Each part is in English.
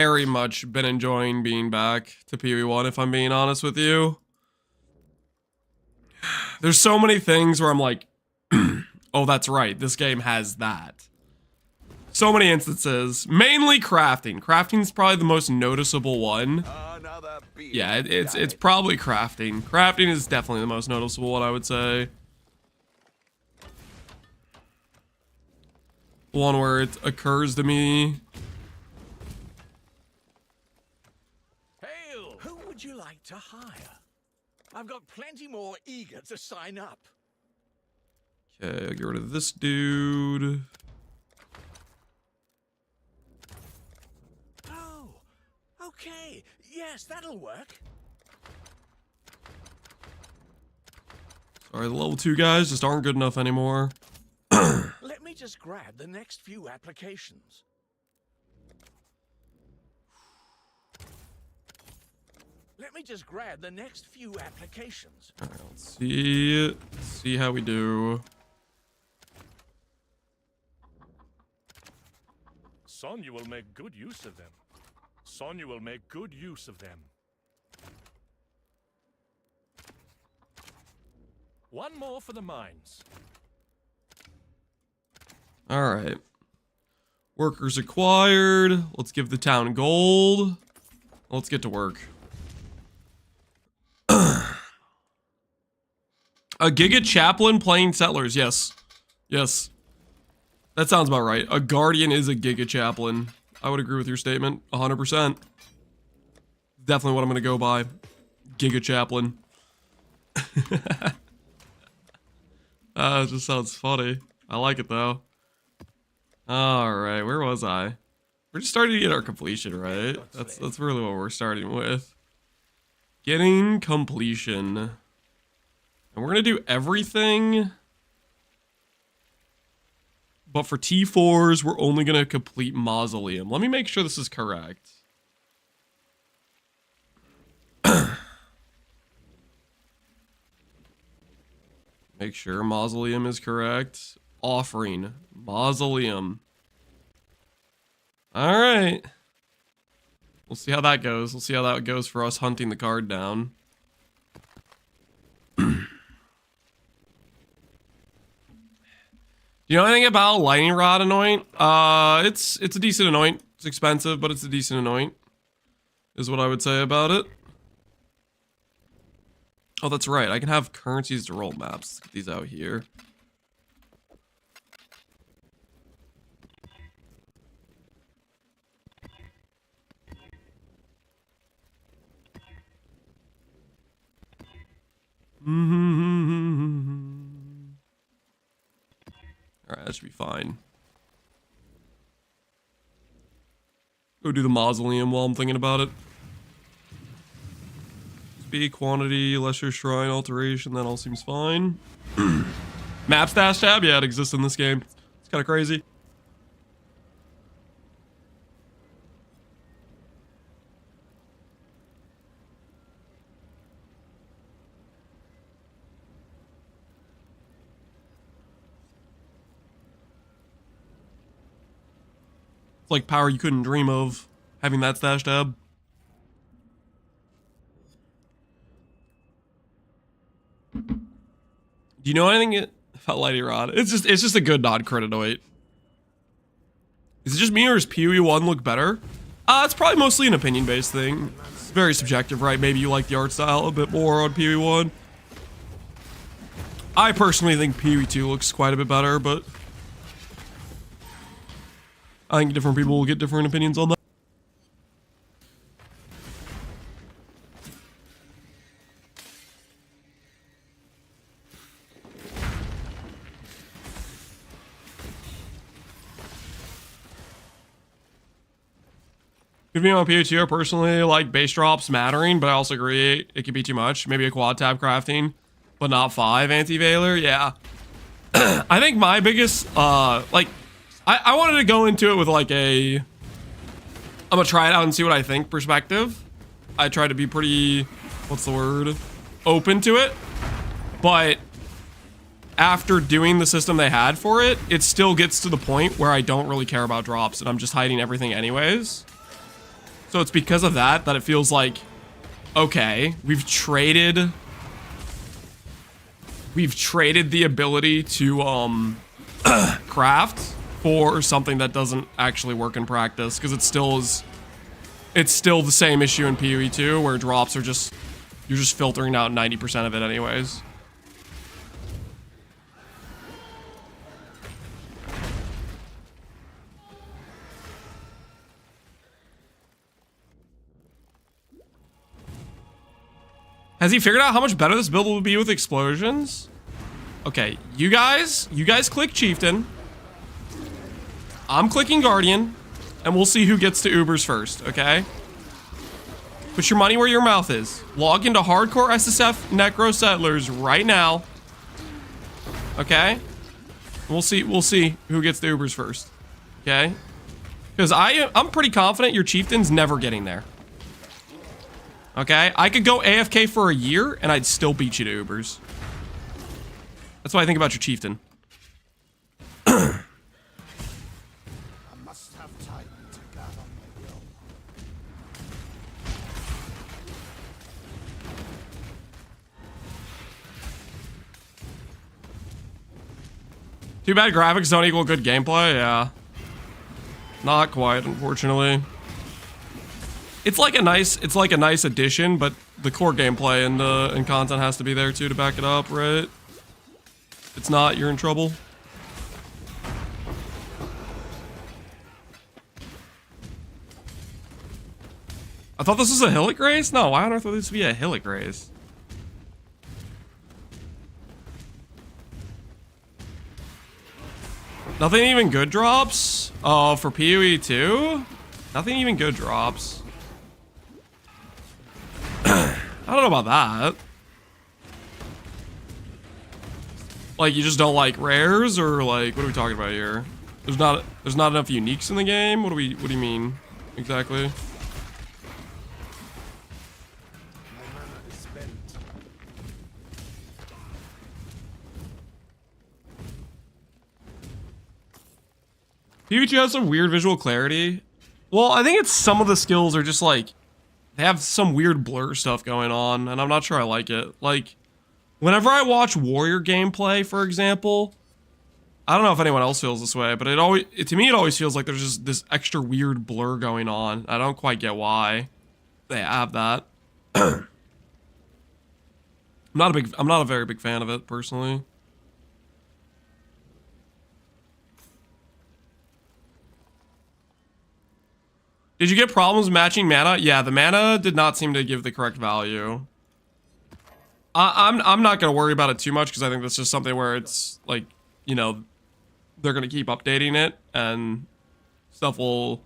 very much been enjoying being back to PoE1, if I'm being honest with you. There's so many things where I'm like, oh, that's right, this game has that. So many instances, mainly crafting. Crafting's probably the most noticeable one. Yeah, it's probably crafting. Crafting is definitely the most noticeable one, I would say. One where it occurs to me. Hail! Who would you like to hire? I've got plenty more eager to sign up. Okay, I'll get rid of this dude. Oh, okay. Yes, that'll work. Sorry, the level 2 guys just aren't good enough anymore. Let me just grab the next few applications. Let me just grab the next few applications. All right, let's see how we do. Sonya will make good use of them. Sonya will make good use of them. One more for the mines. All right. Workers acquired. Let's give the town gold. Let's get to work. A Giga Chaplain playing Settlers. Yes. Yes. That sounds about right. A Guardian is a Giga Chaplain. I would agree with your statement. 100%. Definitely what I'm going to go by. Giga Chaplain. It just sounds funny. I like it though. Alright, where was I? We're just starting to get our completion, right? That's really what we're starting with. Getting completion. And we're gonna do everything. But for T4s, we're only gonna complete Mausoleum. Let me make sure this is correct. Make sure Mausoleum is correct. Offering. Mausoleum. Alright. We'll see how that goes. We'll see how that goes for us hunting the card down. Do you know anything about Lightning Rod Anoint? It's a decent anoint. It's expensive, but it's a decent anoint. Is what I would say about it. Oh, that's right. I can have currencies to roll maps. Let's get these out here. Alright, that should be fine. Go do the Mausoleum while I'm thinking about it. Speed, quantity, lesser shrine, alteration, that all seems fine. Map stash tab? Yeah, it exists in this game. It's kind of crazy. It's like power you couldn't dream of, having that stash tab. Do you know anything about Lightning Rod? It's just a good non-creditoid. Is it just me or does PoE1 look better? It's probably mostly an opinion-based thing. It's very subjective, right? Maybe you like the art style a bit more on PoE1. I personally think PoE2 looks quite a bit better, but I think different people will get different opinions on that. Good me on PoE2, I personally like base drops mattering, but I also agree it could be too much. Maybe a quad tab crafting, but not 5 anti-veiler. Yeah. I think my biggest, I wanted to go into it with like I'm gonna try it out and see what I think perspective. I try to be pretty, what's the word? Open to it. But after doing the system they had for it, it still gets to the point where I don't really care about drops and I'm just hiding everything anyways. So it's because of that that it feels like, okay, we've traded the ability to craft for something that doesn't actually work in practice, because it's still the same issue in PoE 2 where drops are just, you're just filtering out 90% of it anyways. Has he figured out how much better this build will be with explosions? Okay, you guys click Chieftain. I'm clicking Guardian, and we'll see who gets to Ubers first, okay? Put your money where your mouth is. Log into Hardcore SSF Necro Settlers right now. Okay? We'll see who gets the Ubers first. Okay? Because I'm pretty confident your Chieftain's never getting there. Okay, I could go AFK for a year and I'd still beat you to Ubers. That's what I think about your Chieftain. I must have time to gather my will. Too bad graphics don't equal good gameplay. Yeah, not quite, unfortunately. It's like a nice addition, but the core gameplay and content has to be there too to back it up, right? If it's not, you're in trouble. I thought this was a Hillock race? No, why on earth would this be a Hillock race? Nothing even good drops? Oh, for PoE 2? Nothing even good drops. I don't know about that. Like, you just don't like rares, or like, what are we talking about here? There's not enough uniques in the game? What do you mean exactly? My mana is spent. PoE2 has some weird visual clarity. Well, I think it's some of the skills are just like, they have some weird blur stuff going on, and I'm not sure I like it. Like, whenever I watch Warrior gameplay, for example, I don't know if anyone else feels this way, but to me it always feels like there's just this extra weird blur going on. I don't quite get why they have that. I'm not a very big fan of it personally. Did you get problems matching mana? Yeah, the mana did not seem to give the correct value. I'm not gonna worry about it too much, because I think that's just something where it's like, you know, they're gonna keep updating it and stuff will,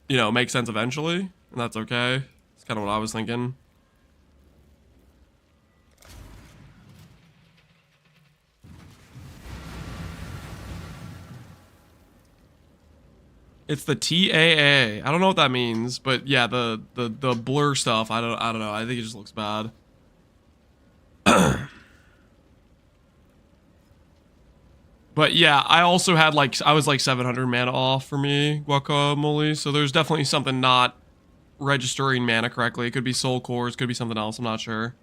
you know, make sense eventually, and that's okay. It's kind of what I was thinking. It's the TAA. I don't know what that means, but yeah, the blur stuff. I don't know. I think it just looks bad. But yeah, I also had I was like 700 mana off for me, guacamole. So there's definitely something not registering mana correctly. It could be soul cores, could be something else. I'm not sure.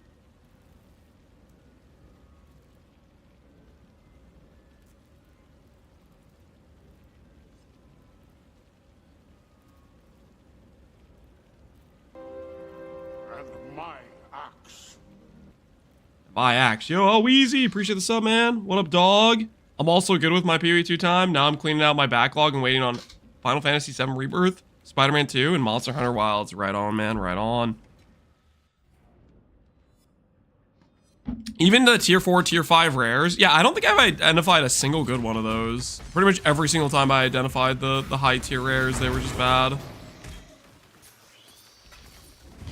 My axe. Yo, oh, Weezy. Appreciate the sub, man. What up, dog? I'm also good with my PoE2 time. Now I'm cleaning out my backlog and waiting on Final Fantasy VII Rebirth, Spider-Man 2, and Monster Hunter Wilds. Right on, man. Right on. Even the tier 4, tier 5 rares. Yeah, I don't think I've identified a single good one of those. Pretty much every single time I identified the high tier rares, they were just bad.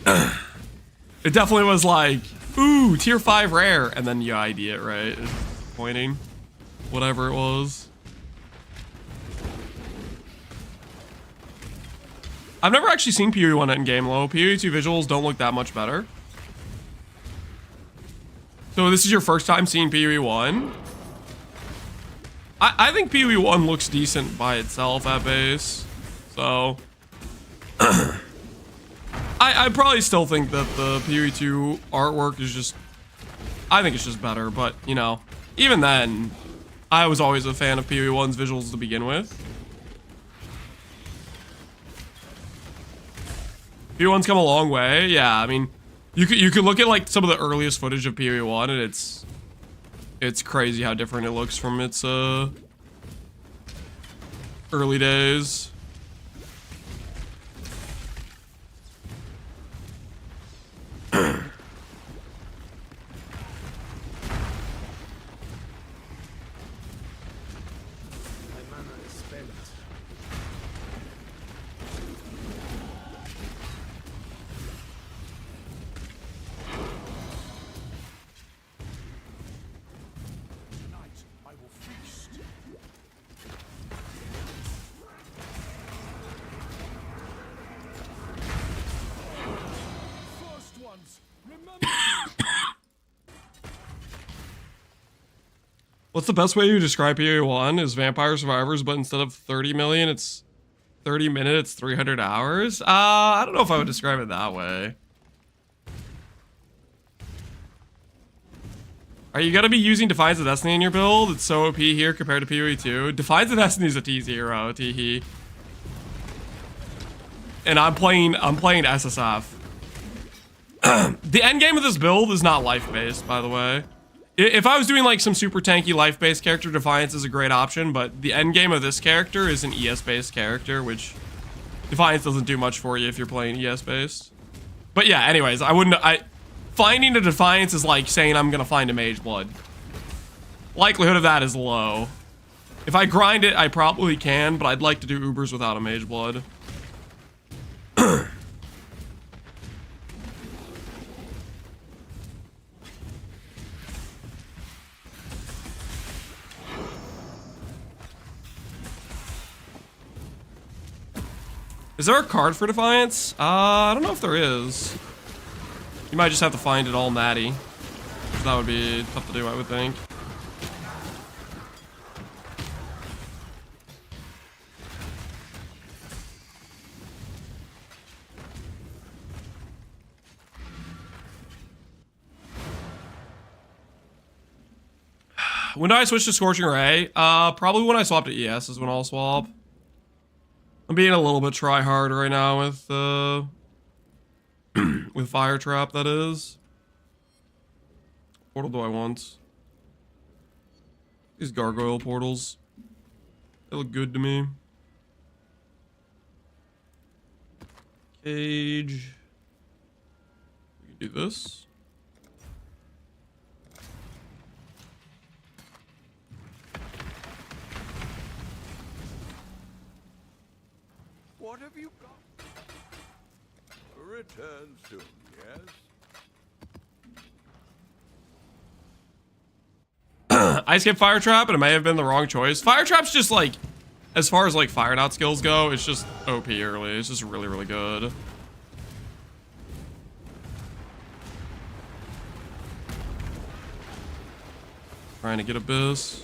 It definitely was like, ooh, tier 5 rare, and then you ID it, right? It's disappointing. Whatever it was. I've never actually seen PoE 1 endgame low. PoE 2 visuals don't look that much better. So this is your first time seeing PoE 1? I think PoE 1 looks decent by itself at base. So I probably still think that the PoE2 artwork is just, I think it's just better, but, you know, even then, I was always a fan of PoE1's visuals to begin with. PoE1's come a long way, yeah, I mean, you could look at, like, some of the earliest footage of PoE1, and it's crazy how different it looks from its, early days. What's the best way to describe PoE1 is Vampire Survivors, but instead of 30 million, it's 30 minutes, 300 hours? I don't know if I would describe it that way. Are you gonna be using Defiance of Destiny in your build? It's so OP here compared to PoE2. Defiance of Destiny is a T0, teehee. And I'm playing SSF. The end game of this build is not life-based, by the way. If I was doing like some super tanky life-based character, Defiance is a great option, but the end game of this character is an ES-based character, which Defiance doesn't do much for you if you're playing ES-based. But yeah, anyways, finding a Defiance is like saying I'm gonna find a Mage Blood. Likelihood of that is low. If I grind it, I probably can, but I'd like to do Ubers without a Mage Blood. Is there a card for Defiance? I don't know if there is. You might just have to find it all natty. That would be tough to do, I would think. When do I switch to Scorching Ray? Probably when I swap to ES is when I'll swap. I'm being a little bit try-hard right now with, with Fire Trap, that is. What portal do I want? These gargoyle portals. They look good to me. Cage. We can do this. What have you got? Return soon, yes? I skipped Fire Trap, and it may have been the wrong choice. Fire Trap's just like, as far as like Fire Dot skills go, it's just OP early. It's just really, really good. Trying to get Abyss.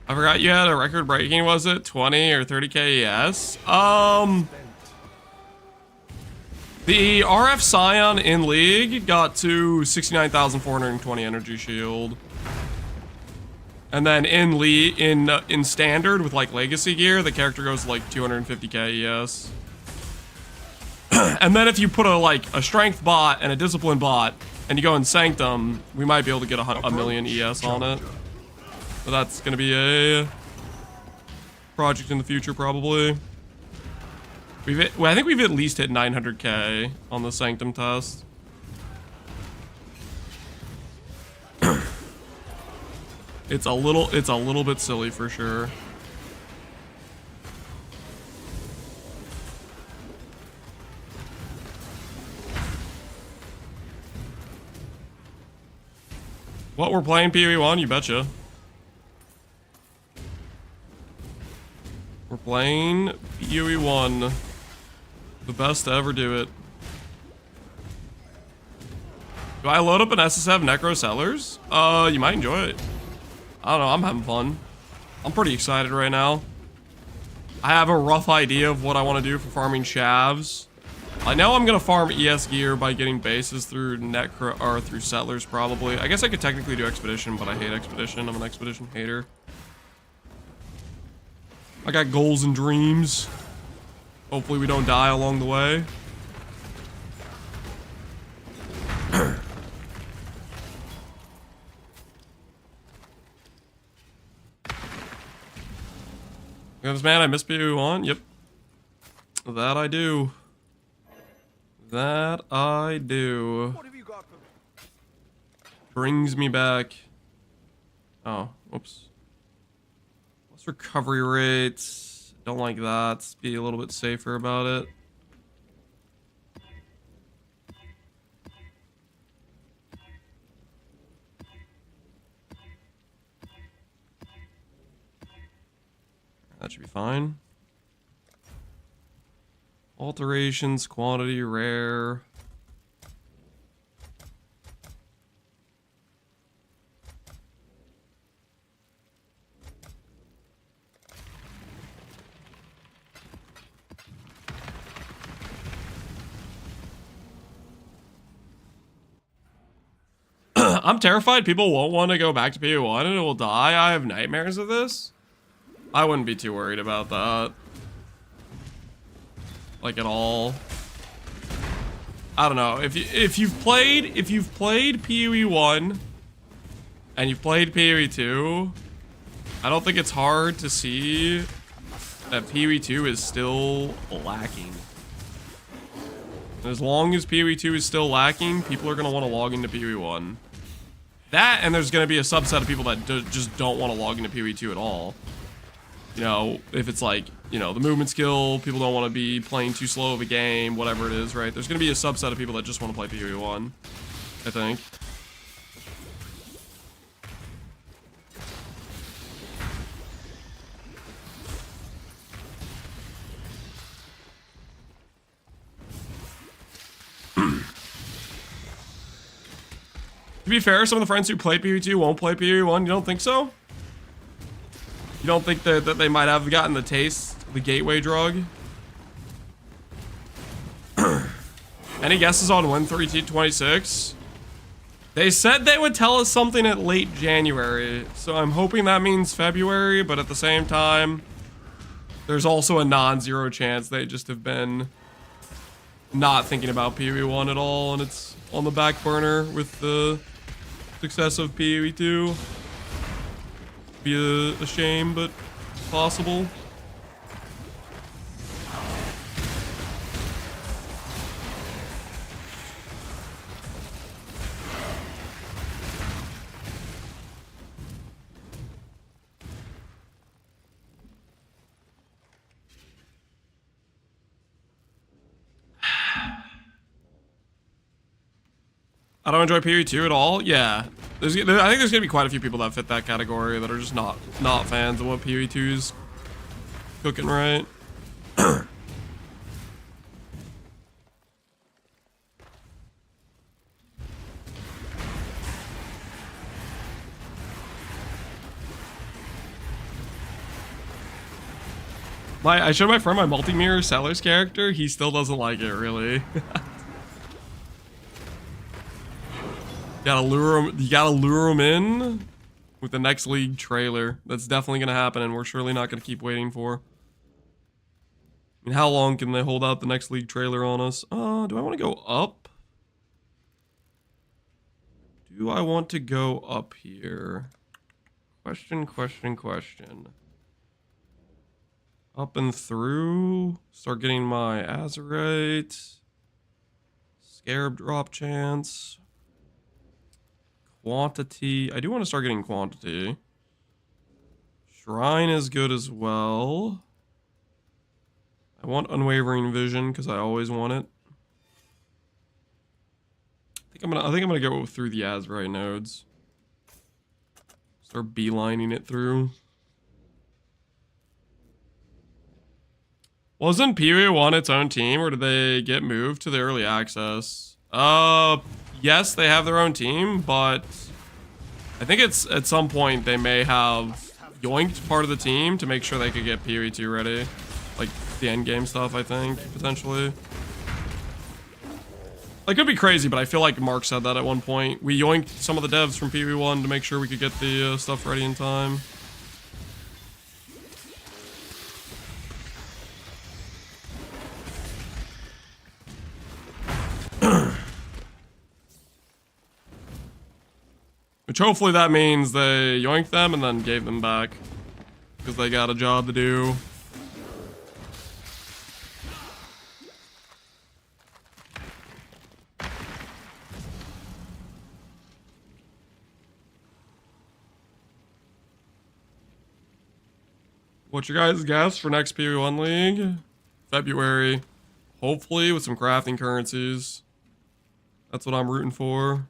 I forgot you had a record breaking, was it? 20 or 30k ES? The RF Scion in League got to 69,420 energy shield. And then in League, in Standard with like Legacy gear, the character goes to like 250k ES. And then if you put a Strength bot and a Discipline bot, and you go in Sanctum, we might be able to get a million ES on it. So that's gonna be a project in the future, probably. I think we've at least hit 900k on the Sanctum test. It's a little bit silly for sure. What, we're playing PoE1? You betcha. We're playing PoE1. The best to ever do it. Do I load up an SSF Necro Sellers? You might enjoy it. I don't know, I'm having fun. I'm pretty excited right now. I have a rough idea of what I want to do for farming shavs. I know I'm gonna farm ES gear by getting bases through Necro or through Settlers probably. I guess I could technically do Expedition, but I hate Expedition. I'm an Expedition hater. I got goals and dreams. Hopefully we don't die along the way. This man, I miss POE1. Yep. That I do. That I do. What have you got for me? Brings me back. Oh, whoops. Less recovery rates. Don't like that. Let's be a little bit safer about it. That should be fine. Alterations, quantity, rare. I'm terrified people won't want to go back to POE1 and it will die. I have nightmares of this. I wouldn't be too worried about that. Like at all. I don't know. If you've played POE1 and you've played POE2, I don't think it's hard to see that POE2 is still lacking. And as long as POE2 is still lacking, people are going to want to log into POE1. That, and there's going to be a subset of people that just don't want to log into POE2 at all. You know, if it's like, you know, the movement skill, people don't want to be playing too slow of a game, whatever it is, right? There's going to be a subset of people that just want to play POE1, I think. To be fair, some of the friends who play POE2 won't play POE1. You don't think so? You don't think that they might have gotten the taste, the gateway drug? Any guesses on when 3T26? They said they would tell us something at late January, so I'm hoping that means February, but at the same time, there's also a non-zero chance they just have been not thinking about POE1 at all, and it's on the back burner with the success of POE2. Be a shame, but possible. I don't enjoy POE2 at all. Yeah, I think there's gonna be quite a few people that fit that category that are just not fans of what POE2's cooking right. I showed my friend my multi-mirror Sellers character. He still doesn't like it, really. You gotta lure him in with the next league trailer. That's definitely gonna happen, and we're surely not gonna keep waiting for. I mean, how long can they hold out the next league trailer on us? Do I want to go up? Do I want to go up here? Question. Up and through. Start getting my Azurite. Scarab drop chance. Quantity. I do want to start getting quantity. Shrine is good as well. I want unwavering vision because I always want it. I think I'm gonna go through the Azurite nodes. Start beelining it through. Wasn't POE1 its own team, or did they get moved to the early access? yes, they have their own team, but I think it's at some point they may have yoinked part of the team to make sure they could get PoE 2 ready. Like the end game stuff, I think, potentially. That could be crazy, but I feel like Mark said that at one point. We yoinked some of the devs from PoE 1 to make sure we could get the stuff ready in time. Which hopefully that means they yoinked them and then gave them back. Because they got a job to do. What's your guys' guess for next PoE 1 League? February. Hopefully with some crafting currencies. That's what I'm rooting for.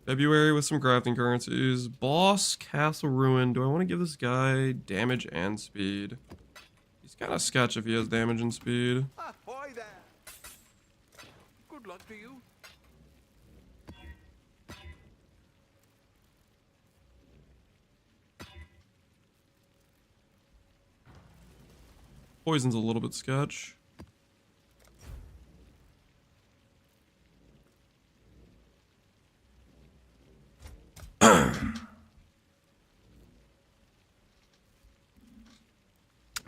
February with some crafting currencies. Boss, Castle Ruin. Do I want to give this guy damage and speed? He's kind of sketch if he has damage and speed. Ahoy there! Good luck to you. Poison's a little bit sketch.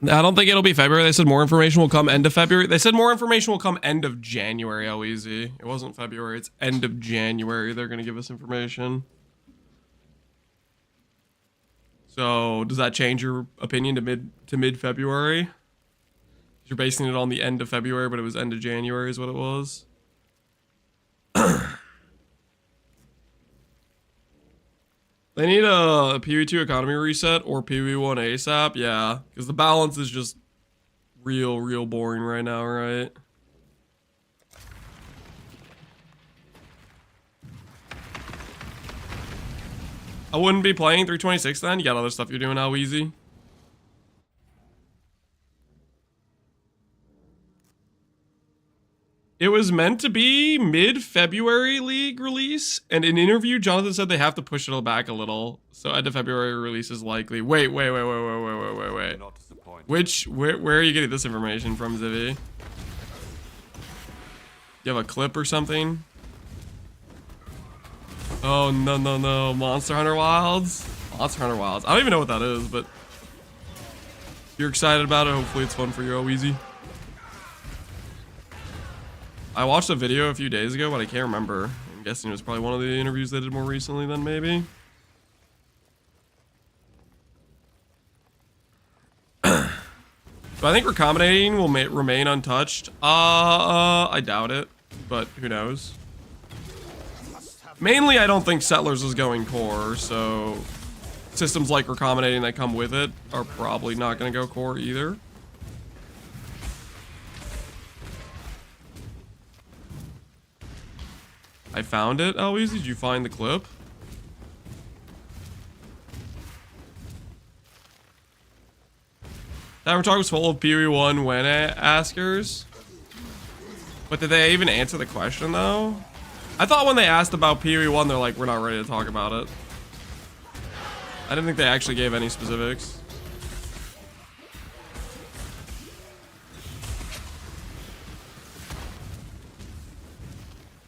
I don't think it'll be February. They said more information will come end of February. They said more information will come end of January, how easy. It wasn't February, it's end of January. They're going to give us information. So, does that change your opinion to mid-February? You're basing it on the end of February, but it was end of January is what it was. They need a PoE 2 economy reset or PoE 1 ASAP, yeah. Because the balance is just real boring right now, right? I wouldn't be playing 326 then. You got other stuff you're doing now, Wheezy. It was meant to be mid-February League release, and in an interview, Jonathan said they have to push it back a little. So end of February release is likely. Wait. Not disappointed. Where are you getting this information from, Zivy? You have a clip or something? Oh, no. Monster Hunter Wilds? Monster Hunter Wilds. I don't even know what that is, but if you're excited about it, hopefully it's fun for you, Oeezy. I watched a video a few days ago, but I can't remember. I'm guessing it was probably one of the interviews they did more recently then, maybe. Do I think recombinating will remain untouched? I doubt it, but who knows? Mainly, I don't think Settlers is going core, so systems like recombinating that come with it are probably not going to go core either. I found it. Oh, easy. Did you find the clip? That talk was full of PoE 1 when askers. But did they even answer the question though? I thought when they asked about PoE 1, they're like, we're not ready to talk about it. I didn't think they actually gave any specifics.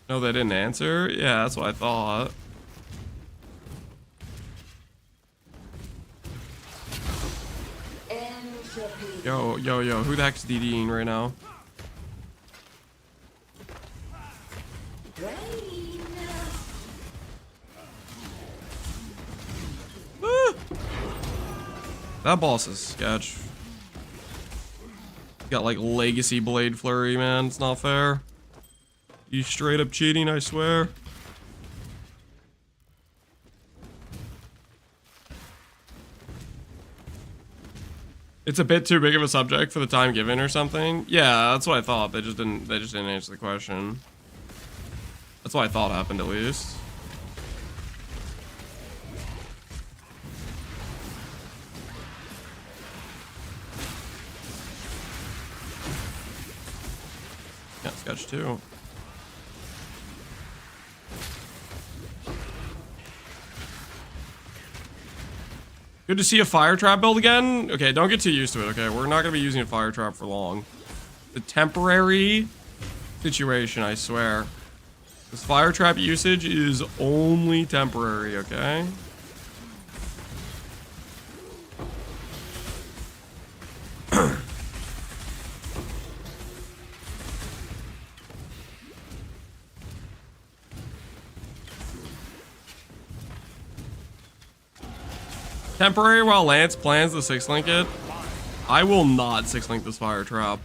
No, they didn't answer? Yeah, that's what I thought. Yo, who the heck's DDing right now? Ah! That boss is sketch. Got like legacy blade flurry, man. It's not fair. You straight up cheating, I swear. It's a bit too big of a subject for the time given or something. Yeah, that's what I thought. They just didn't answer the question. That's what I thought happened at least. Yeah, sketch too. Good to see a fire trap build again. Okay, don't get too used to it, okay? We're not gonna be using a fire trap for long. The temporary situation, I swear. This fire trap usage is only temporary, okay? Temporary while Lance plans the 6-link it. I will not 6-link this fire trap.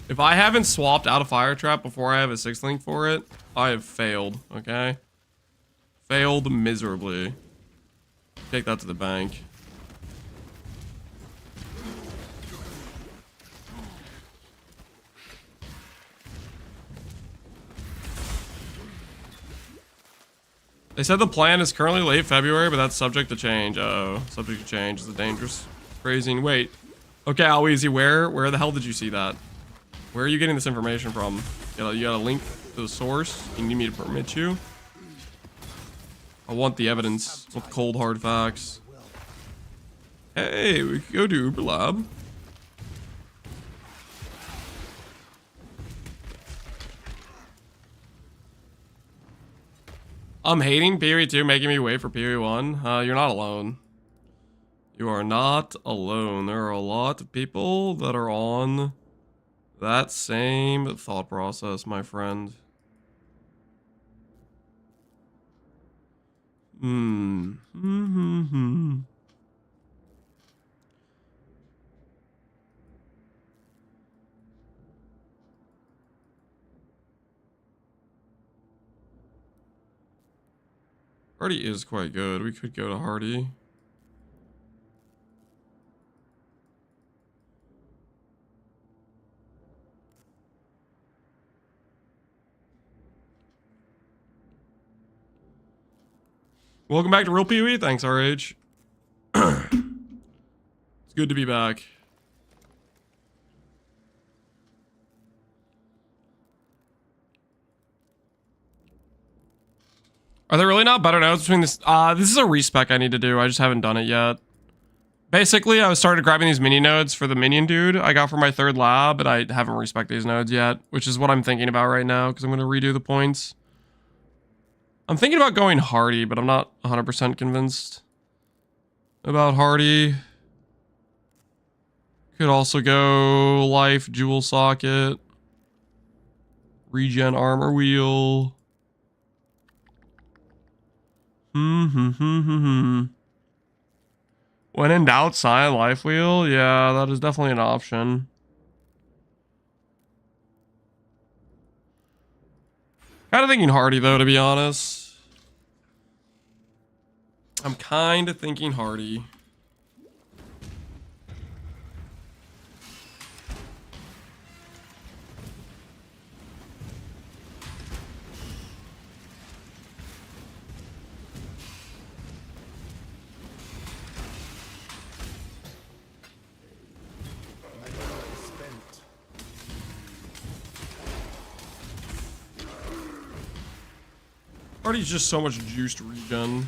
If I haven't swapped out a fire trap before I have a 6-link for it, I have failed, okay? Failed miserably. Take that to the bank. They said the plan is currently late February, but that's subject to change. Uh-oh. Subject to change is a dangerous phrasing. Wait. Okay, Alweezy, where the hell did you see that? Where are you getting this information from? You got a link to the source? You need me to permit you? I want the evidence. I want the cold hard facts. Hey, we could go to Uber Lab. I'm hating PoE 2, making me wait for PoE 1. You're not alone. You are not alone. There are a lot of people that are on that same thought process, my friend. Hardy is quite good. We could go to Hardy. Welcome back to Real PoE. Thanks, RH. It's good to be back. Are there really not better notes between this? This is a respec I need to do. I just haven't done it yet. Basically, I started grabbing these mini nodes for the minion dude I got for my 3rd lab, but I haven't respec these nodes yet, which is what I'm thinking about right now, because I'm going to redo the points. I'm thinking about going Hardy, but I'm not 100% convinced about Hardy. Could also go Life, Jewel Socket, Regen Armor Wheel. When in doubt, Cyan Life Wheel. Yeah, that is definitely an option. Kind of thinking Hardy, though, to be honest. I'm kind of thinking Hardy. Hardy's just so much juiced regen.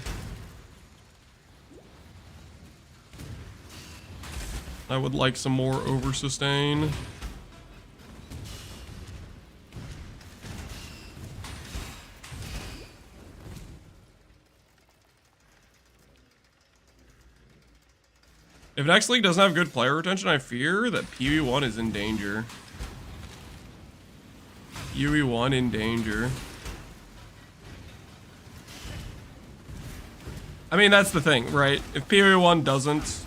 I would like some more over sustain. If next league doesn't have good player retention, I fear that PoE 1 is in danger. PoE 1 in danger. I mean, that's the thing, right? If PoE 1 doesn't...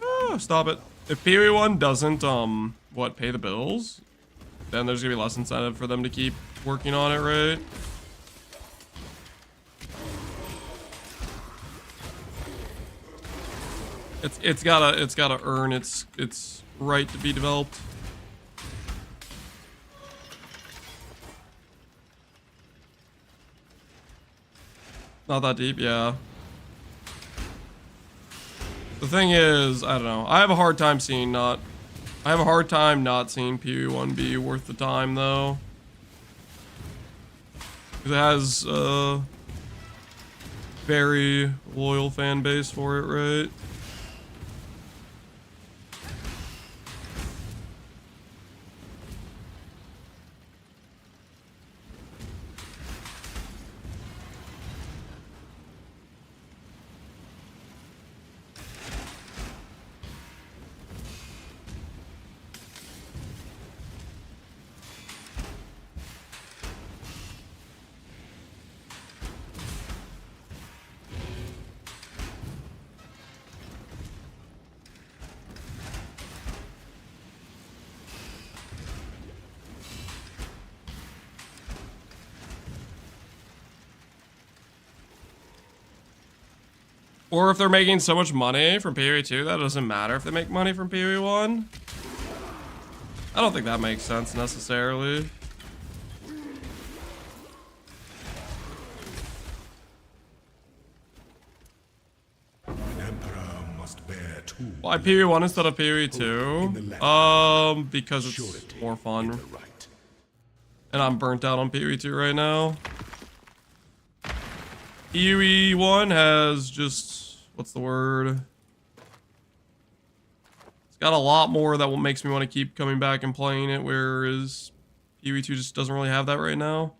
Oh, stop it. If PoE 1 doesn't, pay the bills, then there's gonna be less incentive for them to keep working on it, right? It's gotta earn its right to be developed. Not that deep, yeah. The thing is, I don't know. I have a hard time not seeing PoE 1 be worth the time, though. It has a very loyal fan base for it, right? Or if they're making so much money from PoE 2, that it doesn't matter if they make money from PoE 1. I don't think that makes sense necessarily. Why PoE 1 instead of PoE 2? Because it's more fun. And I'm burnt out on PoE 2 right now. PoE 1 has just, what's the word? It's got a lot more that makes me want to keep coming back and playing it, whereas PoE 2 just doesn't really have that right now.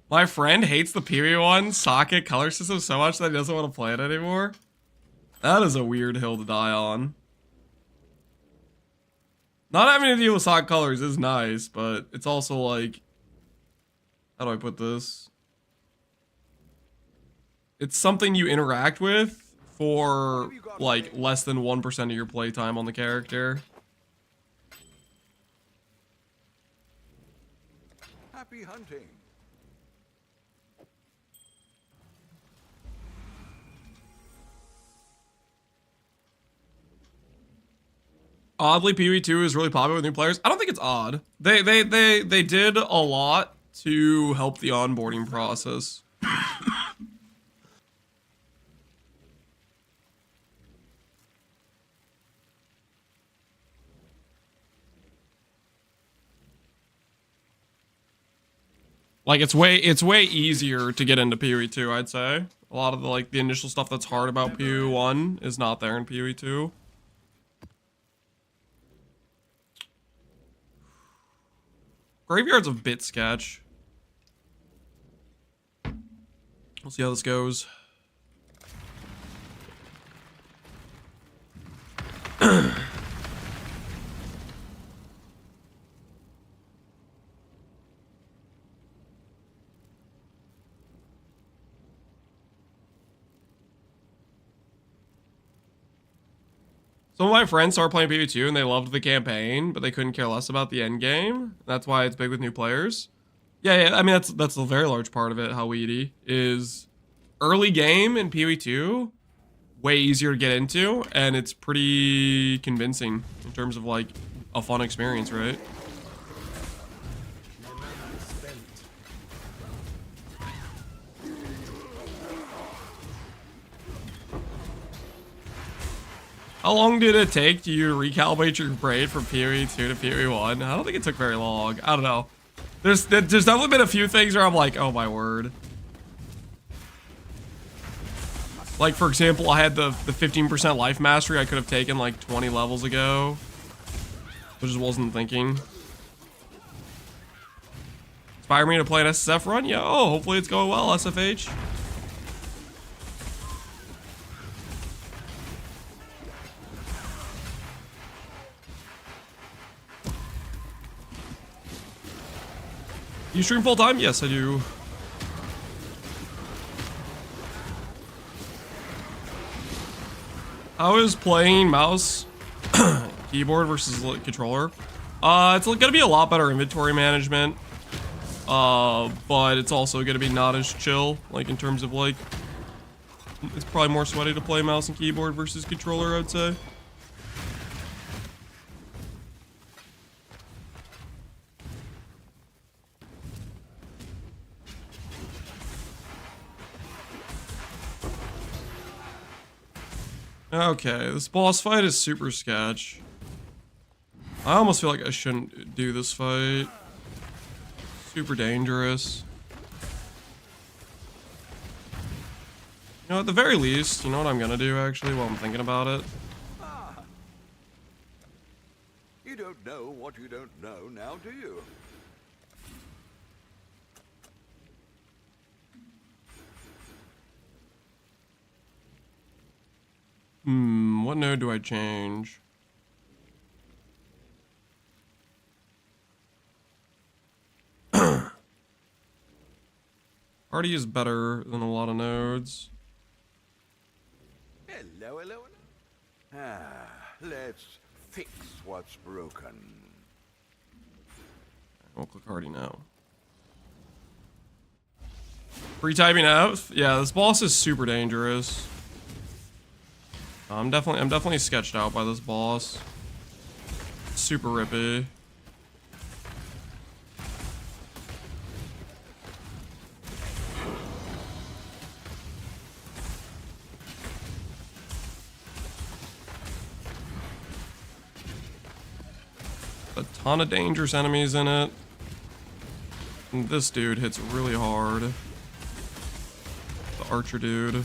My friend hates the PoE 1 socket color system so much that he doesn't want to play it anymore. That is a weird hill to die on. Not having to deal with socket colors is nice, but it's also like, how do I put this? It's something you interact with for like less than 1% of your playtime on the character. Happy hunting. Oddly, PoE 2 is really popular with new players. I don't think it's odd. They did a lot to help the onboarding process. Like it's way easier to get into PoE 2, I'd say. A lot of the initial stuff that's hard about PoE 1 is not there in PoE 2. Graveyard's a bit sketch. We'll see how this goes. Some of my friends started playing PoE 2 and they loved the campaign, but they couldn't care less about the end game. That's why it's big with new players. Yeah, I mean that's a very large part of it. How weedy is early game in PoE 2, way easier to get into, and it's pretty convincing in terms of like a fun experience, right? How long did it take you to recalibrate your brain from PoE 2 to PoE 1? I don't think it took very long. I don't know. There's definitely been a few things where I'm like, oh my word. Like, for example, I had the 15% life mastery I could have taken like 20 levels ago. I just wasn't thinking. Inspire me to play an SSF run? Yeah, oh, hopefully it's going well, SFH. You stream full time? Yes, I do. How is playing mouse, keyboard versus controller? It's gonna be a lot better inventory management. But it's also gonna be not as chill, like in terms of like, it's probably more sweaty to play mouse and keyboard versus controller, I'd say. Okay, this boss fight is super sketch. I almost feel like I shouldn't do this fight. Super dangerous. You know, at the very least, you know what I'm gonna do actually while I'm thinking about it? You don't know what you don't know now, do you? What node do I change? Party is better than a lot of nodes. Hello, hello, hello. Let's fix what's broken. We'll click Hardy now. Retyping out? Yeah, this boss is super dangerous. I'm definitely sketched out by this boss. Super rippy. A ton of dangerous enemies in it. And this dude hits really hard. The archer dude.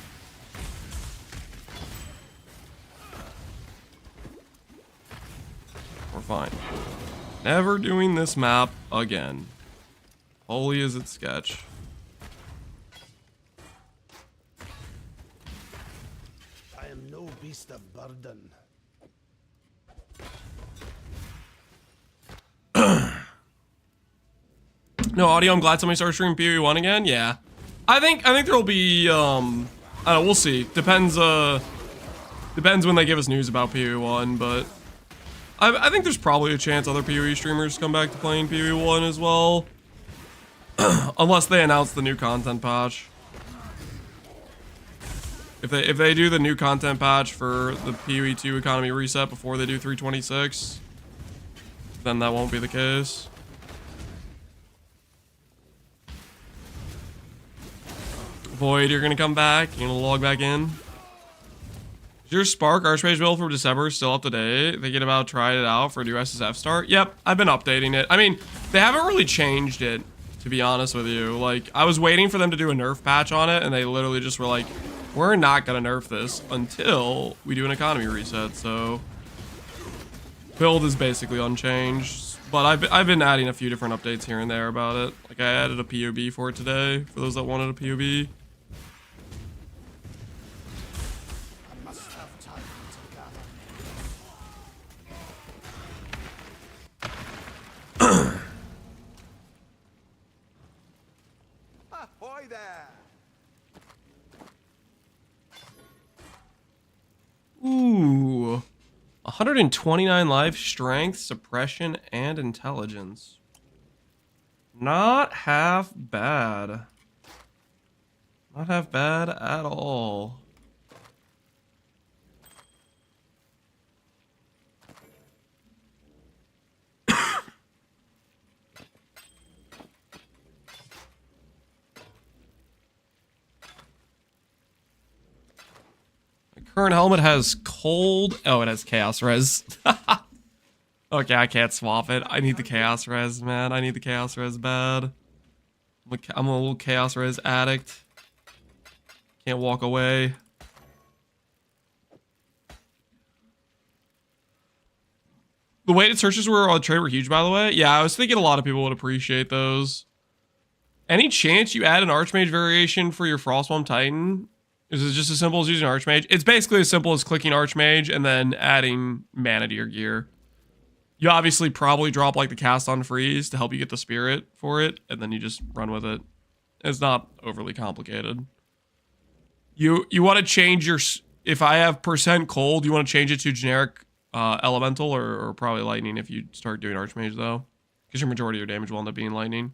We're fine. Never doing this map again. Holy is it sketch. I am no beast of burden. No audio. I'm glad somebody started streaming PoE 1 again. Yeah, I think there'll be I don't know, we'll see. Depends when they give us news about PoE 1, but I think there's probably a chance other PoE streamers come back to playing PoE 1 as well, unless they announce the new content patch. If they do the new content patch for the PoE 2 economy reset before they do 326, then that won't be the case. Void, you're gonna come back? You're gonna log back in? Is your Spark Archmage build from December still up to date? Thinking about trying it out for a new SSF start? Yep, I've been updating it. I mean, they haven't really changed it, to be honest with you. Like, I was waiting for them to do a nerf patch on it, and they literally just were like, we're not gonna nerf this until we do an economy reset, so... Build is basically unchanged, but I've been adding a few different updates here and there about it. Like, I added a POB for it today, for those that wanted a POB. Ahoy there! Ooh. 129 life, strength, suppression, and intelligence. Not half bad. Not half bad at all. Current helmet has cold. Oh, it has chaos res. Okay, I can't swap it. I need the chaos res, man. I need the chaos res bad. I'm a little chaos res addict. Can't walk away. The weighted searches were on trade were huge, by the way. Yeah, I was thinking a lot of people would appreciate those. Any chance you add an Archmage variation for your Frostbomb Titan? Is it just as simple as using Archmage? It's basically as simple as clicking Archmage and then adding mana to your gear. You obviously probably drop like the cast on freeze to help you get the spirit for it, and then you just run with it. It's not overly complicated. You want to change your... If I have % cold, you want to change it to generic elemental or probably lightning if you start doing Archmage though. Because your majority of your damage will end up being lightning.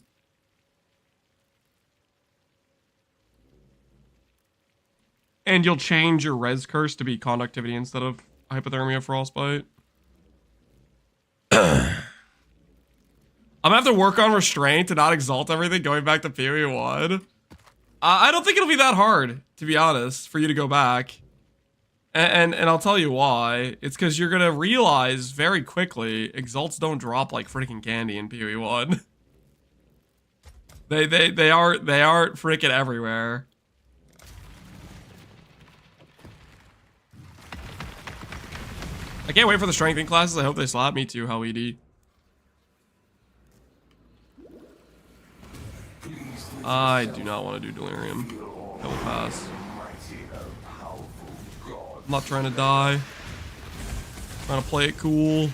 And you'll change your res curse to be conductivity instead of hypothermia frostbite. I'm gonna have to work on restraint to not exalt everything going back to PoE 1. I don't think it'll be that hard, to be honest, for you to go back. And I'll tell you why. It's because you're gonna realize very quickly exalts don't drop like freaking candy in PoE 1. They aren't freaking everywhere. I can't wait for the strengthening classes. I hope they slap me too, how ED. I do not want to do Delirium. I will pass. I'm not trying to die. I'm trying to play it cool.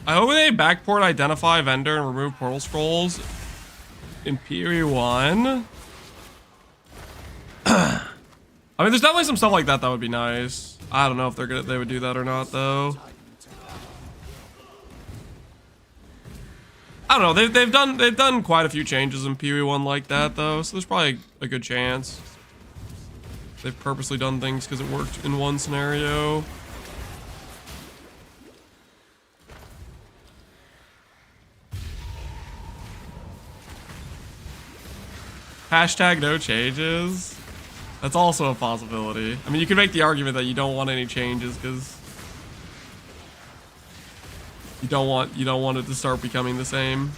I hope they backport identify vendor and remove portal scrolls in PoE 1. I mean, there's definitely some stuff like that that would be nice. I don't know if they would do that or not, though. I don't know. They've done quite a few changes in PoE 1 like that, though. So there's probably a good chance they've purposely done things because it worked in one scenario. Hashtag no changes. That's also a possibility. I mean, you can make the argument that you don't want any changes because you don't want it to start becoming the same.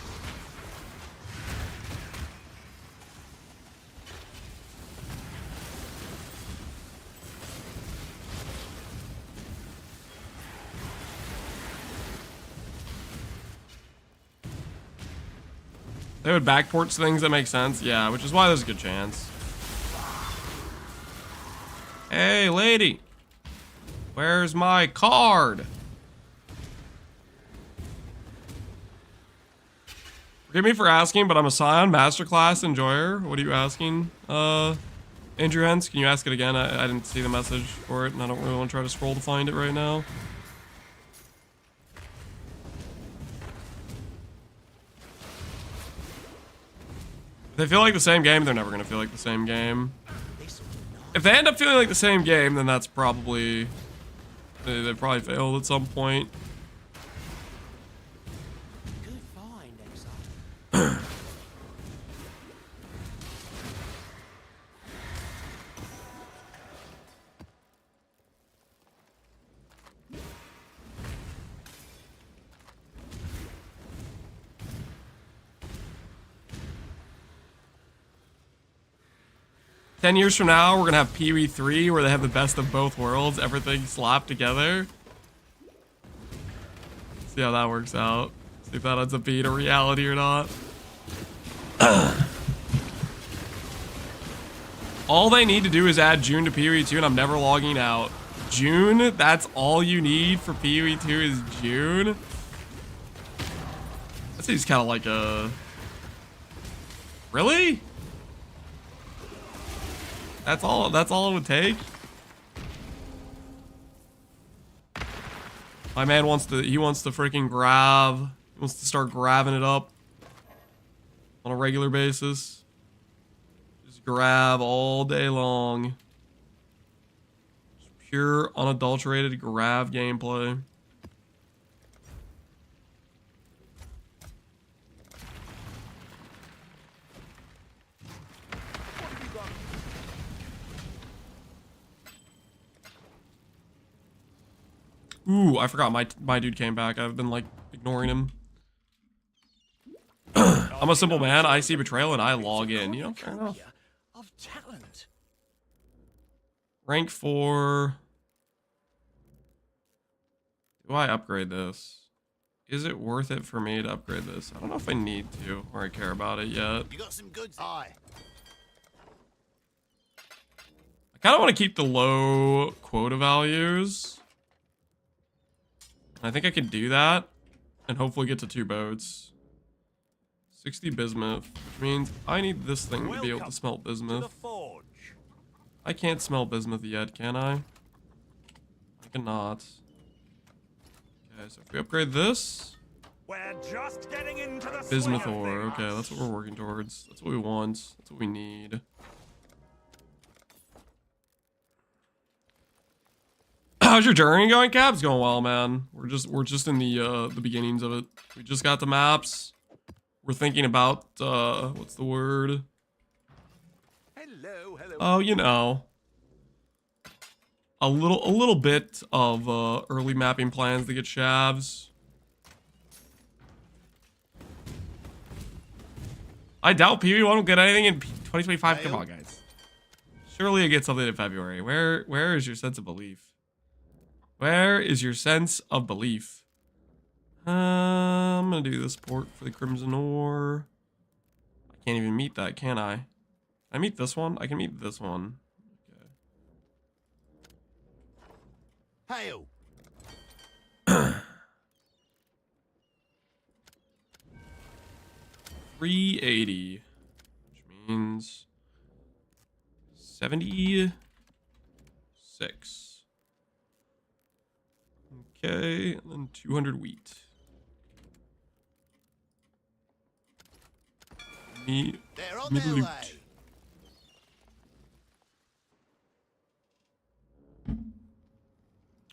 They would backport things that make sense, yeah, which is why there's a good chance. Hey, lady, where's my card? Forgive me for asking, but I'm a Scion Masterclass enjoyer. What are you asking? Andrew Hens, can you ask it again? I didn't see the message for it, and I don't really want to try to scroll to find it right now. If they feel like the same game, they're never going to feel like the same game. If they end up feeling like the same game, then that's probably... They probably failed at some point. Good find, Exile. 10 years from now, we're gonna have PoE 3 where they have the best of both worlds, everything slapped together. See how that works out. See if that ends up being a reality or not. All they need to do is add June to PoE 2 and I'm never logging out. June? That's all you need for PoE 2 is June? That seems kind of like a... Really? That's all it would take? My man wants to freaking grab. He wants to start grabbing it up on a regular basis. Just grab all day long. Just pure unadulterated grab gameplay. Ooh, I forgot my dude came back. I've been like ignoring him. I'm a simple man. I see Betrayal and I log in. You know, fair enough. Of talent. Rank 4. Do I upgrade this? Is it worth it for me to upgrade this? I don't know if I need to or I care about it yet. You got some goods? Aye. I kind of want to keep the low quota values. I think I can do that and hopefully get to 2 boats. 60 bismuth, which means I need this thing to be able to smelt bismuth. I can't smelt bismuth yet, can I? I cannot. Okay, so if we upgrade this, We're just getting into the bismuth swing of ore. things. Okay, that's what we're working towards. That's what we want. That's what we need. How's your journey going, Cap? It's going well, man. We're just in the beginnings of it. We just got the maps. We're thinking about what's the word? Hello, hello. Oh, you know, a little bit of early mapping plans to get shavs. I doubt PoE won't get anything in 2025. Come on, guys. Surely it gets something in February. Where is your sense of belief? Where is your sense of belief? I'm gonna do this port for the Crimson Ore. I can't even meet that, can I? Can I meet this one? I can meet this one. Okay. Hail. 380, which means 76. Okay, and then 200 wheat. They're on their Loot. way.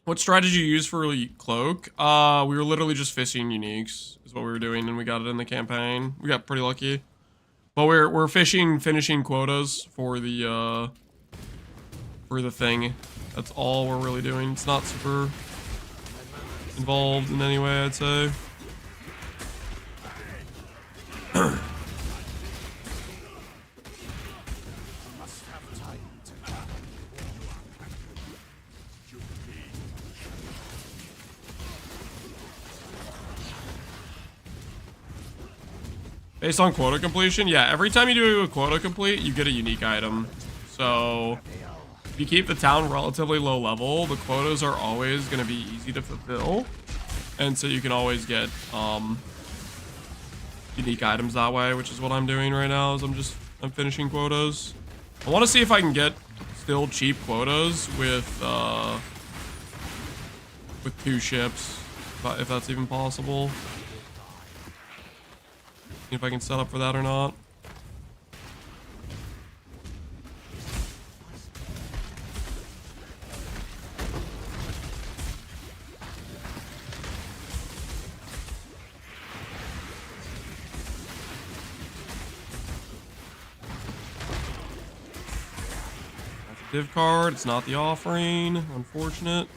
What strategy you use for cloak? We were literally just fishing uniques is what we were doing, and we got it in the campaign. We got pretty lucky. But we're finishing quotas for the thing. That's all we're really doing. It's not super involved in any way, I'd say. Based on quota completion, yeah, every time you do a quota complete, you get a unique item. So if you keep the town relatively low level, the quotas are always going to be easy to fulfill. And so you can always get unique items that way, which is what I'm doing right now, is I'm finishing quotas. I want to see if I can get still cheap quotas with 2 ships, if that's even possible. See if I can set up for that or not. That's a div card. It's not the offering. Unfortunate.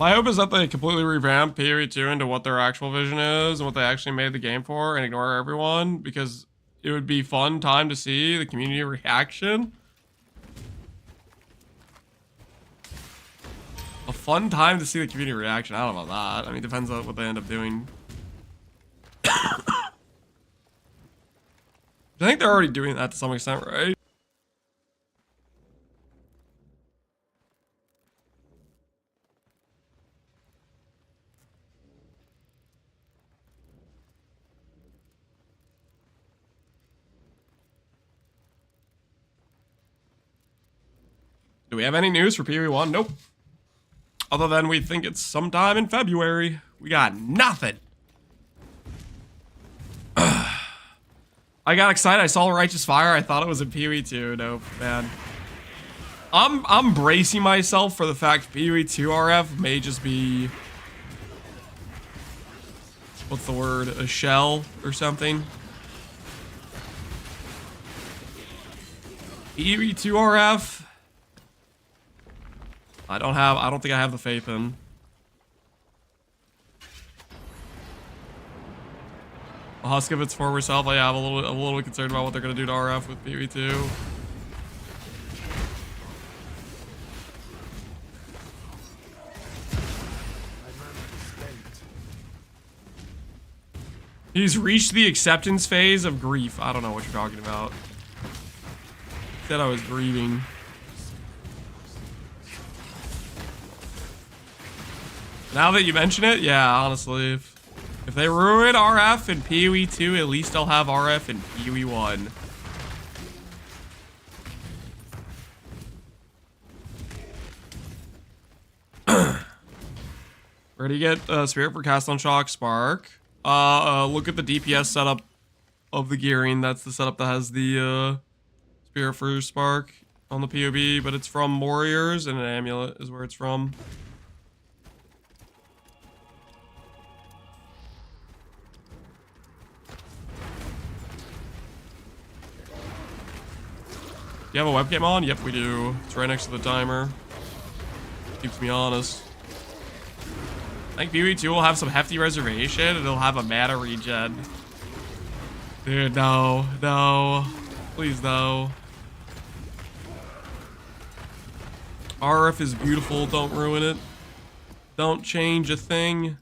My hope is that they completely revamp PoE 2 into what their actual vision is and what they actually made the game for, and ignore everyone, because it would be fun time to see the community reaction. A fun time to see the community reaction. I don't know about that. I mean, it depends on what they end up doing. I think they're already doing that to some extent, right? Do we have any news for PoE 1? Nope. Other than we think it's sometime in February. We got nothing. I got excited. I saw Righteous Fire. I thought it was in PoE 2. Nope, man. I'm bracing myself for the fact PoE 2 RF may just be... What's the word? A shell or something? PoE 2 RF... I don't think I have the faith in. A husk of its former self. Yeah, I'm a little concerned about what they're gonna do to RF with PoE 2. He's reached the acceptance phase of grief. I don't know what you're talking about. Said I was grieving. Now that you mention it, yeah, honestly, if they ruin RF in PoE 2, at least I'll have RF in PoE 1. Where do you get Spirit for Cast on Shock Spark? Look at the DPS setup of the gearing. That's the setup that has the Spirit for Spark on the POB, but it's from Warriors, and an Amulet is where it's from. Do you have a webcam on? Yep, we do. It's right next to the timer. Keeps me honest. I think PoE 2 will have some hefty reservation, and it'll have a mana regen. Dude, no. No. Please, no. RF is beautiful. Don't ruin it. Don't change a thing.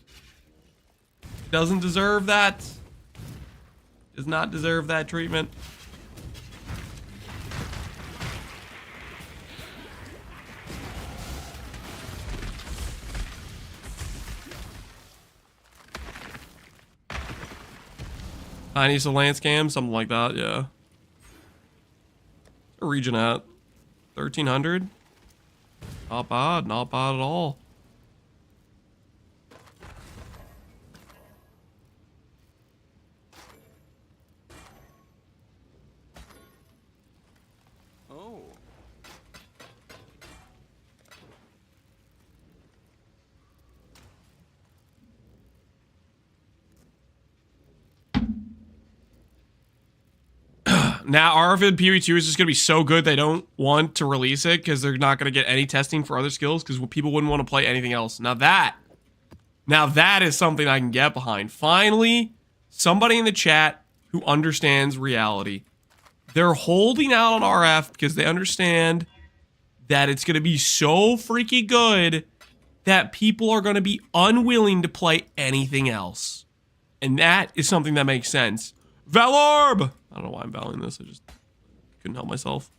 It doesn't deserve that. Does not deserve that treatment. Tiny to lance cam, something like that, yeah. What's a region at? 1300? Not bad at all. Oh. Now, RFID PoE2 is just going to be so good they don't want to release it because they're not going to get any testing for other skills because people wouldn't want to play anything else. Now that is something I can get behind. Finally, somebody in the chat who understands reality. They're holding out on RF because they understand that it's going to be so freaky good that people are going to be unwilling to play anything else. And that is something that makes sense. Valorb! I don't know why I'm valuing this. I just couldn't help myself.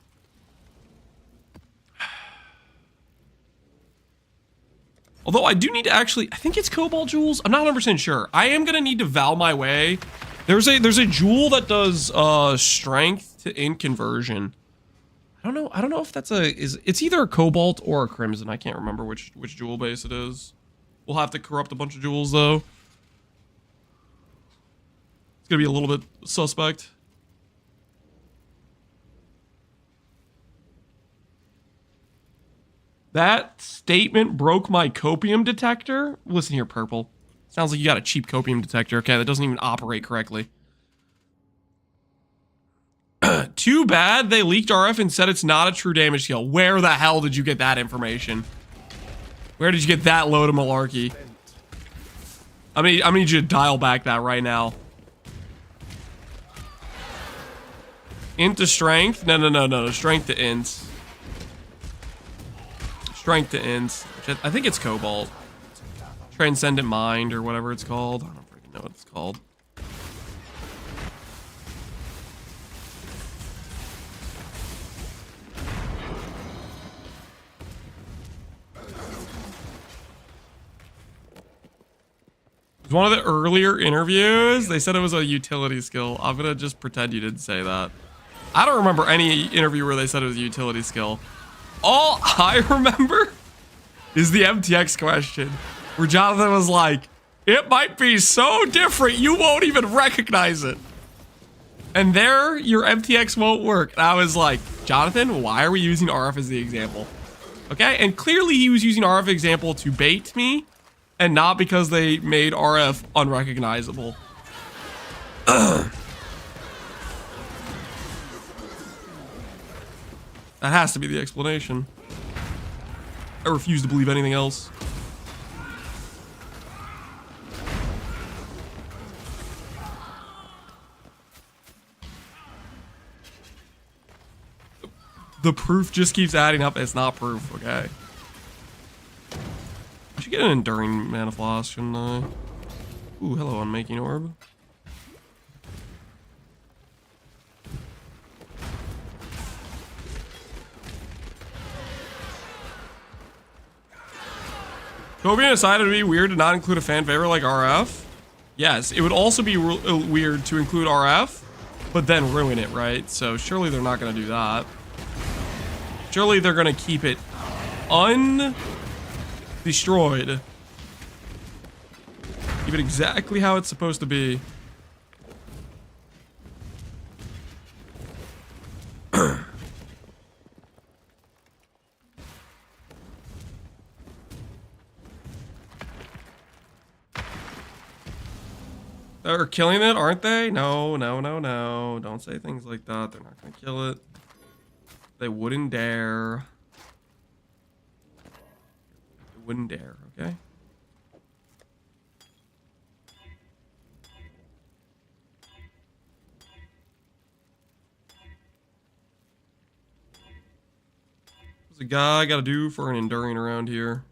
Although I do need to actually, I think it's Cobalt Jewels. I'm not 100% sure. I am going to need to Val my way. There's a jewel that does strength to int conversion. I don't know if that's it's either a Cobalt or a Crimson. I can't remember which jewel base it is. We'll have to corrupt a bunch of jewels though. It's going to be a little bit suspect. That statement broke my copium detector. Listen here, Purple. Sounds like you got a cheap copium detector. Okay, that doesn't even operate correctly. Too bad they leaked RF and said it's not a true damage skill. Where the hell did you get that information? Where did you get that load of malarkey? I'm gonna need you to dial back that right now. Int to strength? No. Strength to int. Strength to int. I think it's Cobalt. Transcendent Mind or whatever it's called. I don't freaking know what it's called. One of the earlier interviews, they said it was a utility skill. I'm gonna just pretend you didn't say that. I don't remember any interview where they said it was a utility skill. All I remember is the MTX question, where Jonathan was like, it might be so different you won't even recognize it. And there, your MTX won't work. And I was like, Jonathan, why are we using RF as the example? Okay, and clearly he was using RF example to bait me, and not because they made RF unrecognizable. That has to be the explanation. I refuse to believe anything else. The proof just keeps adding up. It's not proof, okay? I should get an enduring mana floss, shouldn't I? Ooh, hello, unmaking orb. Cobian decided to be weird to not include a fan favorite like RF. Yes, it would also be weird to include RF, but then ruin it, right? So surely they're not going to do that. Surely they're going to keep it undestroyed. Keep it exactly how it's supposed to be. They're killing it, aren't they? No. Don't say things like that. They're not going to kill it. They wouldn't dare. They wouldn't dare, okay? What's a guy got to do for an enduring around here?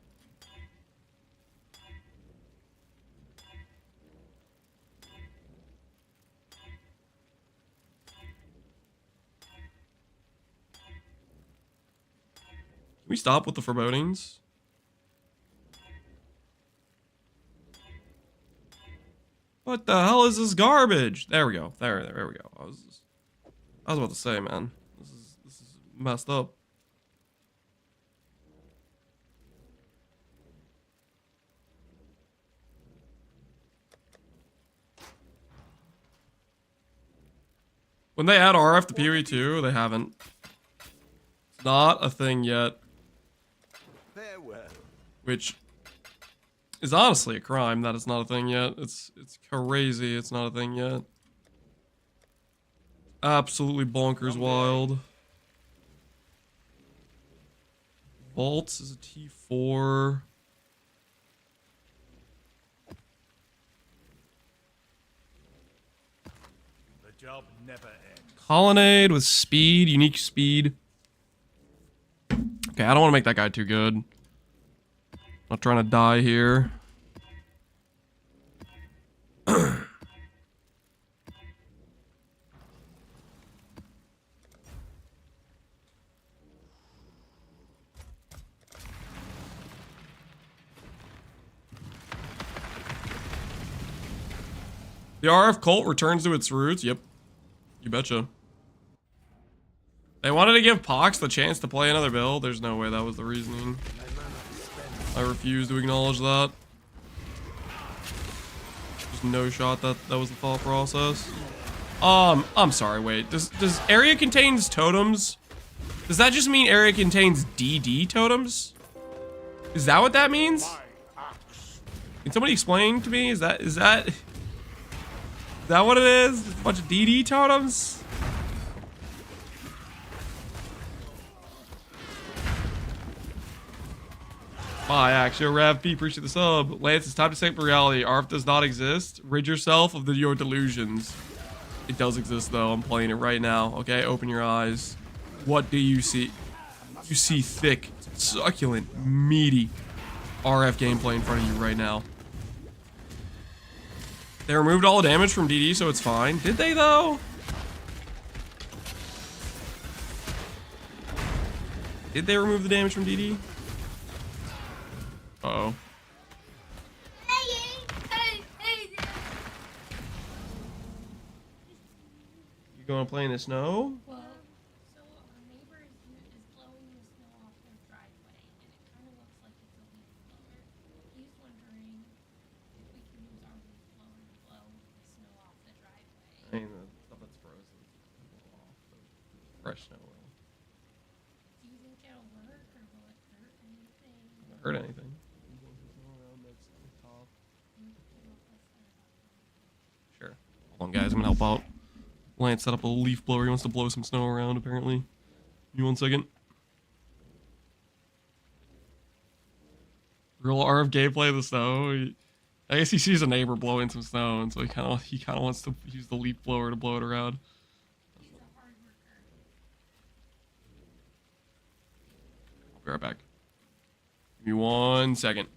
we stop with the forebodings? What the hell is this garbage? There we go. There we go. I was about to say, man. This is messed up. When they add RF to PoE 2, they haven't. It's not a thing yet. Farewell. Which is honestly a crime that it's not a thing yet. It's crazy it's not a thing yet. Absolutely bonkers wild. Vaults is a T4. The job never ends. Colonnade with speed, unique speed. Okay, I don't want to make that guy too good. Not trying to die here. The RF cult returns to its roots. Yep. You betcha. They wanted to give Pox the chance to play another build. There's no way that was the reasoning. I refuse to acknowledge that. There's no shot that was the thought process. I'm sorry, wait. Does area contains totems? Does that just mean area contains DD totems? Is that what that means? Can somebody explain to me? Is that what it is? A bunch of DD totems? Hi, actually, Rev P, appreciate the sub. Lance, it's time to escape reality. ARF does not exist. Rid yourself of your delusions. It does exist, though. I'm playing it right now. Okay, open your eyes. What do you see? You see thick, succulent, meaty RF gameplay in front of you right now. They removed all the damage from DD, so it's fine. Did they, though? Did they remove the damage from DD? Uh-oh. You going to play in the snow? Well, so our neighbor is blowing the snow off their driveway, and it kind of looks like it's a leaf blower. He's wondering if we can use our leaf blower to blow the snow off the driveway. I mean, the stuff that's frozen. Fresh snow. Do you think it'll work, or will it hurt anything? Not hurt anything. Sure. Hold on, guys. I'm gonna help out. Lance set up a leaf blower. He wants to blow some snow around, apparently. Give me 1 second. Real RF gameplay of the snow. I guess he sees a neighbor blowing some snow, and so he kind of wants to use the leaf blower to blow it around. He's a hard worker. I'll be right back. Give me 1 second.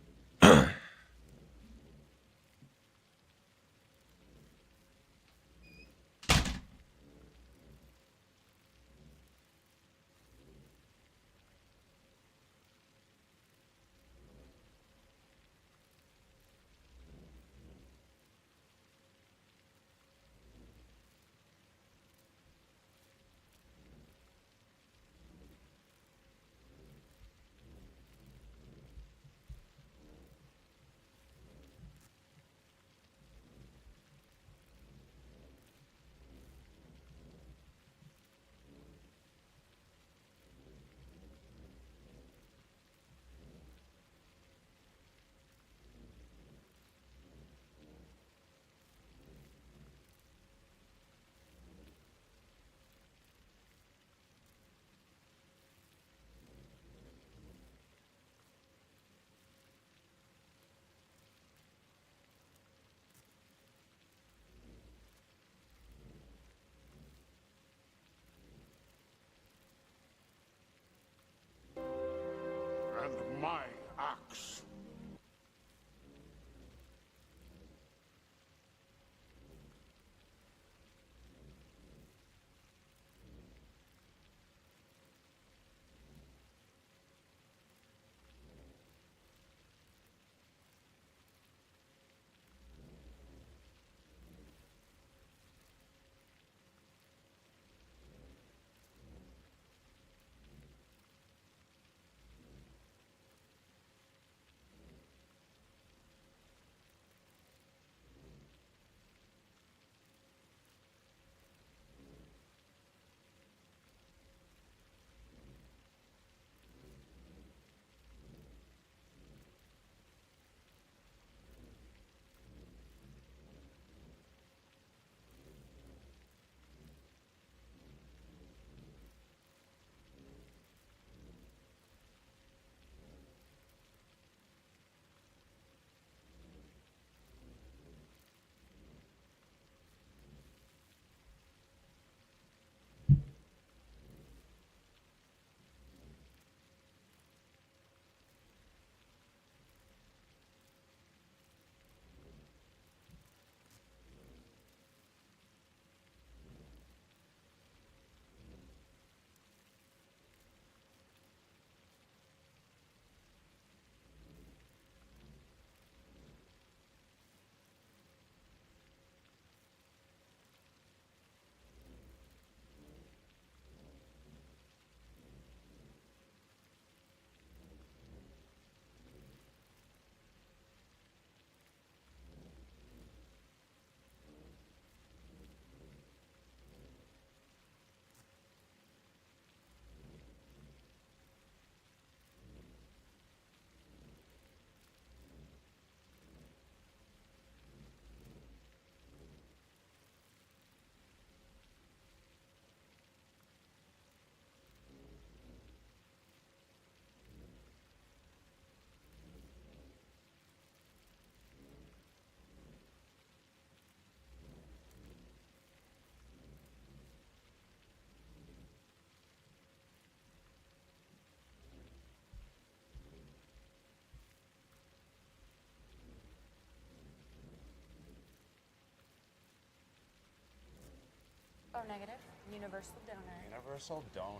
negative. Universal donor. Universal donor.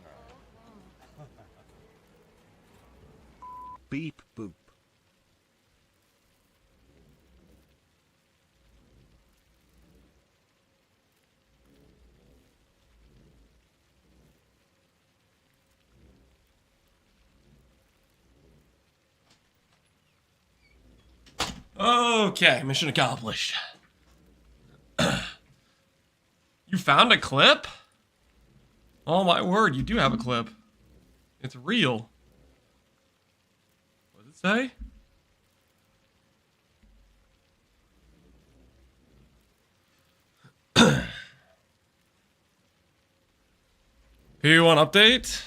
Beep boop. Okay, mission accomplished. You found a clip? Oh my word, you do have a clip. It's real. What does it say? P1 update?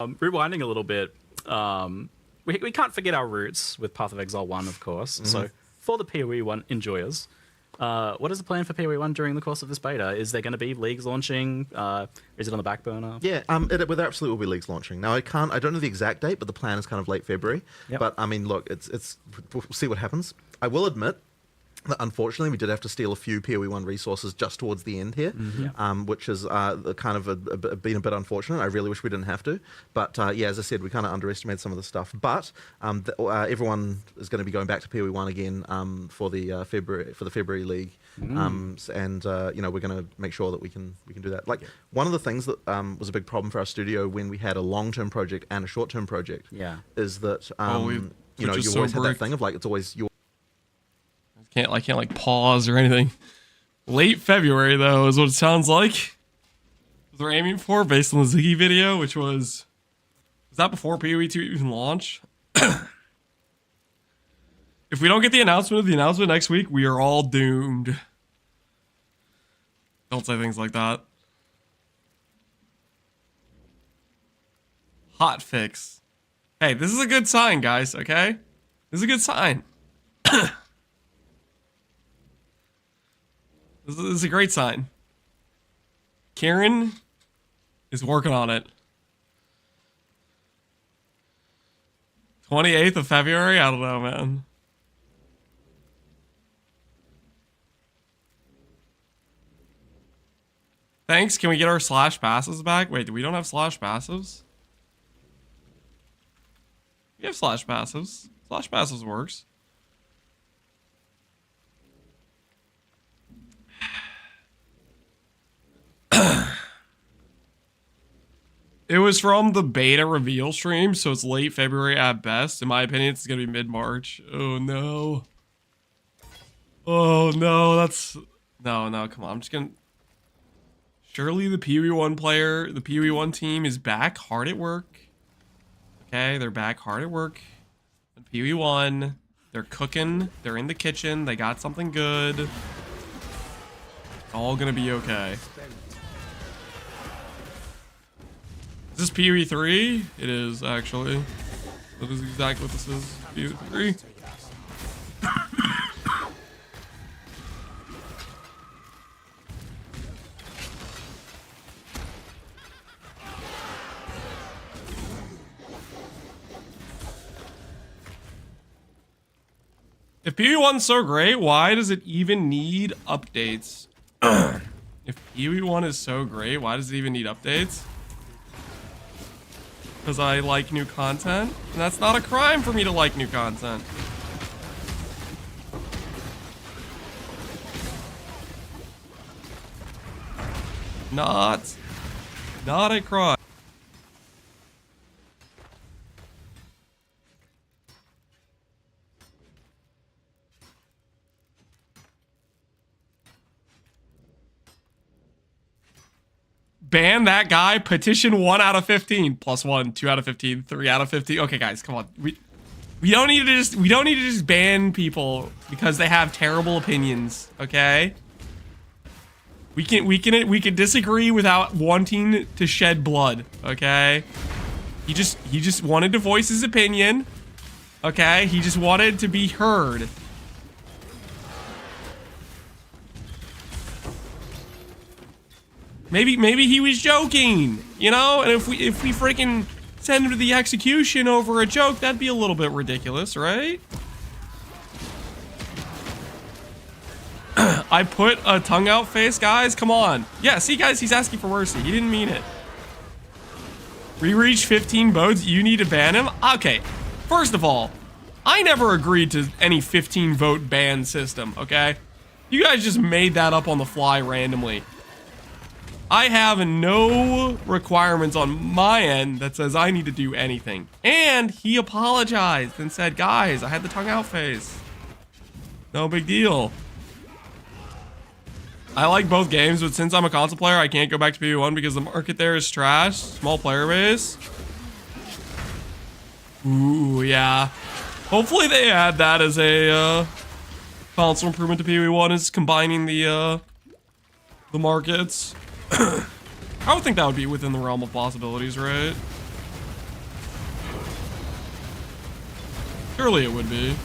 Rewinding a little bit, we can't forget our roots with Path of Exile 1, of course. So for the PoE 1 enjoyers, what is the plan for PoE 1 during the course of this beta? Is there going to be leagues launching? Is it on the back burner? Yeah, there absolutely will be leagues launching. Now, I don't know the exact date, but the plan is kind of late February. Yep. But I mean, look, we'll see what happens. I will admit that unfortunately we did have to steal a few PoE1 resources just towards the end here, which is kind of been a bit unfortunate. I really wish we didn't have to. But yeah, as I said, we kind of underestimated some of the stuff. But everyone is going to be going back to PoE1 again for the February league. And you know, we're going to make sure that we can do that. Like one of the things that was a big problem for our studio when we had a long-term project and a short-term project is that you know, you always had that thing of like, it's always your I can't like pause or anything. Late February though is what it sounds like. What they're aiming for based on the Ziggy video, which was that before PoE2 even launch? If we don't get the announcement next week, we are all doomed. Don't say things like that. Hot fix. Hey, this is a good sign, guys, okay? This is a good sign. This is a great sign. Karen is working on it. 28th of February? I don't know, man. Thanks. Can we get our slash passives back? Wait, we don't have slash passives? We have slash passives. Slash passives works. It was from the beta reveal stream, so it's late February at best. In my opinion, it's going to be mid-March. Oh, no. Oh, no, that's... No, come on. I'm just going to... Surely the PoE1 player, the PoE1 team is back hard at work. Okay, they're back hard at work. On PoE1, they're cooking. They're in the kitchen. They got something good. It's all going to be okay. Is this PoE3? It is, actually. That is exactly what this is. PoE3. If PoE1's so great, why does it even need updates? If PoE1 is so great, why does it even need updates? Because I like new content? And that's not a crime for me to like new content. Not a crime. Ban that guy. Petition 1 out of 15. Plus 1, 2 out of 15, 3 out of 15. Okay, guys, come on. We don't need to just ban people because they have terrible opinions. Okay. We can disagree without wanting to shed blood. Okay. He just wanted to voice his opinion. Okay. He just wanted to be heard. Maybe he was joking, you know? And if we freaking send him to the execution over a joke, that'd be a little bit ridiculous, right? I put a tongue out face, guys. Come on. Yeah, see, guys, he's asking for mercy. He didn't mean it. We reached 15 votes. You need to ban him? Okay. First of all, I never agreed to any 15 vote ban system, okay? You guys just made that up on the fly randomly. I have no requirements on my end that says I need to do anything. And he apologized and said, guys, I had the tongue out face. No big deal. I like both games, but since I'm a console player, I can't go back to PoE1 because the market there is trash. Small player base. Ooh, yeah. Hopefully they add that as a console improvement to PoE1 is combining the markets. I would think that would be within the realm of possibilities, right? Surely it would be.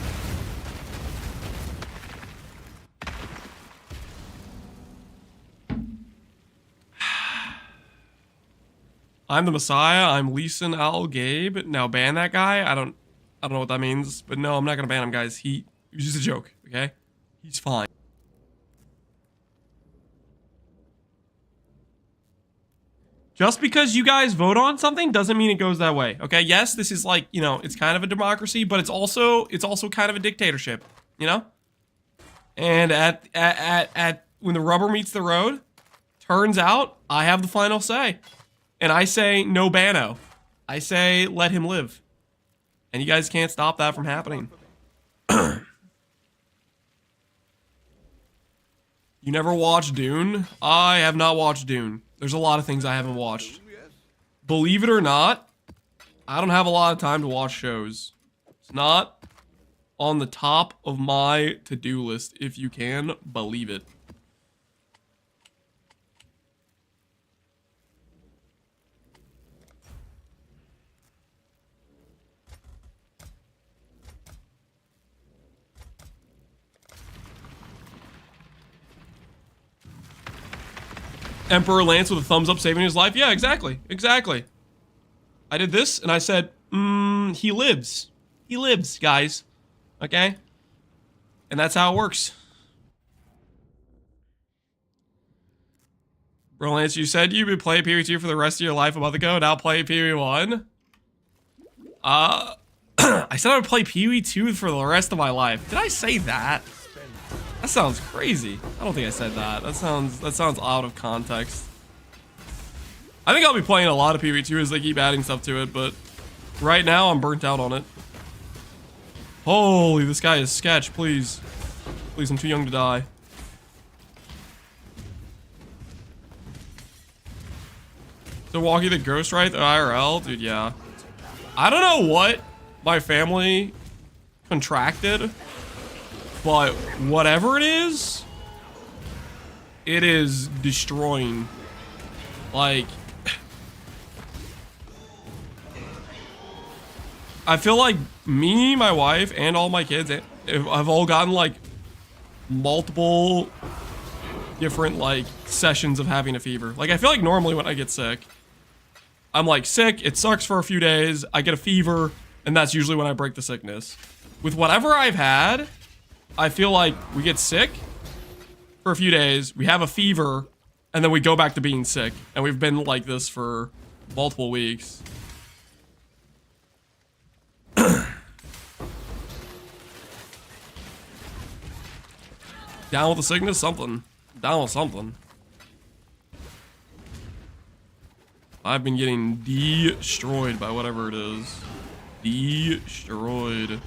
I'm the Messiah. I'm Leeson Al Gabe. Now ban that guy. I don't know what that means, but no, I'm not gonna ban him, guys. It was just a joke, okay? He's fine. Just because you guys vote on something doesn't mean it goes that way, okay? Yes, this is like, you know, it's kind of a democracy, but it's also kind of a dictatorship, you know? And at when the rubber meets the road, turns out I have the final say. And I say no bano. I say let him live. And you guys can't stop that from happening. You never watched Dune? I have not watched Dune. There's a lot of things I haven't watched. Believe it or not, I don't have a lot of time to watch shows. It's not on the top of my to-do list, if you can believe it. Emperor Lance with a thumbs up saving his life. Yeah, exactly. Exactly. I did this and I said, he lives. He lives, guys. Okay? And that's how it works. Bro, Lance, you said you would play PoE2 for the rest of your life a month ago. Now play PoE1. I said I would play PoE2 for the rest of my life. Did I say that? That sounds crazy. I don't think I said that. That sounds out of context. I think I'll be playing a lot of PoE2 as they keep adding stuff to it, but right now I'm burnt out on it. Holy, this guy is sketch, please. Please, I'm too young to die. So Walkie the Ghostwrite the IRL? Dude, yeah. I don't know what my family contracted, but whatever it is destroying. Like, I feel like me, my wife, and all my kids have all gotten like multiple different like sessions of having a fever. Like, I feel like normally when I get sick, I'm like sick, it sucks for a few days, I get a fever, and that's usually when I break the sickness. With whatever I've had, I feel like we get sick for a few days, we have a fever, and then we go back to being sick. And we've been like this for multiple weeks. Down with the sickness? Something. Down with something. I've been getting destroyed by whatever it is. Destroyed.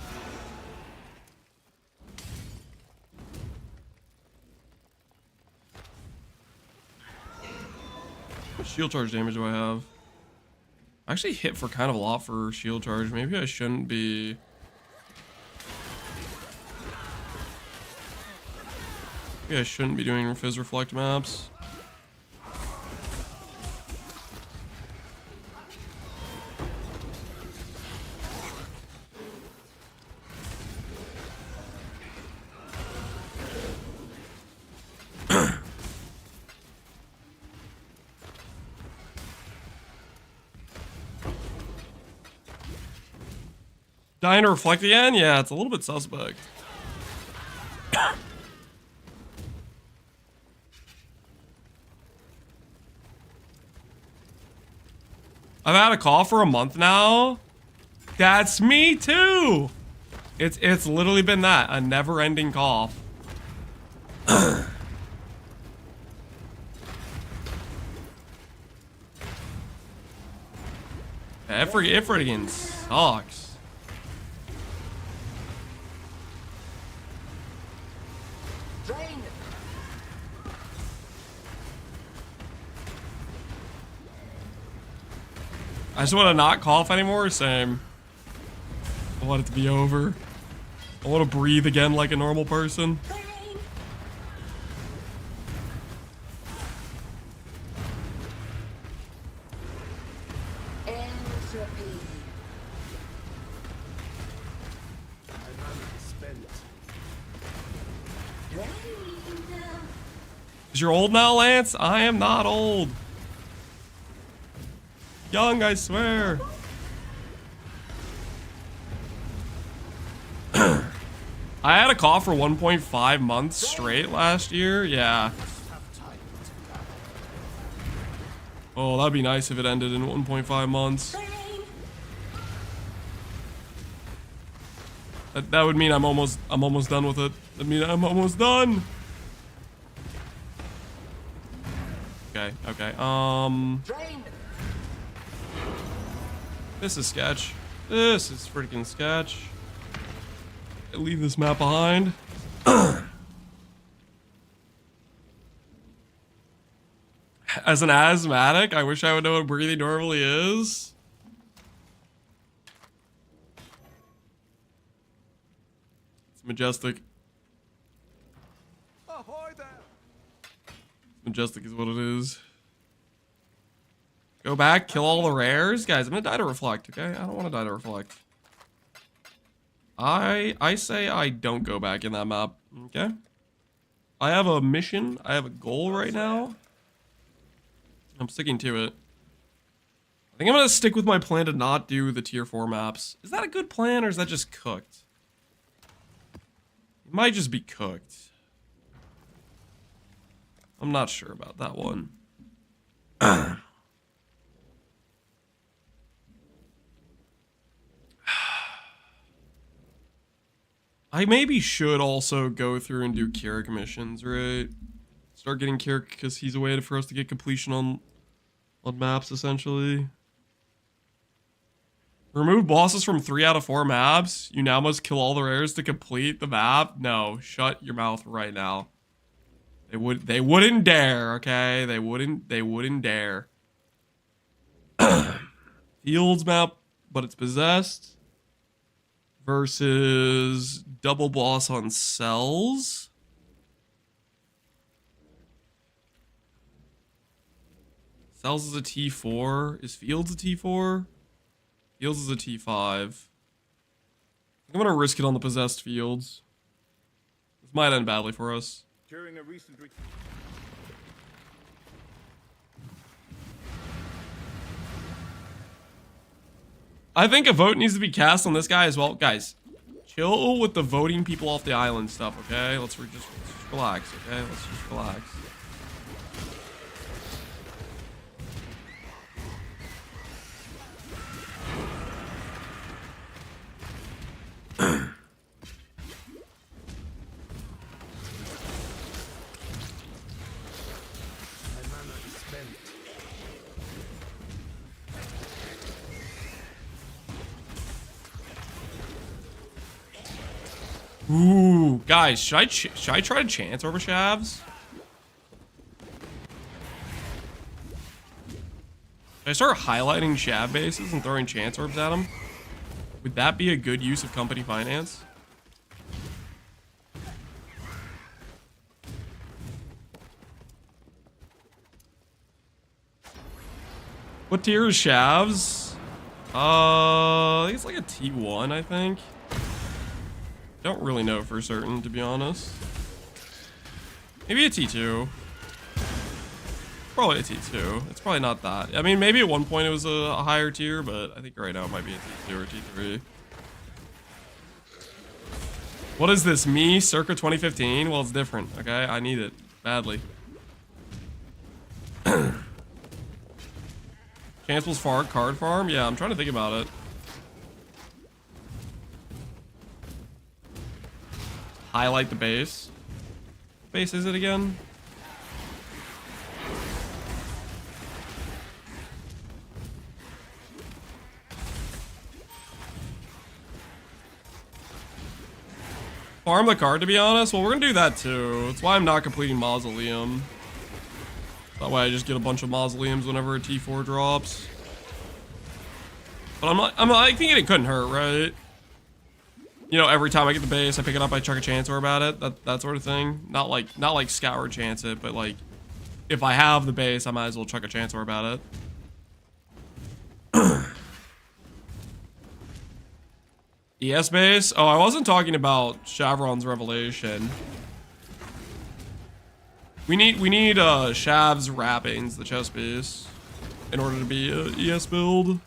What shield charge damage do I have? I actually hit for kind of a lot for shield charge. Maybe I shouldn't be. Maybe I shouldn't be doing Fizz Reflect maps. Dying to reflect again? Yeah, it's a little bit suspect. I've had a cough for a month now. That's me too. It's literally been that, a never-ending cough. It freaking sucks. I just want to not cough anymore. Same. I want it to be over. I want to breathe again like a normal person. Is you're old now, Lance? I am not old. Young, I swear. I had a cough for 1.5 months straight last year. Yeah. Oh, that'd be nice if it ended in 1.5 months. That would mean I'm almost done with it. I mean, I'm almost done. Okay. This is sketch. This is freaking sketch. Leave this map behind. As an asthmatic, I wish I would know what breathing normally is. It's majestic. Ahoy there! Majestic is what it is. Go back, kill all the rares. Guys, I'm gonna die to reflect, okay? I don't want to die to reflect. I say I don't go back in that map, okay? I have a mission. I have a goal right now. I'm sticking to it. I think I'm gonna stick with my plan to not do the tier 4 maps. Is that a good plan or is that just cooked? It might just be cooked. I'm not sure about that one. I maybe should also go through and do Kirik missions, right? Start getting Kirik because he's a way for us to get completion on maps, essentially. Remove bosses from 3 out of 4 maps. You now must kill all the rares to complete the map. No, shut your mouth right now. They wouldn't dare, okay? They wouldn't dare. Fields map, but it's possessed. Versus double boss on cells. Cells is a T4. Is Fields a T4? Fields is a T5. I'm gonna risk it on the possessed Fields. This might end badly for us. During a recent I think a vote needs to be cast on this guy as well. Guys, chill with the voting people off the island stuff, okay? Let's just relax, okay? Let's just relax. Ooh, guys, should I try to chance over Shavs? Should I start highlighting Shav bases and throwing chance orbs at them? Would that be a good use of company finance? What tier is Shavs? I think it's like a T1, I think. Don't really know for certain, to be honest. Maybe a T2. Probably a T2. It's probably not that. I mean, maybe at one point it was a higher tier, but I think right now it might be a T2 or T3. What is this? Me circa 2015? Well, it's different, okay? I need it badly. Chancellor's card farm? Yeah, I'm trying to think about it. Highlight the base. What base is it again? Farm the card, to be honest. Well, we're gonna do that too. That's why I'm not completing Mausoleum. That way I just get a bunch of Mausoleums whenever a T4 drops. But I'm thinking it couldn't hurt, right? You know, every time I get the base, I pick it up, I chuck a Chancellor about it. That sort of thing. Not like Scour chance it, but like if I have the base, I might as well chuck a Chancellor about it. ES base? Oh, I wasn't talking about Shavron's Revelation. We need Shav's Wrappings, the chest piece, in order to be a ES build.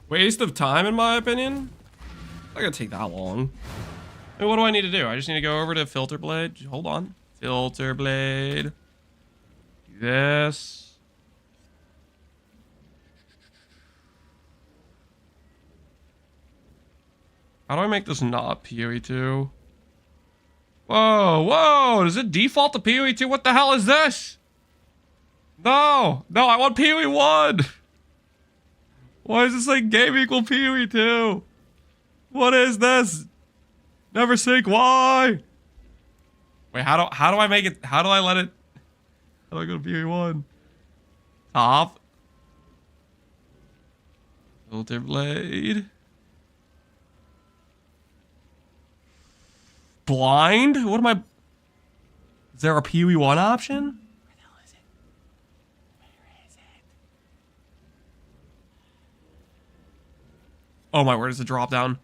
Waste of time, in my opinion. It's not gonna take that long. I mean, what do I need to do? I just need to go over to Filter Blade. Hold on. Filter Blade. Do this. How do I make this not PoE 2? Whoa, whoa! Does it default to PoE 2? What the hell is this? No! No, I want PoE 1! Why is this like game equal PoE 2? What is this? Never sync, why? Wait, how do I make it, how do I let it, how do I go to PoE 1? Top. Filter Blade. Blind? What am I, is there a PoE 1 option? Oh my word, it's a drop down.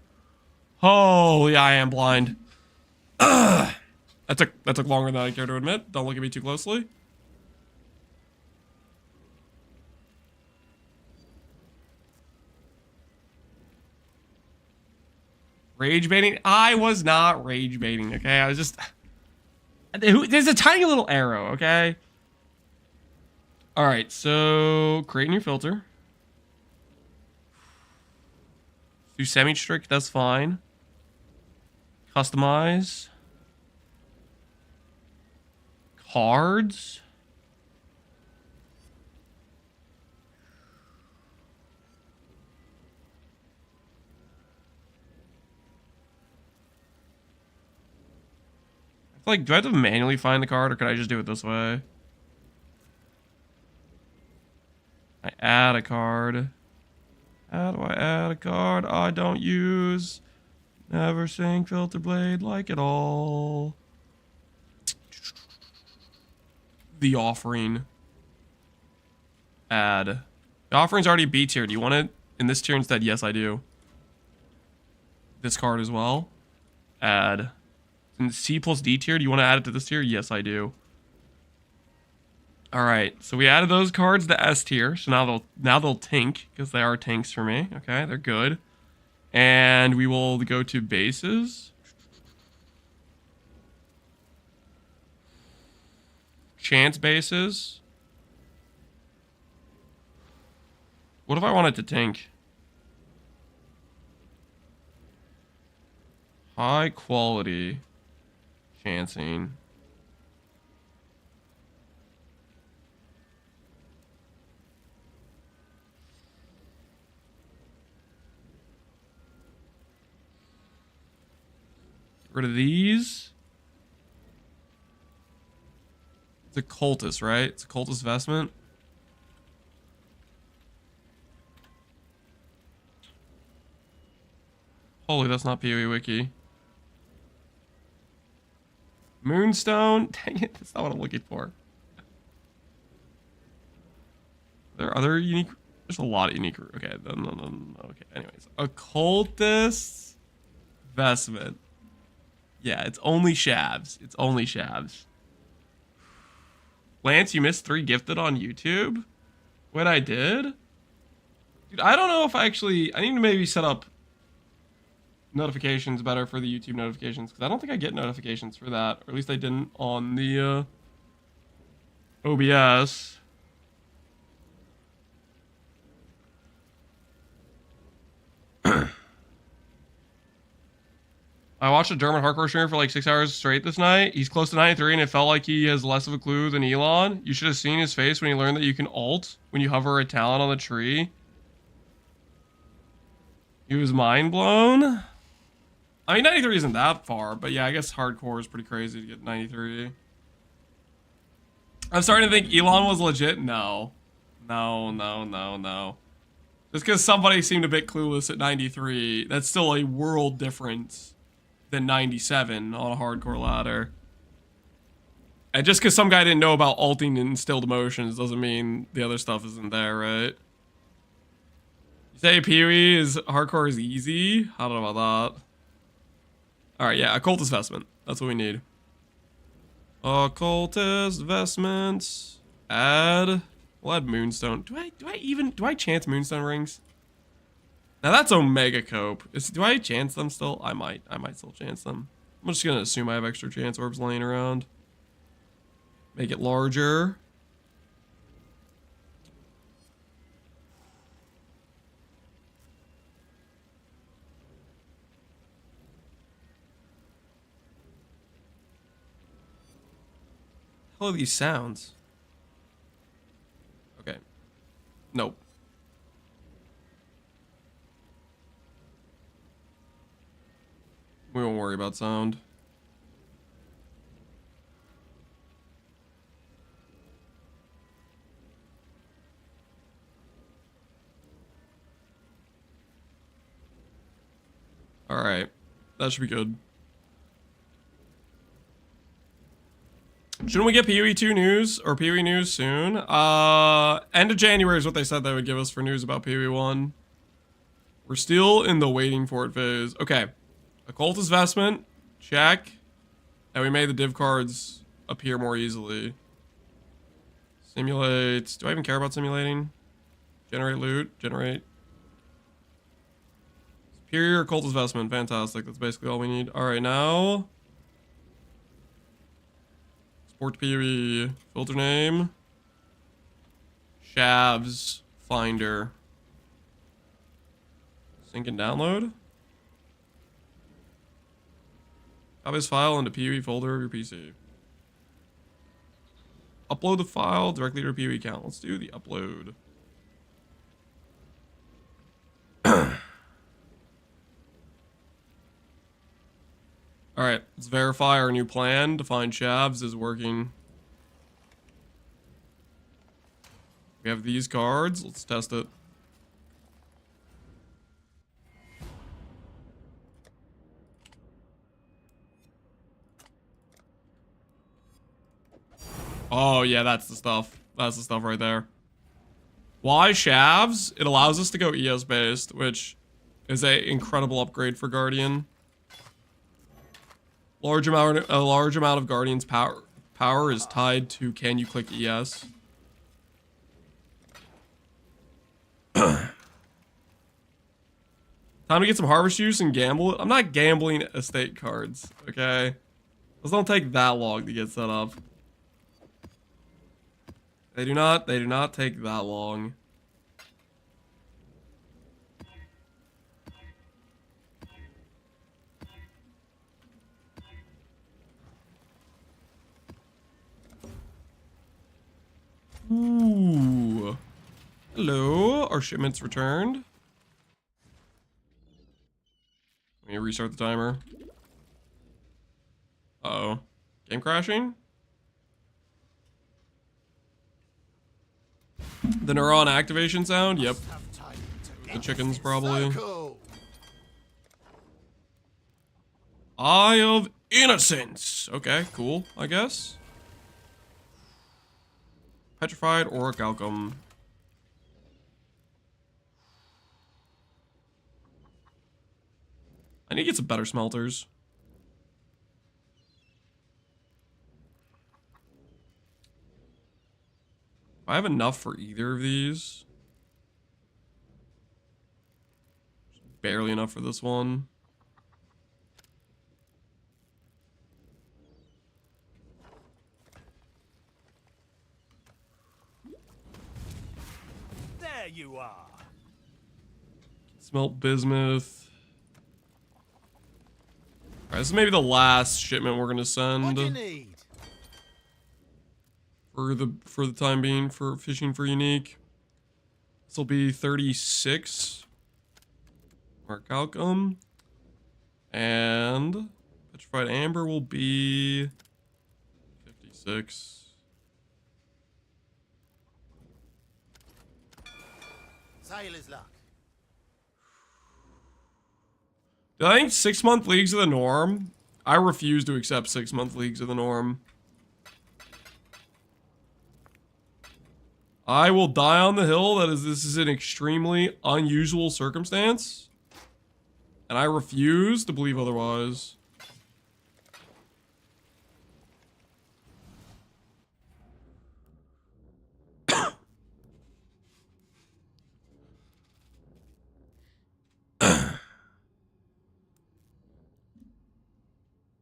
Holy, I am blind. That took longer than I care to admit. Don't look at me too closely. Rage baiting? I was not rage baiting, okay? I was just... There's a tiny little arrow, okay? Alright, so... create new filter. Do semi-strict, that's fine. Customize. Cards. I feel like, do I have to manually find the card or can I just do it this way? I add a card. How do I add a card I don't use? Never sync Filter Blade like at all. The offering. Add. The offering's already B tier. Do you want it in this tier instead? Yes, I do. This card as well. Add. In C plus D tier, do you want to add it to this tier? Yes, I do. All right, so we added those cards to S tier. So now they'll tank because they are tanks for me. Okay, they're good. And we will go to bases. Chance bases. What if I wanted to tank? High quality chancing. Rid of these. It's a cultist, right? It's a cultist vestment. Holy, that's not PoE Wiki. Moonstone. Dang it, that's not what I'm looking for. Are there other unique There's a lot of unique. Okay, no. Okay, anyways, occultist vestment. Yeah, it's only shavs. It's only shavs. Lance, you missed 3 gifted on YouTube. What I did, dude. I don't know if I need to maybe set up notifications better for the YouTube notifications because I don't think I get notifications for that, or at least I didn't on the OBS. I watched a German hardcore streamer for like 6 hours straight this night. He's close to 93 and it felt like he has less of a clue than Elon. You should have seen his face when he learned that you can ult when you hover a talent on the tree. He was mind blown. I mean, 93 isn't that far, but yeah, I guess hardcore is pretty crazy to get 93. I'm starting to think Elon was legit. No. Just because somebody seemed a bit clueless at 93, that's still a world difference than 97 on a hardcore ladder. And just because some guy didn't know about ulting and instilled emotions doesn't mean the other stuff isn't there, right? You say PoE is hardcore is easy? I don't know about that. Alright, yeah, occultist vestment. That's what we need. Occultist vestments. Add. We'll add moonstone. Do I chance moonstone rings? Now that's Omega Cope. Do I chance them still? I might still chance them. I'm just gonna assume I have extra chance orbs laying around. Make it larger. What are these sounds? Okay. Nope. We won't worry about sound. All right. That should be good. Shouldn't we get PoE 2 news or PoE news soon? End of January is what they said they would give us for news about PoE 1. We're still in the waiting for it phase. Okay. Occultist vestment, check. And we made the div cards appear more easily. Simulate. Do I even care about simulating? Generate loot. Generate. Superior occultist vestment. Fantastic. That's basically all we need. Alright, now. Sport PoE. Filter name. Shavs. Finder. Sync and download. Copy this file into PoE folder of your PC. Upload the file directly to your PoE account. Let's do the upload. Alright, let's verify our new plan to find shavs is working. We have these cards. Let's test it. Oh, yeah, that's the stuff. That's the stuff right there. Why shavs? It allows us to go ES based, which is a incredible upgrade for Guardian. A large amount of Guardian's power is tied to can you click ES. Time to get some harvest juice and gamble. I'm not gambling estate cards, okay? Those don't take that long to get set up. They do not take that long. Ooh. Hello, our shipment's returned. Let me restart the timer. Uh-oh. Game crashing? The neuron activation sound? Yep. The chickens, probably. Eye of Innocence. Okay, cool, I guess. Petrified Orichalcum. I need to get some better smelters. Do I have enough for either of these? Barely enough for this one. There you are. Smelt bismuth. Alright, this is maybe the last shipment we're gonna send. What do you need? For the time being, for fishing for unique. This will be 36. Mark outcome. And petrified amber will be 56. Sail is luck. I think 6-month leagues are the norm. I refuse to accept 6-month leagues are the norm. I will die on the hill that this is an extremely unusual circumstance. And I refuse to believe otherwise.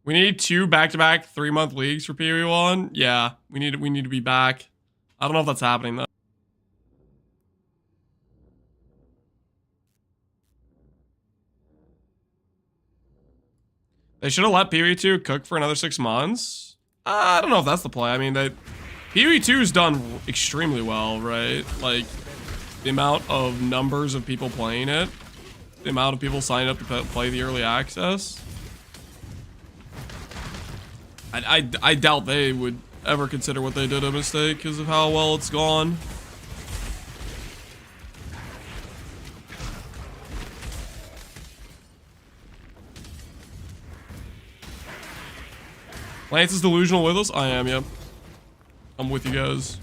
We need 2 back-to-back 3-month leagues for POE1. Yeah, we need to be back. I don't know if that's happening though. They should have let POE2 cook for another 6 months. I don't know if that's the play. I mean, POE2's done extremely well, right? Like, the amount of numbers of people playing it, the amount of people signing up to play the early access. I doubt they would ever consider what they did a mistake because of how well it's gone. Lance is delusional with us? I am, yep. I'm with you guys.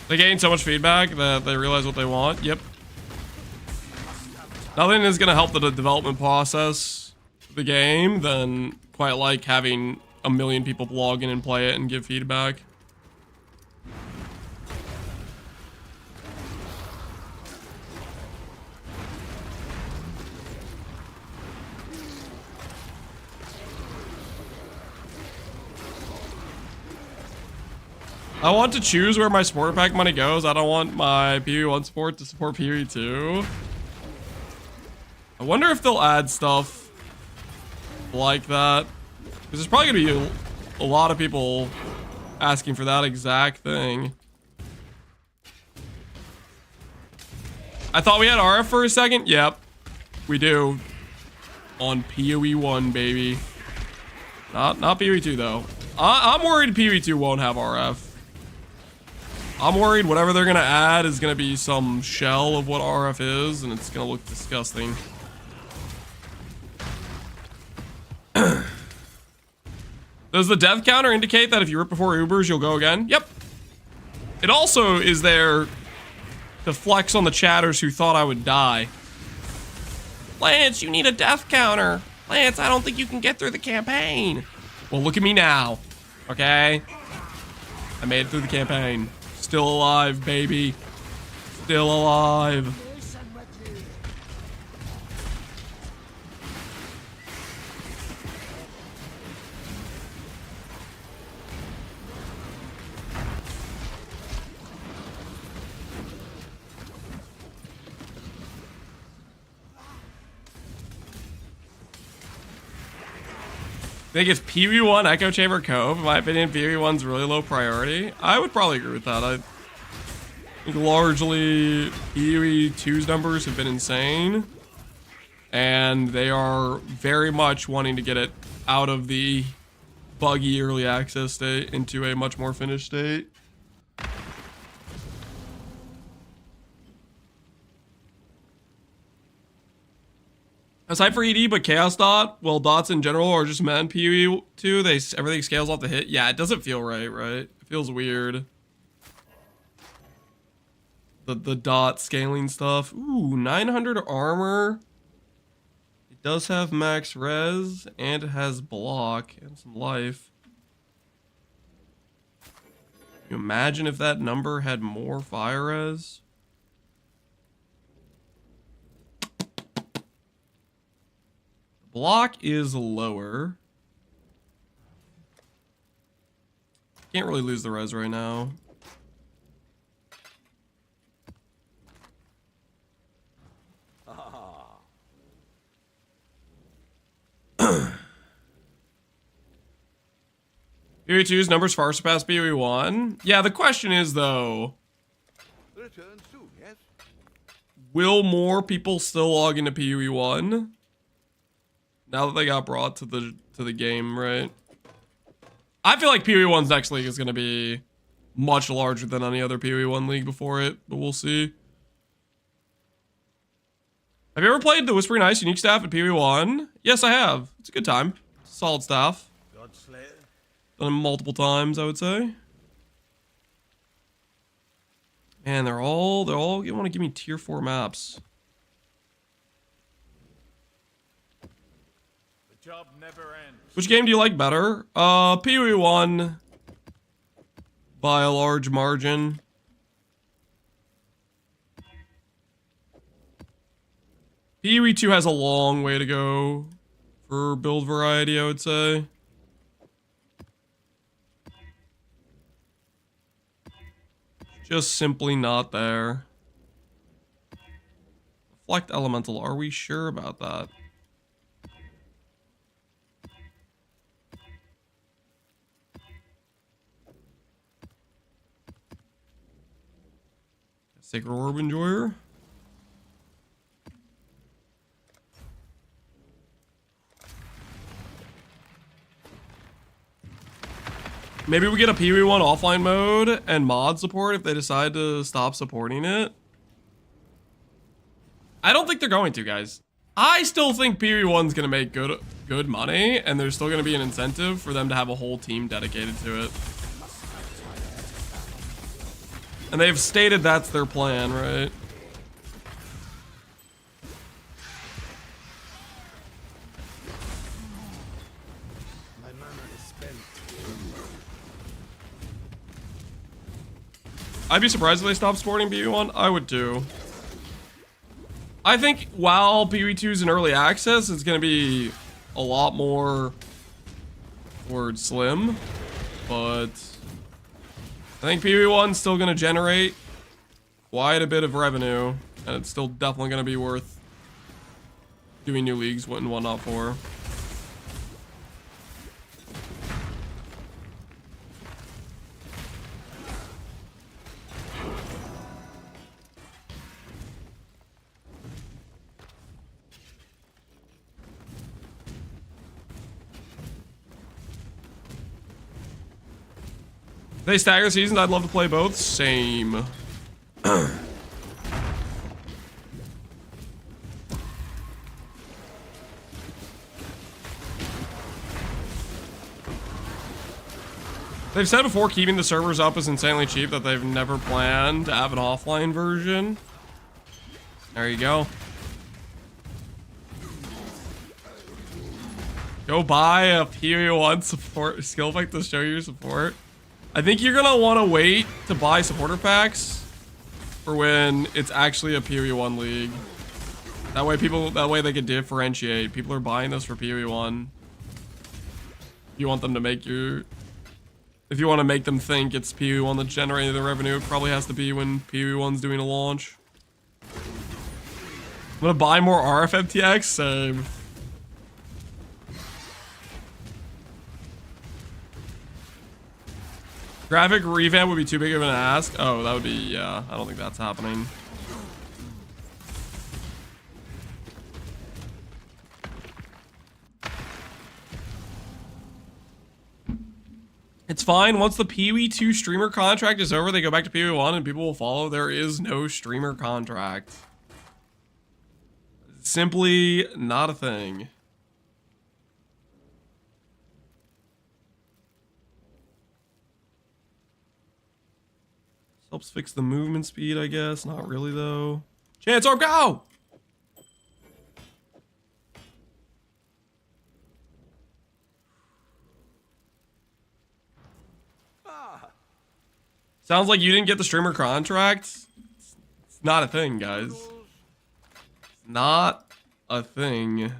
They gain so much feedback that they realize what they want. Yep. Nothing is going to help the development process of the game than quite like having a million people log in and play it and give feedback. I want to choose where my supporter pack money goes. I don't want my POE1 support to support POE2. I wonder if they'll add stuff like that. Because there's probably going to be a lot of people asking for that exact thing. I thought we had RF for a second. Yep, we do. On POE1, baby. Not POE2, though. I'm worried POE2 won't have RF. I'm worried whatever they're going to add is going to be some shell of what RF is, and it's going to look disgusting. Does the death counter indicate that if you rip before Ubers, you'll go again? Yep. It also is there to flex on the chatters who thought I would die. Lance, you need a death counter. Lance, I don't think you can get through the campaign. Well, look at me now. Okay? I made it through the campaign. Still alive, baby. Still alive. I think it's POE1 Echo Chamber Cove. In my opinion, POE1's really low priority. I would probably agree with that. I think largely POE2's numbers have been insane. And they are very much wanting to get it out of the buggy early access state into a much more finished state. Aside for ED, but Chaos Dot, well, dots in general are just meant PoE 2. Everything scales off the hit. Yeah, it doesn't feel right? It feels weird. The dot scaling stuff. Ooh, 900 armor. It does have max res, and it has block and some life. Can you imagine if that number had more fire res? Block is lower. Can't really lose the res right now. PoE 2's numbers far surpass PoE 1. Yeah, the question is though, Return soon, yes? will more people still log into PoE 1? Now that they got brought to the game, right? I feel like PoE 1's next league is going to be much larger than any other PoE 1 league before it, but we'll see. Have you ever played the Whispering Ice unique staff at PoE 1? Yes, I have. It's a good time. Solid staff. Godslayer. Done it multiple times, I would say. Man, they're all you want to give me tier 4 maps. The job never ends. Which game do you like better? PoE 1 by a large margin. PoE 2 has a long way to go for build variety, I would say. Just simply not there. Reflect Elemental, are we sure about that? Sacred Orb Enjoyer. Maybe we get a PoE 1 offline mode and mod support if they decide to stop supporting it. I don't think they're going to, guys. I still think PoE 1's gonna make good money, and there's still gonna be an incentive for them to have a whole team dedicated to it. And they've stated that's their plan, right? My mana is spent. I'd be surprised if they stopped supporting PoE 1. I would too. I think while PoE 2 is in early access, it's going to be a lot more towards slim, but I think PoE 1's still going to generate quite a bit of revenue, and it's still definitely going to be worth doing new leagues and whatnot for. If they stagger seasons, I'd love to play both. Same. They've said before keeping the servers up is insanely cheap, that they've never planned to have an offline version. There you go. Go buy a PoE 1 support skill pack to show your support. I think you're gonna want to wait to buy supporter packs for when it's actually a PoE 1 league. That way they can differentiate. People are buying this for PoE 1. You want them to make if you want to make them think it's PoE 1 that's generating the revenue, it probably has to be when PoE 1's doing a launch. I'm gonna buy more RFMTX, same. Graphic revamp would be too big of an ask. Oh, that would be, yeah. I don't think that's happening. It's fine. Once the PoE 2 streamer contract is over, they go back to PoE 1 and people will follow. There is no streamer contract. Simply not a thing. Helps fix the movement speed, I guess. Not really, though. Chance Orb, go! Sounds like you didn't get the streamer contract. It's not a thing, guys. It's not a thing. You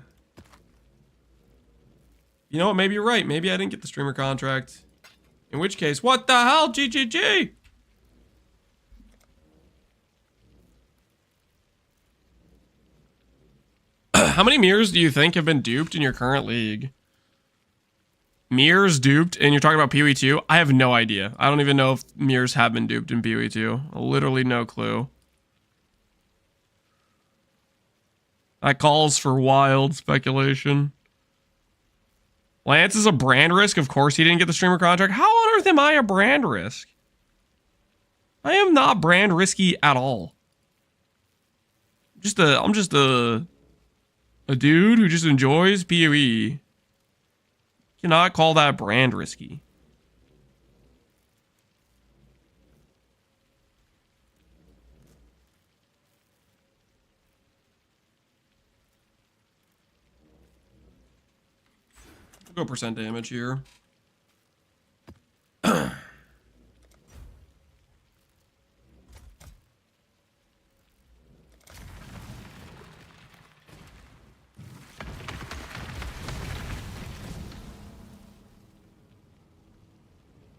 know what? Maybe you're right. Maybe I didn't get the streamer contract. In which case, what the hell? GGG! How many mirrors do you think have been duped in your current league? Mirrors duped, and you're talking about PoE 2? I have no idea. I don't even know if mirrors have been duped in PoE 2. Literally no clue. That calls for wild speculation. Lance is a brand risk. Of course he didn't get the streamer contract. How on earth am I a brand risk? I am not brand risky at all. I'm just a dude who just enjoys PoE. Cannot call that brand risky. We'll go percent damage here.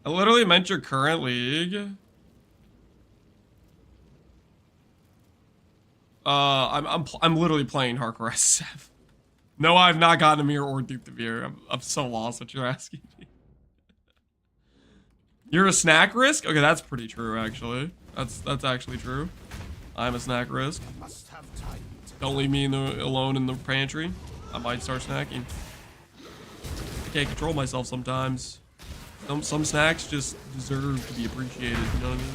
I literally meant your current league. I'm literally playing Hardcore SSF. No, I've not gotten a mirror or duped a mirror. I'm so lost what you're asking me. You're a snack risk? Okay, that's pretty true actually. That's actually true. I'm a snack risk. Don't leave me alone in the pantry. I might start snacking. I can't control myself sometimes. Some snacks just deserve to be appreciated, you know what I mean?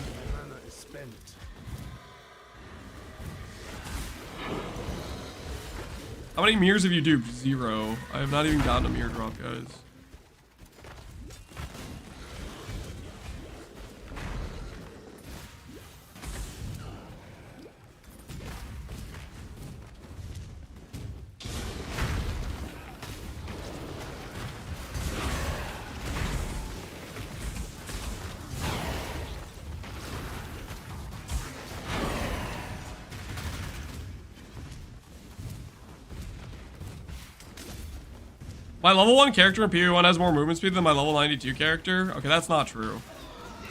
How many mirrors have you duped? 0. I have not even gotten a mirror drop, guys. My level 1 character in PoE 1 has more movement speed than my level 92 character? Okay, that's not true.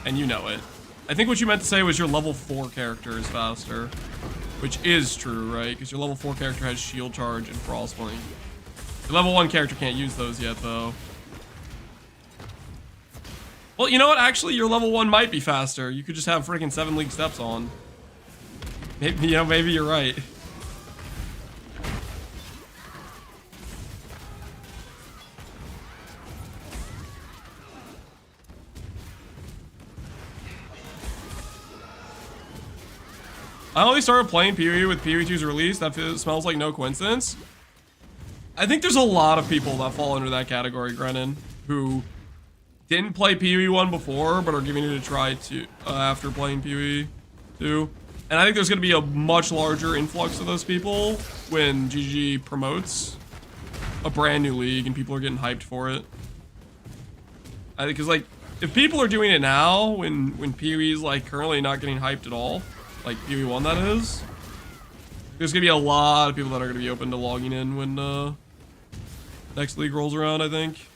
And you know it. I think what you meant to say was your level 4 character is faster. Which is true, right? Because your level 4 character has shield charge and frostblink. Your level 1 character can't use those yet, though. Well, you know what? Actually, your level 1 might be faster. You could just have freaking 7 league steps on. Maybe, you know, maybe you're right. I only started playing PoE with PoE 2's release. That smells like no coincidence. I think there's a lot of people that fall under that category, Grennan, who didn't play PoE 1 before, but are giving it a try to after playing PoE 2. And I think there's going to be a much larger influx of those people when GG promotes a brand new league and people are getting hyped for it. I think because like if people are doing it now when PoE is like currently not getting hyped at all. Like PoE 1 that is. There's gonna be a lot of people that are gonna be open to logging in when next league rolls around, I think.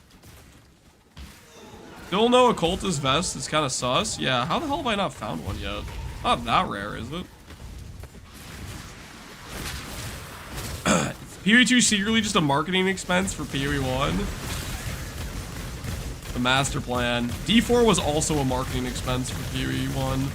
Still no occultist vest, it's kinda sus. Yeah, how the hell have I not found one yet? Not that rare, is it? PoE 2 secretly just a marketing expense for PoE 1. The master plan. D4 was also a marketing expense for PoE 1.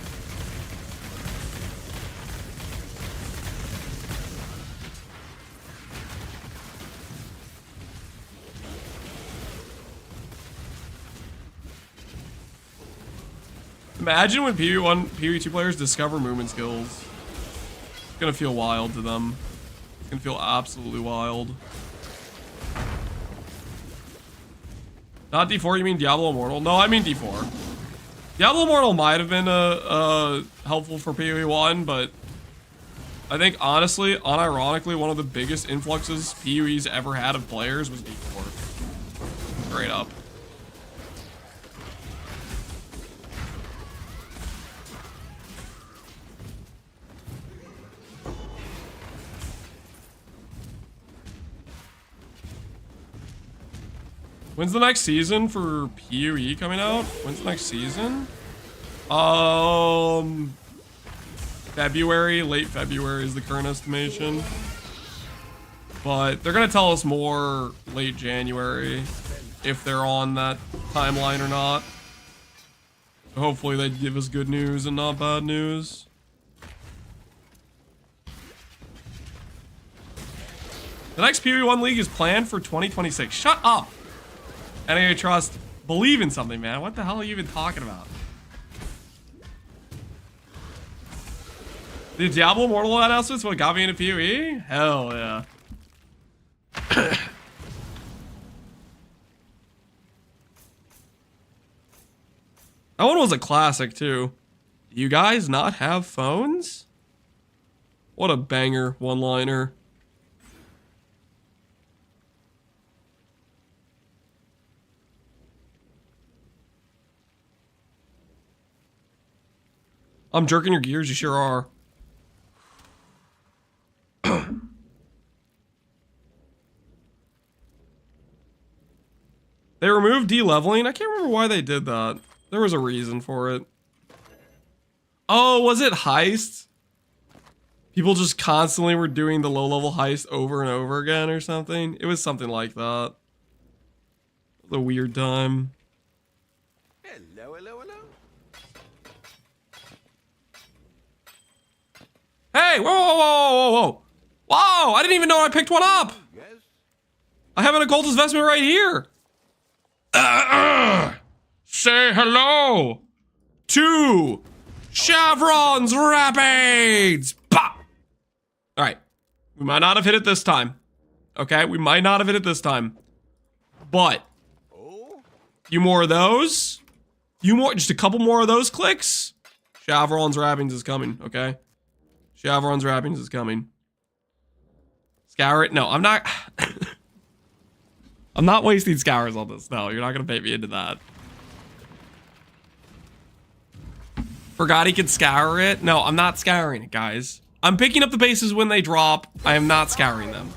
Imagine when PoE 1, PoE 2 players discover movement skills. It's gonna feel wild to them. can feel absolutely wild. Not D4, you mean Diablo Immortal? No, I mean D4. Diablo Immortal might have been helpful for PoE 1, but I think honestly, unironically, one of the biggest influxes PoE's ever had of players was D4. Straight up. When's the next season for PoE coming out? When's the next season? February, late February is the current estimation. But they're gonna tell us more late January if they're on that timeline or not. So hopefully they give us good news and not bad news. The next PoE 1 league is planned for 2026. Shut up! NA Trust, believe in something, man. What the hell are you even talking about? The Diablo Immortal announcements what got me into PoE? Hell yeah. That one was a classic too. Do you guys not have phones? What a banger one-liner. I'm jerking your gears, you sure are. They removed de-leveling? I can't remember why they did that. There was a reason for it. Oh, was it Heist? People just constantly were doing the low-level Heist over and over again or something? It was something like that. The weird time. Hello, hello, hello. Hey, whoa, whoa, whoa, whoa, whoa. Whoa, I didn't even know I picked one up. Yes. I have an occultist vestment right here. Say hello to Chevron's Rapids. Bah! All right. We might not have hit it this time. Okay, we might not have hit it this time. But Oh, few more of those. Just a couple more of those clicks. Chevron's Wrappings is coming, okay? Chevron's Wrappings is coming. Scour it. No, I'm not. I'm not wasting scours on this. No, you're not going to bait me into that. Forgot he could scour it. No, I'm not scouring it, guys. I'm picking up the bases when they drop. I am not scouring them.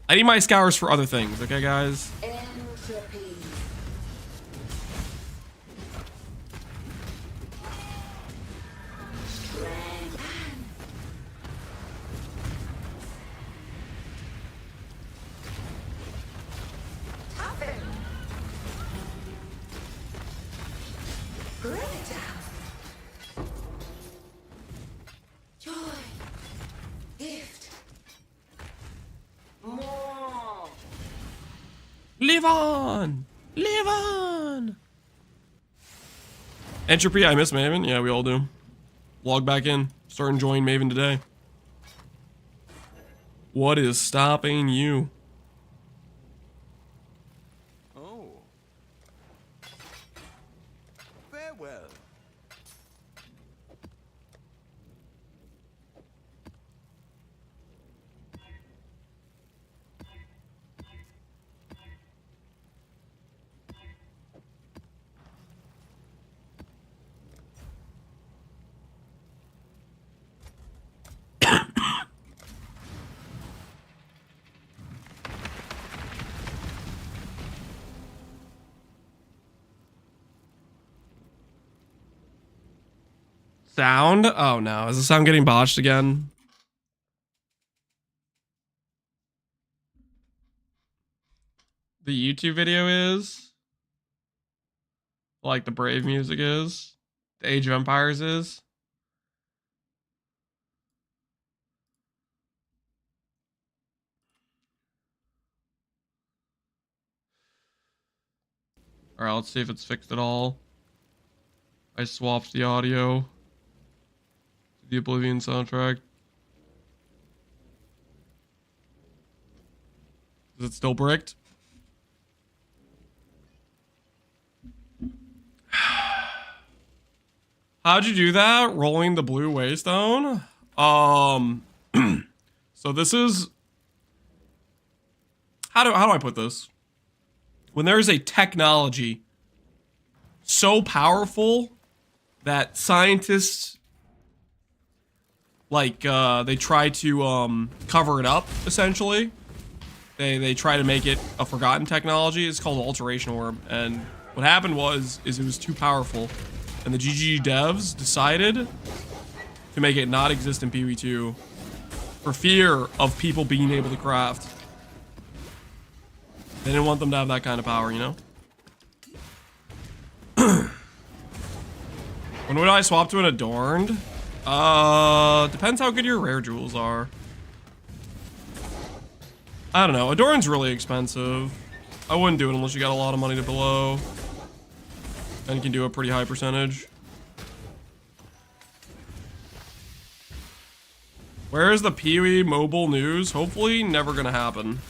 I need my scours for other things, okay, guys? Live on! Live on! Entropy, I miss Maven. Yeah, we all do. Log back in. Start enjoying Maven today. What is stopping you? oh. Farewell. Sound? Oh no, is the sound getting botched again? The YouTube video is? Like the Brave music is? The Age of Empires is? Alright, let's see if it's fixed at all. I swapped the audio to the Oblivion soundtrack. Is it still bricked? How'd you do that? Rolling the blue waystone? So this is... How do I put this? When there's a technology so powerful that scientists, like, they try to cover it up, essentially. They try to make it a forgotten technology. It's called Alteration Orb. And what happened was it was too powerful. And the GG devs decided to make it not exist in PoE 2 for fear of people being able to craft. They didn't want them to have that kind of power, you know? When would I swap to an adorned? Depends how good your rare jewels are. I don't know. Adorned's really expensive. I wouldn't do it unless you got a lot of money to blow. And you can do a pretty high percentage. Where's the PoE mobile news? Hopefully never gonna happen.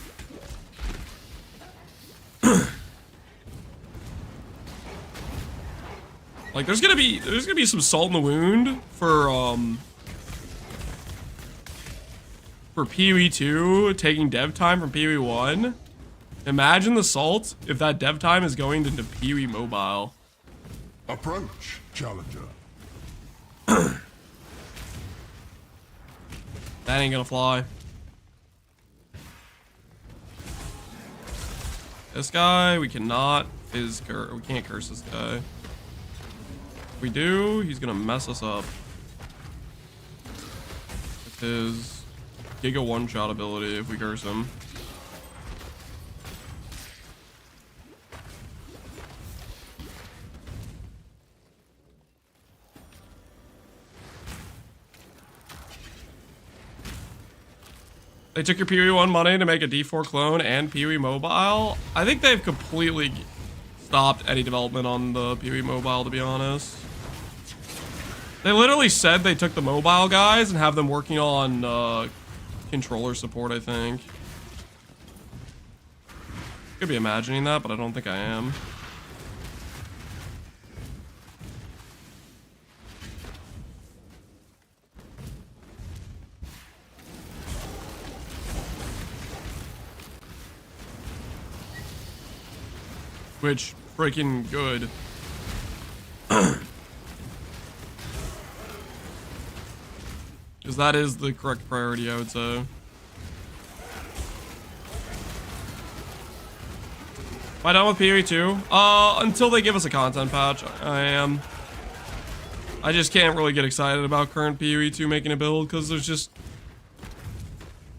Like there's gonna be some salt in the wound for PoE 2 taking dev time from PoE 1. Imagine the salt if that dev time is going into PoE mobile. Approach, challenger. That ain't gonna fly. This guy, we cannot we can't curse this guy. If we do, he's gonna mess us up with his Giga one-shot ability if we curse him. They took your PoE 1 money to make a D4 clone and PoE mobile. I think they've completely stopped any development on the PoE mobile, to be honest. They literally said they took the mobile guys and have them working on controller support, I think. Could be imagining that, but I don't think I am. Which, freaking good. Because that is the correct priority, I would say. Am I done with PoE 2? Until they give us a content patch, I am. I just can't really get excited about current PoE 2 making a build, because there's just...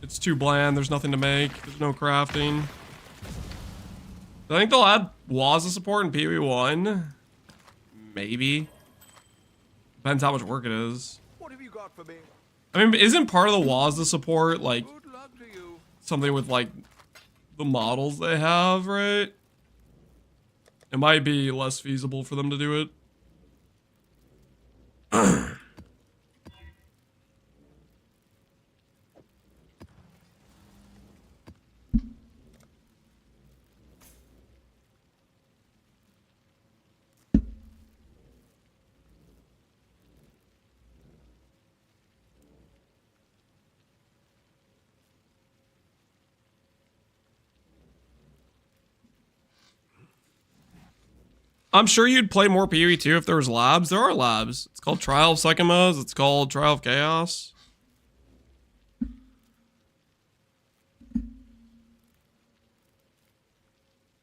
It's too bland, there's nothing to make, there's no crafting. I think they'll add Waza support in PoE 1. Maybe. Depends how much work it is. What have you got for me? I mean, isn't part of the Waza support, like, Good luck to you. something with, like, the models they have, right? It might be less feasible for them to do it. I'm sure you'd play more PoE 2 if there was labs. There are labs. It's called Trial of Psychomas. It's called Trial of Chaos.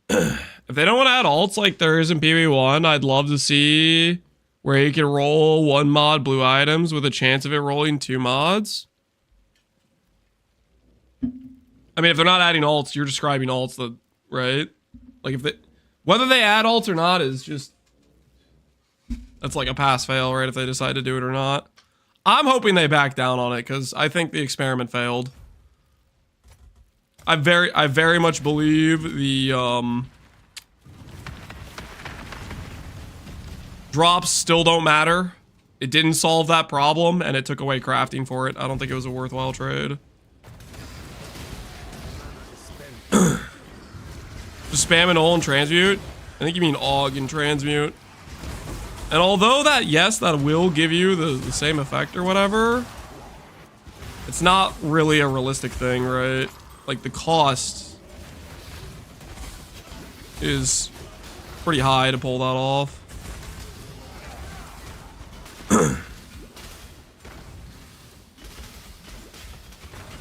If they don't want to add alts like there is in PoE 1, I'd love to see where you can roll 1 mod blue items with a chance of it rolling 2 mods. I mean, if they're not adding alts, you're describing alts that, right? Like if they... Whether they add alts or not is just... That's like a pass-fail, right? If they decide to do it or not. I'm hoping they back down on it, because I think the experiment failed. I very much believe the, drops still don't matter. It didn't solve that problem, and it took away crafting for it. I don't think it was a worthwhile trade. Just spam an ol and transmute. I think you mean aug and transmute. And although that, yes, that will give you the same effect or whatever, it's not really a realistic thing, right? Like, the cost is pretty high to pull that off.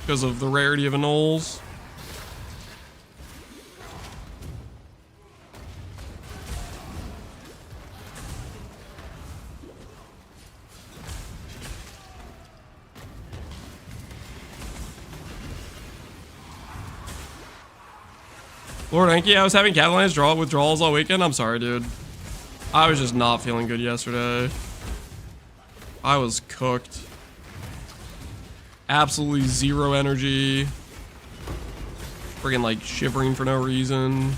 Because of the rarity of anoles. Lord Enki, I was having Catalan's withdrawals all weekend. I'm sorry, dude. I was just not feeling good yesterday. I was cooked. Absolutely zero energy. Friggin' like shivering for no reason.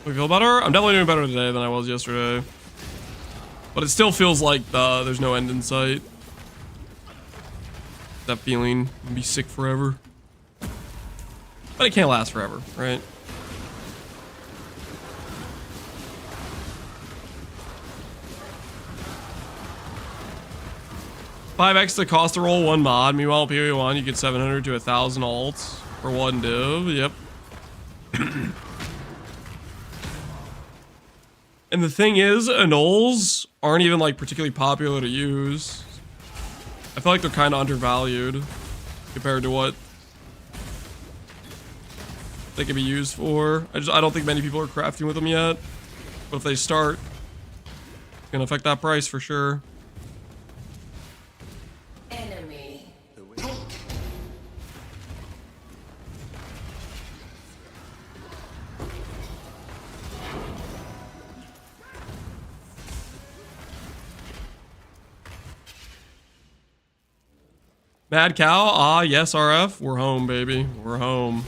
We feel better? I'm definitely doing better today than I was yesterday. But it still feels like there's no end in sight. That feeling, I'll be sick forever. But it can't last forever, right? $5x the cost to roll one mod. Meanwhile, POE1, you get 700 to 1,000 alts for one div. Yep. And the thing is, anoles aren't even like particularly popular to use. I feel like they're kind of undervalued compared to what they can be used for. I don't think many people are crafting with them yet. But if they start, it's gonna affect that price for sure. Enemy. Mad Cow, ah yes, RF. We're home, baby. We're home.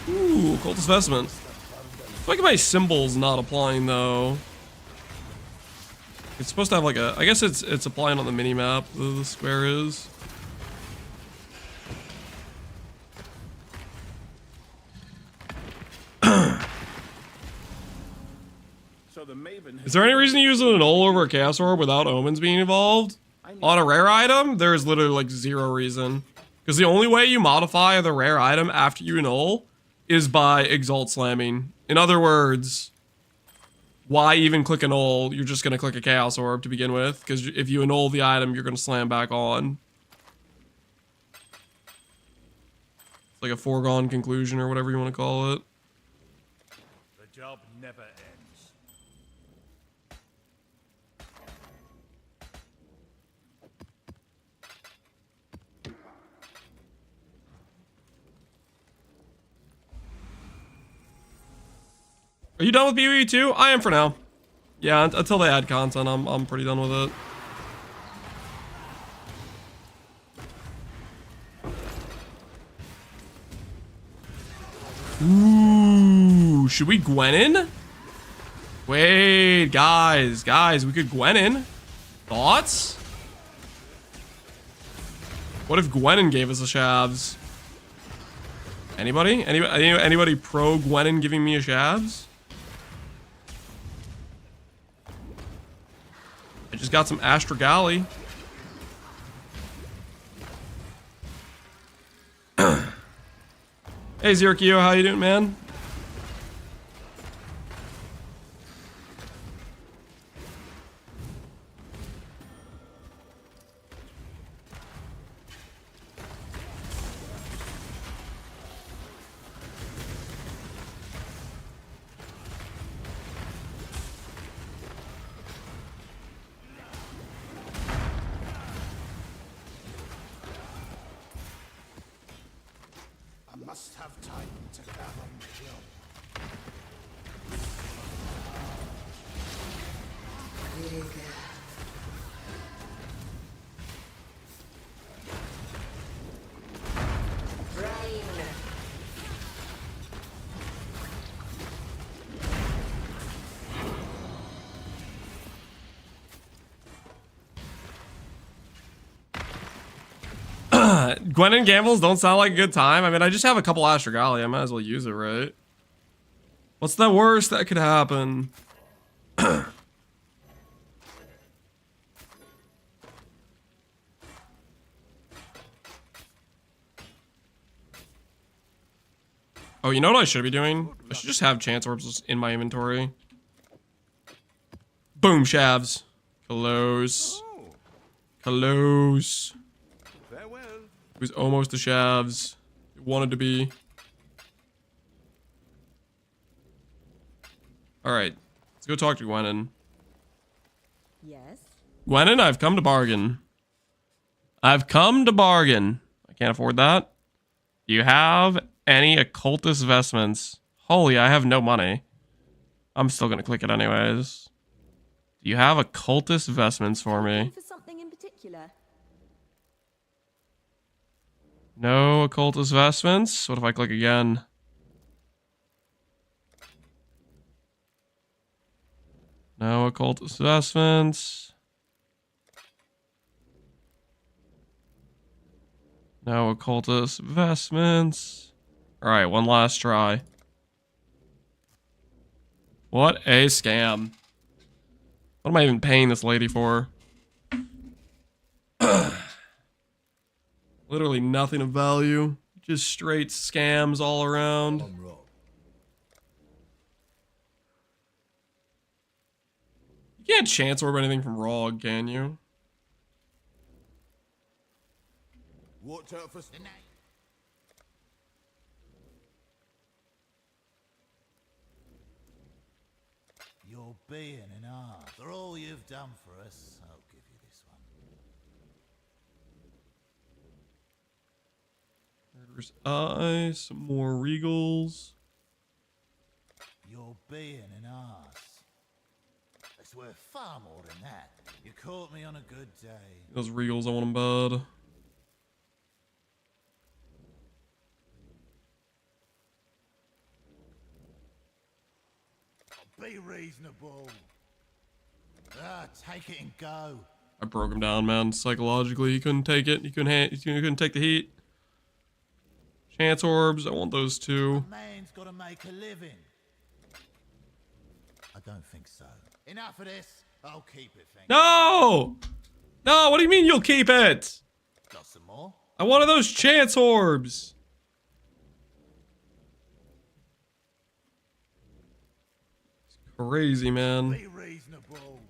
Ooh, cultist vestment. I feel like my symbol's not applying though. It's supposed to have like a, I guess it's applying on the mini map. The square is. Is there any reason to use an annul over a chaos orb without omens being involved? On a rare item, there is literally like zero reason. Because the only way you modify the rare item after you annul is by exalt slamming. In other words, why even click annul? You're just going to click a chaos orb to begin with. Because if you annul the item, you're going to slam back on. It's like a foregone conclusion or whatever you want to call it. The job never ends. Are you done with PoE 2? I am for now. Yeah, until they add content, I'm pretty done with it. Ooh, should we Gwen in? Wait, guys, we could Gwen in. Thoughts? What if Gwenin gave us a shavs? Anybody pro Gwenin giving me a shavs? I just got some Astrogali. Hey Zirkio, how you doing, man? Must have time to gather my will. Gwen and Gambles don't sound like a good time. I mean, I just have a couple Astragali. I might as well use it, right? What's the worst that could happen? Oh, you know what I should be doing? I should just have chance orbs in my inventory. Boom, shavs. Close. Close. Farewell. It was almost the shavs. It wanted to be. Alright. Let's go talk to Gwenin. Yes. Gwenin, I've come to bargain. I've come to bargain. I can't afford that. Do you have any occultist vestments? Holy, I have no money. I'm still gonna click it anyways. Do you have occultist vestments for me? For something in particular. No occultist vestments? What if I click again? No occultist vestments. No occultist vestments. Alright, one last try. What a scam. What am I even paying this lady for? Literally nothing of value. Just straight scams all around. You can't chance orb anything from Rog, can you? Watch out for... You're being an art. For all you've done for us, I'll give you this one. There's eyes, some more regals. You're being an arse. It's worth far more than that. You caught me on a good day. Those regals, I want them bad. Be reasonable. Take it and go. I broke him down, man. Psychologically, he couldn't take it. He couldn't take the heat. Chance orbs, I want those two. A man's got to make a living. I don't think so. Enough of this. I'll keep it. Thank No! No, what do you mean you'll keep it? Got some more? I wanted those chance orbs. It's crazy, man. Be reasonable.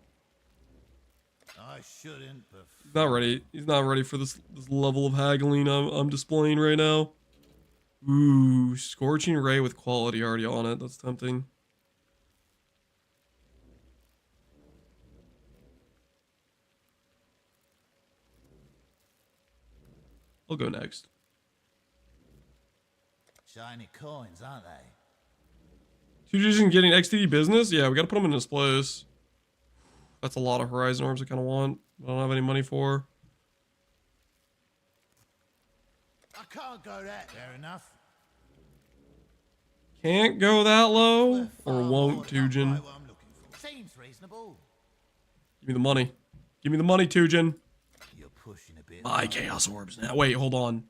I shouldn't, but He's not ready. He's not ready for this level of haggling I'm displaying right now. Ooh, Scorching Ray with quality already on it. That's tempting. I'll go next. shiny coins, aren't they? Fusion getting XTD business? Yeah, we gotta put them in this place. That's a lot of Horizon orbs I kind of want. I don't have any money for. I can't go that. Fair enough. Can't go that low, or won't, Tujin. What I'm looking for. Seems reasonable. Give me the money. Give me the money, Tujin. You're pushing a bit. My Chaos Orbs now. Wait, hold on.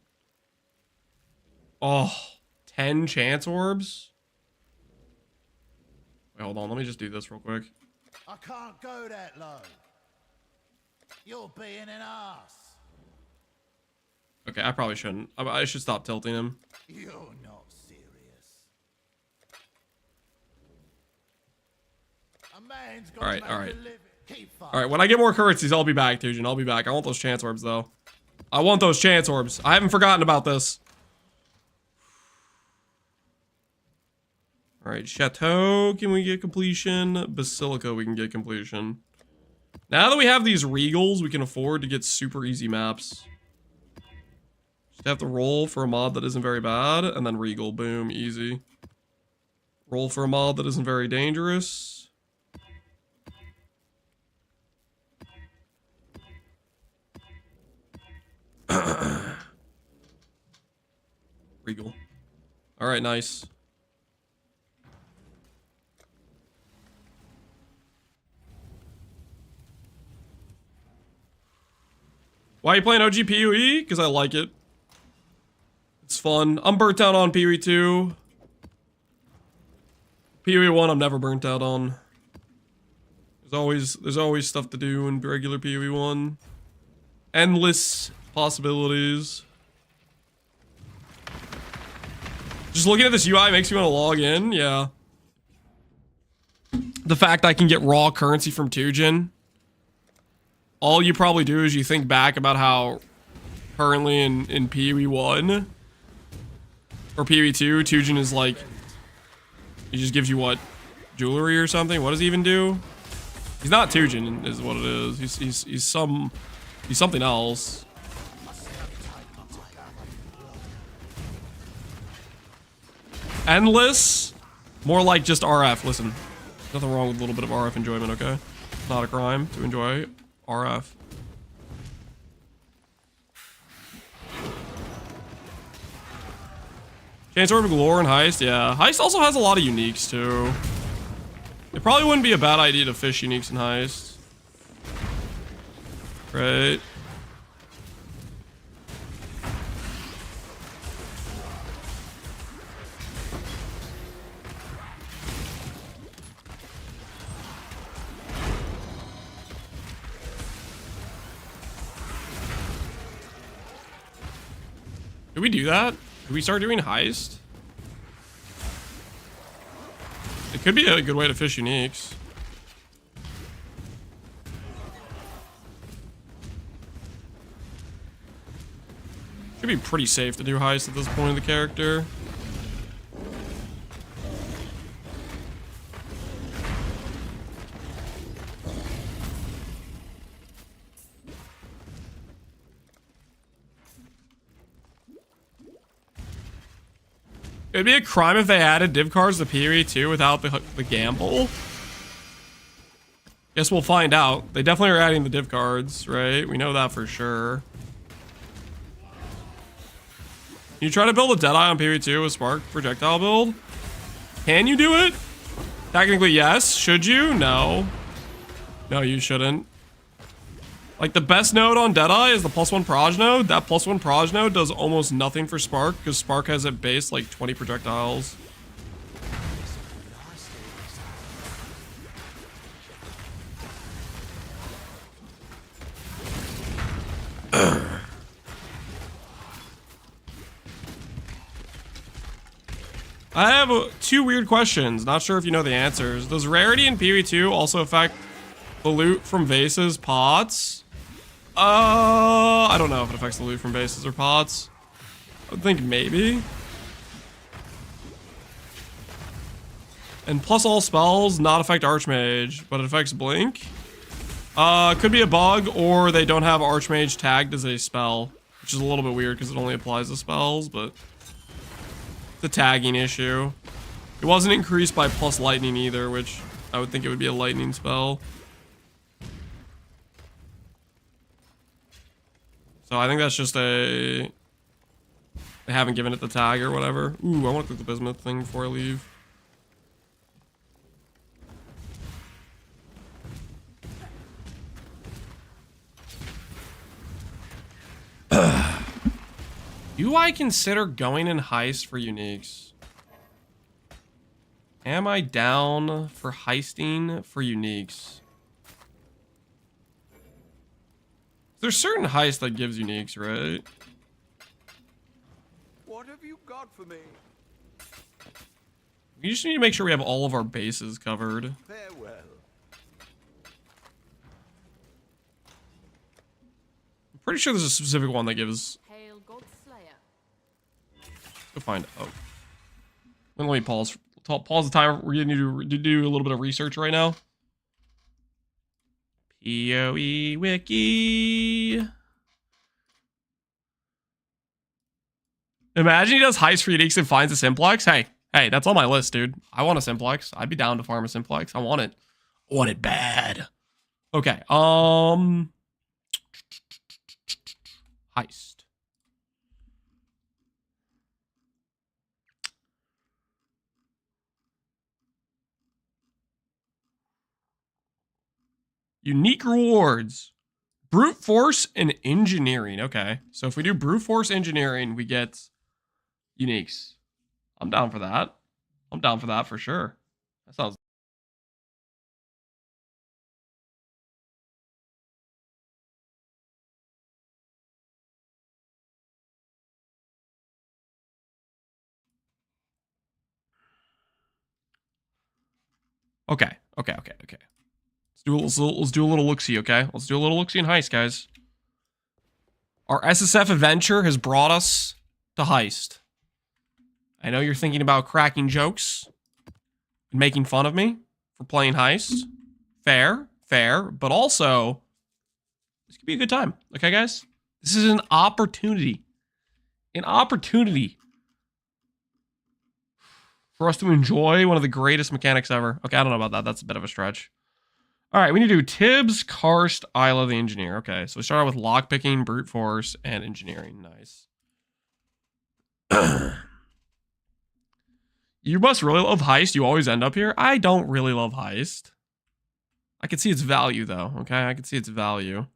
Oh, 10 Chance Orbs? Wait, hold on. Let me just do this real quick. I can't go that low. You're being an ass. Okay, I probably shouldn't. I should stop tilting him. You're not serious. A man's got Alright, to make alright. a living. Keep fighting. Alright, when I get more currencies, I'll be back, Tujin. I'll be back. I want those Chance Orbs, though. I want those Chance Orbs. I haven't forgotten about this. Alright, Chateau, can we get completion? Basilica, we can get completion. Now that we have these Regals, we can afford to get super easy maps. Just have to roll for a mod that isn't very bad, and then Regal, boom, easy. Roll for a mod that isn't very dangerous. Pretty cool. All right, nice. Why are you playing OG POE? Because I like it. It's fun. I'm burnt out on POE 2. POE 1 I'm never burnt out on. There's always stuff to do in regular POE 1. Endless possibilities. Just looking at this UI makes me want to log in, yeah. The fact I can get raw currency from Tujin. All you probably do is you think back about how currently in PoE 1 or PoE 2, Tujin is like, he just gives you what? Jewelry or something? What does he even do? He's not Tujin is what it is. He's something else. Endless? More like just RF. Listen, nothing wrong with a little bit of RF enjoyment, okay? It's not a crime to enjoy RF. Chainsaw of Galore and Heist, yeah. Heist also has a lot of uniques, too. It probably wouldn't be a bad idea to fish uniques in Heist. Right. Did we do that? Did we start doing Heist? It could be a good way to fish uniques. Should be pretty safe to do Heist at this point in the character. It'd be a crime if they added div cards to PoE 2 without the gamble. Guess we'll find out. They definitely are adding the div cards, right? We know that for sure. You try to build a Deadeye on PoE 2 with Spark projectile build? Can you do it? Technically, yes. Should you? No. No, you shouldn't. Like, the best node on Deadeye is the +1 Proj node. That +1 Proj node does almost nothing for Spark, because Spark has at base, like, 20 projectiles. I have two weird questions. Not sure if you know the answers. Does rarity in PoE 2 also affect the loot from vases, pots? I don't know if it affects the loot from bases or pots. I would think maybe. And plus all spells not affect Archmage, but it affects Blink. Could be a bug, or they don't have Archmage tagged as a spell, which is a little bit weird because it only applies to spells, but it's a tagging issue. It wasn't increased by plus lightning either, which I would think it would be a lightning spell. So I think that's just a... They haven't given it the tag or whatever. Ooh, I want to click the bismuth thing before I leave. Do I consider going in Heist for uniques? Am I down for heisting for uniques? There's certain Heist that gives uniques, right? What have you got for me? We just need to make sure we have all of our bases covered. Farewell. I'm pretty sure there's a specific one that gives... Hail God Slayer. Go find... Oh. Let me pause. Pause the timer. We're going to do a little bit of research right now. POE Wiki. Imagine he does Heist for uniques and finds a simplex. Hey, that's on my list, dude. I want a simplex. I'd be down to farm a simplex. I want it. I want it bad. Okay. Heist. Unique rewards. Brute force and engineering. Okay. So if we do brute force engineering, we get uniques. I'm down for that. I'm down for that for sure. That sounds. Okay. Let's do a little look-see, okay? Let's do a little look-see in Heist, guys. Our SSF adventure has brought us to Heist. I know you're thinking about cracking jokes and making fun of me for playing Heist. Fair, but also, this could be a good time. Okay, guys? This is an opportunity. An opportunity for us to enjoy one of the greatest mechanics ever. Okay, I don't know about that. That's a bit of a stretch. All right, we need to do Tibbs, Karst, Isla the Engineer. Okay, so we start out with lockpicking, brute force, and engineering. Nice. You must really love Heist. You always end up here. I don't really love Heist. I can see its value, though. Okay, I can see its value.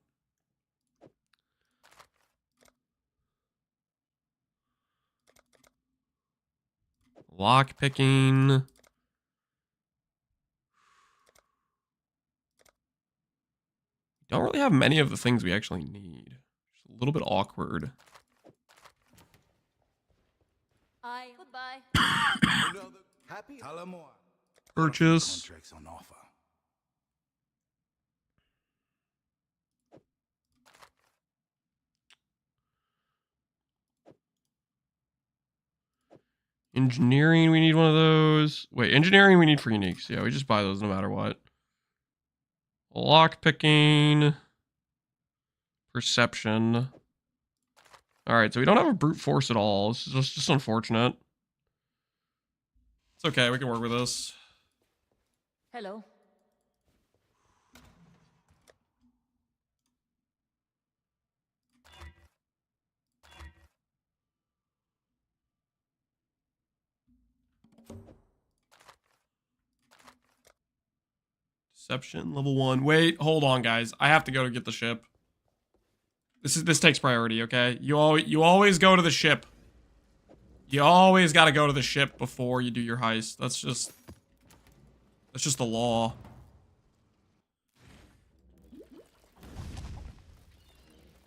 Lockpicking. Don't really have many of the things we actually need. It's a little bit awkward. Goodbye. Happy? Tell 'em more. Purchase. Contracts on offer. Engineering, we need one of those. Wait, engineering we need for uniques. Yeah, we just buy those no matter what. Lockpicking. Perception. Alright, so we don't have a brute force at all. This is just unfortunate. It's okay, we can work with this. Hello. Deception, level 1. Wait, hold on, guys. I have to go to get the ship. This takes priority, okay? You always go to the ship. You always gotta go to the ship before you do your heist. That's just the law.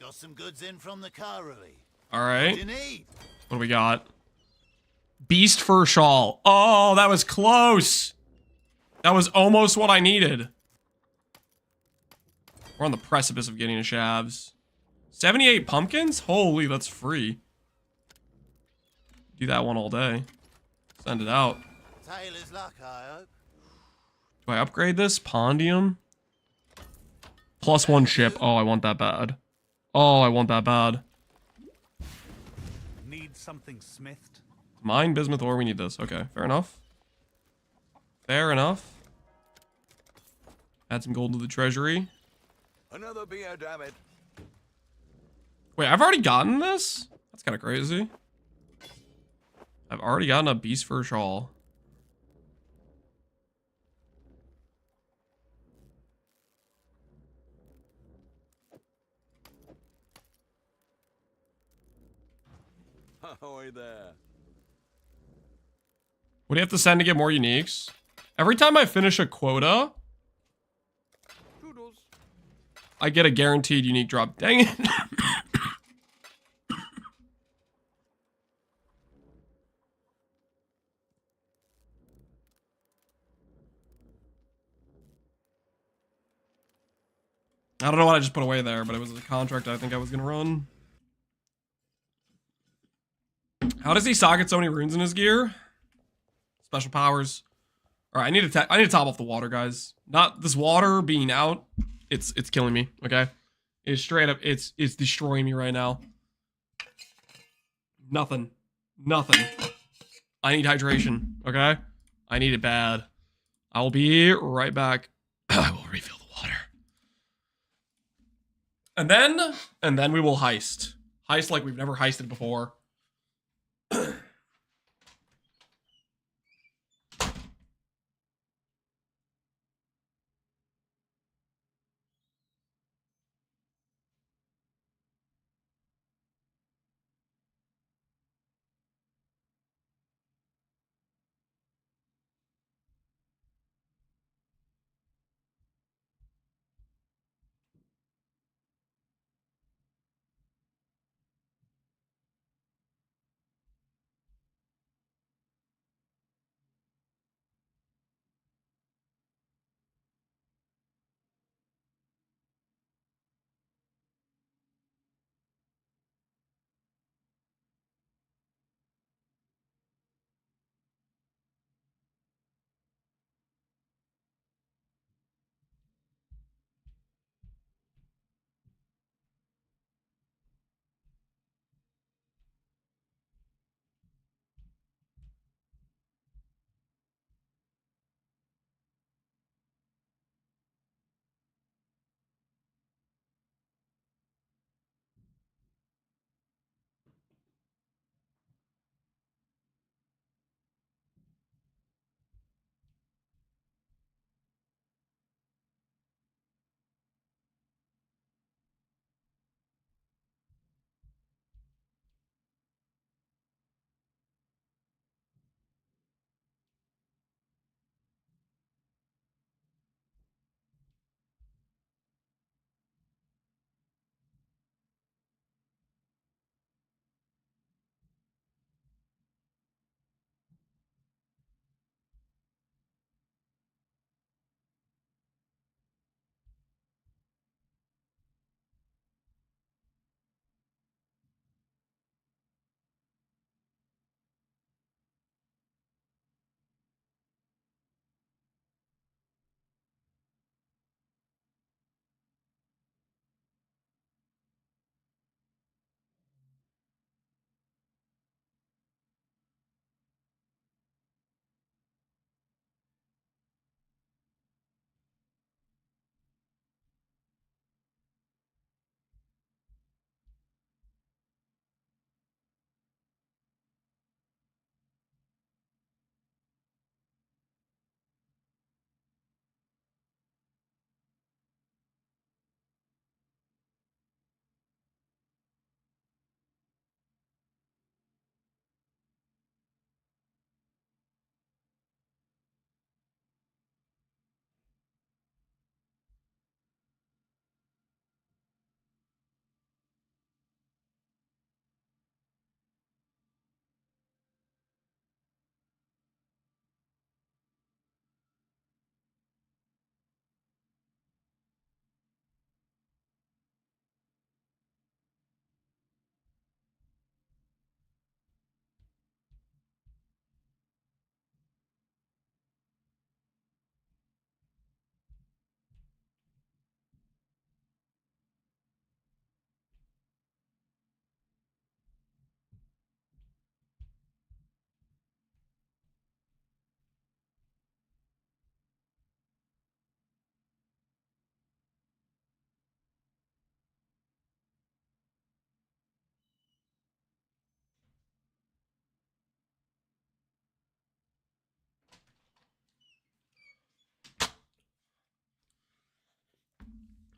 Got some goods in from the Carly. Alright. What do you need? What do we got? Beast fur shawl. Oh, that was close. That was almost what I needed. We're on the precipice of getting a Shavs. 78 pumpkins? Holy, that's free. Do that one all day. Send it out. Tailor's luck, I hope. Do I upgrade this? Pondium? +1 ship. Oh, I want that bad. Oh, I want that bad. Need something smithed? Mine, bismuth, ore, we need this. Okay, fair enough. Fair enough. Add some gold to the treasury. Another beer, damn it. Wait, I've already gotten this? That's kind of crazy. I've already gotten a beast fur shawl. Ahoy there. What do you have to send to get more uniques? Every time I finish a quota, Toodles. I get a guaranteed unique drop. Dang it. I don't know what I just put away there, but it was a contract I think I was going to run. How does he socket so many runes in his gear? Special powers. All right, I need to top off the water, guys. Not this water being out. It's killing me. Okay, it's straight up. It's destroying me right now. Nothing. I need hydration. Okay, I need it bad. I will be right back. I will refill the water. And then we will heist. Heist like we've never heisted before.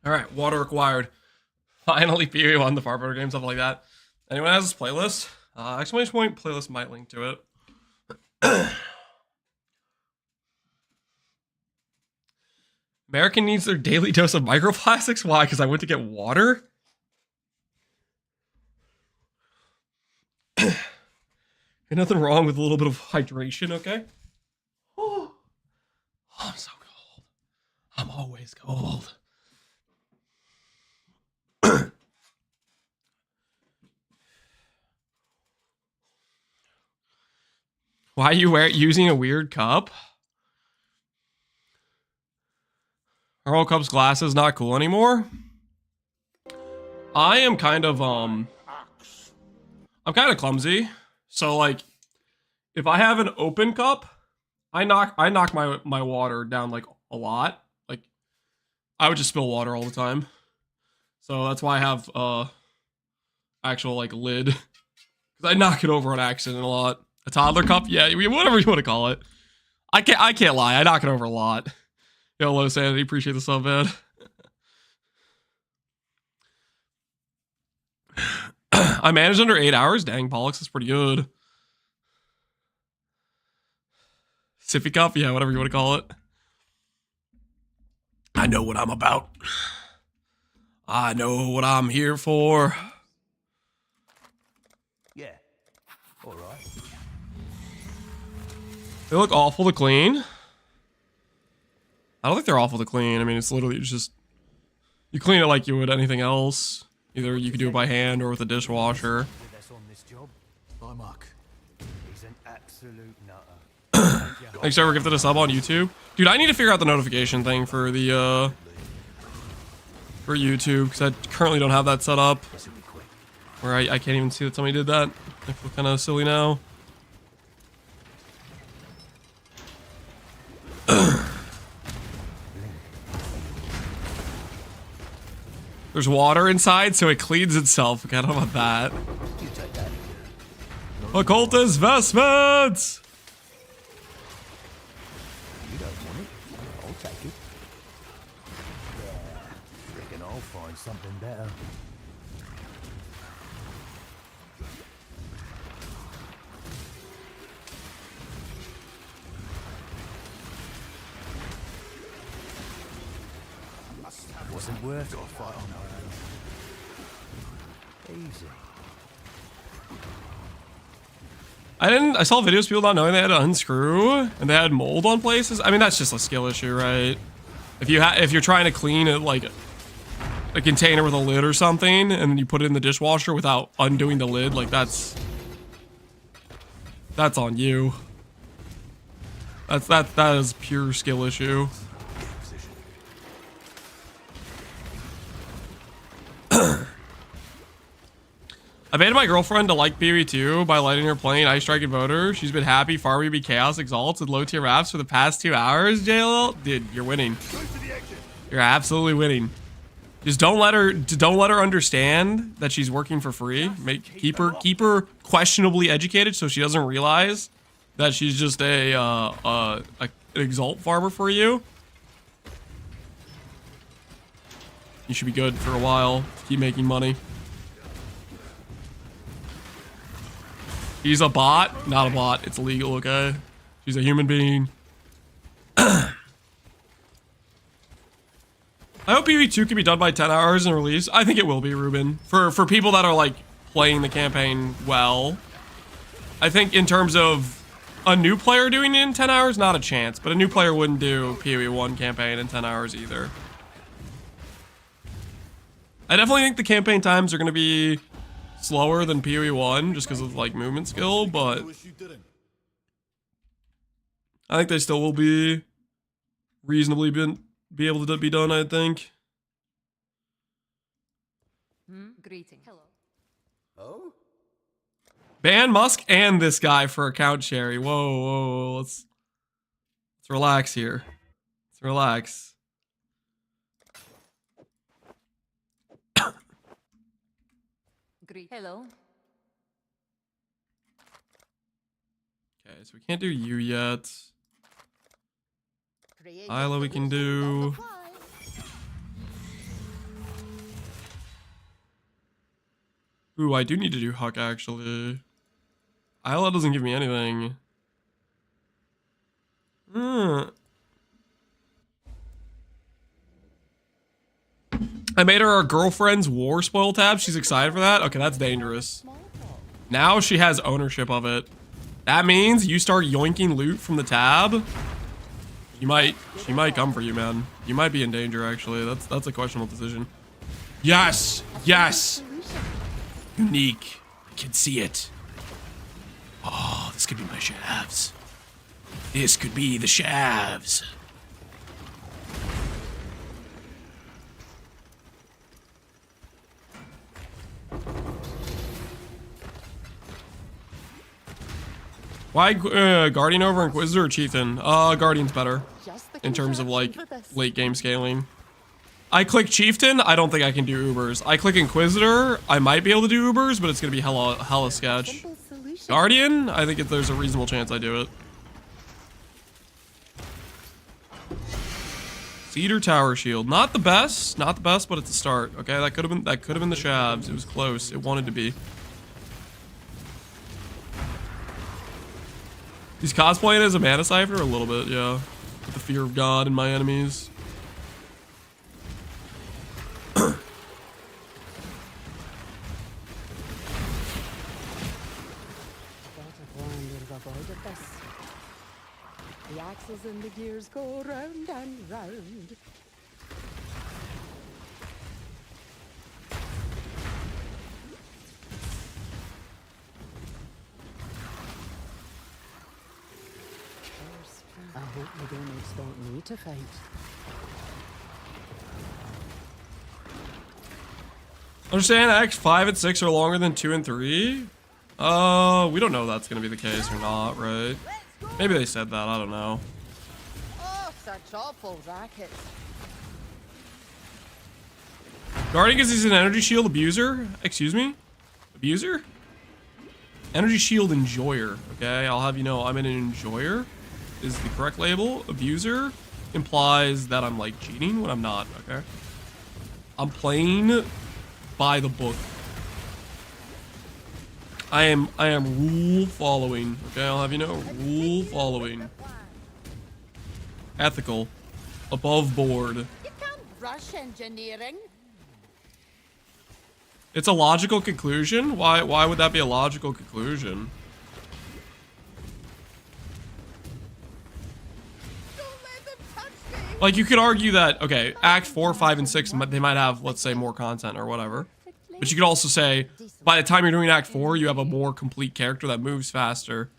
All right, water acquired. Finally, PoE won the Farboater game, stuff like that. Anyone has this playlist? Exclamation point playlist might link to it. American needs their daily dose of microplastics. Why? Because I went to get water? Ain't nothing wrong with a little bit of hydration, okay? Oh, I'm so cold. I'm always cold. Why are you using a weird cup? Are all cups glasses not cool anymore? I am kind of I'm kind of clumsy. So like if I have an open cup, I knock my water down like a lot. Like I would just spill water all the time. So that's why I have actual like lid. Cuz I knock it over on accident a lot. A toddler cup? Yeah, whatever you want to call it. I can't lie. I knock it over a lot. Yo, low sanity, appreciate the sub, man. I managed under 8 hours. Dang, Pollux is pretty good. Sippy cup? Yeah, whatever you want to call it. I know what I'm about. I know what I'm here for. Yeah. All right. They look awful to clean. I don't think they're awful to clean. I mean, it's literally just... You clean it like you would anything else. Either you could do it by hand or with a dishwasher. Bye, Mark. He's an absolute nutter. Thanks for gifted a sub on YouTube. Dude, I need to figure out the notification thing for the, for YouTube, because I currently don't have that set up. Where I can't even see that somebody did that. I feel kind of silly now. There's water inside, so it cleans itself. Okay, I don't know about that. Occultist vestments! You don't want it? I'll take it. Yeah, reckon I'll find something better. Wasn't worth a fight on our own. Easy. I saw videos of people not knowing they had to unscrew and they had mold on places. I mean, that's just a skill issue, right? If you're trying to clean it like a container with a lid or something and then you put it in the dishwasher without undoing the lid, like that's on you. That is pure skill issue. I made my girlfriend to like PoE 2 by letting her play Ice Strike and Voter. She's been happy Far be Chaos Exalts and low tier raps for the past 2 hours, JLL. Dude, you're winning. You're absolutely winning. Just don't let her understand that she's working for free. Keep her questionably educated so she doesn't realize that she's just an Exalt farmer for you. You should be good for a while. Keep making money. He's a bot? Not a bot. It's illegal, okay? She's a human being. I hope PoE 2 can be done by 10 hours and release. I think it will be, Ruben. For people that are, like, playing the campaign well. I think in terms of a new player doing it in 10 hours, not a chance. But a new player wouldn't do PoE 1 campaign in 10 hours either. I definitely think the campaign times are going to be slower than PoE 1 just because of like movement skill, but I think they still will be reasonably be able to be done, I think. Greeting. Hello. Oh? Ban Musk and this guy for account sharing. Whoa, let's relax here. Let's relax. Hello. Okay, so we can't do you yet. Isla we can do. Ooh, I do need to do Huck, actually. Isla doesn't give me anything. I made her our girlfriend's war spoil tab. She's excited for that. Okay, that's dangerous. Now she has ownership of it. That means you start yoinking loot from the tab. She might come for you, man. You might be in danger, actually. That's a questionable decision. Yes, yes. Unique. I can see it. Oh, this could be my shavs. This could be the shavs. Why Guardian over Inquisitor or Chieftain? Guardian's better in terms of like late game scaling. I click Chieftain, I don't think I can do Ubers. I click Inquisitor, I might be able to do Ubers, but it's gonna be hella sketch. Guardian, I think there's a reasonable chance I do it. Cedar Tower Shield, not the best, but it's a start. Okay, that could have been the shavs. It was close. It wanted to be. He's cosplaying as a mana cipher a little bit, yeah. With the fear of God in my enemies. The axles and the gears go round and round. I hope you don't expect me to fight. Understand Acts 5 and 6 are longer than 2 and 3? We don't know if that's gonna be the case or not, right? Maybe they said that, I don't know. Oh, such awful rackets. Guardian because he's an energy shield abuser? Excuse me? Abuser? Energy shield enjoyer, okay? I'll have you know I'm an enjoyer. Is the correct label. Abuser implies that I'm like cheating when I'm not, okay? I'm playing by the book. I am rule following, okay? I'll have you know, rule following. Ethical. Above board. You can't rush engineering. It's a logical conclusion? Why would that be a logical conclusion? Like, you could argue that, okay, Act 4, 5, and 6, they might have, let's say, more content or whatever. But you could also say, by the time you're doing Act 4, you have a more complete character that moves faster.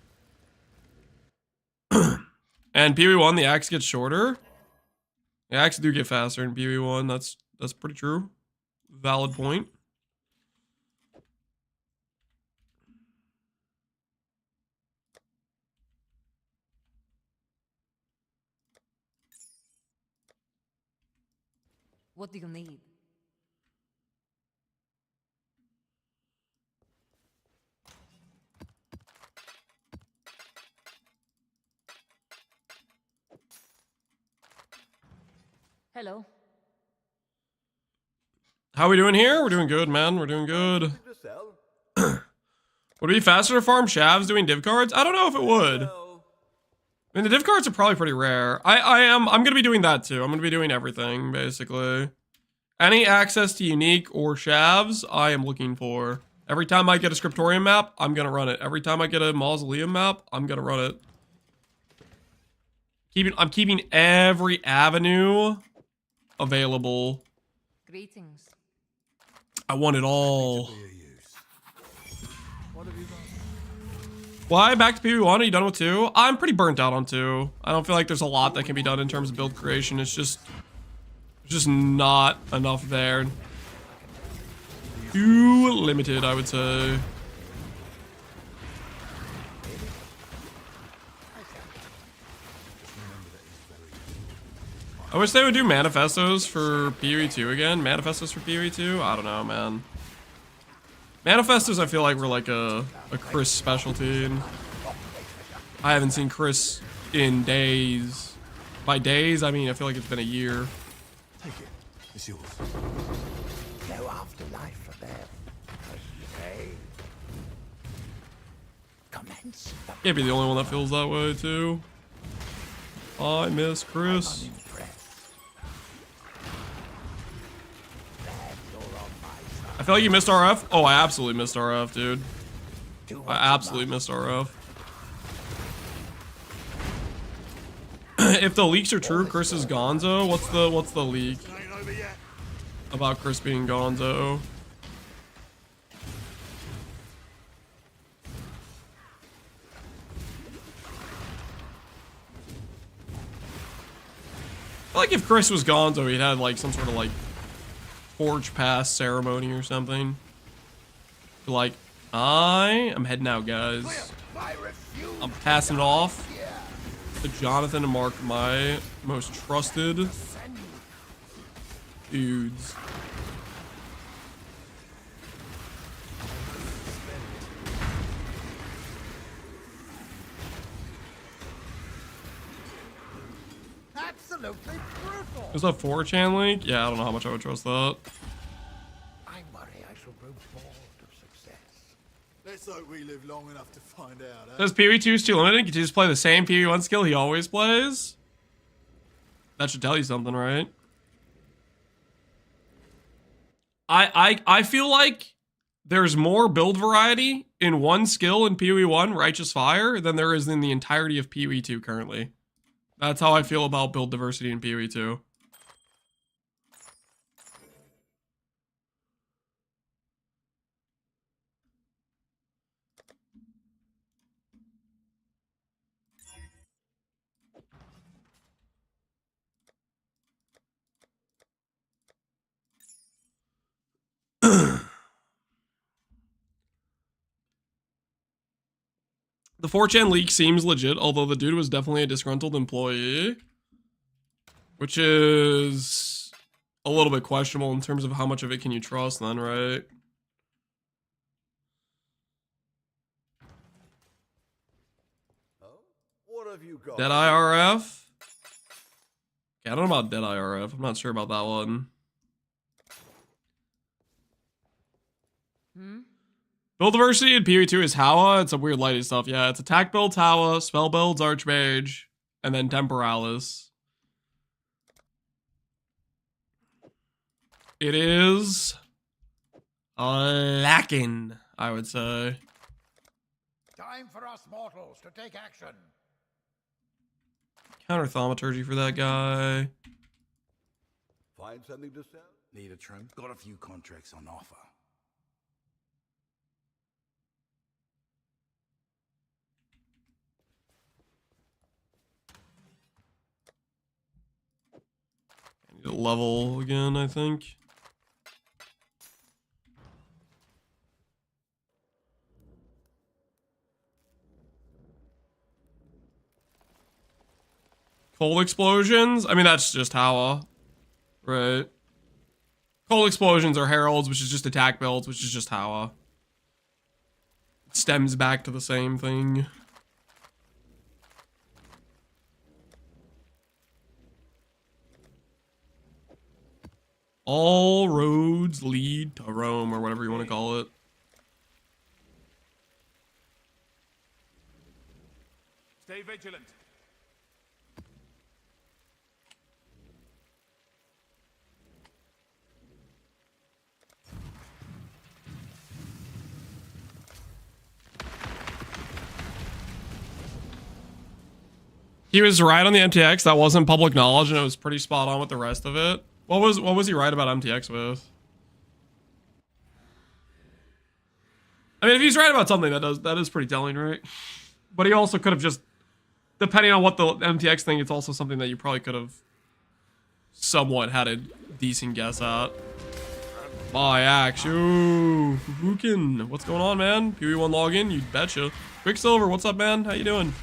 And PoE 1, the acts get shorter. The acts do get faster in PoE 1, that's pretty true. Valid point. What do you need? Hello. How are we doing here? We're doing good, man. We're doing good. Would it be faster to farm shavs doing div cards? I don't know if it would. I mean, the div cards are probably pretty rare. I'm gonna be doing that too. I'm gonna be doing everything, basically. Any access to unique or shavs, I am looking for. Every time I get a scriptorium map, I'm gonna run it. Every time I get a mausoleum map, I'm gonna run it. I'm keeping every avenue available. Greetings. I want it all. Why back to PoE 1? Are you done with 2? I'm pretty burnt out on 2. I don't feel like there's a lot that can be done in terms of build creation. It's just not enough there. Too limited, I would say. I wish they would do manifestos for PoE 2 again. Manifestos for PoE 2? I don't know, man. Manifestos, I feel like were like a Chris specialty, and I haven't seen Chris in days. By days, I mean I feel like it's been a year. Take it. It's yours. No afterlife for them. Commence. Can't be the only one that feels that way too. I miss Chris. I feel like you missed RF. Oh, I absolutely missed RF, dude. I absolutely missed RF. If the leaks are true, Chris is Gonzo. What's the leak about Chris being Gonzo? I feel like if Chris was Gonzo, he'd had like some sort of like Forge Pass ceremony or something. Like, I am heading out, guys. I'm passing it off to Jonathan and Mark, my most trusted dudes. Absolutely brutal. Is that 4chan link? Yeah, I don't know how much I would trust that. I worry I shall grow bored of success. Let's hope we live long enough to find out. Eh? Does PoE2 is too limited? Can you just play the same PoE1 skill he always plays? That should tell you something, right? I feel like there's more build variety in one skill in PoE1, Righteous Fire, than there is in the entirety of PoE2 currently. That's how I feel about build diversity in PoE2. The 4chan leak seems legit, although the dude was definitely a disgruntled employee. Which is a little bit questionable in terms of how much of it can you trust then, right? What have you got? Dead IRF? Yeah, I don't know about Dead IRF. I'm not sure about that one. Build diversity in PoE2 is Hawa. It's some weird lighty stuff. Yeah, it's attack builds Hawa, spell builds Archmage, and then Temporalis. It is lacking, I would say. Time for us mortals to take action. Counter thaumaturgy for that guy. Find something to sell? Need a trim? Got a few contracts on offer. I need a level again, I think. Cold explosions? I mean, that's just Hawa, right? Cold explosions are heralds, which is just attack builds, which is just Hawa. It stems back to the same thing. All roads lead to Rome, or whatever you want to call it. Stay vigilant. He was right on the MTX. That wasn't public knowledge, and it was pretty spot on with the rest of it. What was he right about MTX with? I mean, if he's right about something, that is pretty telling, right? But he also could have just, depending on what the MTX thing, it's also something that you probably could have somewhat had a decent guess at. My axe, yo, Fufukin. What's going on, man? PoE1 login, you betcha. Quicksilver, what's up, man? How you doing?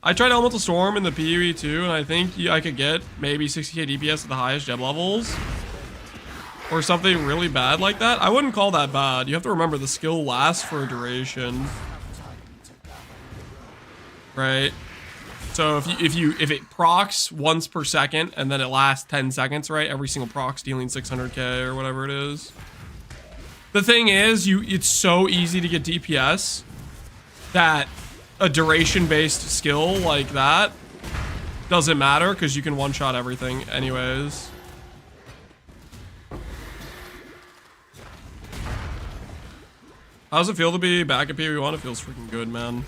I tried Elemental Storm in the PoE2, and I think I could get maybe 60k DPS at the highest gem levels. Or something really bad like that. I wouldn't call that bad. You have to remember the skill lasts for a duration. Right? So if it procs once per second, and then it lasts 10 seconds, right? Every single proc's dealing 600k or whatever it is. The thing is, it's so easy to get DPS that a duration-based skill like that doesn't matter because you can one-shot everything anyways. How does it feel to be back at PoE 1? It feels freaking good, man.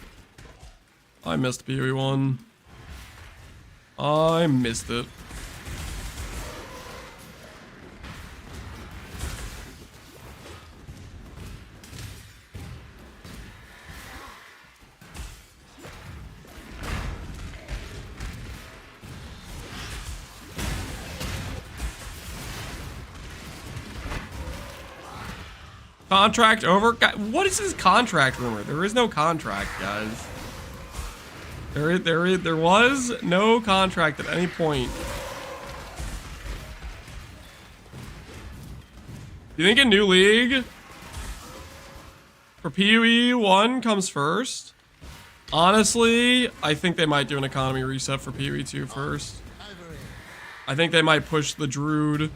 I missed PoE 1. I missed it. Contract over? What is this contract rumor? There is no contract, guys. There was no contract at any point. You think a new league for PoE 1 comes first? Honestly, I think they might do an economy reset for PoE 2 first. I think they might push the Druid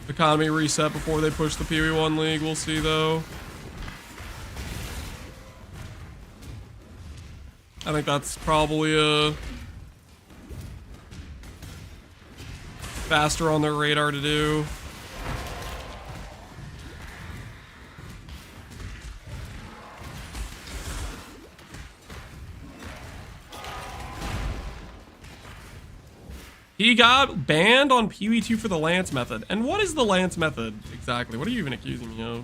economy reset before they push the PoE 1 league. We'll see though. I think that's probably a faster on their radar to do. He got banned on PoE 2 for the Lance method. And what is the Lance method exactly? What are you even accusing me of?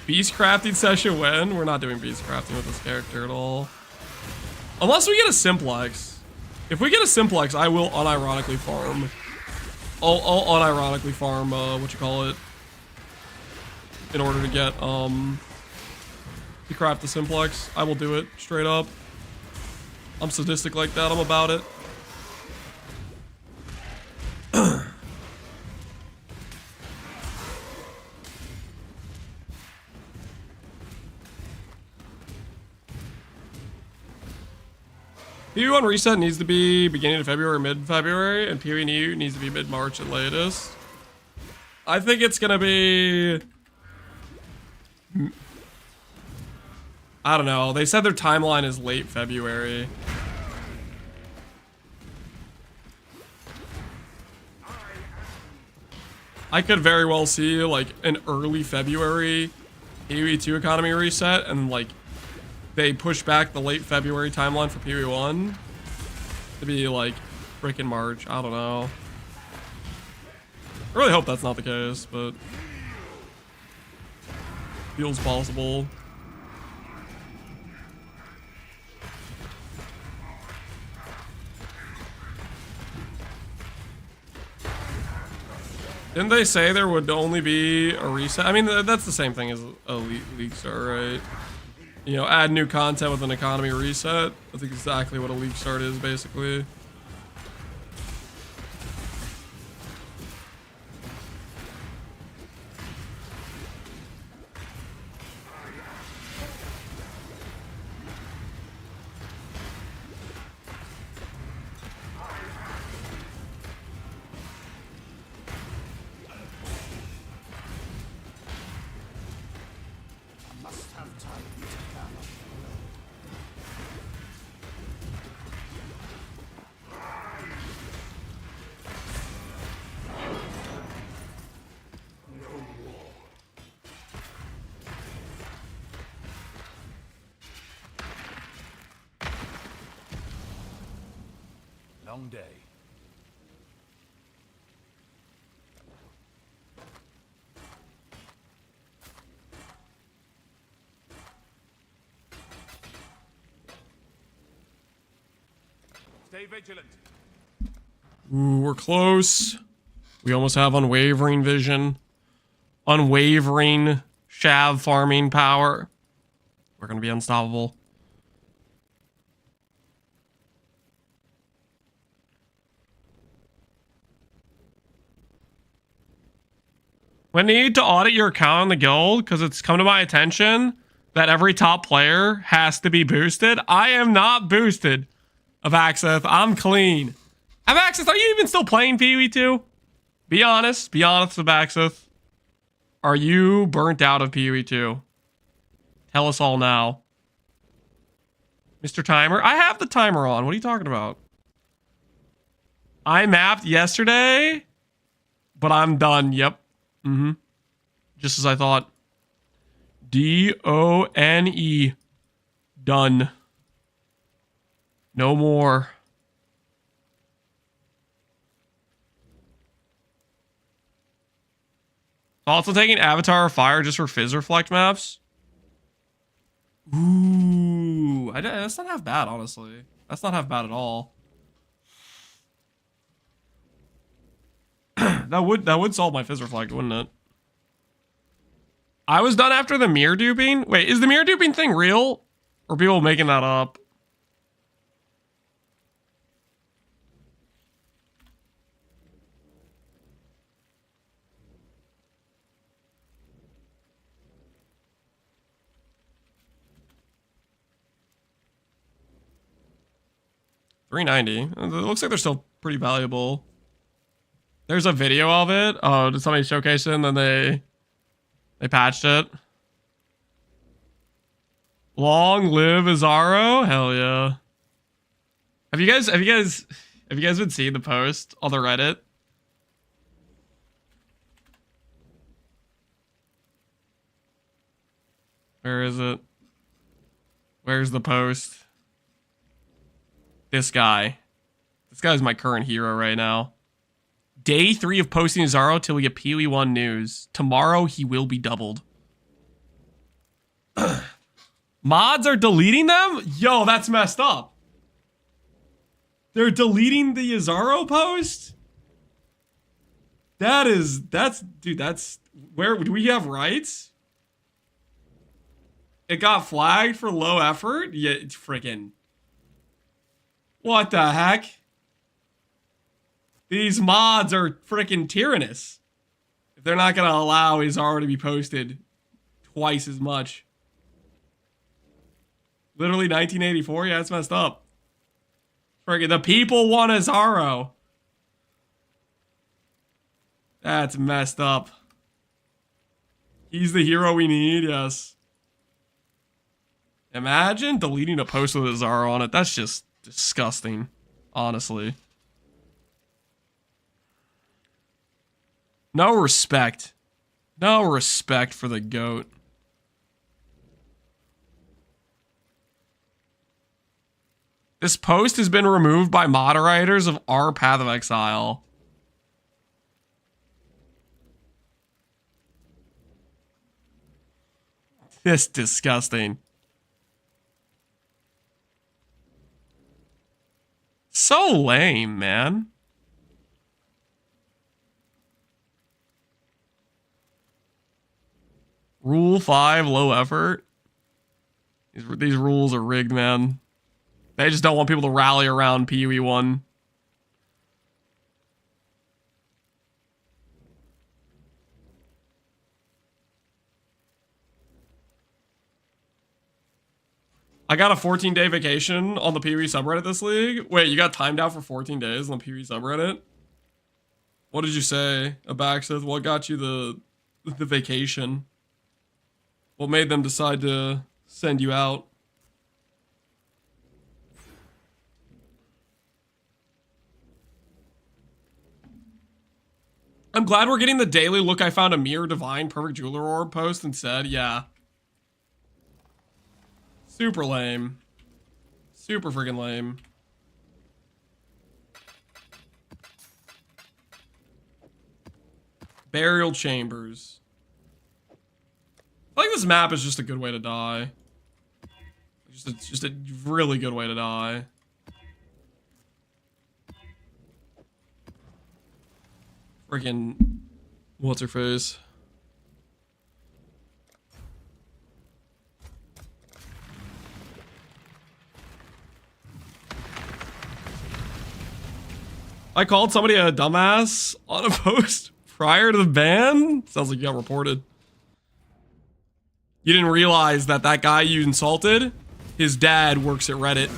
Beast crafting session when? We're not doing beast crafting with this character at all. Unless we get a simplex. If we get a simplex, I will unironically farm. I'll unironically farm, what you call it, in order to get, to craft the simplex. I will do it, straight up. I'm sadistic like that, I'm about it. PoE 1 reset needs to be beginning of February or mid-February, and PoE new needs to be mid-March at latest. I think it's gonna be... I don't know. They said their timeline is late February. I could very well see, like, an early February PoE 2 economy reset, and, like, they push back the late February timeline for PoE 1 to be like freaking March. I don't know. I really hope that's not the case, but feels possible. Didn't they say there would only be a reset? I mean, that's the same thing as a league start, right? You know, add new content with an economy reset. That's exactly what a league start is, basically. Long day. Stay vigilant. Ooh, we're close. We almost have unwavering vision. Unwavering shav farming power. We're gonna be unstoppable. We need to audit your account in the guild because it's come to my attention that every top player has to be boosted. I am not boosted, Avaxith. I'm clean. Avaxith, are you even still playing PoE 2? Be honest. Be honest, Avaxith. Are you burnt out of PoE 2? Tell us all now. Mr. Timer? I have the timer on. What are you talking about? I mapped yesterday, but I'm done. Yep. Just as I thought. D-O-N-E. Done. No more. Also taking Avatar of Fire just for Fizz Reflect maps. Ooh, that's not half bad, honestly. That's not half bad at all. that would solve my Fizz Reflect, wouldn't it? I was done after the mirror duping. Wait, is the mirror duping thing real? Or are people making that up? $390. It looks like they're still pretty valuable. There's a video of it. Oh, did somebody showcase it and then they patched it? Long live Azaro? Hell yeah. Have you guys been seeing the post on the Reddit? Where is it? Where's the post? This guy. This guy's my current hero right now. Day 3 of posting Azaro till we get PoE 1 news. Tomorrow he will be doubled. Mods are deleting them? Yo, that's messed up. They're deleting the Azaro post? Dude, where, do we have rights? It got flagged for low effort? Yeah, it's freaking. What the heck? These mods are freaking tyrannous. If they're not going to allow Azaro to be posted twice as much. Literally 1984? Yeah, it's messed up. Friggin' the people want Azaro. That's messed up. He's the hero we need, yes. Imagine deleting a post with Azaro on it. That's just disgusting, honestly. No respect. No respect for the GOAT. This post has been removed by moderators of our Path of Exile. It's disgusting. So lame, man. Rule 5, low effort. These rules are rigged, man. They just don't want people to rally around PoE 1. I got a 14-day vacation on the PoE subreddit this league. Wait, you got timed out for 14 days on the PoE subreddit? What did you say, Abaxith? What got you the vacation? What made them decide to send you out? I'm glad we're getting the daily look I found a Mirror Divine Perfect Jeweler Orb post instead. Yeah. Super lame. Super freaking lame. Burial Chambers. I think this map is just a good way to die. Just a really good way to die. Freaking, what's her face? I called somebody a dumbass on a post prior to the ban? Sounds like you got reported. You didn't realize that that guy you insulted, his dad works at Reddit.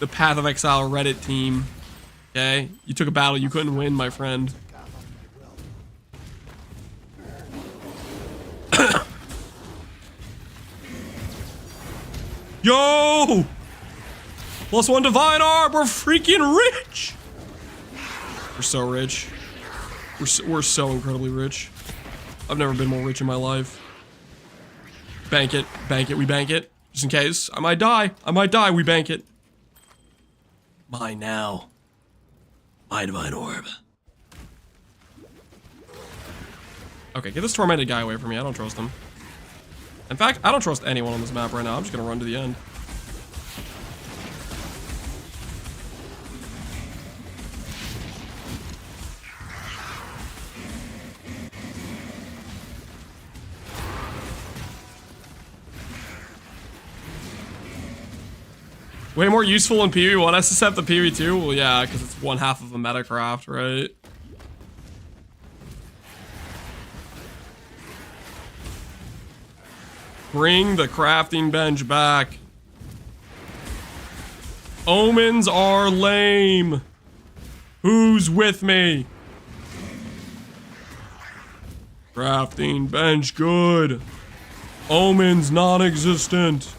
The Path of Exile Reddit team. Okay? You took a battle you couldn't win, my friend. Yo! +1 divine arm. We're freaking rich. We're so rich. We're so incredibly rich. I've never been more rich in my life. Bank it. Bank it. We bank it. Just in case. I might die. I might die. We bank it. Mine now. My divine orb. Okay, get this tormented guy away from me. I don't trust him. In fact, I don't trust anyone on this map right now. I'm just gonna run to the end. Way more useful in PoE1 SSF than PoE2? Well, yeah, because it's 1/2 of a metacraft, right? Bring the crafting bench back. Omens are lame. Who's with me? Crafting bench good. Omens non-existent.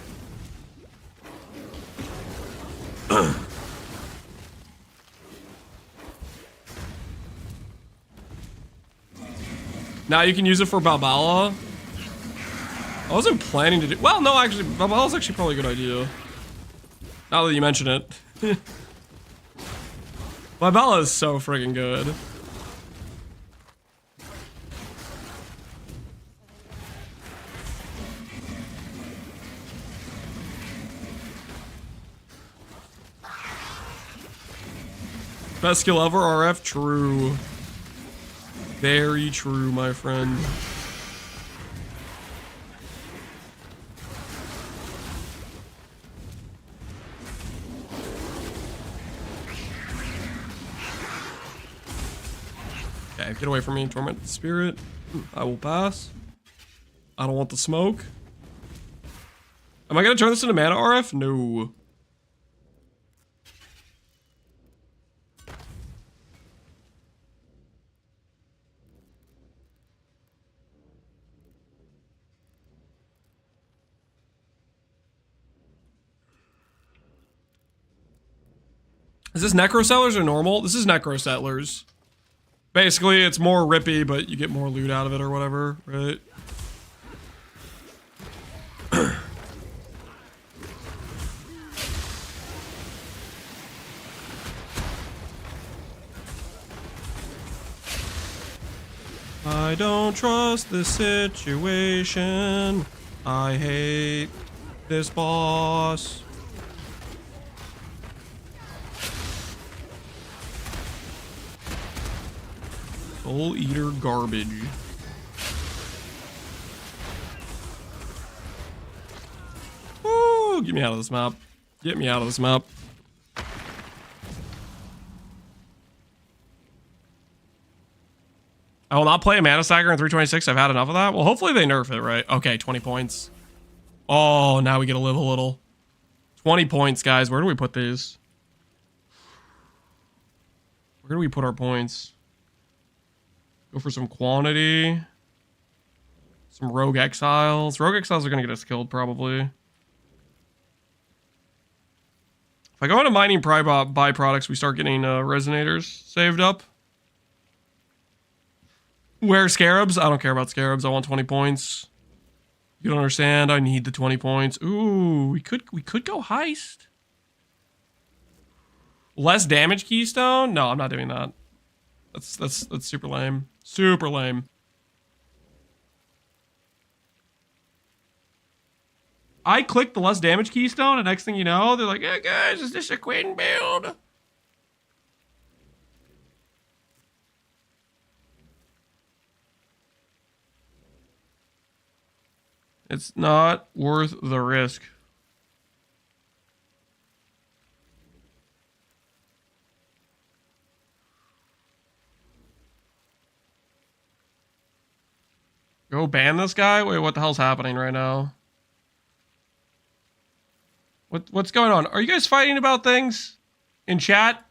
Now you can use it for Balbala. I wasn't planning to do... Well, no, actually, Balbala's actually probably a good idea. Now that you mention it. Balbala is so friggin' good. Best skill ever, RF? True. Very true, my friend. Okay, get away from me, Torment the Spirit. I will pass. I don't want the smoke. Am I gonna turn this into mana RF? No. Is this Necro Settlers or normal? This is Necro Settlers. Basically, it's more rippy, but you get more loot out of it or whatever, right? I don't trust this situation. I hate this boss. Soul Eater garbage. Woo! Get me out of this map. Get me out of this map. I will not play a Mana Stagger in 326. I've had enough of that. Well, hopefully they nerf it, right? Okay, 20 points. Oh, now we get to live a little. 20 points, guys. Where do we put these? Where do we put our points? Go for some quantity. Some Rogue Exiles. Rogue Exiles are going to get us killed, probably. If I go into mining byproducts, we start getting resonators saved up. Where Scarabs? I don't care about Scarabs. I want 20 points. You don't understand. I need the 20 points. Ooh, we could go Heist. Less damage Keystone? No, I'm not doing that. That's super lame. Super lame. I clicked the less damage Keystone, and next thing you know, they're like, "Hey guys, is this a Quinn build?" It's not worth the risk. Go ban this guy? Wait, what the hell's happening right now? What's going on? Are you guys fighting about things in chat?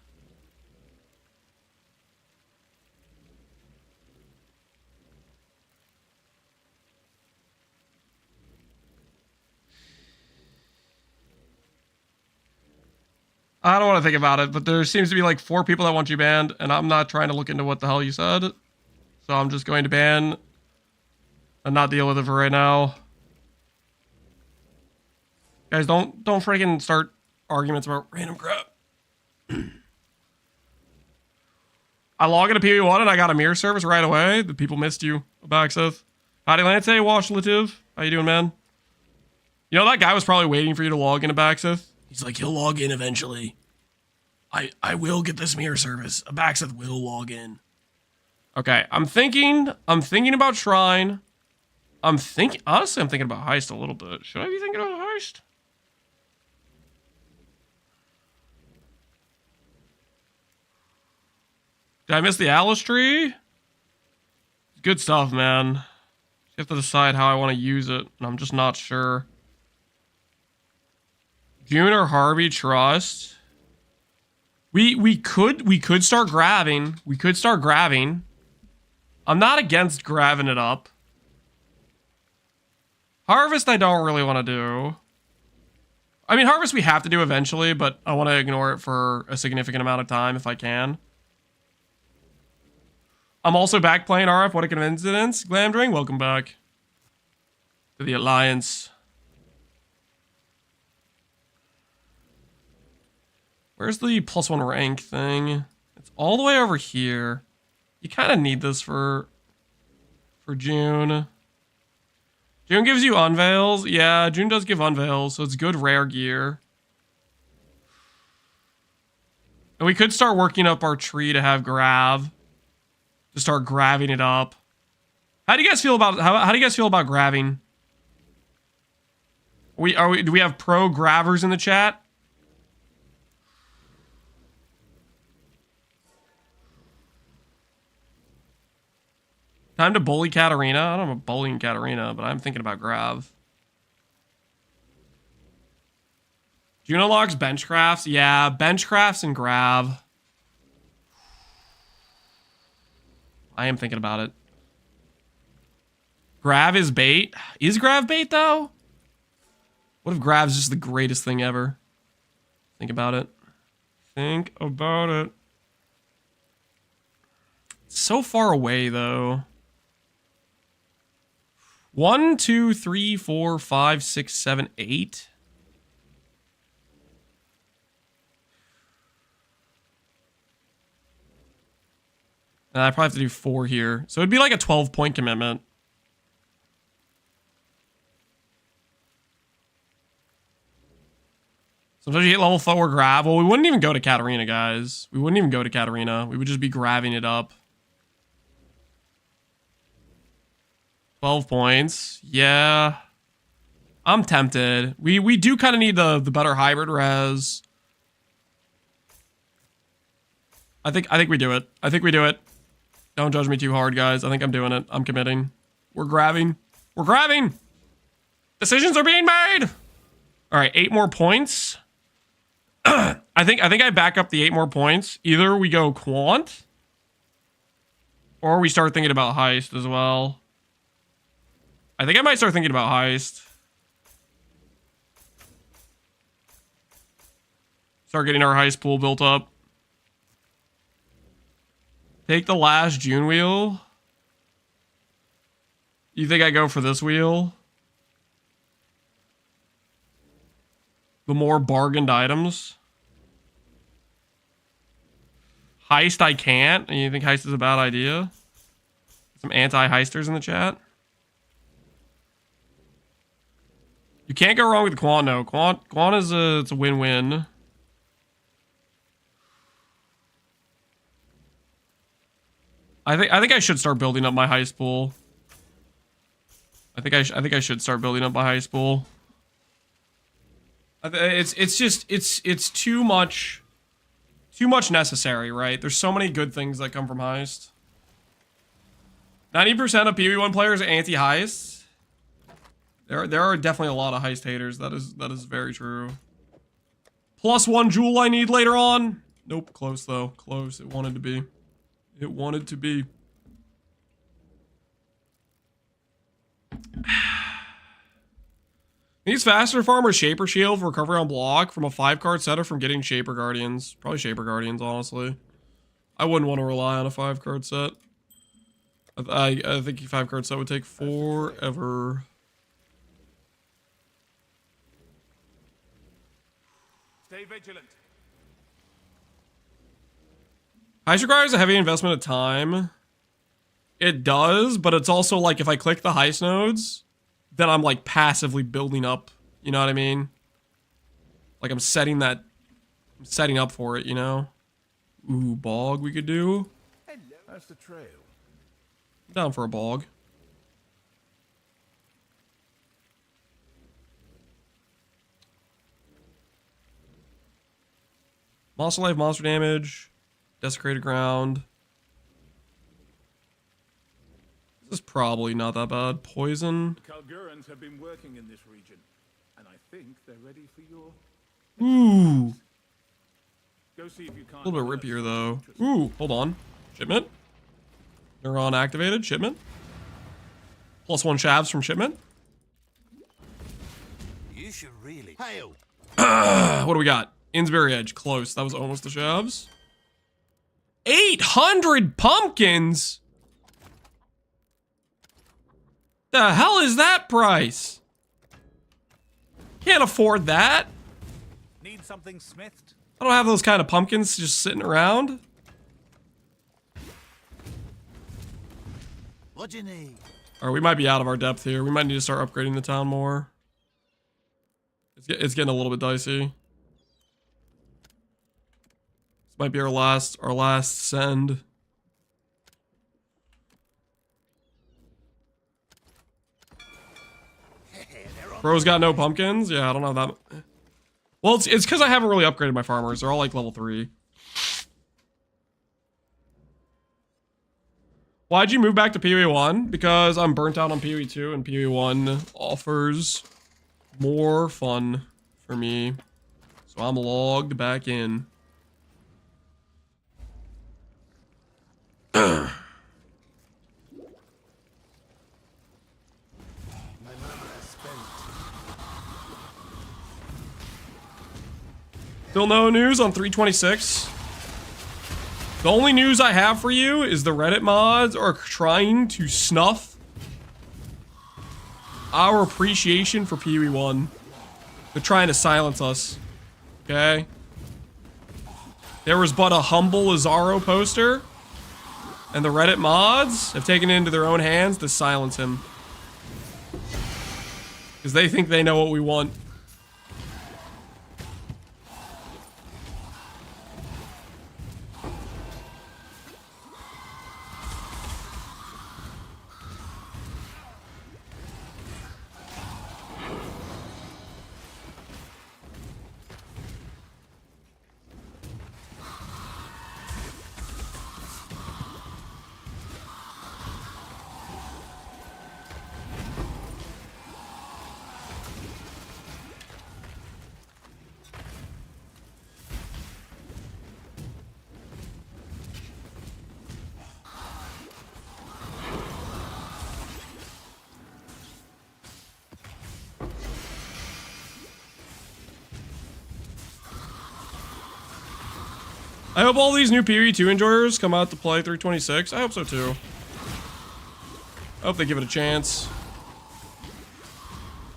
I don't want to think about it, but there seems to be like 4 people that want you banned, and I'm not trying to look into what the hell you said. So I'm just going to ban and not deal with it for right now. Guys, don't freaking start arguments about random crap. I log into POE1 and I got a mirror service right away. The people missed you, Abaxeth. Howdy, Lance. Wash Lativ. How you doing, man? You know, that guy was probably waiting for you to log in, Abaxeth. He's like, he'll log in eventually. I will get this mirror service. Abaxeth will log in. Okay, I'm thinking about Shrine. Honestly, I'm thinking about Heist a little bit. Should I be thinking about Heist? Did I miss the Alice tree? Good stuff, man. You have to decide how I want to use it, and I'm just not sure. June or Harvey trust. We could start grabbing. We could start grabbing. I'm not against grabbing it up. Harvest I don't really want to do. I mean, Harvest we have to do eventually, but I want to ignore it for a significant amount of time if I can. I'm also back playing RF. What a coincidence. Glamdring, welcome back to the Alliance. Where's the +1 rank thing? It's all the way over here. You kind of need this for June. June gives you unveils. Yeah, June does give unveils, so it's good rare gear. And we could start working up our tree to have grab. To start grabbing it up. How do you guys feel about how do you guys feel about grabbing? Do we have pro grabbers in the chat? Time to bully Katarina. I don't know about bullying Katarina, but I'm thinking about grab. Juno logs benchcrafts. Yeah, benchcrafts and grab. I am thinking about it. Grav is bait. Is Grav bait, though? What if Grav's just the greatest thing ever? Think about it. Think about it. It's so far away, though. 1, 2, 3, 4, 5, 6, 7, 8. I probably have to do 4 here. So it'd be like a 12-point commitment. Sometimes you get level 4 grab. Well, we wouldn't even go to Katarina, guys. We wouldn't even go to Katarina. We would just be grabbing it up. 12 points. Yeah. I'm tempted. We do kind of need the better hybrid res. I think we do it. I think we do it. Don't judge me too hard, guys. I think I'm doing it. I'm committing. We're grabbing. We're grabbing. Decisions are being made. All right, 8 more points. I think I back up the 8 more points. Either we go quant, or we start thinking about heist as well. I think I might start thinking about heist. Start getting our heist pool built up. Take the last June wheel. You think I go for this wheel? The more bargained items. Heist I can't. And you think heist is a bad idea? Some anti-heisters in the chat. You can't go wrong with Quant, no. Quant is it's a win-win. I think I should start building up my heist pool. I think I should start building up my heist pool. It's too much necessary, right? There's so many good things that come from heist. 90% of PoE1 players are anti-heist. There are definitely a lot of heist haters. That is very true. +1 jewel I need later on. Nope, close though. Close. It wanted to be. It wanted to be. Needs faster farm or Shaper Shield for recovery on block from a 5-card setter from getting Shaper Guardians. Probably Shaper Guardians, honestly. I wouldn't want to rely on a 5-card set. I think a 5-card set would take forever. Stay vigilant. Heist requires a heavy investment of time. It does, but it's also like if I click the heist nodes, then I'm like passively building up. You know what I mean? Like I'm setting up for it, you know? Ooh, bog we could do. That's the trail. Down for a bog. Monster life, monster damage, desecrated ground. This is probably not that bad. Poison. The Kalgurans have been working in this region, and I think they're ready for your... Ooh. Go see if you can't... A little bit rippier though. Ooh, hold on. Shipment. Neuron activated. Shipment. +1 shavs from shipment. You should really hail. What do we got? Innsbury Edge. Close. That was almost the shavs. 800 pumpkins? The hell is that price? Can't afford that. Need something smithed? I don't have those kind of pumpkins just sitting around. What do you need? Alright, we might be out of our depth here. We might need to start upgrading the town more. It's getting a little bit dicey. This might be our last send. Bro's got no pumpkins? Yeah, I don't know that. Well, it's because I haven't really upgraded my farmers. They're all like level 3. Why'd you move back to PoE 1? Because I'm burnt out on PoE 2 and PoE 1 offers more fun for me. So I'm logged back in. Still no news on 326. The only news I have for you is the Reddit mods are trying to snuff our appreciation for PoE 1. They're trying to silence us. Okay? There was but a humble Lazaro poster, and the Reddit mods have taken it into their own hands to silence him. Because they think they know what we want. I hope all these new PoE 2 enjoyers come out to play 326. I hope so too. I hope they give it a chance.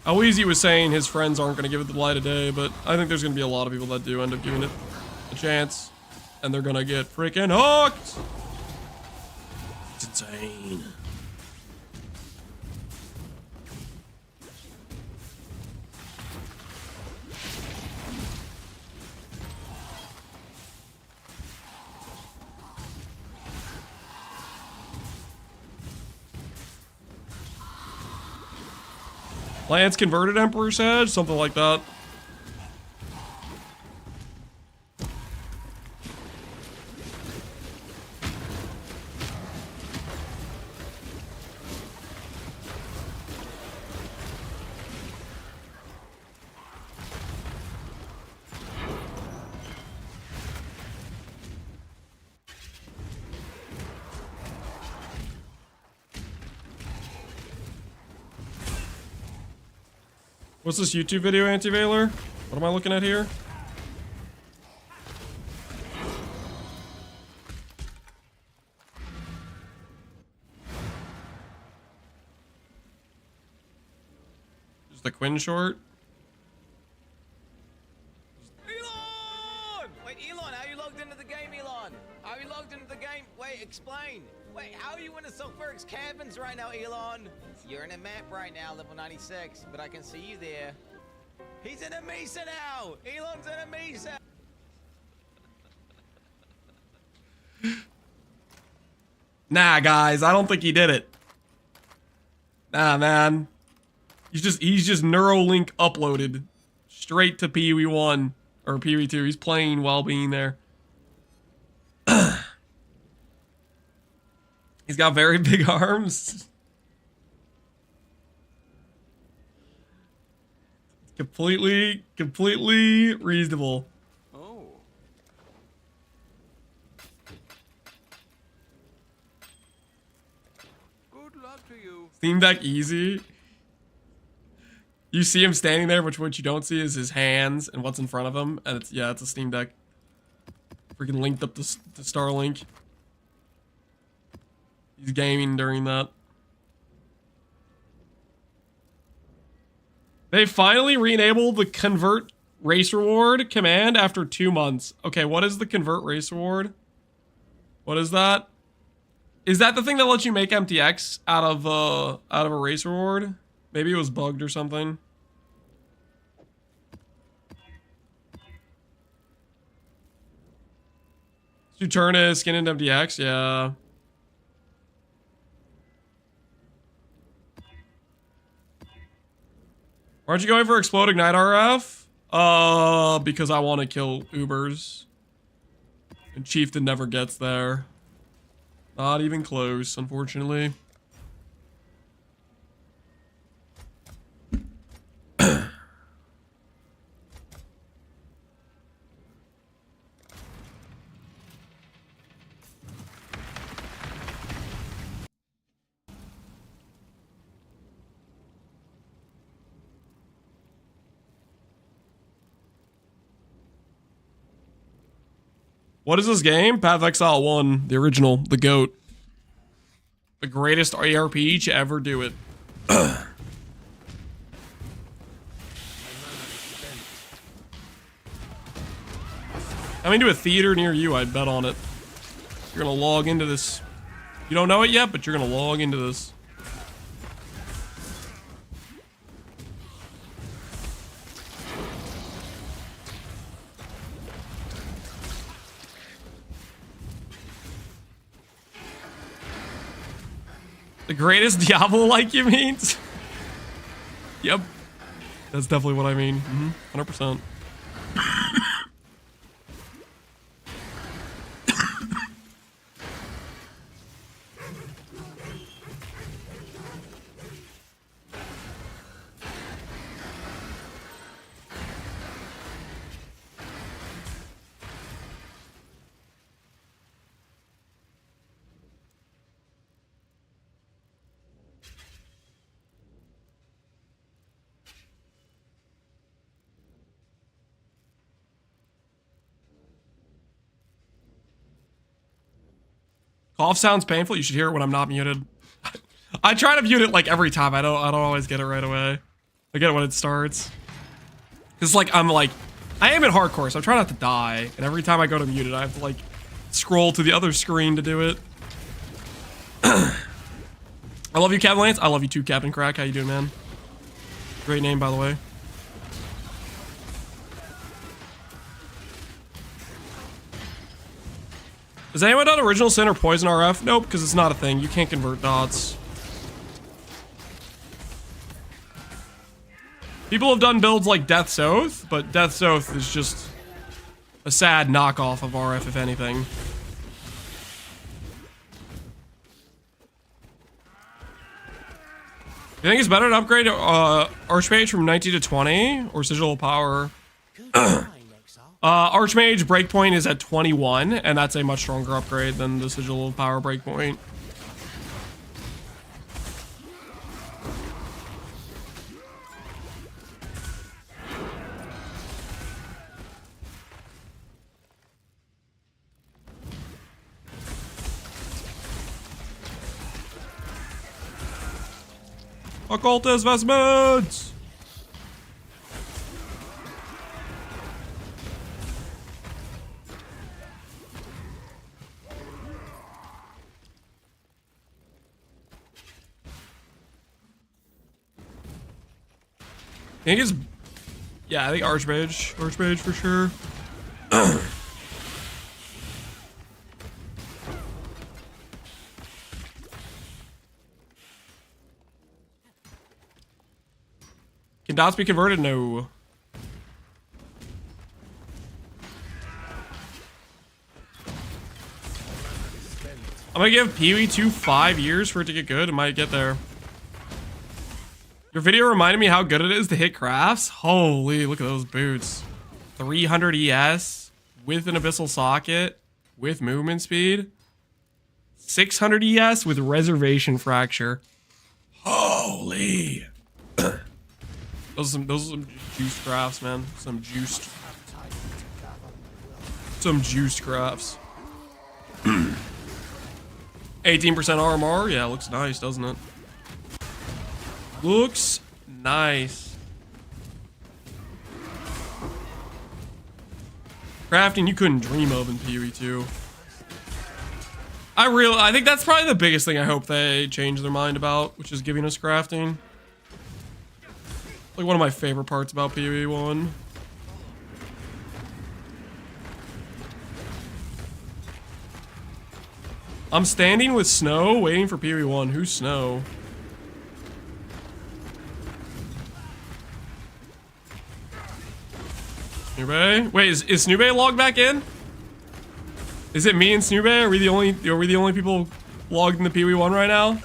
Aweezy was saying his friends aren't going to give it the light of day, but I think there's going to be a lot of people that do end up giving it a chance. And they're going to get freaking hooked! It's insane. Lance converted Emperor's Edge, something like that. What's this YouTube video, Anti-Veiler? What am I looking at here? Just the Quinn short. Elon! Wait, Elon, how are you logged into the game, Elon? How are you logged into the game? Wait, explain. Wait, how are you in the Sulfuric's cabins right now, Elon? You're in a map right now, level 96, but I can see you there. He's in a mesa now! Elon's in a mesa! Nah, guys, I don't think he did it. Nah, man. He's just Neuralink uploaded straight to PoE 1 or PoE 2. He's playing while being there. He's got very big arms. Completely reasonable. Oh. Good luck to you. Steam Deck easy. You see him standing there, which what you don't see is his hands and what's in front of him. And it's a Steam Deck. Freaking linked up to Starlink. He's gaming during that. They finally re-enabled the convert race reward command after 2 months. Okay, what is the convert race reward? What is that? Is that the thing that lets you make MTX out of a race reward? Maybe it was bugged or something. Suturna, skin into MTX, yeah. Why aren't you going for Explode Ignite RF? Because I want to kill Ubers. And Chieftain never gets there. Not even close, unfortunately. What is this game? Path of Exile 1, the original, the GOAT. The greatest ARP to ever do it. Coming to a theater near you, I'd bet on it. You're gonna log into this. You don't know it yet, but you're gonna log into this. The greatest Diablo-like, you mean? Yep. That's definitely what I mean. 100%. Cough sounds painful. You should hear it when I'm not muted. I try to mute it like every time. I don't always get it right away. I get it when it starts. Cause like I am in hardcore, so I'm trying not to die. And every time I go to mute it, I have to like scroll to the other screen to do it. I love you, Captain Lance. I love you too, Captain Crack. How you doing, man? Great name, by the way. Has anyone done Original Sin or Poison RF? Nope, because it's not a thing. You can't convert dots. People have done builds like Death's Oath, but Death's Oath is just a sad knockoff of RF, if anything. You think it's better to upgrade Archmage from 19 to 20 or Sigil of Power? Archmage breakpoint is at 21, and that's a much stronger upgrade than the Sigil of Power breakpoint. Occultist vestments! I think it's... Yeah, I think Archmage. Archmage for sure. Can dots be converted? No. I'm gonna give PoE 2 5 years for it to get good. It might get there. Your video reminded me how good it is to hit crafts. Holy, look at those boots. 300 ES with an abyssal socket with movement speed. 600 ES with reservation fracture. Holy. Those are some juiced crafts, man. Some juiced crafts. 18% RMR. Yeah, looks nice, doesn't it? Looks nice. Crafting you couldn't dream of in PoE 2. I think that's probably the biggest thing I hope they change their mind about, which is giving us crafting. Like one of my favorite parts about PoE 1. I'm standing with Snow, waiting for PoE 1. Who's Snow? Snoobe? Wait, is Snoobe logged back in? Is it me and Snoobe? Are we the only people logged in the PoE 1 right now?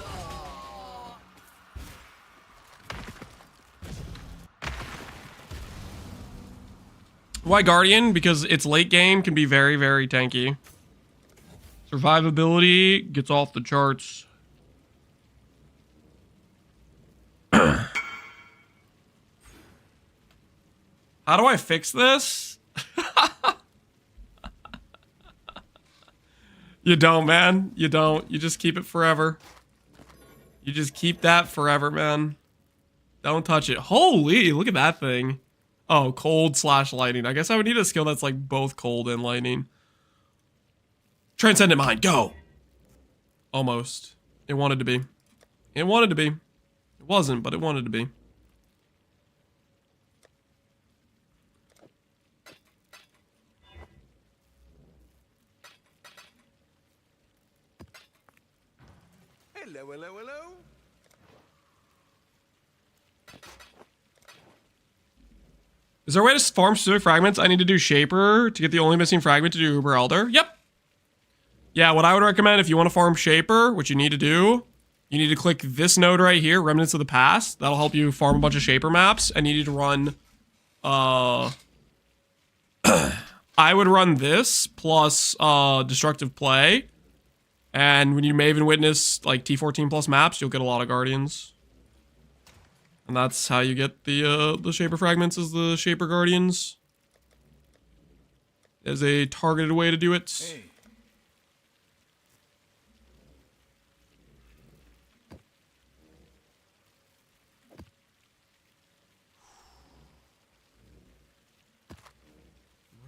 Why Guardian? Because its late game can be very, very tanky. Survivability gets off the charts. How do I fix this? You don't, man. You don't. You just keep it forever. You just keep that forever, man. Don't touch it. Holy, look at that thing. Oh, cold / lightning. I guess I would need a skill that's like both cold and lightning. Transcendent Mind, go! Almost. It wanted to be. It wanted to be. It wasn't, but it wanted to be. Hello, hello, hello. Is there a way to farm specific fragments? I need to do Shaper to get the only missing fragment to do Uber Elder. Yep. Yeah, what I would recommend if you want to farm Shaper, what you need to do, you need to click this node right here, Remnants of the Past. That'll help you farm a bunch of Shaper maps, and you need to run, I would run this plus Destructive Play, and when you Maven Witness like T14 plus maps, you'll get a lot of Guardians. And that's how you get the Shaper fragments, is the Shaper Guardians. As a targeted way to do it. Hey.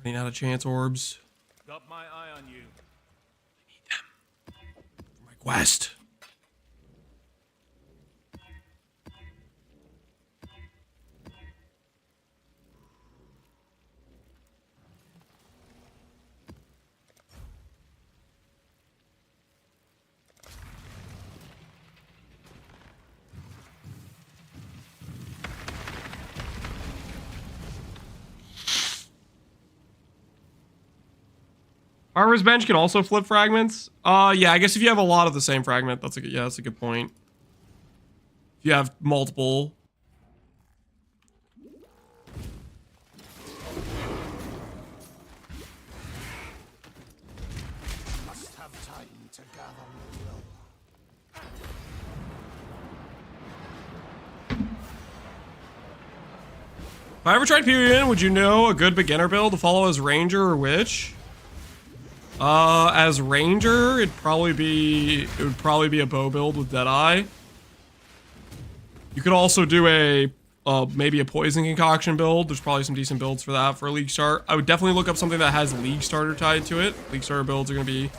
Running out of chance orbs. Got my eye on you. I need them. For my quest. Farmer's Bench can also flip fragments. Yeah, I guess if you have a lot of the same fragment, that's a good point. If you have multiple. Must have time to gather will. If I ever tried PoE, would you know a good beginner build to follow as Ranger or Witch? As Ranger, it would probably be a bow build with Deadeye. You could also do a maybe a poison concoction build. There's probably some decent builds for that for a league start. I would definitely look up something that has league starter tied to it. League starter builds are going to be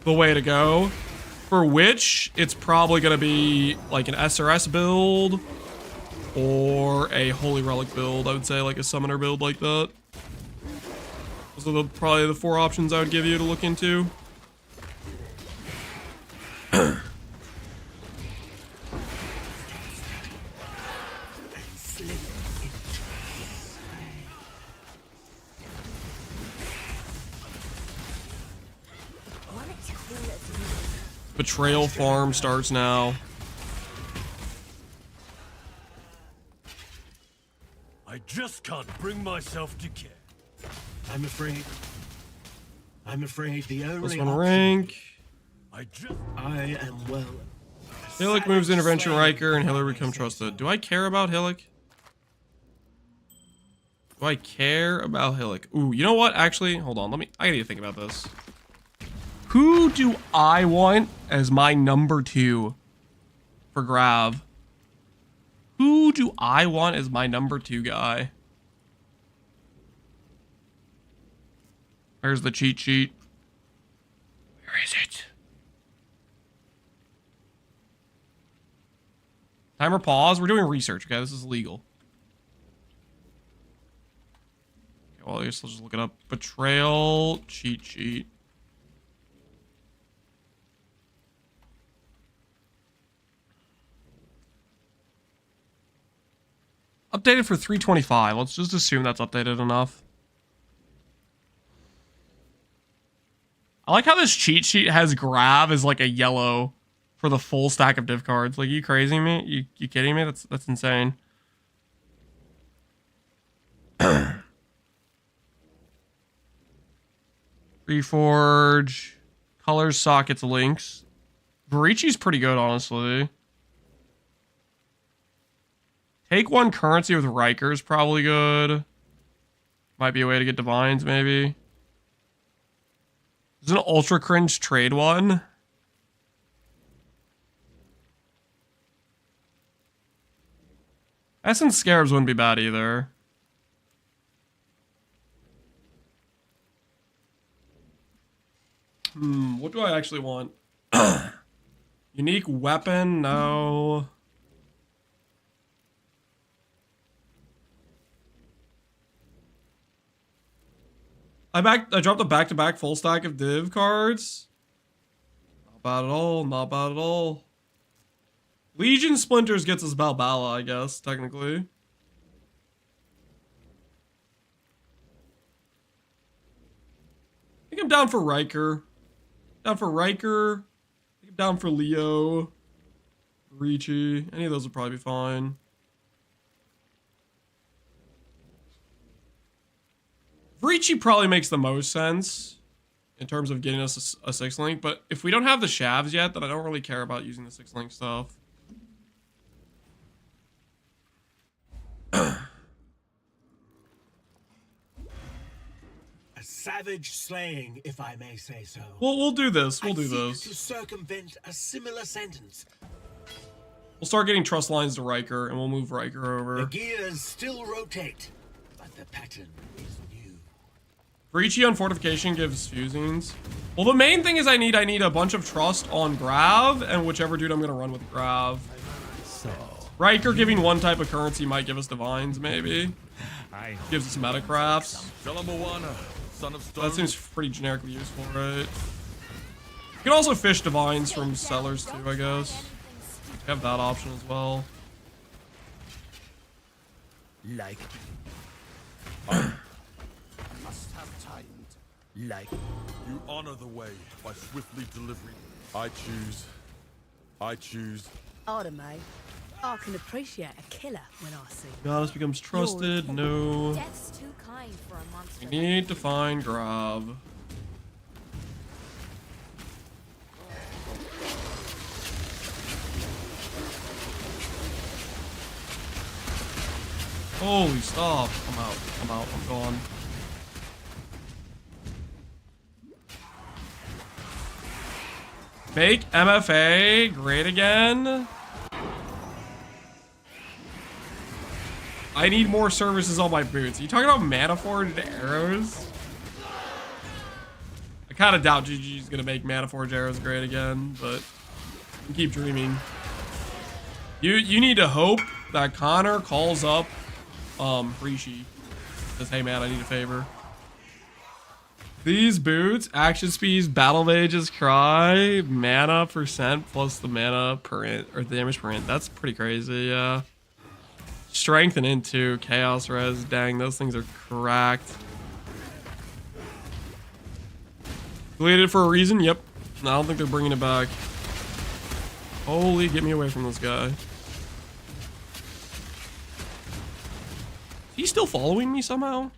the way to go. For Witch, it's probably going to be like an SRS build or a Holy Relic build. I would say like a summoner build like that. Those are probably the 4 options I would give you to look into. Betrayal farm starts now. I just can't bring myself to care. I'm afraid the only Plus 1 rank. I am well. Hillick moves intervention Riker and Hillick become trusted. Do I care about Hillick? Do I care about Hillick? Ooh, you know what? Actually, hold on. I need to think about this. Who do I want as my number 2 for Grav? Who do I want as my number 2 guy? Where's the cheat sheet? Where is it? Timer pause. We're doing research, okay? This is legal. Okay, well, I guess let's just look it up. Betrayal cheat sheet. Updated for 325. Let's just assume that's updated enough. I like how this cheat sheet has Grav as like a yellow for the full stack of div cards. Like, you crazy me? You kidding me? That's insane. Reforge. Colors, sockets, links. Varichi's pretty good, honestly. Take 1 currency with Riker is probably good. Might be a way to get divines, maybe. There's an ultra cringe trade one. Essence Scarabs wouldn't be bad either. What do I actually want? Unique weapon? No. I dropped a back-to-back full stack of div cards. Not bad at all. Not bad at all. Legion Splinters gets us Balbala, I guess, technically. I think I'm down for Riker. Down for Riker. I think I'm down for Leo. Ricci. Any of those would probably be fine. Ricci probably makes the most sense in terms of getting us a 6-link, but if we don't have the shavs yet, then I don't really care about using the 6-link stuff. A savage slaying, if I may say so. Well, we'll do this. We'll do this. To circumvent a similar sentence. We'll start getting trust lines to Riker, and we'll move Riker over. The gears still rotate, but the pattern is new. Ricci on fortification gives fusings. Well, the main thing is I need a bunch of trust on Grav, and whichever dude I'm gonna run with Grav. So Riker giving 1 type of currency might give us divines, maybe. Gives us metacrafts. That seems pretty generically useful, right? You can also fish divines from sellers too, I guess. You have that option as well. Like Must have timed. like You honor the way by swiftly delivering. I choose. Automate. I can appreciate a killer when I see him. Goddess becomes trusted. No. Death's too kind for a monster. We need to find Grav. Holy stop. I'm out. I'm gone. Make MFA great again. I need more services on my boots. Are you talking about mana forged arrows? I kind of doubt GG's gonna make mana forged arrows great again, but keep dreaming. You need to hope that Connor calls up Rishi. Says, hey man, I need a favor. These boots, action speeds, battle mages cry, mana percent plus the mana per int, or damage per int. That's pretty crazy, yeah. Strength and int too, chaos res, dang, those things are cracked. Deleted for a reason, yep. No, I don't think they're bringing it back. Holy, get me away from this guy. He's still following me somehow?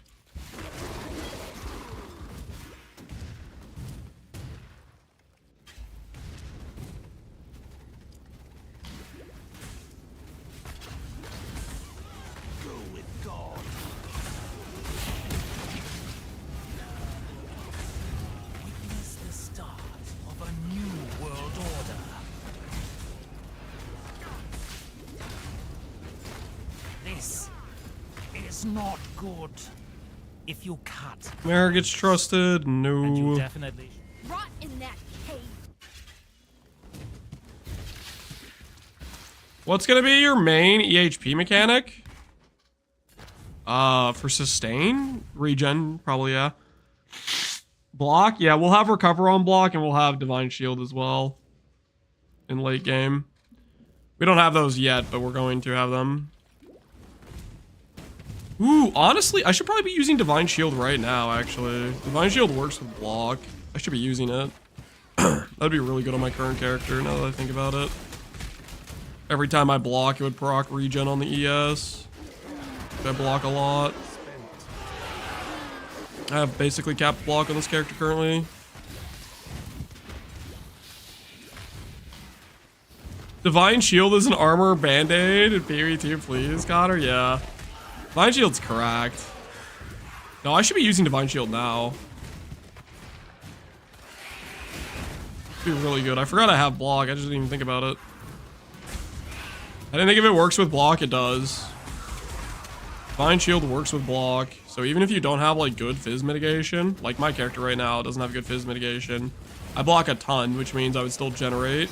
Go with God. Witness the start of a new world order. This is not good. If you cut, Mare gets trusted, and you no. definitely. Rot in that cave. What's gonna be your main EHP mechanic? For sustain? Regen, probably, yeah. Block? Yeah, we'll have recover on block and we'll have divine shield as well. In late game. We don't have those yet, but we're going to have them. Ooh, honestly, I should probably be using divine shield right now, actually. Divine shield works with block. I should be using it. That'd be really good on my current character, now that I think about it. Every time I block, it would proc regen on the ES. I block a lot. I have basically capped block on this character currently. Divine Shield is an armor band-aid in PoE2, please, Connor? Yeah. Divine Shield's correct. No, I should be using Divine Shield now. Be really good. I forgot I have block. I just didn't even think about it. I didn't think if it works with block, it does. Divine Shield works with block. So even if you don't have like good fizz mitigation, like my character right now doesn't have good fizz mitigation, I block a ton, which means I would still generate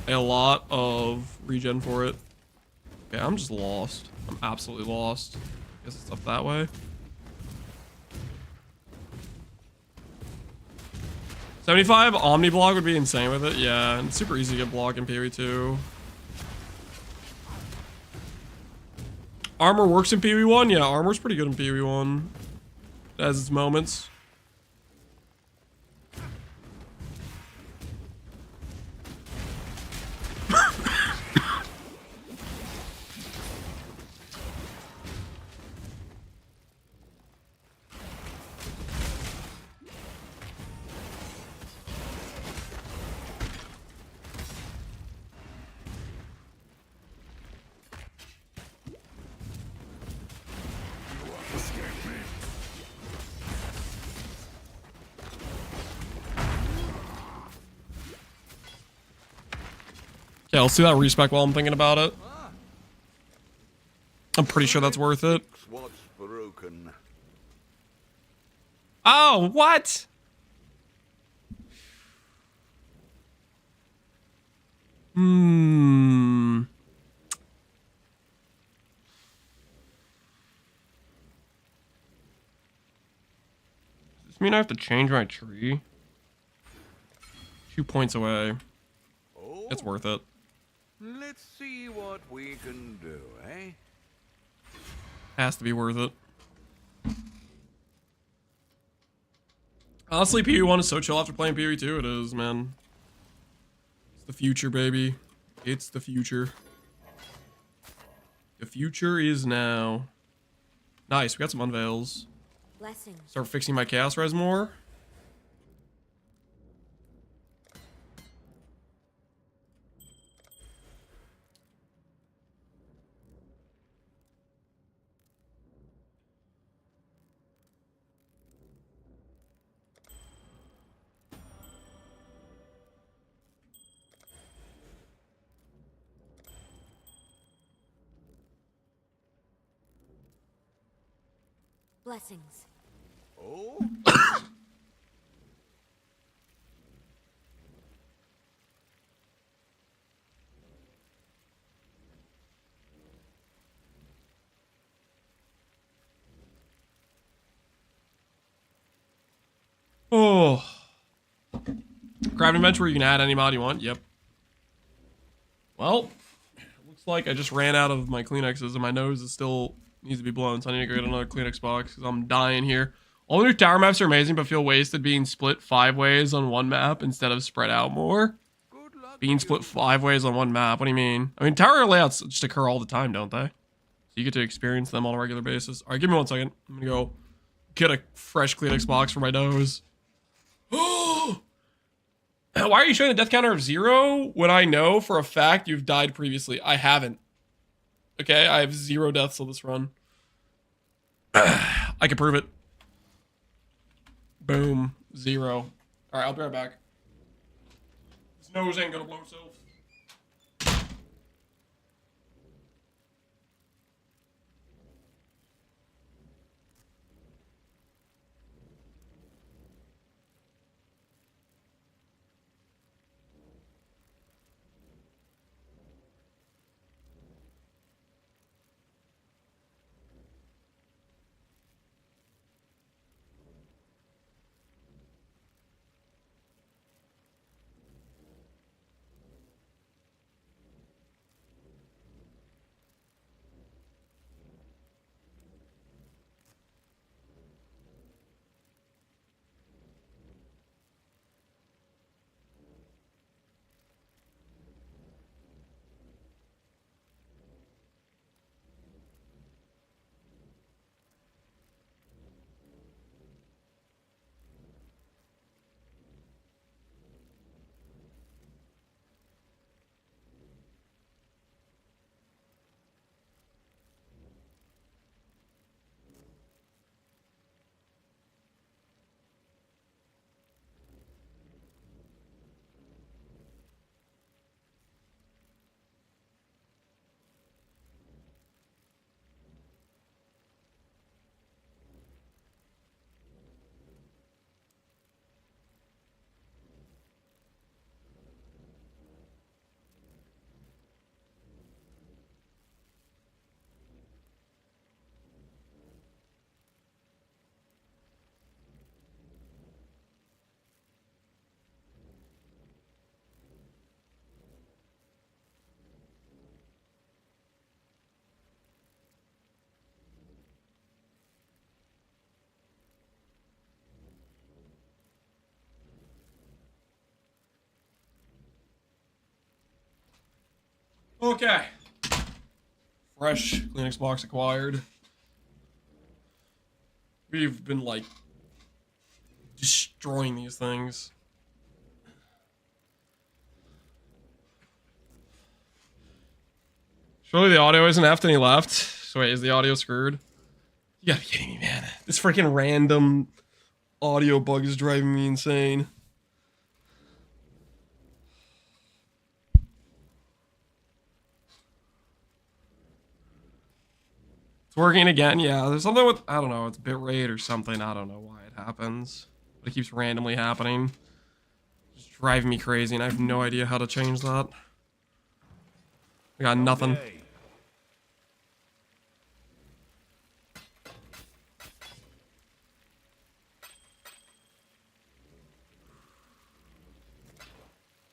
a lot of regen for it. Okay, I'm just lost. I'm absolutely lost. Guess it's up that way. 75 Omni block would be insane with it. Yeah, and it's super easy to get block in PoE2. Armor works in PoE1? Yeah, armor's pretty good in PoE1. It has its moments. Yeah, let's do that respec while I'm thinking about it. I'm pretty sure that's worth it. What's broken? Oh, what? Hmm. Does this mean I have to change my tree? 2 points away. Oh, It's worth it. let's see what we can do, eh? Has to be worth it. Honestly, PoE1 is so chill after playing PoE2. It is, man. It's the future, baby. It's the future. The future is now. Nice, we got some unveils. Blessings. Start fixing my chaos res more. Blessings. Oh? Oh. Crafting bench where you can add any mod you want. Yep. Well, looks like I just ran out of my Kleenexes and my nose is still needs to be blown, so I need to go get another Kleenex box because I'm dying here. All new tower maps are amazing, but feel wasted being split 5 ways on one map instead of spread out more. Being split 5 ways on one map, what do you mean? I mean, tower layouts just occur all the time, don't they? So you get to experience them on a regular basis. All right, give me 1 second. I'm gonna go get a fresh Kleenex box for my nose. Why are you showing a death counter of 0 when I know for a fact you've died previously? I haven't. Okay, I have 0 deaths on this run. I can prove it. Boom. 0. All right, I'll be right back. This nose ain't gonna blow itself. Okay. Fresh Kleenex box acquired. We've been, like, destroying these things. Surely the audio isn't after any left. So wait, is the audio screwed? You gotta be kidding me, man. This freaking random audio bug is driving me insane. It's working again, yeah. There's something with, I don't know, it's bitrate or something. I don't know why it happens. But it keeps randomly happening. It's driving me crazy, and I have no idea how to change that. I got nothing. Okay.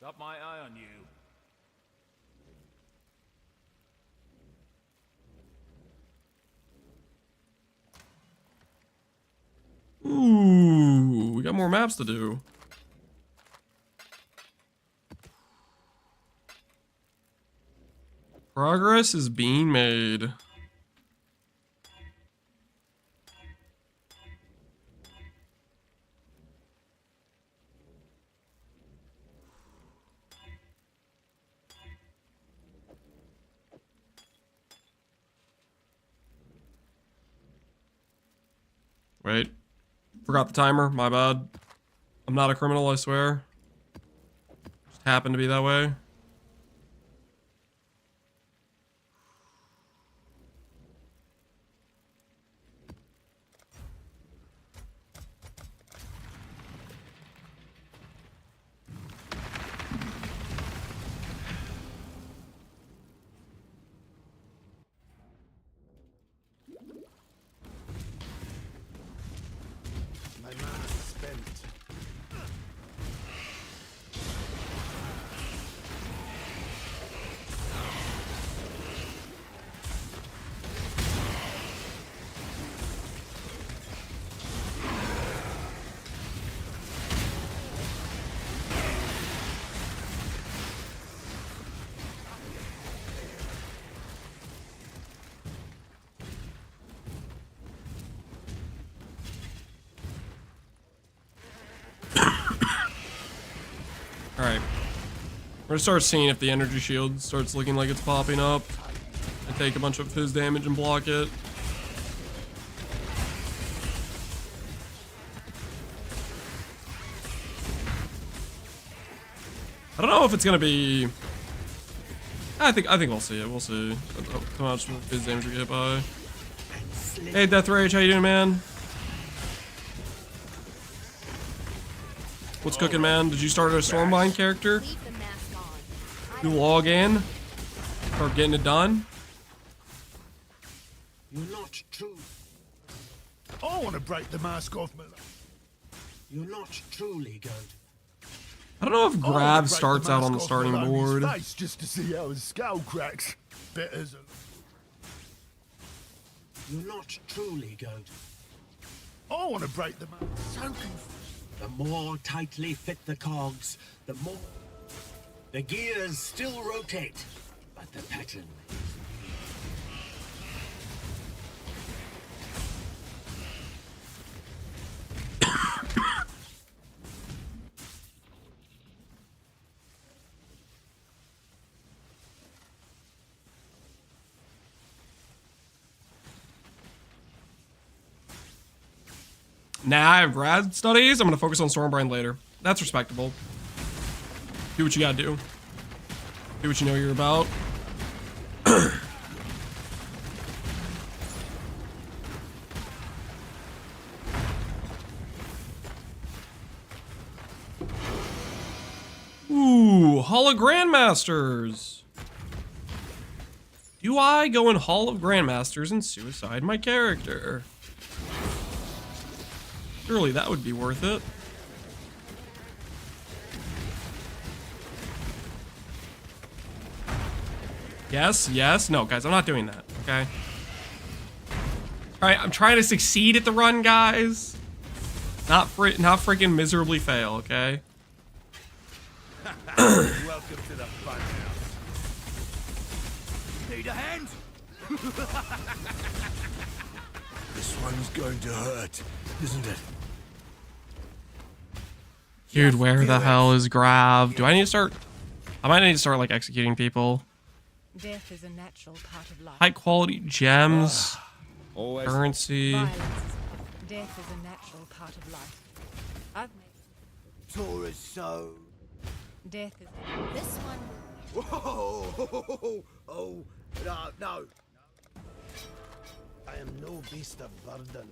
Got my eye on you. Ooh, we got more maps to do. Progress is being made. Wait. Forgot the timer. My bad. I'm not a criminal, I swear. Just happened to be that way. We're gonna start seeing if the energy shield starts looking like it's popping up. And take a bunch of his damage and block it. I don't know if it's gonna be. I think we'll see it. We'll see how much his damage we get by. Hey, Death Rage, how you doing, man? What's cooking, man? Did you start a Stormbind character? Leave the mask on. You log in? Start getting it done? You're not true. I want to break the mask off, Miller. You're not truly good. I don't know if I wanna Grab break starts the out on mask the off starting Maloney's board. face just to see how his skull cracks. Bet as a... You're not truly good. I want to break the mask. So confused. The more tightly fit the cogs, the more... The gears still rotate, but the pattern... Nah, I have grad studies. I'm gonna focus on Stormbind later. That's respectable. Do what you gotta do. Do what you know you're about. Ooh, Hall of Grandmasters. Do I go in Hall of Grandmasters and suicide my character? Surely that would be worth it. Yes, yes. No, guys, I'm not doing that, okay? Alright, I'm trying to succeed at the run, guys. Not freaking miserably fail, okay? Welcome to the fun house. Need a hand? This one's going to hurt, isn't it? Dude, where the hell is Grav? Do I need to start... I might need to start, like, executing people. Death is a natural part of life. High quality gems. Currency. Violence. Death is a natural part of life. I've made Taurus so. death is This one. Whoa! Oh, no. I am no beast of burden.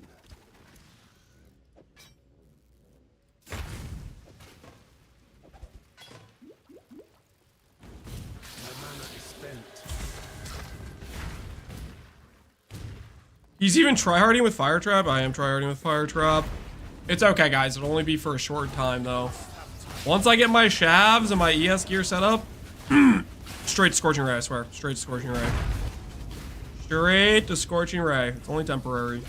He's even tryharding with Fire Trap. I am tryharding with Fire Trap. It's okay, guys. It'll only be for a short time, though. Once I get my shavs and my ES gear set up, straight to Scorching Ray, I swear. Straight to Scorching Ray. Straight to Scorching Ray. It's only temporary.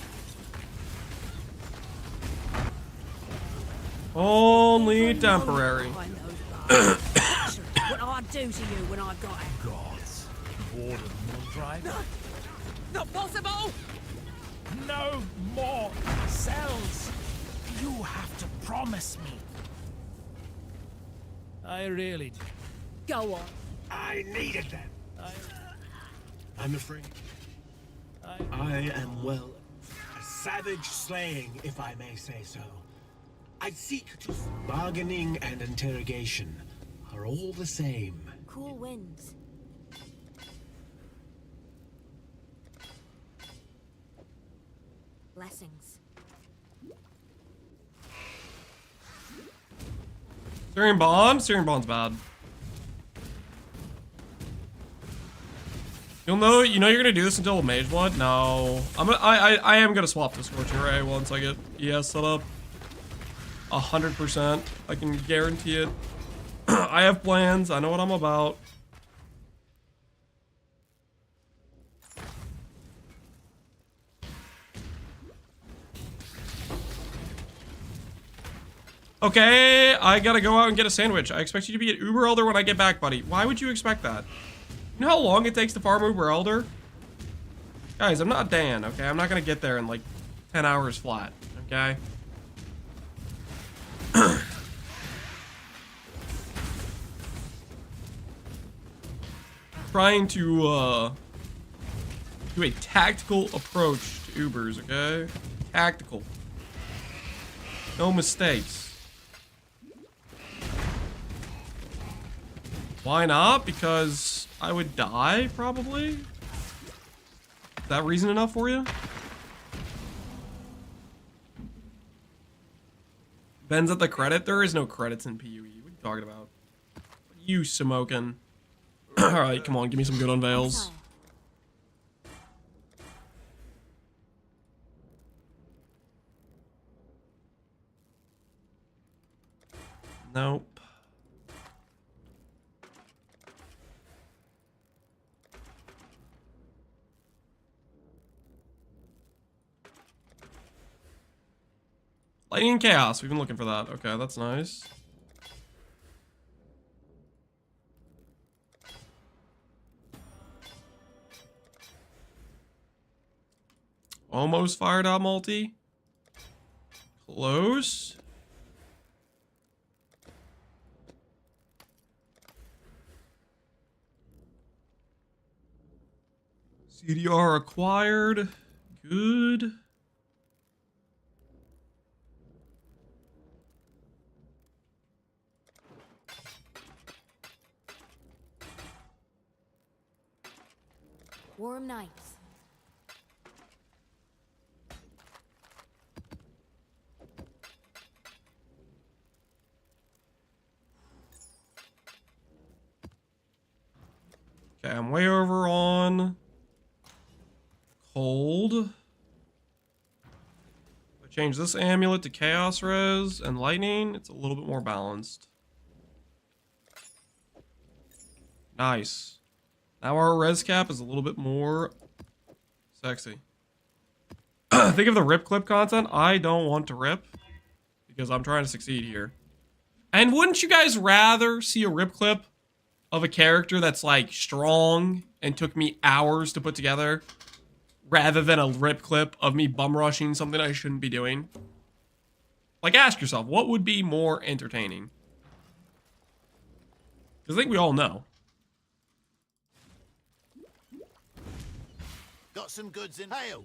Only temporary. What I do to you when I got out. Gods. Warden will drive. Not possible! No more cells. You have to promise me. I really do. Go on. I needed them. I'm afraid. I am, well, a savage slaying, if I may say so. I seek to... Bargaining and interrogation are all the same. Cool winds. Blessings. Searing Bond? Searing Bond's bad. You know you're gonna do this until Mage Blood? No. I am gonna swap to Scorching Ray once I get ES set up. 100%. I can guarantee it. I have plans. I know what I'm about. Okay, I gotta go out and get a sandwich. I expect you to be at Uber Elder when I get back, buddy. Why would you expect that? You know how long it takes to farm Uber Elder? Guys, I'm not Dan, okay? I'm not gonna get there in like 10 hours flat, okay? trying to do a tactical approach to Ubers, okay? Tactical. No mistakes. Why not? Because I would die, probably. Is that reason enough for you? Ben's at the credit? There is no credits in PoE. What are you talking about? What are you smoking? Alright, come on, give me some good unveils. Nope. Lightning and Chaos. We've been looking for that. Okay, that's nice. Almost fired out multi. Close. CDR acquired. Good. Warm nights. Okay, I'm way over on cold. I change this amulet to chaos res and lightning. It's a little bit more balanced. Nice. Now our res cap is a little bit more sexy. Think of the rip clip content. I don't want to rip because I'm trying to succeed here. And wouldn't you guys rather see a rip clip of a character that's like strong and took me hours to put together rather than a rip clip of me bum rushing something I shouldn't be doing? Like, ask yourself, what would be more entertaining? Because I think we all know. Got some goods in hail.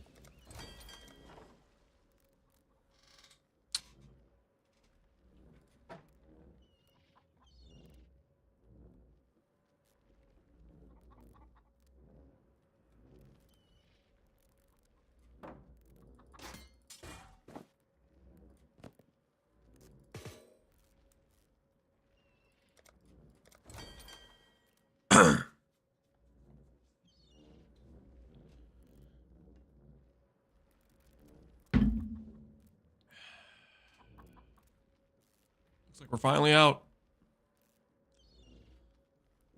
Looks like we're finally out.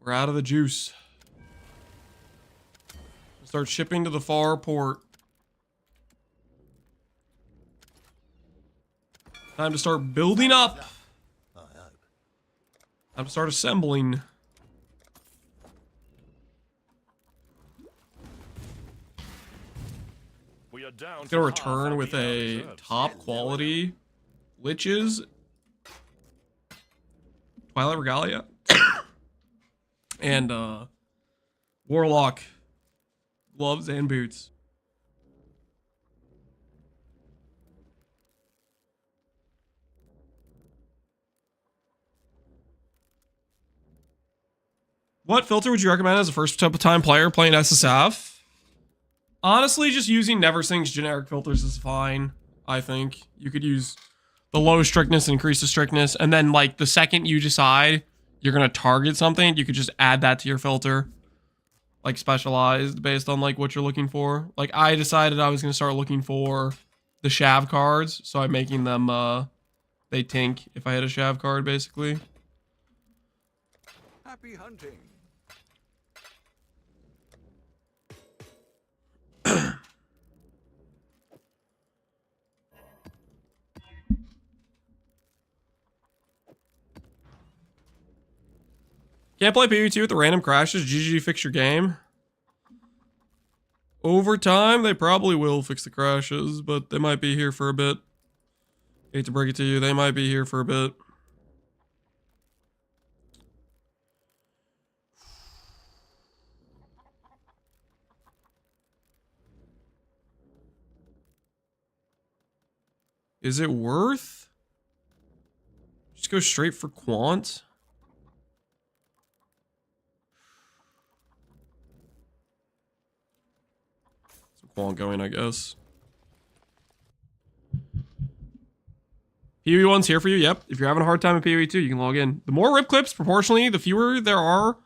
We're out of the juice. Start shipping to the far port. Time to start building up. Time to start assembling. We are down. Gonna return with a top quality Liches, Twilight Regalia, and Warlock gloves and boots. What filter would you recommend as a first-time player playing SSF? Honestly, just using NeverSync's generic filters is fine, I think. You could use the low strictness, increase the strictness, and then, like, the second you decide you're going to target something, you could just add that to your filter. Like, specialized based on, like, what you're looking for. Like, I decided I was going to start looking for the Shav cards, so I'm making them, they tink if I hit a Shav card, basically. Happy hunting. Can't play PvT with the random crashes. GG, fix your game. Over time, they probably will fix the crashes, but they might be here for a bit. Hate to break it to you, they might be here for a bit. Is it worth? Just go straight for quant. Some quant going, I guess. PoE 1's here for you, yep. If you're having a hard time in PoE 2, you can log in. The more rip clips, proportionally, the fewer there are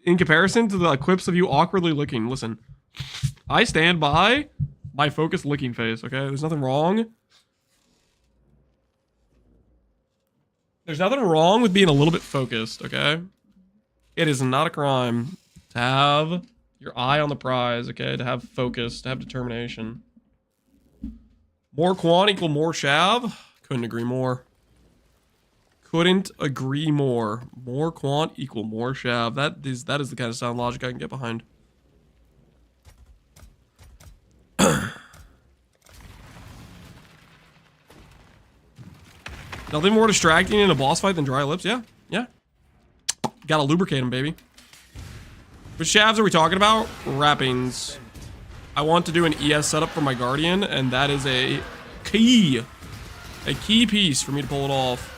in comparison to the clips of you awkwardly licking. Listen, I stand by my focused licking face, okay? There's nothing wrong. There's nothing wrong with being a little bit focused, okay? It is not a crime to have your eye on the prize, okay? To have focus, to have determination. More quant equal more shav? Couldn't agree more. Couldn't agree more. More quant equal more shav. That is the kind of sound logic I can get behind. Nothing more distracting in a boss fight than dry lips. Yeah, yeah. Gotta lubricate them, baby. Which shavs are we talking about? Wrappings. I want to do an ES setup for my Guardian, and that is a key piece for me to pull it off.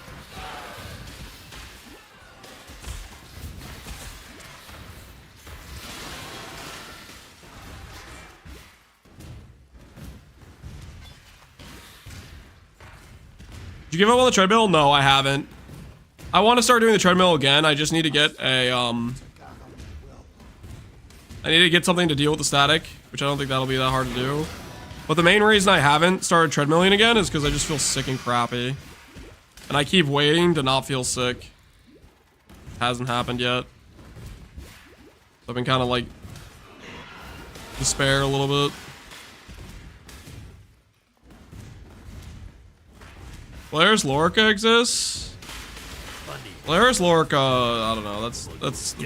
Did you give up on the treadmill? No, I haven't. I want to start doing the treadmill again. I just need to get a, I need to get something to deal with the static, which I don't think that'll be that hard to do. But the main reason I haven't started treadmilling again is because I just feel sick and crappy. And I keep waiting to not feel sick. Hasn't happened yet. So I've been kind of like despair a little bit. Blair's Lorca exists? Blair's Lorca, I don't know, that's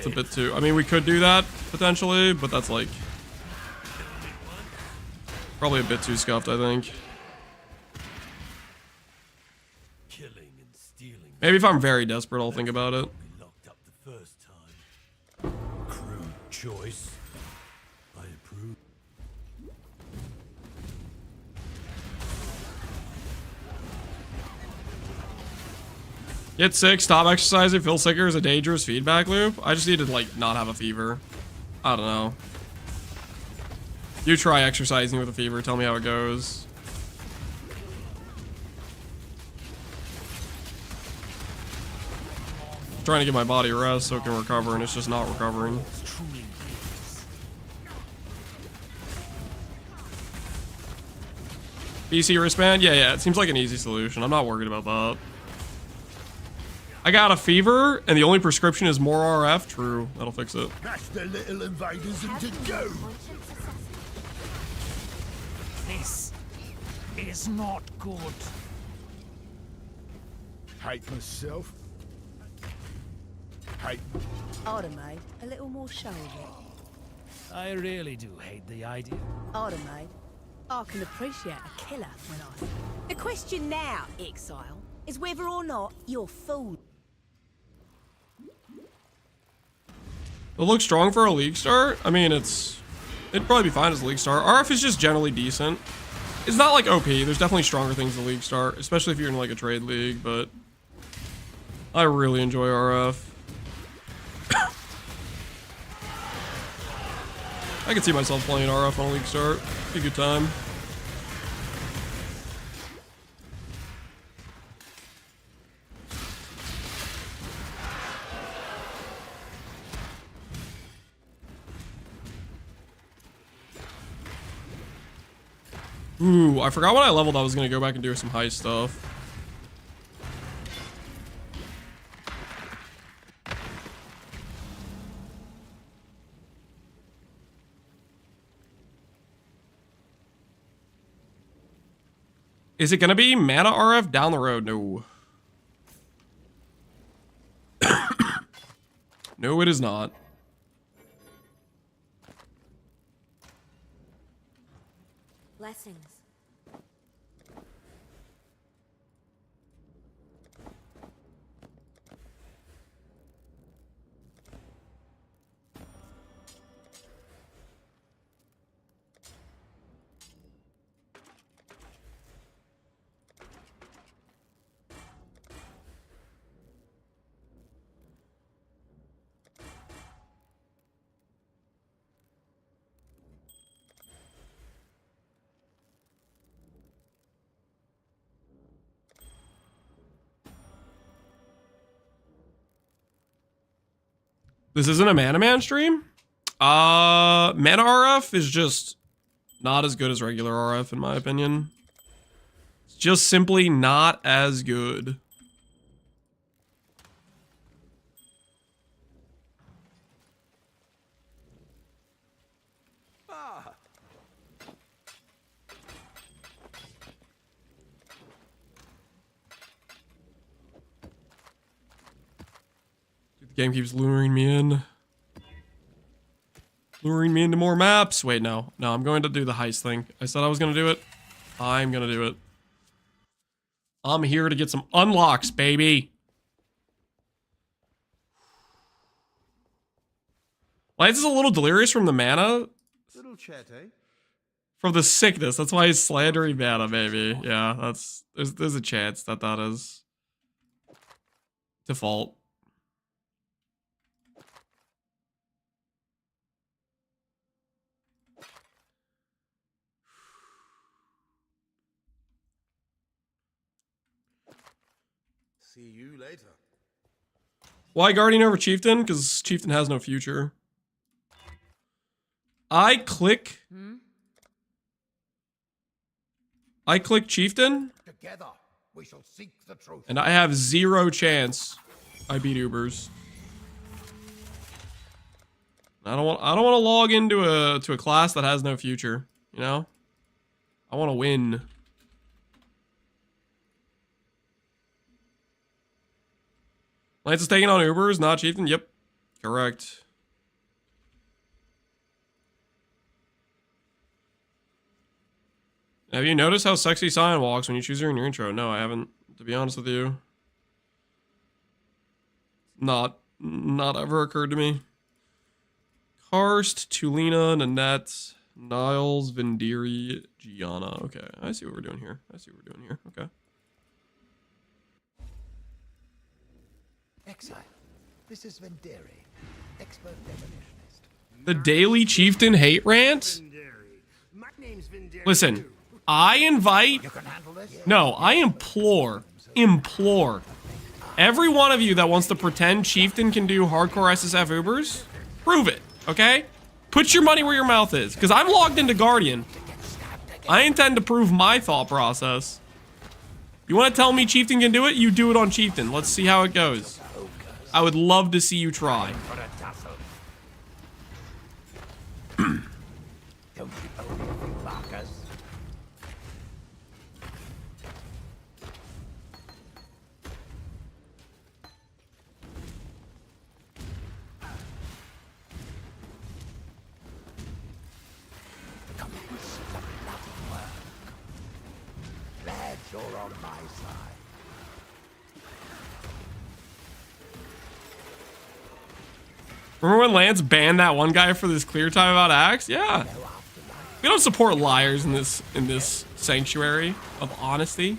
a bit too, I mean, we could do that, potentially, but that's like, probably a bit too scuffed, I think. Maybe if I'm very desperate, I'll think about it. Crude choice. I approve. Get sick, stop exercising, feel sicker is a dangerous feedback loop. I just need to, like, not have a fever. I don't know. You try exercising with a fever, tell me how it goes. I'm trying to give my body a rest so it can recover, and it's just not recovering. BC wristband? Yeah, it seems like an easy solution. I'm not worried about that. I got a fever, and the only prescription is more RF. True, that'll fix it. Mash the little invaders into go. This is not good. Hate myself. Hate. Automate, a little more show of it. I really do hate the idea. Automate, I can appreciate a killer when I... The question now, Exile, is whether or not you're fooled. It looks strong for a league start. I mean, it'd probably be fine as a league start. RF is just generally decent. It's not like OP. There's definitely stronger things in league start, especially if you're in like a trade league, but I really enjoy RF. I could see myself playing RF on a league start. Be a good time. Ooh, I forgot when I leveled I was gonna go back and do some heist stuff. Is it gonna be mana RF down the road? No. No, it is not. Blessings. This isn't a Mana Man stream? Mana RF is just not as good as regular RF in my opinion. It's just simply not as good. The game keeps luring me in. Luring me into more maps. Wait, no. No, I'm going to do the heist thing. I said I was going to do it. I'm going to do it. I'm here to get some unlocks, baby. Lance is a little delirious from the mana. Little chat, eh? From the sickness. That's why he's slandering mana, baby. Yeah, that's... There's a chance that that is default. See you later. Why Guardian over Chieftain? Because Chieftain has no future. I click Chieftain. Together, we shall seek the truth. And I have 0 chance I beat Ubers. I don't want to log into a class that has no future, you know? I want to win. Lance is taking on Ubers, not Chieftain. Yep. Correct. Have you noticed how sexy Cyan walks when you choose her in your intro? No, I haven't, to be honest with you. Not ever occurred to me. Karst, Tulina, Nanette, Niles, Vendiri, Gianna. Okay, I see what we're doing here. Okay. Exile. This is Vendiri, expert demolitionist. The Daily Chieftain hate rant? Listen, I invite... No, I implore every one of you that wants to pretend Chieftain can do hardcore SSF Ubers, prove it, okay? Put your money where your mouth is, because I'm logged into Guardian. I intend to prove my thought process. You want to tell me Chieftain can do it? You do it on Chieftain. Let's see how it goes. I would love to see you try. Remember when Lance banned that one guy for this clear time about Axe? Yeah. We don't support liars in this sanctuary of honesty.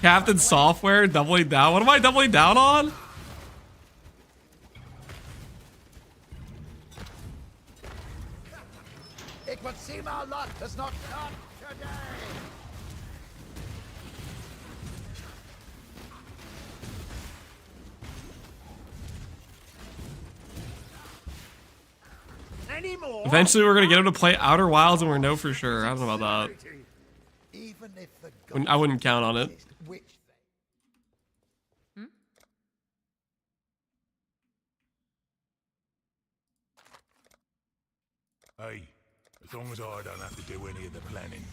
Captain Software doubling down. What am I doubling down on? It would seem our luck does not come today. Eventually, we're gonna get him to play Outer Wilds, and we're no for sure. I don't know about that. Even if the I wouldn't count on it. Hey, as long as I don't have to do any of the planning.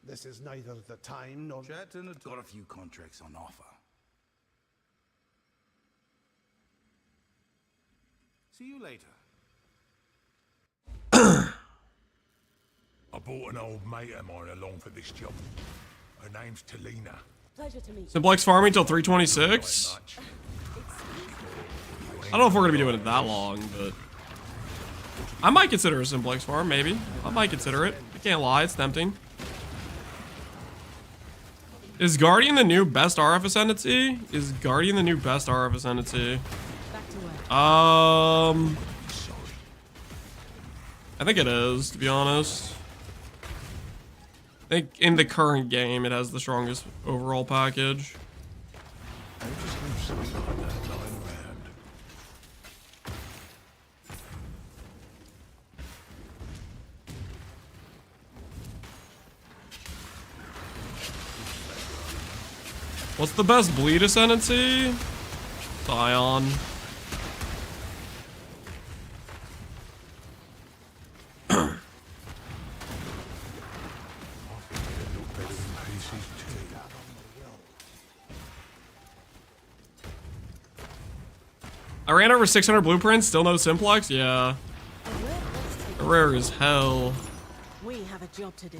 This is neither the time nor... Chat and got a few contracts on offer. See you later. I brought an old mate of mine along for this job. Her name's Tulina. Pleasure to meet you. Simplex farming till 326. I don't know if we're gonna be doing it that long, but I might consider a Simplex farm. Maybe I might consider it. I can't lie, it's tempting. Is Guardian the new best RF Ascendancy? Is Guardian the new best RF Ascendancy? I think it is, to be honest. I think in the current game, it has the strongest overall package. What's the best bleed ascendancy? Scion. I ran over 600 blueprints, still no simplex? Yeah. Rare as hell. We have a job to do.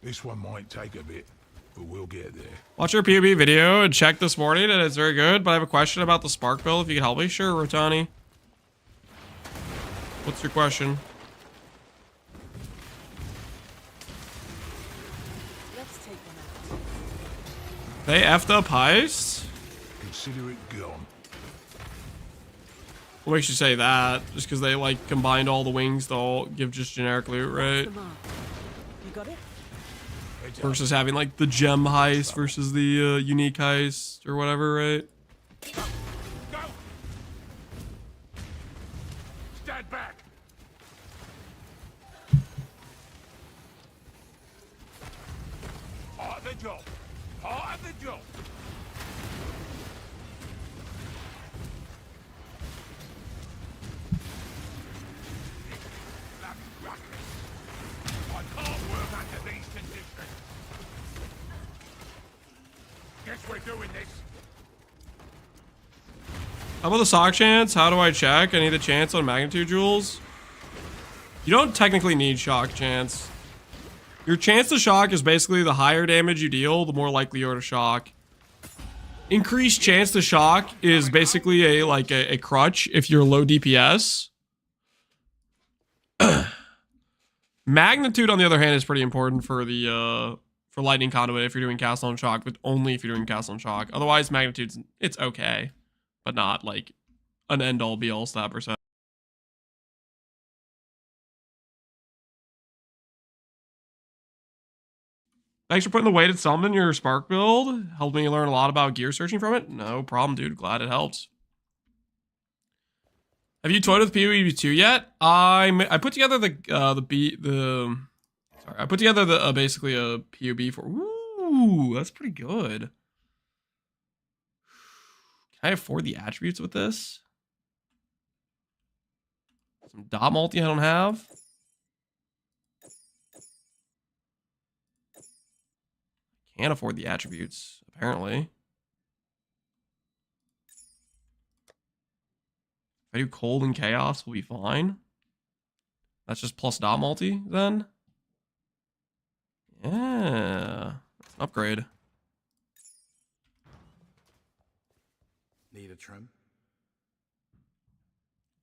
This one might take a bit, but we'll get there. Watch your POB video and check this morning, and it's very good, but I have a question about the spark build, if you can help me. Sure, Rotani. What's your question? They effed up Heist? Consider it gone. What makes you say that? Just because they like combined all the wings to all give just generic loot, right? You got it? Versus having like the gem heist versus the unique heist or whatever, right? Go! Stand back! Part of the job. Part of the job. I can't work under these conditions. Guess we're doing this. How about the sock chance? How do I check? I need the chance on magnitude jewels. You don't technically need shock chance. Your chance to shock is basically the higher damage you deal, the more likely you are to shock. Increased chance to shock is basically a crutch if you're low DPS. Magnitude, on the other hand, is pretty important for the for lightning conduit if you're doing castle and shock, but only if you're doing castle and shock. Otherwise, magnitude's it's okay, but not like an end all be all stat percent. Thanks for putting the weighted summon in your spark build. Helped me learn a lot about gear searching from it. No problem, dude. Glad it helped. Have you toyed with POE 2 yet? I put together I put together the basically a POB for. Ooh, that's pretty good. Can I afford the attributes with this? Some dot multi I don't have. Can't afford the attributes, apparently. If I do cold and chaos, we'll be fine. That's just plus dot multi, then. Yeah. That's an upgrade. Need a trim?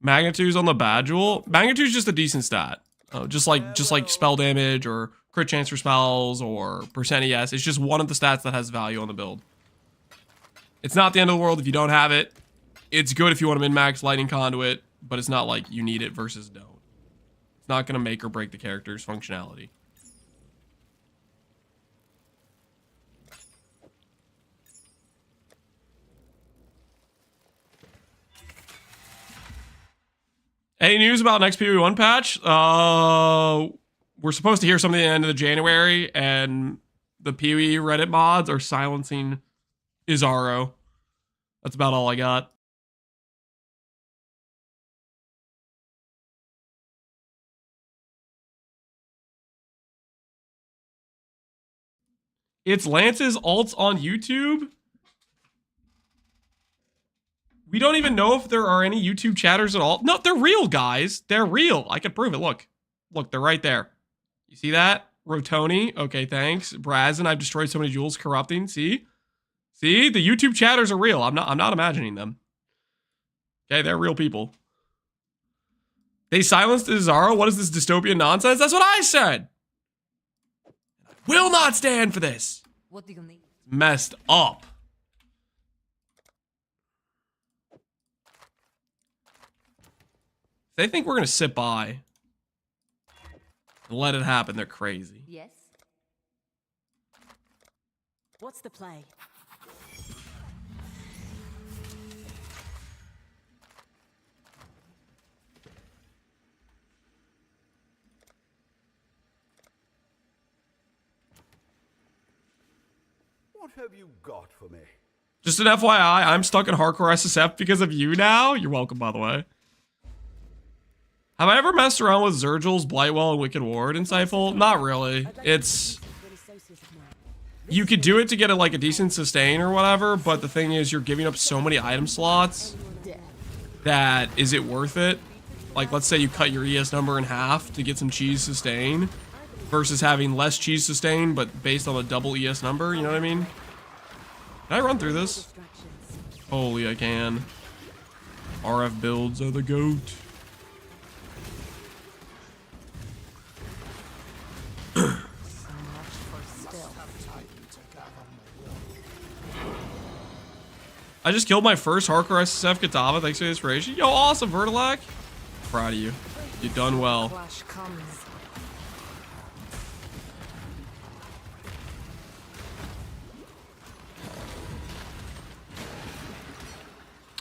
Magnitude's on the bad jewel. Magnitude's just a decent stat. Just like spell damage or crit chance for spells or percent ES. It's just one of the stats that has value on the build. It's not the end of the world if you don't have it. It's good if you want to min-max lightning conduit, but it's not like you need it versus don't. It's not going to make or break the character's functionality. Any news about next POE1 patch? We're supposed to hear something at the end of January, and the POE Reddit mods are silencing Izaro. That's about all I got. It's Lance's alts on YouTube. We don't even know if there are any YouTube chatters at all. No, they're real, guys. They're real. I can prove it. Look. Look, they're right there. You see that? Rotoni. Okay, thanks. Brazen, I've destroyed so many jewels. Corrupting. See? See? The YouTube chatters are real. I'm not imagining them. Okay, they're real people. They silenced Zara. What is this dystopian nonsense? That's what I said. Will not stand for this. What do you need? Messed up. They think we're gonna sit by and let it happen. They're crazy. Yes. What's the play? What have you got for me? Just an FYI, I'm stuck in hardcore SSF because of you now. You're welcome, by the way. Have I ever messed around with Zergils, Blightwell, and Wicked Ward in Stifle? Not really. It's... You could do it to get like a decent sustain or whatever, but the thing is you're giving up so many item slots that is it worth it? Like, let's say you cut your ES number in half to get some cheese sustain versus having less cheese sustain, but based on a double ES number, you know what I mean? Can I run through this? Holy, I can. RF builds are the GOAT. I just killed my first hardcore SSF Katava. Thanks for the inspiration. Yo, awesome, Vertilac. Proud of you. You done well.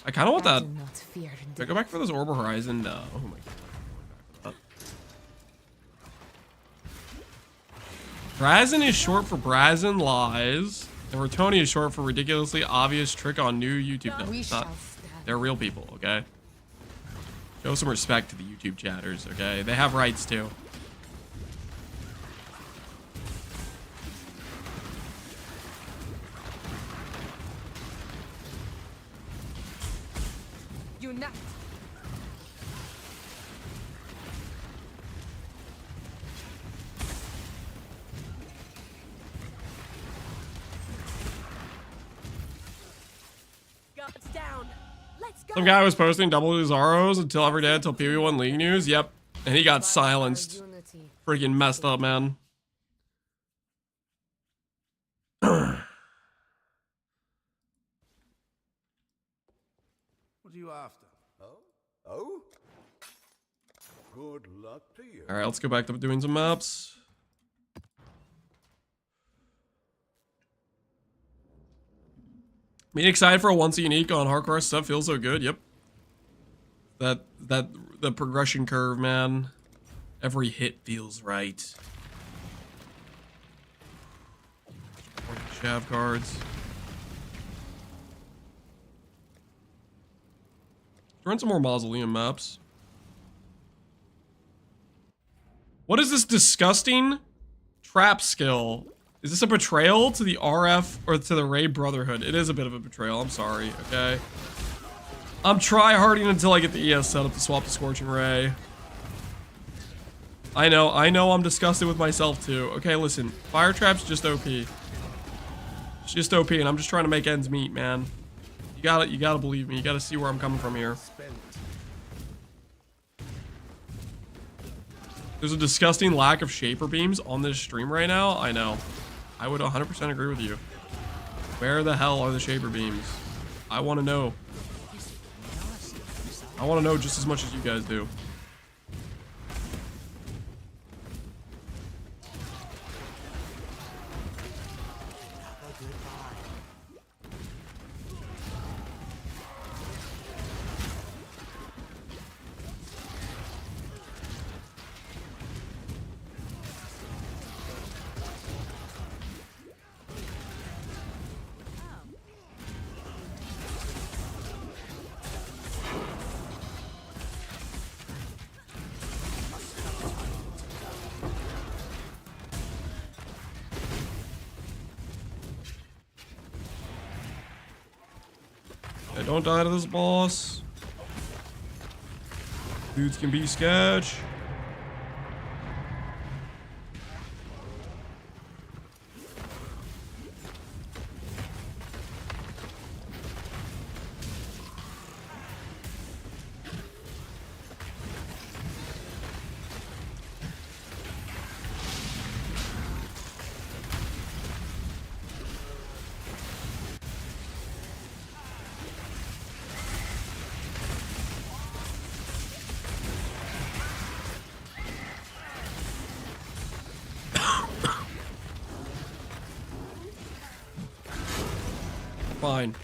I kind of want that. Should I go back for this Orb Horizon? No. Oh my god. Brazen is short for Brazen Lies. And Rotoni is short for ridiculously obvious trick on new YouTube. No, it's not. They're real people, okay? Show some respect to the YouTube chatters, okay? They have rights too. Unite. Down. Let's go. Some guy was posting double Uzaros until every day until POE1 League News. Yep. And he got silenced. Freaking messed up, man. What are you after? Oh? Good luck to you. Alright, let's go back to doing some maps. Being excited for a once a unique on hardcore stuff feels so good. Yep. The progression curve, man. Every hit feels right. Shav cards. Run some more mausoleum maps. What is this disgusting trap skill? Is this a betrayal to the RF or to the Ray Brotherhood? It is a bit of a betrayal. I'm sorry, okay? I'm try-harding until I get the ES set up to swap to Scorching Ray. I know I'm disgusted with myself too. Okay, listen. Fire Trap's just OP. It's just OP, and I'm just trying to make ends meet, man. You gotta believe me. You gotta see where I'm coming from here. There's a disgusting lack of Shaper Beams on this stream right now. I know. I would 100% agree with you. Where the hell are the Shaper Beams? I want to know. I want to know just as much as you guys do. Okay, don't die to this boss. Dudes can be sketch. Fine.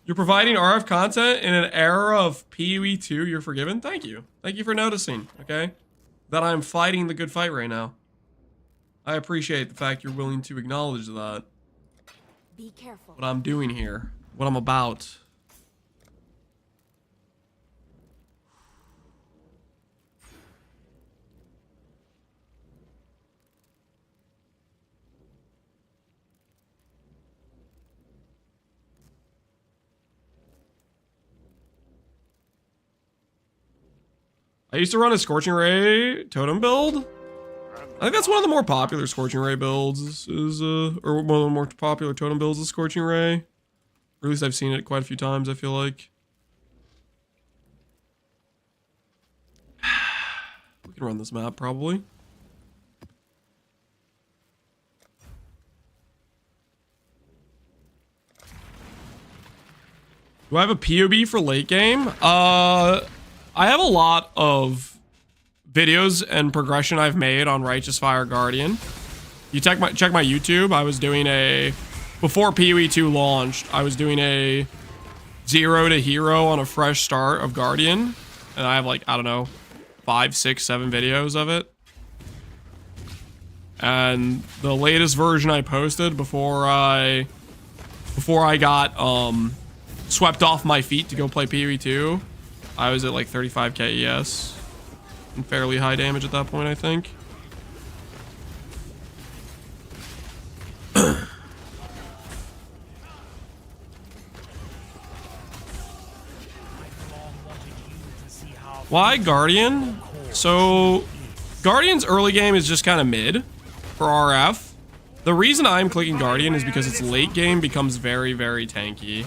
You're providing RF content in an era of PoE 2. You're forgiven. Thank you. Thank you for noticing. Okay, that I'm fighting the good fight right now. I appreciate the fact you're willing to acknowledge that. Be careful. What I'm doing here, what I'm about. I used to run a Scorching Ray totem build. I think that's one of the more popular Scorching Ray builds, or one of the more popular totem builds is Scorching Ray. Or at least I've seen it quite a few times, I feel like. We can run this map, probably. Do I have a POB for late game? I have a lot of videos and progression I've made on Righteous Fire Guardian. You check my YouTube. I was doing before PoE 2 launched, I was doing a 0 to hero on a fresh start of Guardian. And I have like, I don't know, 5, 6, 7 videos of it. And the latest version I posted before I got swept off my feet to go play PoE 2, I was at like 35k ES and fairly high damage at that point, I think. Why Guardian? So Guardian's early game is just kind of mid for RF. The reason I'm clicking Guardian is because its late game becomes very, very tanky.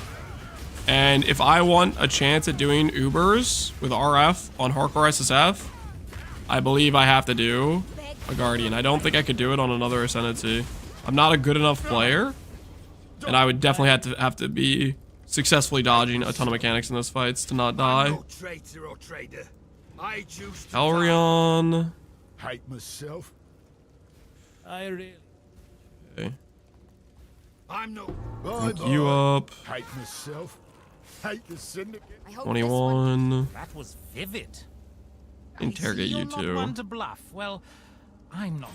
And if I want a chance at doing Ubers with RF on Hardcore SSF, I believe I have to do a Guardian. I don't think I could do it on another Ascendancy. I'm not a good enough player, and I would definitely have to be successfully dodging a ton of mechanics in those fights to not die. Elrion. Hate myself. I really. Okay. I'm no. Pick you up. Hate myself. Hate the Syndicate. 21. That was vivid. Interrogate you You're not too. one to bluff. Well, I'm not.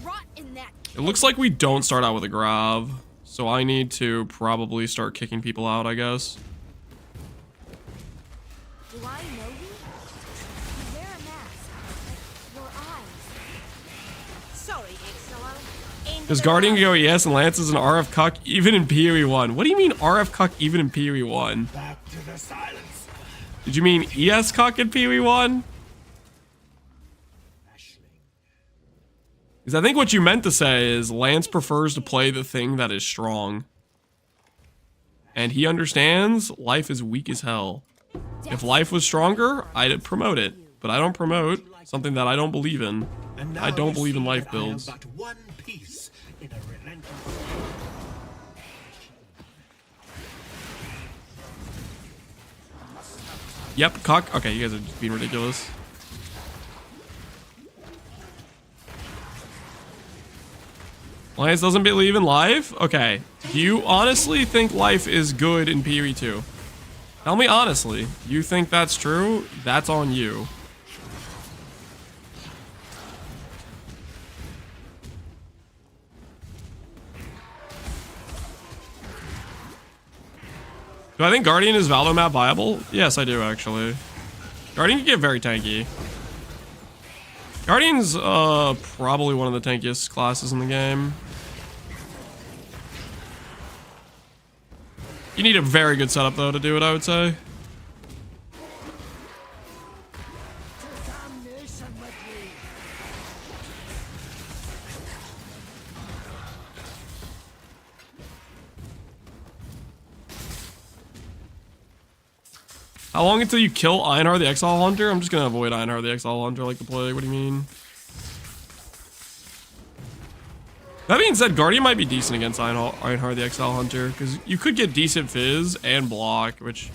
Rot in that. It looks like we don't start out with a grav, so I need to probably start kicking people out, I guess. Do I know you? You wear a mask. Your eyes. Sorry, Exile. Does Guardian go ES and Lance is an RF cuck even in PoE 1? What do you mean RF cuck even in PoE 1? Back to the silence. Did you mean ES cuck in PoE 1? Because I think what you meant to say is Lance prefers to play the thing that is strong. And he understands life is weak as hell. If life was stronger, I'd promote it. But I don't promote something that I don't believe in. I don't believe in life builds. But one piece in a relentless. Yep, cuck. Okay, you guys are just being ridiculous. Lance doesn't believe in life? Okay. Do you honestly think life is good in PoE 2? Tell me honestly. You think that's true? That's on you. Do I think Guardian is Valdo map viable? Yes, I do actually. Guardian can get very tanky. Guardian's probably one of the tankiest classes in the game. You need a very good setup though to do it, I would say. How long until you kill Einhar the Exile Hunter? I'm just gonna avoid Einhar the Exile Hunter like the plague. What do you mean? That being said, Guardian might be decent against Einhar the Exile Hunter, because you could get decent fizz and block, which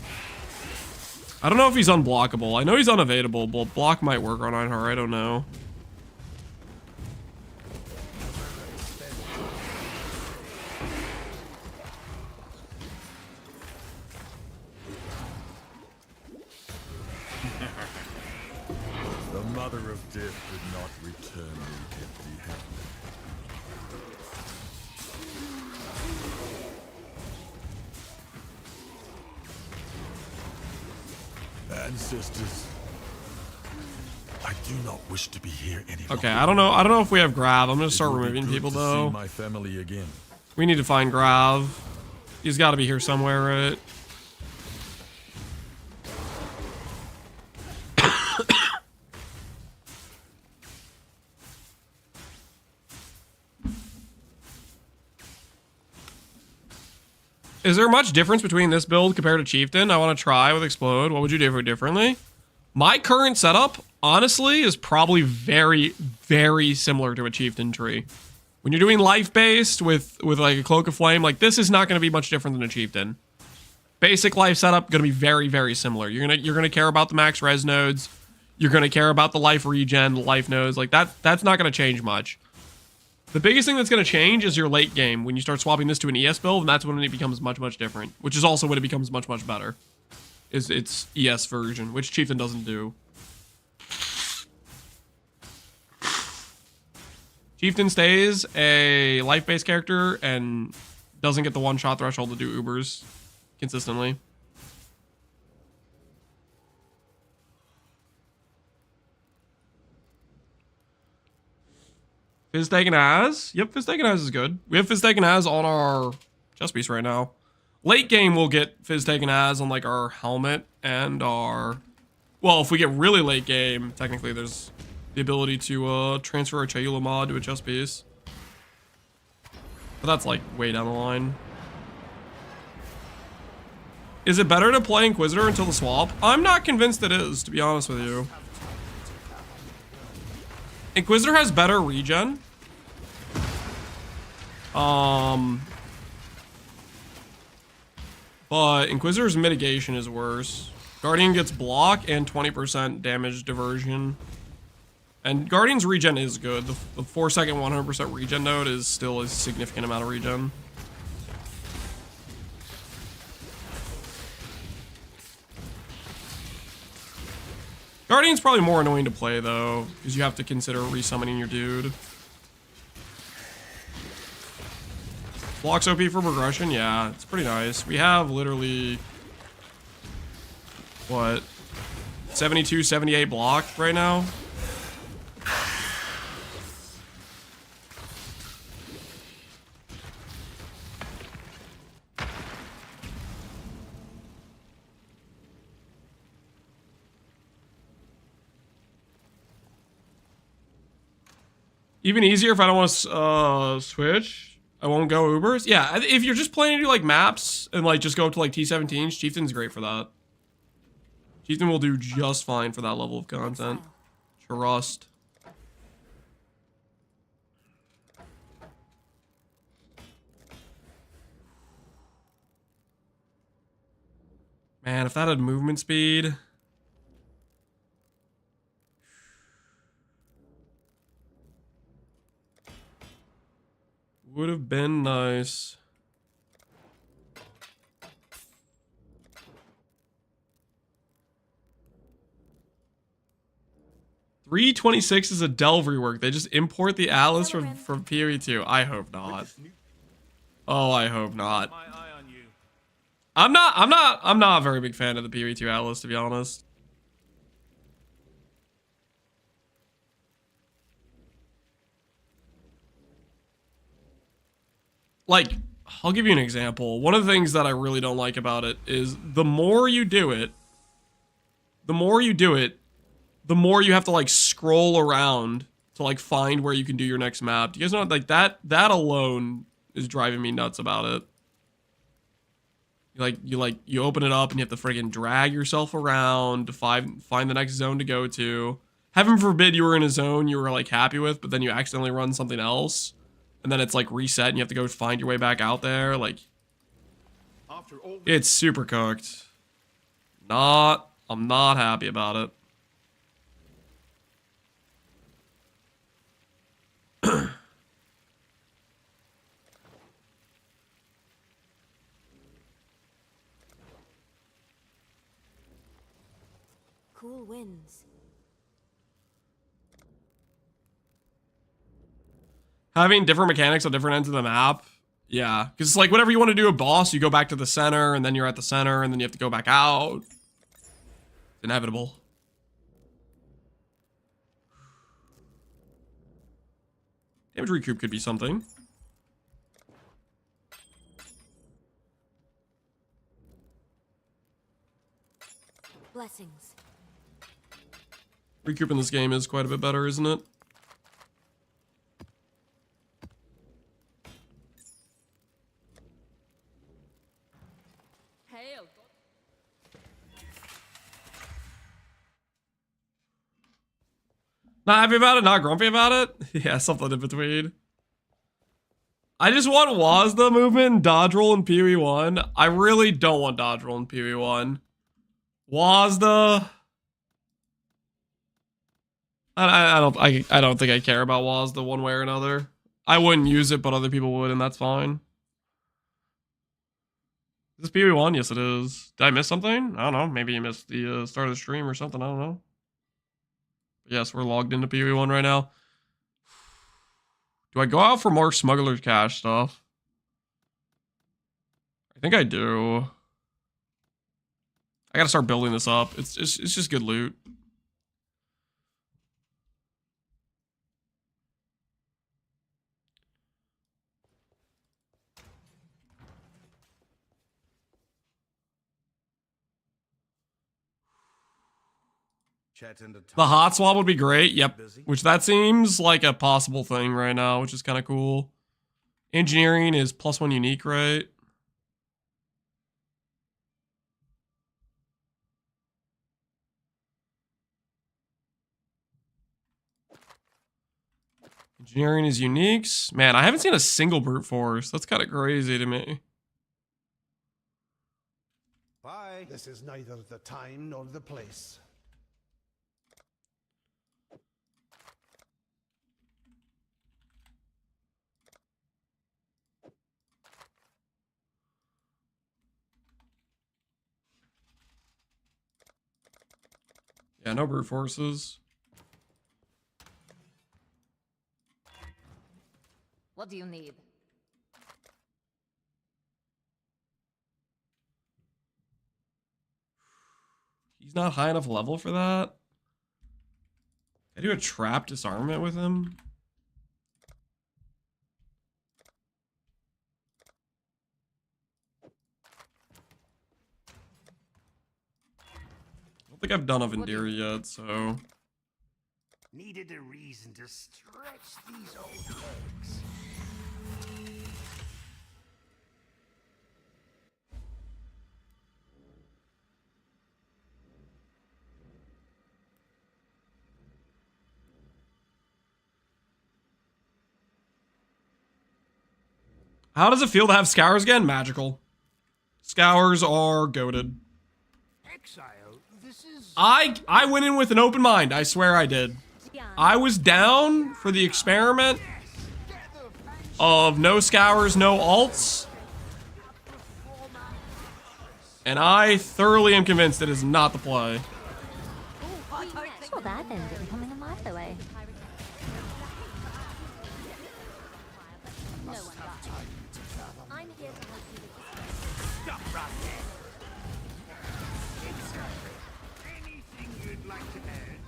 I don't know if he's unblockable. I know he's unevadable, but block might work on Einhar. I don't know. The mother of death did not return me empty-handed. Ancestors, I do not wish to be here any longer. Okay, I don't know if we have Grav. I'm gonna start It would be removing good people to though. see my family again. We need to find Grav. He's got to be here somewhere, right? Is there much difference between this build compared to Chieftain? I want to try with Explode. What would you do differently? My current setup, honestly, is probably very, very similar to a Chieftain tree. When you're doing life-based with like a Cloak of Flame, like this is not going to be much different than a Chieftain. Basic life setup, going to be very, very similar. You're gonna care about the max res nodes. You're going to care about the life regen, the life nodes. Like that's not going to change much. The biggest thing that's going to change is your late game. When you start swapping this to an ES build, and that's when it becomes much, much different. Which is also when it becomes much, much better. Is its ES version, which Chieftain doesn't do. Chieftain stays a life-based character and doesn't get the one-shot threshold to do Ubers consistently. Fizz taken as? Yep, Fizz taken as is good. We have Fizz taken as on our chest piece right now. Late game, we'll get Fizz taken as on like our helmet and our... Well, if we get really late game, technically there's the ability to transfer our Chayula mod to a chest piece. But that's like way down the line. Is it better to play Inquisitor until the swap? I'm not convinced it is, to be honest with you. Inquisitor has better regen. But Inquisitor's mitigation is worse. Guardian gets block and 20% damage diversion. And Guardian's regen is good. The 4-second 100% regen node is still a significant amount of regen. Guardian's probably more annoying to play though, because you have to consider resummoning your dude. Blocks OP for progression, yeah, it's pretty nice. We have literally, what, 72, 78 blocked right now? Even easier if I don't want to switch. I won't go Ubers. Yeah, if you're just planning to do like maps and like just go up to like T17s, Chieftain's great for that. Chieftain will do just fine for that level of content. Trust. Man, if that had movement speed... would have been nice. $326 is a delve rework. They just import the Atlas from PoE2. I hope not. Oh, I hope not. I'm not a very big fan of the PoE2 Atlas, to be honest. Like, I'll give you an example. One of the things that I really don't like about it is the more you do it, the more you have to like scroll around to like find where you can do your next map. Do you guys know, like that alone is driving me nuts about it. You open it up and you have to friggin' drag yourself around to find the next zone to go to. Heaven forbid you were in a zone you were like happy with, but then you accidentally run something else. And then it's like reset and you have to go find your way back out there. Like, it's super cooked. Not I'm not happy about it. Cool winds. Having different mechanics on different ends of the map. Yeah, because it's like whenever you want to do a boss, you go back to the center, and then you're at the center, and then you have to go back out. It's inevitable. Damage recoup could be something. Blessings. Recoup in this game is quite a bit better, isn't it? Hail. Not happy about it, not grumpy about it. Yeah, something in between. I just want Wazda movement and dodge roll in PoE 1. I really don't want dodge roll in PoE 1. Wazda. I don't think I care about Wazda one way or another. I wouldn't use it, but other people would, and that's fine. Is this PoE 1? Yes, it is. Did I miss something? I don't know. Maybe you missed the start of the stream or something. I don't know. Yes, we're logged into PoE 1 right now. Do I go out for more Smuggler's Cash stuff? I think I do. I gotta start building this up. It's just good loot. The hot swap would be great. Yep. Which that seems like a possible thing right now, which is kind of cool. Engineering is +1 unique, right? Engineering is uniques. Man, I haven't seen a single brute force. That's kind of crazy to me. Bye. This is neither the time nor the place. Yeah, no brute forces. What do you need? He's not high enough level for that. I do a trap disarmament with him. I don't think I've done a Vendira yet, so. Needed a reason to stretch these old legs. How does it feel to have Scours again? Magical. Scours are goated. Exile, this is... I went in with an open mind. I swear I did. I was down for the experiment of no Scours, no alts. And I thoroughly am convinced it is not the play. Saw that ending coming a mile away. No one got I'm here to help you with this. Stop right there. Exile, anything you'd like to add?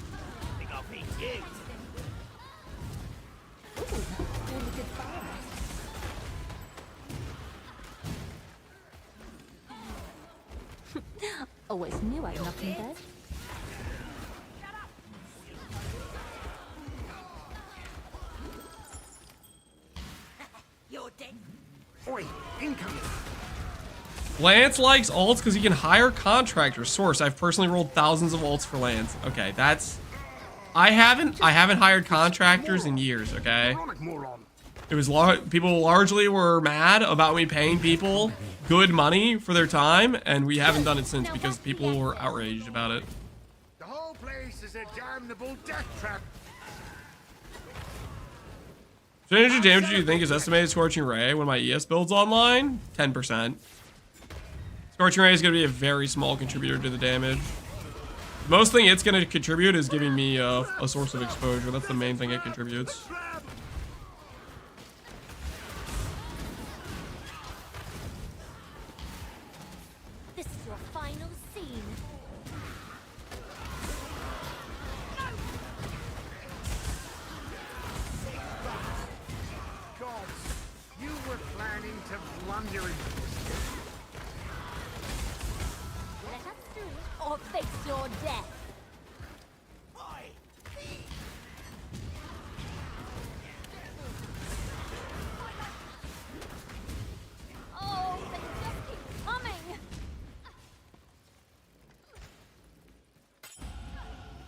I think I'll beat you. Really good fire. Always knew I'd knock him dead. You're dead. Oi, incoming. Lance likes alts because he can hire contractors. Source, I've personally rolled thousands of alts for Lance. Okay, that's... I haven't hired contractors in years, okay? It was people largely were mad about me paying people good money for their time, and we haven't done it since because people were outraged about it. The whole place is a damnable death trap. So energy damage do you think is estimated Scorching Ray when my ES build's online? 10%. Scorching Ray is going to be a very small contributor to the damage. The most thing it's going to contribute is giving me a source of exposure. That's the main thing it contributes. This is your final scene. Gods, you were planning to blunder into this. Let us through or face your death. Oh, they just keep coming.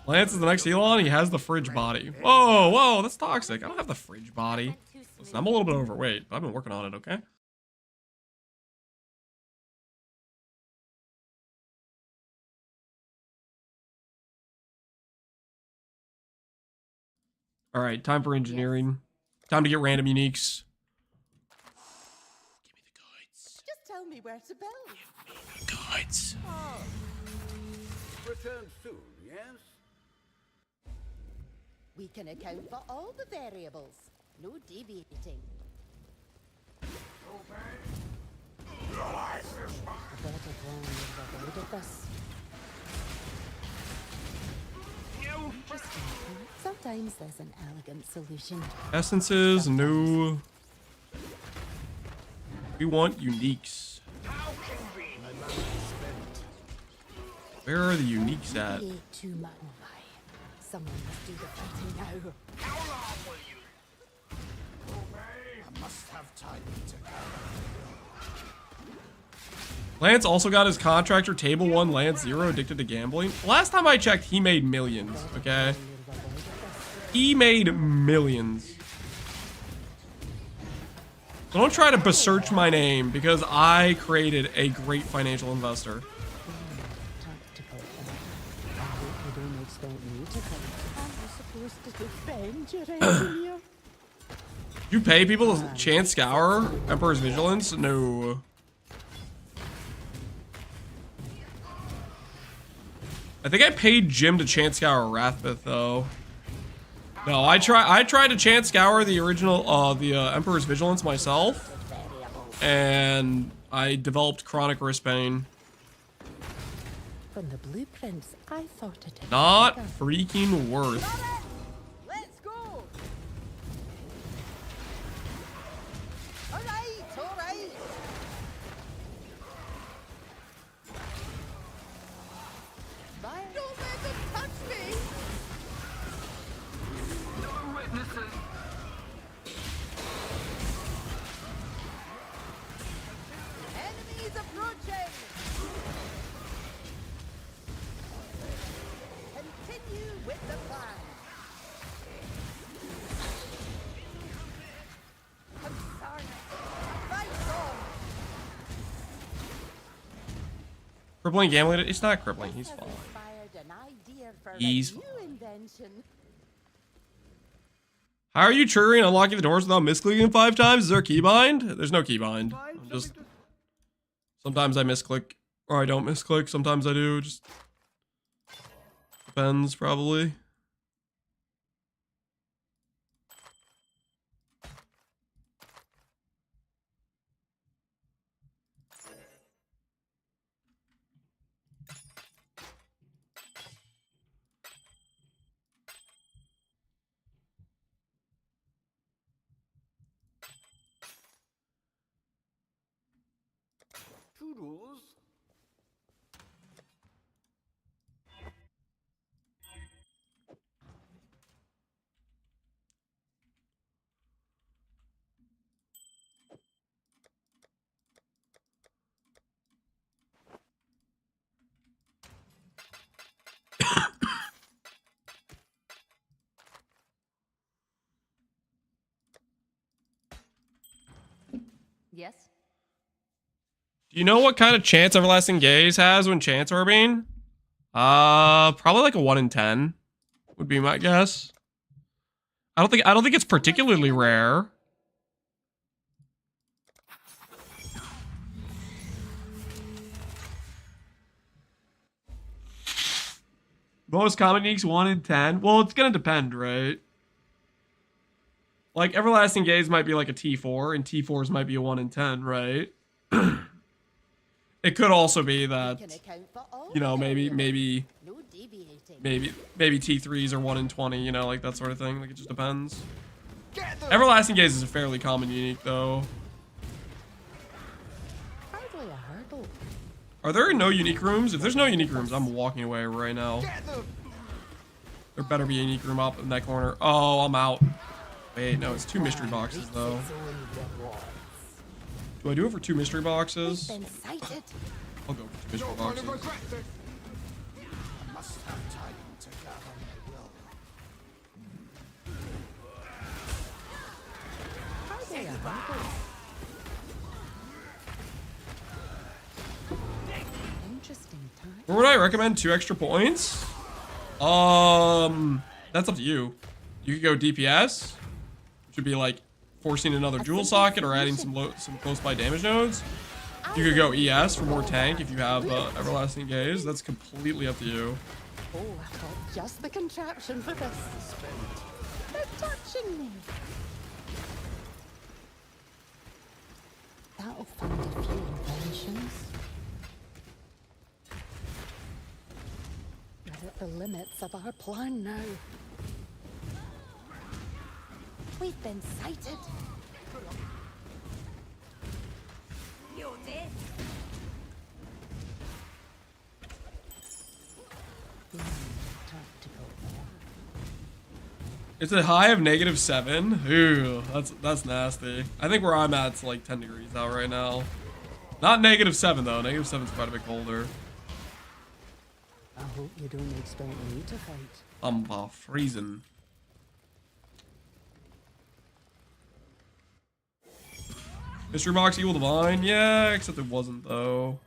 Lance is the next Elon. He has the fridge body. Whoa, whoa, that's toxic. I don't have the fridge body. Listen, I'm a little bit overweight, but I've been working on it, okay? All right, time for engineering. Time to get random uniques. Just tell me where to build. Guides. Oh. Return soon, yes? We can account for all the variables. No deviating. Interesting. Sometimes there's an elegant solution. Essences, no. We want uniques. Where are the uniques at? Deviate too much. Someone must do the fighting now. How long will you? I must have time to go. Lance also got his contractor table 1 Lance 0 addicted to gambling. Last time I checked, he made millions, okay? He made millions. So don't try to besearch my name because I created a great financial investor. You pay people to chant Scour Emperor's Vigilance? No. I think I paid Jim to chant Scour Wrathbith though. No, I tried to chant Scour the original the Emperor's Vigilance myself, and I developed chronic wrist pain. From the blueprints, I thought it had Not freaking worth. Let's go. All right, all right. Don't let them touch me. No witnesses. Enemies approaching. Continue with the plan. I'm sorry. Right on. Crippling gambling? It's not crippling. He's fine. Inspired an idea for He's a new invention. How are you triggering and unlocking the doors without misclicking 5 times? Is there a keybind? There's no keybind. I'm just sometimes I misclick or I don't misclick. Sometimes I do. Just depends, probably. Toodles. You know what kind of chance Everlasting Gaze has when chance orbing? Probably like a 1 in 10 would be my guess. I don't think it's particularly rare. Most common uniques 1 in 10. Well, it's gonna depend, right? Like Everlasting Gaze might be like a T4, and T4s might be a 1 in 10, right? It could also be that, you know, maybe T3s are 1 in 20, you know, like that sort of thing. Like it just depends. Everlasting Gaze is a fairly common unique, though. Are there no unique rooms? If there's no unique rooms, I'm walking away right now. There better be a unique room up in that corner. Oh, I'm out. Wait, no, it's 2 mystery boxes, though. Do I do it for 2 mystery boxes? I'll go for 2 mystery boxes. Or would I recommend 2 extra points? That's up to you. You could go DPS, which would be like forcing another jewel socket or adding some close by damage nodes. You could go ES for more tank if you have Everlasting Gaze. That's completely up to you. Oh, I've got just the contraption for this. They're touching me. That'll fund a few inventions. We're at the limits of our plan now. We've been sighted. You're dead. It's a high of -7. Ooh, that's nasty. I think where I'm at's like 10 degrees out right now. Not -7 though. -7's quite a bit colder. I hope you don't expect me to fight. I'm freezing. Mystery Box Evil Divine? Yeah, except it wasn't though. What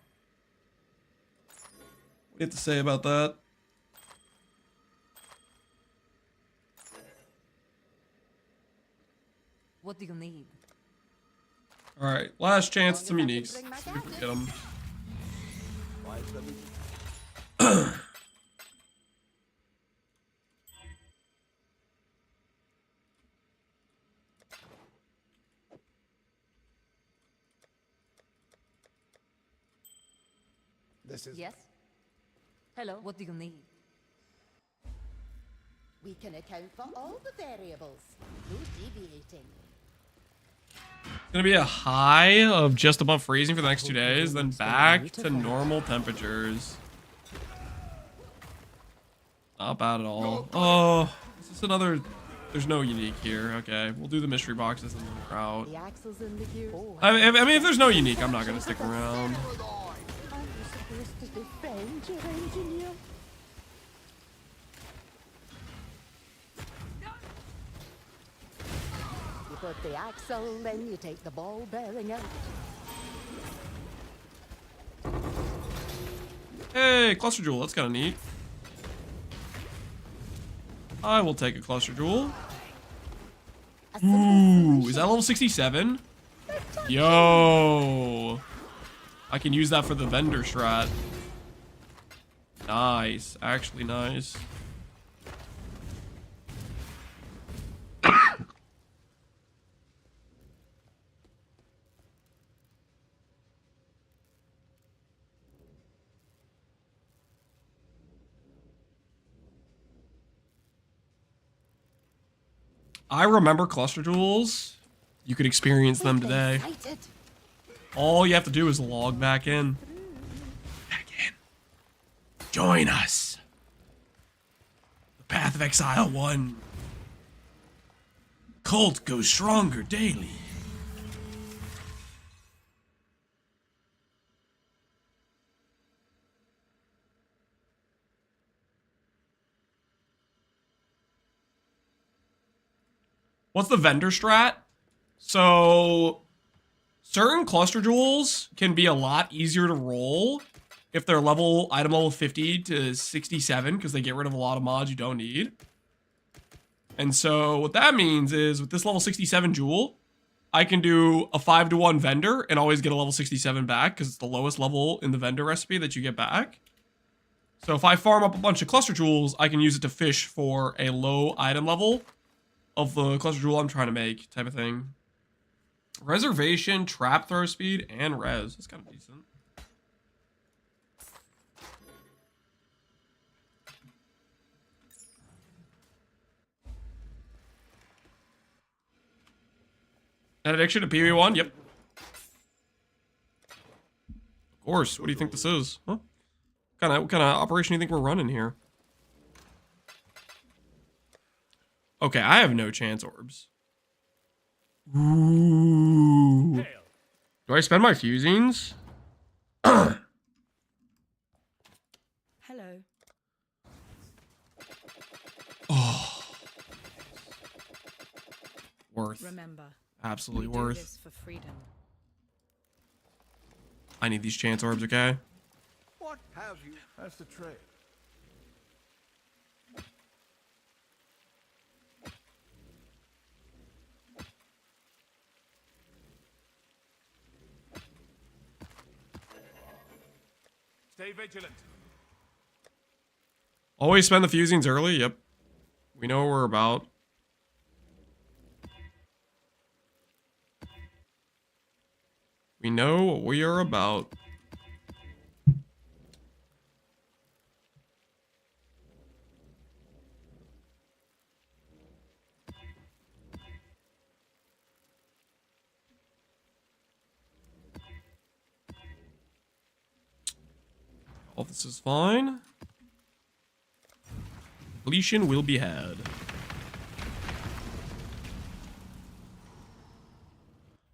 do you have to say about that? What do you need? Alright, last chance at some uniques. See if we get them. This is. Yes. Hello. What do you need? We can account for all the variables. No deviating. It's gonna be a high of just above freezing for the next 2 days, then back to normal temperatures. Not bad at all. Oh, is this another? There's no unique here. Okay, we'll do the mystery boxes and then we're out. The axles in the gear. I mean, if there's no unique, I'm not gonna stick around. Aren't you supposed to defend your engineer? You put the axle, then you take the ball bearing out. Hey, cluster jewel. That's kind of neat. I will take a cluster jewel. Ooh, is that level 67? Yo. I can use that for the vendor strat. Nice. Actually nice. I remember cluster jewels. You could experience them today. All you have to do is log back in. Join us. The Path of Exile 1. Cult goes stronger daily. What's the vendor strat? So certain cluster jewels can be a lot easier to roll if they're item level 50 to 67, because they get rid of a lot of mods you don't need. And so what that means is with this level 67 jewel, I can do a 5-to-1 vendor and always get a level 67 back because it's the lowest level in the vendor recipe that you get back. So if I farm up a bunch of cluster jewels, I can use it to fish for a low item level of the cluster jewel I'm trying to make, type of thing. Reservation, trap throw speed, and res. That's kind of decent. An addiction to POE1? Yep. Of course. What do you think this is? Huh? What kind of operation do you think we're running here? Okay, I have no chance orbs. Ooh. Do I spend my fusings? Hello. Oh. Worth. Remember, Absolutely we do worth. this for freedom. I need these chance orbs, okay? What have you? That's the trade. Stay vigilant. Always spend the fusings early? Yep. We know what we're about. We know what we are about. All this is fine. Completion will be had.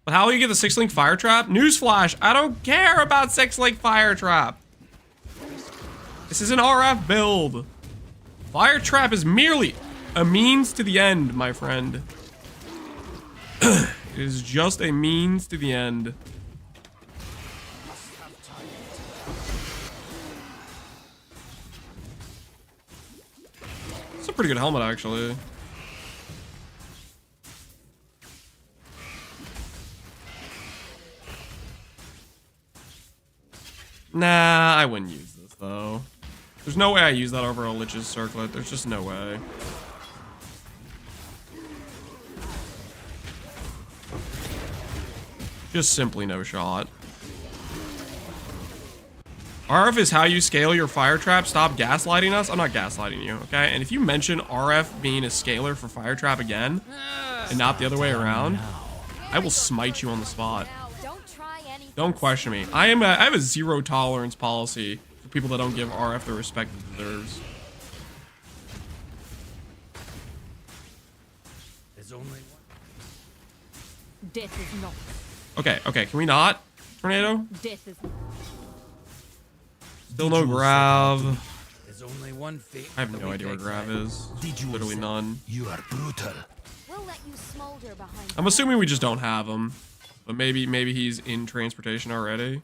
But how will you get the 6-link fire trap? Newsflash, I don't care about 6-link fire trap. This is an RF build. Fire trap is merely a means to the end, my friend. It is just a means to the end. It's a pretty good helmet, actually. Nah, I wouldn't use this, though. There's no way I use that over a Lich's Circlet. There's just no way. Just simply no shot. RF is how you scale your fire trap. Stop gaslighting us. I'm not gaslighting you, okay? And if you mention RF being a scaler for fire trap again, and not the other way around, I will smite you on the spot. Don't question me. I have a zero tolerance policy for people that don't give RF the respect it deserves. There's only one. Death is not. Okay, can we not? Tornado? Death is. Still no grav. There's only one fate. I have no idea where grav is. Literally none. You are brutal. We'll let you smolder behind. I'm assuming we just don't have him. But maybe he's in transportation already.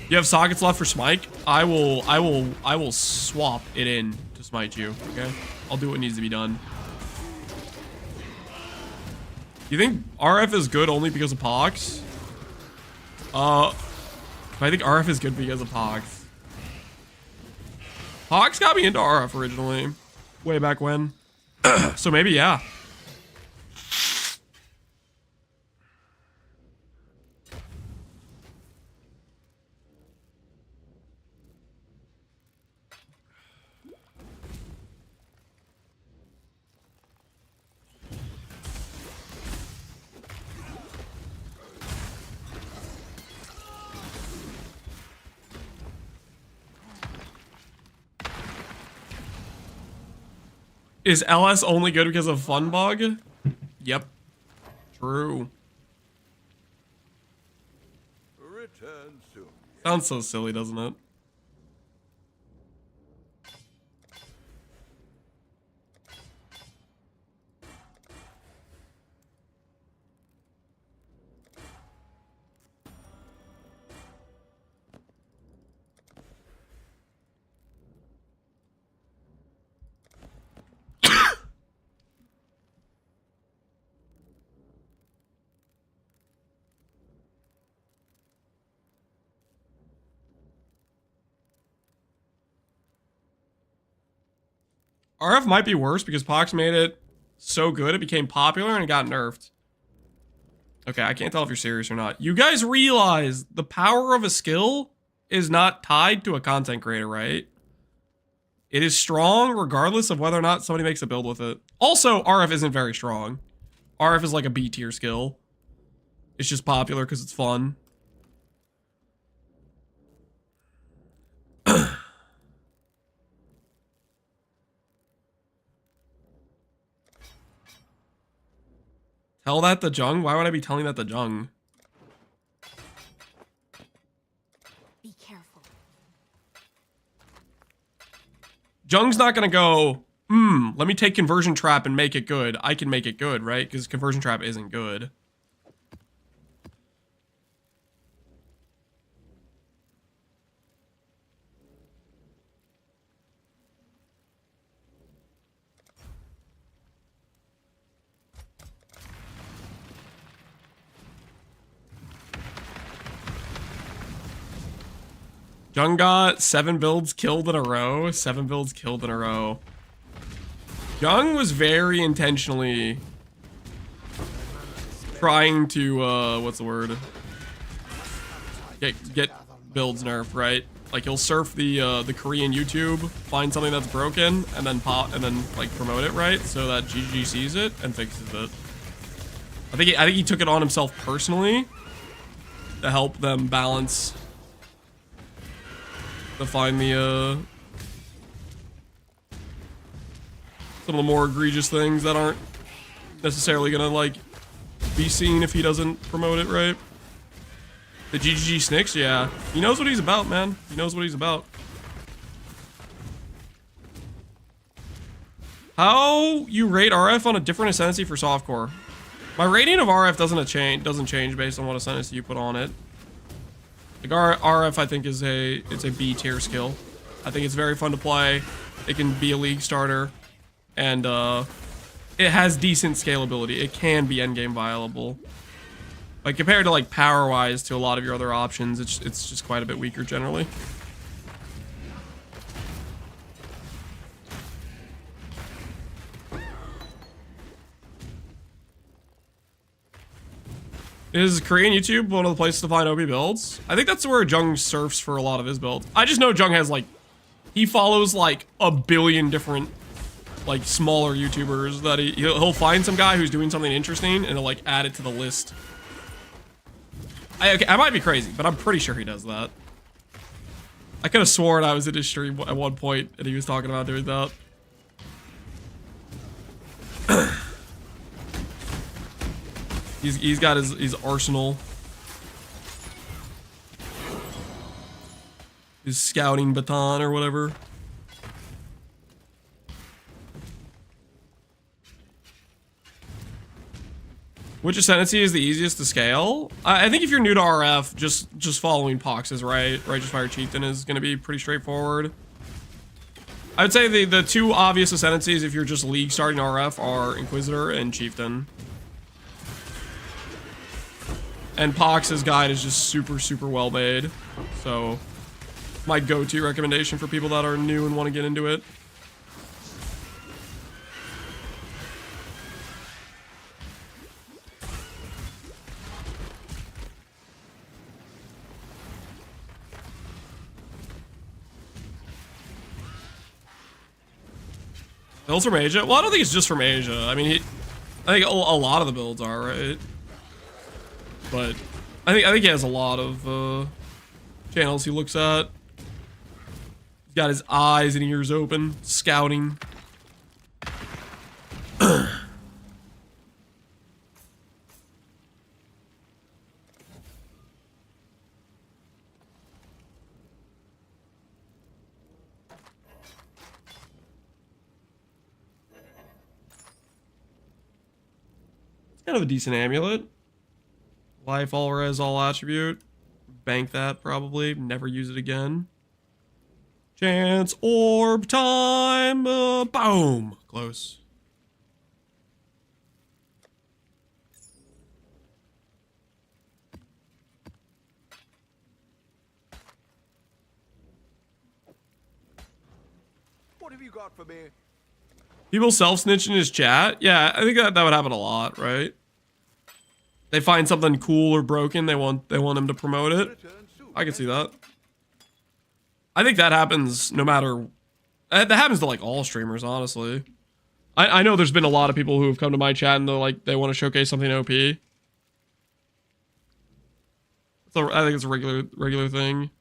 You have sockets left for Smite? I will swap it in to smite you, okay? I'll do what needs to be done. You think RF is good only because of Pox? I think RF is good because of Pox. Pox got me into RF originally. Way back when. So maybe, yeah. Is LS only good because of fun bug? Yep. True. Return soon. Sounds so silly, doesn't it? RF might be worse because Pox made it so good it became popular and it got nerfed. Okay, I can't tell if you're serious or not. You guys realize the power of a skill is not tied to a content creator, right? It is strong regardless of whether or not somebody makes a build with it. Also, RF isn't very strong. RF is like a B tier skill. It's just popular because it's fun. Tell that to Jung? Why would I be telling that to Jung? Be careful. Jung's not gonna go, let me take Conversion Trap and make it good. I can make it good, right? Because Conversion Trap isn't good. Jung got 7 builds killed in a row. 7 builds killed in a row. Jung was very intentionally trying to, what's the word? Get builds nerfed, right? Like he'll surf the Korean YouTube, find something that's broken, and then like promote it, right? So that GG sees it and fixes it. I think he took it on himself personally to help them balance. To find the some of the more egregious things that aren't necessarily gonna like be seen if he doesn't promote it, right? The GGG Snicks, yeah. He knows what he's about, man. He knows what he's about. How you rate RF on a different ascendancy for softcore? My rating of RF doesn't change based on what ascendancy you put on it. Like RF, I think it's a B tier skill. I think it's very fun to play. It can be a league starter, and it has decent scalability. It can be endgame viable. Like compared to like power wise to a lot of your other options, it's just quite a bit weaker generally. Is Korean YouTube one of the places to find OP builds? I think that's where Jung surfs for a lot of his builds. I just know Jung has like, he follows like a billion different like smaller YouTubers that he'll find some guy who's doing something interesting and he'll like add it to the list. Okay, I might be crazy, but I'm pretty sure he does that. I could have sworn I was in his stream at one point and he was talking about doing that. He's got his arsenal. His scouting baton or whatever. Which ascendancy is the easiest to scale? I think if you're new to RF, just following Pox is right. Righteous Fire Chieftain is going to be pretty straightforward. I would say the two obvious ascendancies if you're just league starting RF are Inquisitor and Chieftain. And Pox's guide is just super well made. So, my go-to recommendation for people that are new and want to get into it. Builds from Asia? Well, I don't think it's just from Asia. I mean, I think a lot of the builds are, right? But I think he has a lot of channels he looks at. He's got his eyes and ears open, scouting. Kind of a decent amulet. Life all res, all attribute. Bank that probably. Never use it again. Chance orb time. Boom. Close. What have you got for me? People self-snitch in his chat? Yeah, I think that would happen a lot, right? They find something cool or broken, they want him to promote it. I can see that. I think that happens no matter... That happens to, like, all streamers, honestly. I know there's been a lot of people who have come to my chat and they're like, they want to showcase something OP. So I think it's a regular thing.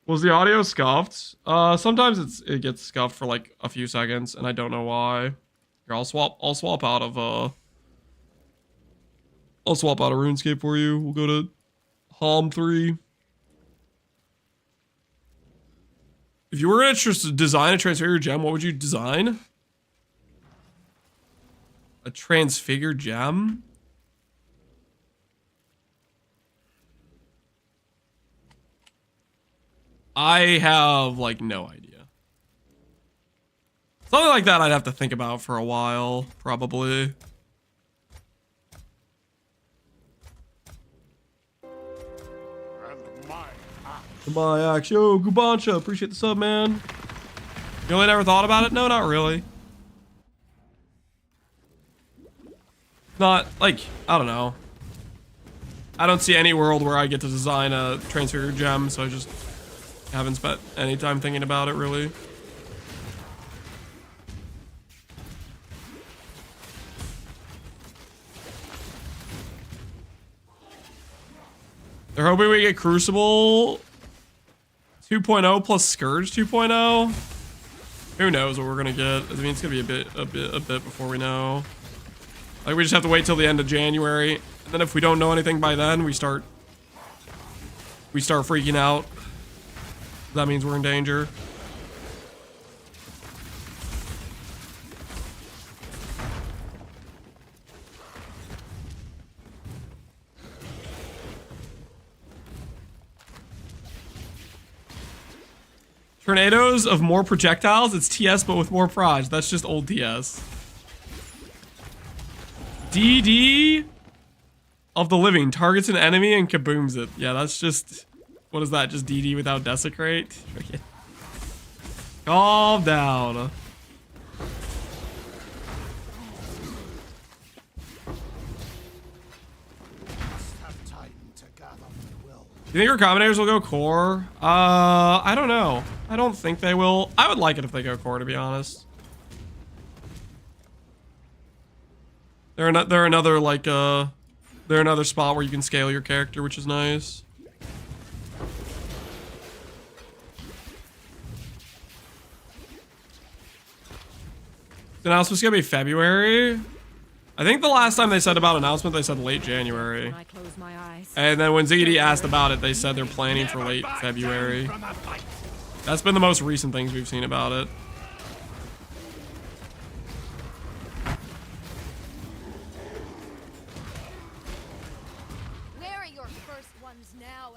Was the audio scuffed? Sometimes it gets scuffed for like a few seconds, and I don't know why. Here, I'll swap out of RuneScape for you. We'll go to Hom 3. If you were gonna design a transfigured gem, what would you design? A transfigured gem? I have, like, no idea. Something like that I'd have to think about for a while, probably. Goodbye, Axe. Yo, Gubancha, appreciate the sub, man. You only never thought about it? No, not really. Not, like, I don't know. I don't see any world where I get to design a transfigured gem, so I just haven't spent any time thinking about it, really. They're hoping we get Crucible 2.0 plus Scourge 2.0. Who knows what we're gonna get? I mean, it's gonna be a bit before we know. Like, we just have to wait till the end of January, and then if we don't know anything by then, we start freaking out. That means we're in danger. Tornadoes of more projectiles? It's TS but with more proj. That's just old TS. DD of the living. Targets an enemy and kabooms it. Yeah, that's just... What is that? Just DD without desecrate? Calm down. You think our combinators will go core? I don't know. I don't think they will. I would like it if they go core, to be honest. They're another like they're another spot where you can scale your character, which is nice. The announcement's gonna be February. I think the last time they said about announcement, they said late January. And then when ZD asked about it, they said they're planning for late February. That's been the most recent things we've seen about it. Where are your first ones now?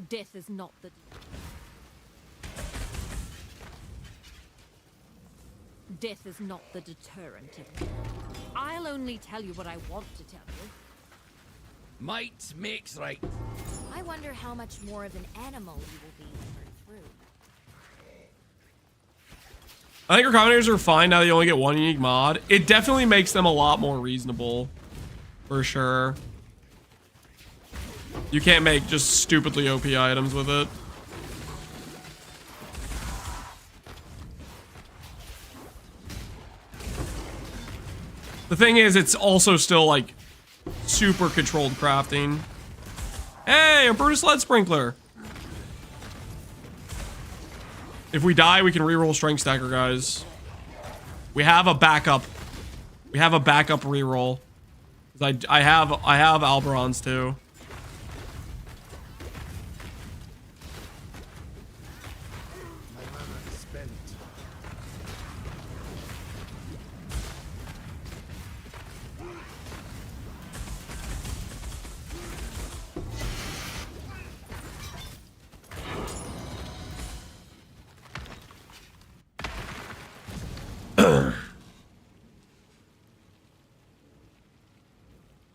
Death is not the... Death is not the deterrent. I'll only tell you what I want to tell you. Might makes right. I wonder how much more of an animal you will be when we're through. I think our combinators are fine now that you only get one unique mod. It definitely makes them a lot more reasonable. For sure. You can't make just stupidly OP items with it. The thing is, it's also still, like, super controlled crafting. Hey, a Brutus Lead Sprinkler! If we die, we can reroll Strength Stacker, guys. We have a backup. We have a backup reroll. I have Alberons, too.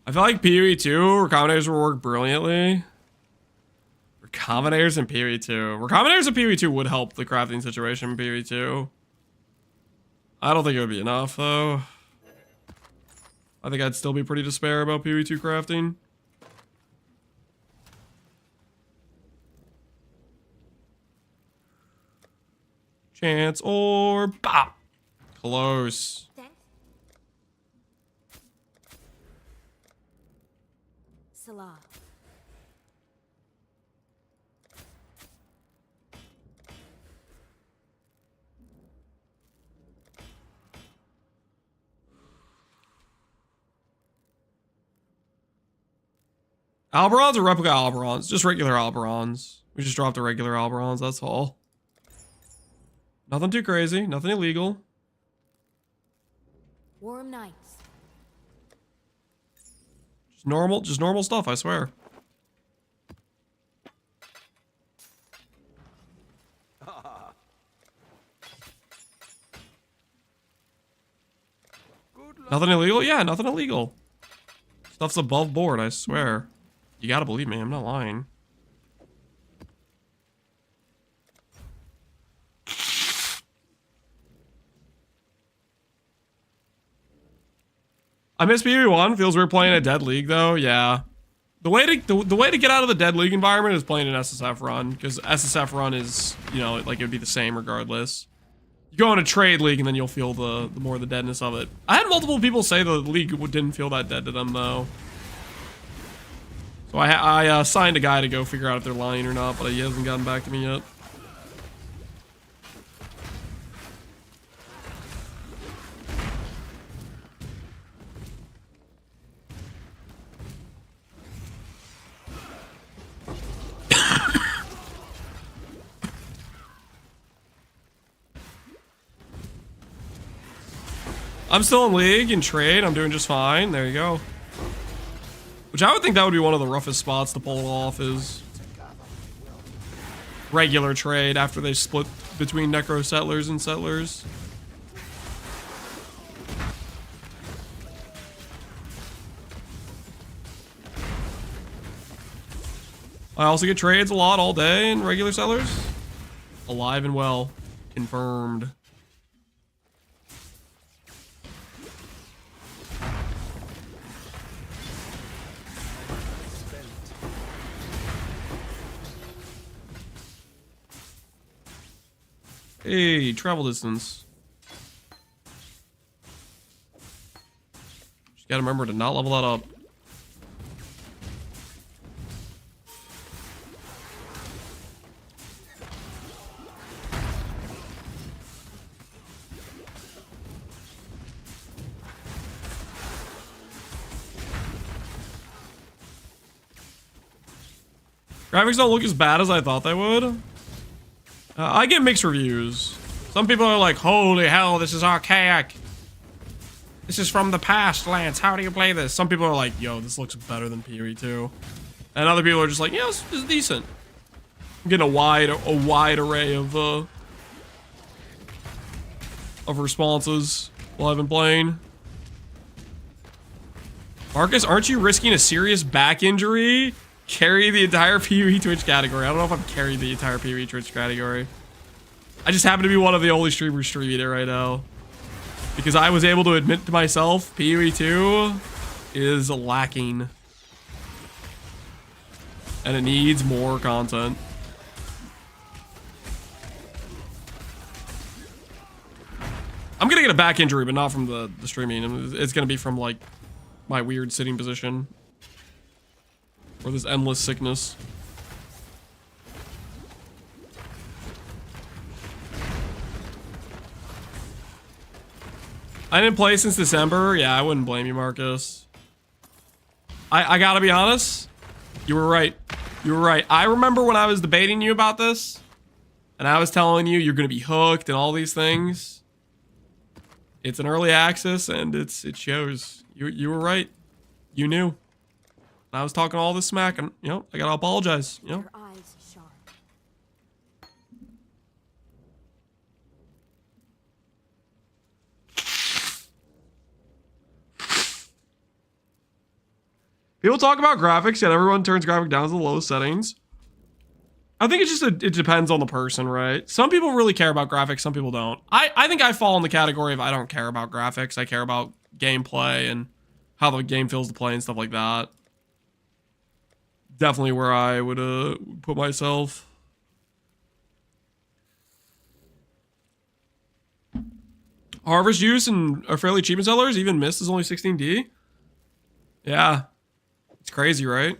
I feel like PoE 2 or combinators will work brilliantly. Recombinators in PoE2. Recombinators in PoE2 would help the crafting situation in PoE2. I don't think it would be enough, though. I think I'd still be pretty despair about PoE2 crafting. Chance or bop. Close. Salah. Alberons or replica Alberons? Just regular Alberons. We just dropped the regular Alberons, that's all. Nothing too crazy, nothing illegal. Warm nights. Just normal stuff, I swear. Nothing illegal? Yeah, nothing illegal. Stuff's above board, I swear. You gotta believe me, I'm not lying. I miss PoE1. Feels weird playing a dead league though. Yeah. The way to get out of the dead league environment is playing an SSF run, because SSF run is, you know, like it would be the same regardless. You go in a trade league and then you'll feel the more the deadness of it. I had multiple people say the league didn't feel that dead to them though. So I signed a guy to go figure out if they're lying or not, but he hasn't gotten back to me yet. I'm still in league and trade. I'm doing just fine. There you go. Which I would think that would be one of the roughest spots to pull off is regular trade after they split between necro settlers and settlers. I also get trades a lot all day in regular settlers. Alive and well. Confirmed. Hey, travel distance. Just gotta remember to not level that up. Graphics don't look as bad as I thought they would. I get mixed reviews. Some people are like, holy hell, this is archaic. This is from the past, Lance. How do you play this? Some people are like, yo, this looks better than PoE2. And other people are just like, yeah, this is decent. I'm getting a wide array of responses while I've been playing. Marcus, aren't you risking a serious back injury? Carry the entire PoE Twitch category. I don't know if I've carried the entire PoE Twitch category. I just happen to be one of the only streamers streaming it right now. Because I was able to admit to myself, PoE2 is lacking. And it needs more content. I'm gonna get a back injury, but not from the streaming. It's gonna be from, like, my weird sitting position. Or this endless sickness. I didn't play since December. Yeah, I wouldn't blame you, Marcus. I gotta be honest. You were right. You were right. I remember when I was debating you about this. And I was telling you you're gonna be hooked and all these things. It's an early access and it shows. You were right. You knew. I was talking all this smack, and you know, I gotta apologize. You know. Your eyes sharp. People talk about graphics, yet everyone turns graphic down to the lowest settings. I think it's just it depends on the person, right? Some people really care about graphics, some people don't. I think I fall in the category of I don't care about graphics. I care about gameplay and how the game feels to play and stuff like that. Definitely where I would put myself. Harvest Juice and are fairly cheap in sellers. Even Mist is only 16D. Yeah. It's crazy, right?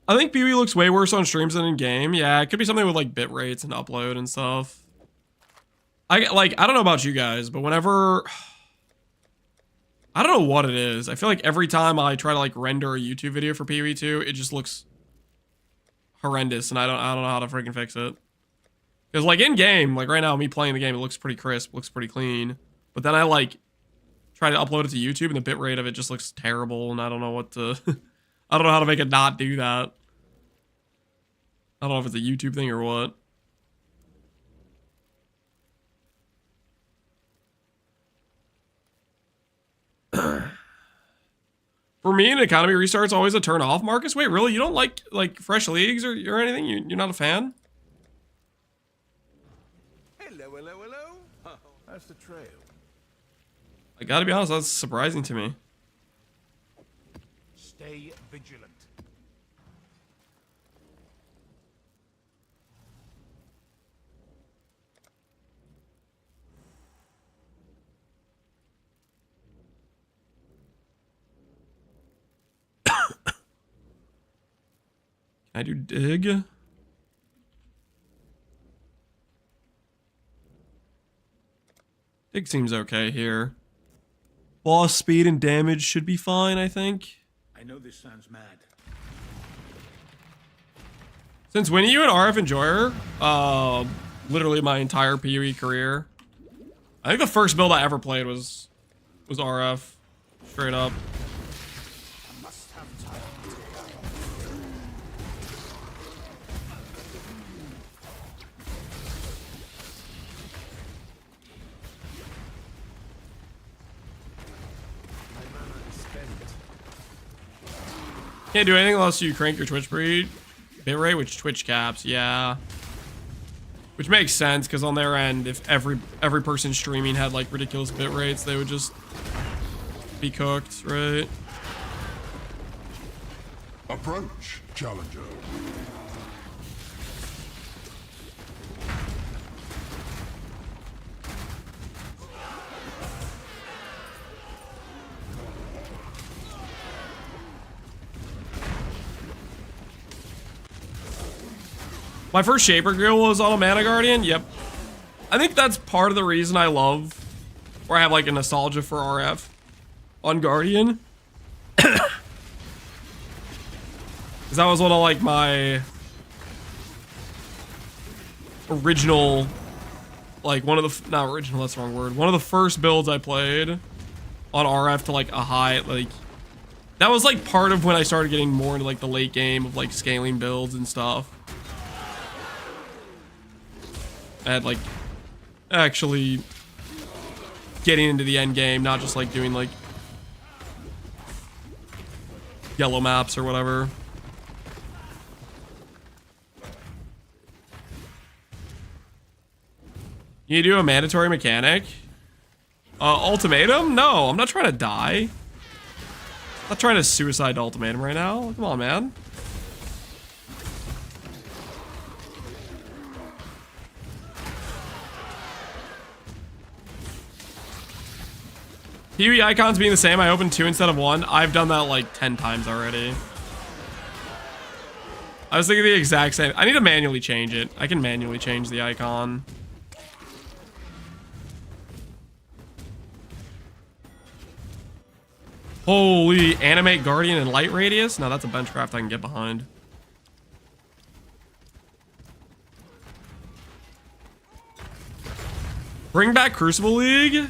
I think PoE looks way worse on streams than in game. Yeah, it could be something with like bit rates and upload and stuff. I don't know about you guys, but whenever I don't know what it is. I feel like every time I try to like render a YouTube video for PoE 2, it just looks horrendous and I don't know how to freaking fix it. Cuz like in game, like right now me playing the game, it looks pretty crisp, looks pretty clean. But then I like try to upload it to YouTube and the bitrate of it just looks terrible and I don't know what to I don't know how to make it not do that. I don't know if it's a YouTube thing or what. For me, an economy restart's always a turn off, Marcus. Wait, really? You don't like fresh leagues or anything? You're not a fan? Hello. That's the trail. I gotta be honest, that's surprising to me. Stay vigilant. Can I do dig? Dig seems okay here. Boss speed and damage should be fine, I think. I know this sounds mad. Since when are you an RF enjoyer? Literally my entire PoE career. I think the first build I ever played was RF. Straight up. Can't do anything unless you crank your Twitch bitrate, which Twitch caps, yeah. Which makes sense, because on their end, if every person streaming had like ridiculous bit rates, they would just be cooked, right? Approach, challenger. My first Shaper Guild was on a Mana Guardian. Yep. I think that's part of the reason I love, or I have like a nostalgia for RF on Guardian. Because that was one of like my original, like one of the, not original, that's the wrong word. One of the first builds I played on RF to like a high, like, that was like part of when I started getting more into like the late game of like scaling builds and stuff. I had like actually getting into the end game, not just like doing like yellow maps or whatever. You do a mandatory mechanic? Ultimatum? No, I'm not trying to die. I'm not trying to suicide ultimatum right now. Come on, man. PoE icons being the same, I opened 2 instead of 1. I've done that like 10 times already. I was thinking the exact same. I need to manually change it. I can manually change the icon. Holy, animate Guardian and light radius? No, that's a benchcraft I can get behind. Bring back Crucible League?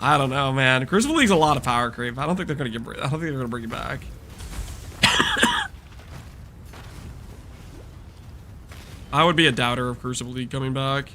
I don't know, man. Crucible League's a lot of power creep. I don't think they're gonna bring it back. I would be a doubter of Crucible League coming back.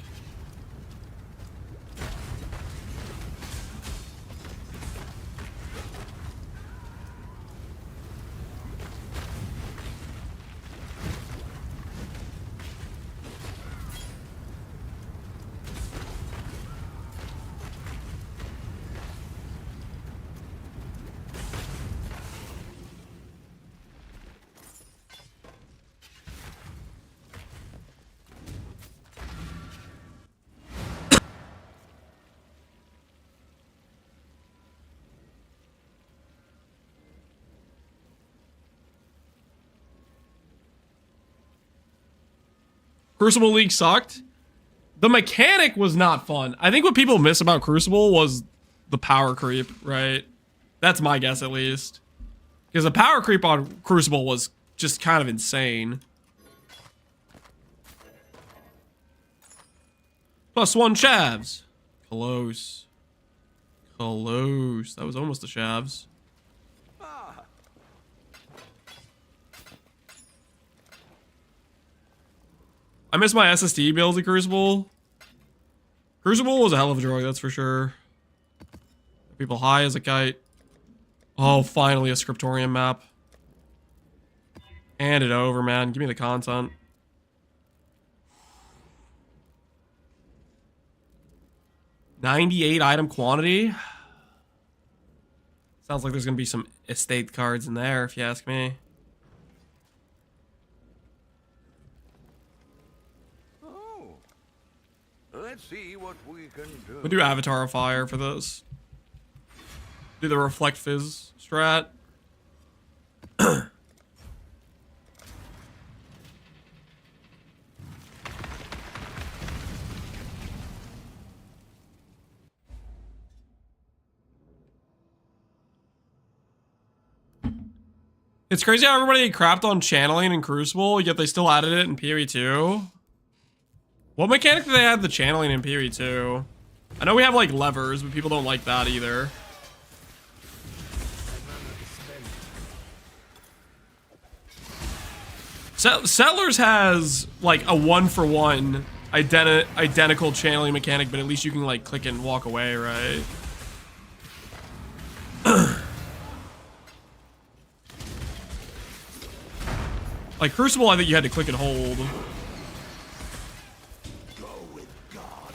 Crucible League sucked. The mechanic was not fun. I think what people miss about Crucible was the power creep, right? That's my guess, at least. Because the power creep on Crucible was just kind of insane. +1 shavs. Close. Close. That was almost the shavs. I miss my SSD builds at Crucible. Crucible was a hell of a drug, that's for sure. People high as a kite. Oh, finally a scriptorium map. Hand it over, man. Give me the content. $98 item quantity. Sounds like there's gonna be some estate cards in there, if you ask me. Let's see what we can do. We'll do Avatar of Fire for this. Do the Reflect Fizz strat. It's crazy how everybody crapped on channeling in Crucible, yet they still added it in PoE 2. What mechanic did they add the channeling in PoE 2? I know we have like levers, but people don't like that either. Settlers has like a 1-for-1 identical channeling mechanic, but at least you can like click and walk away, right? Like Crucible, I think you had to click and hold. Go with God.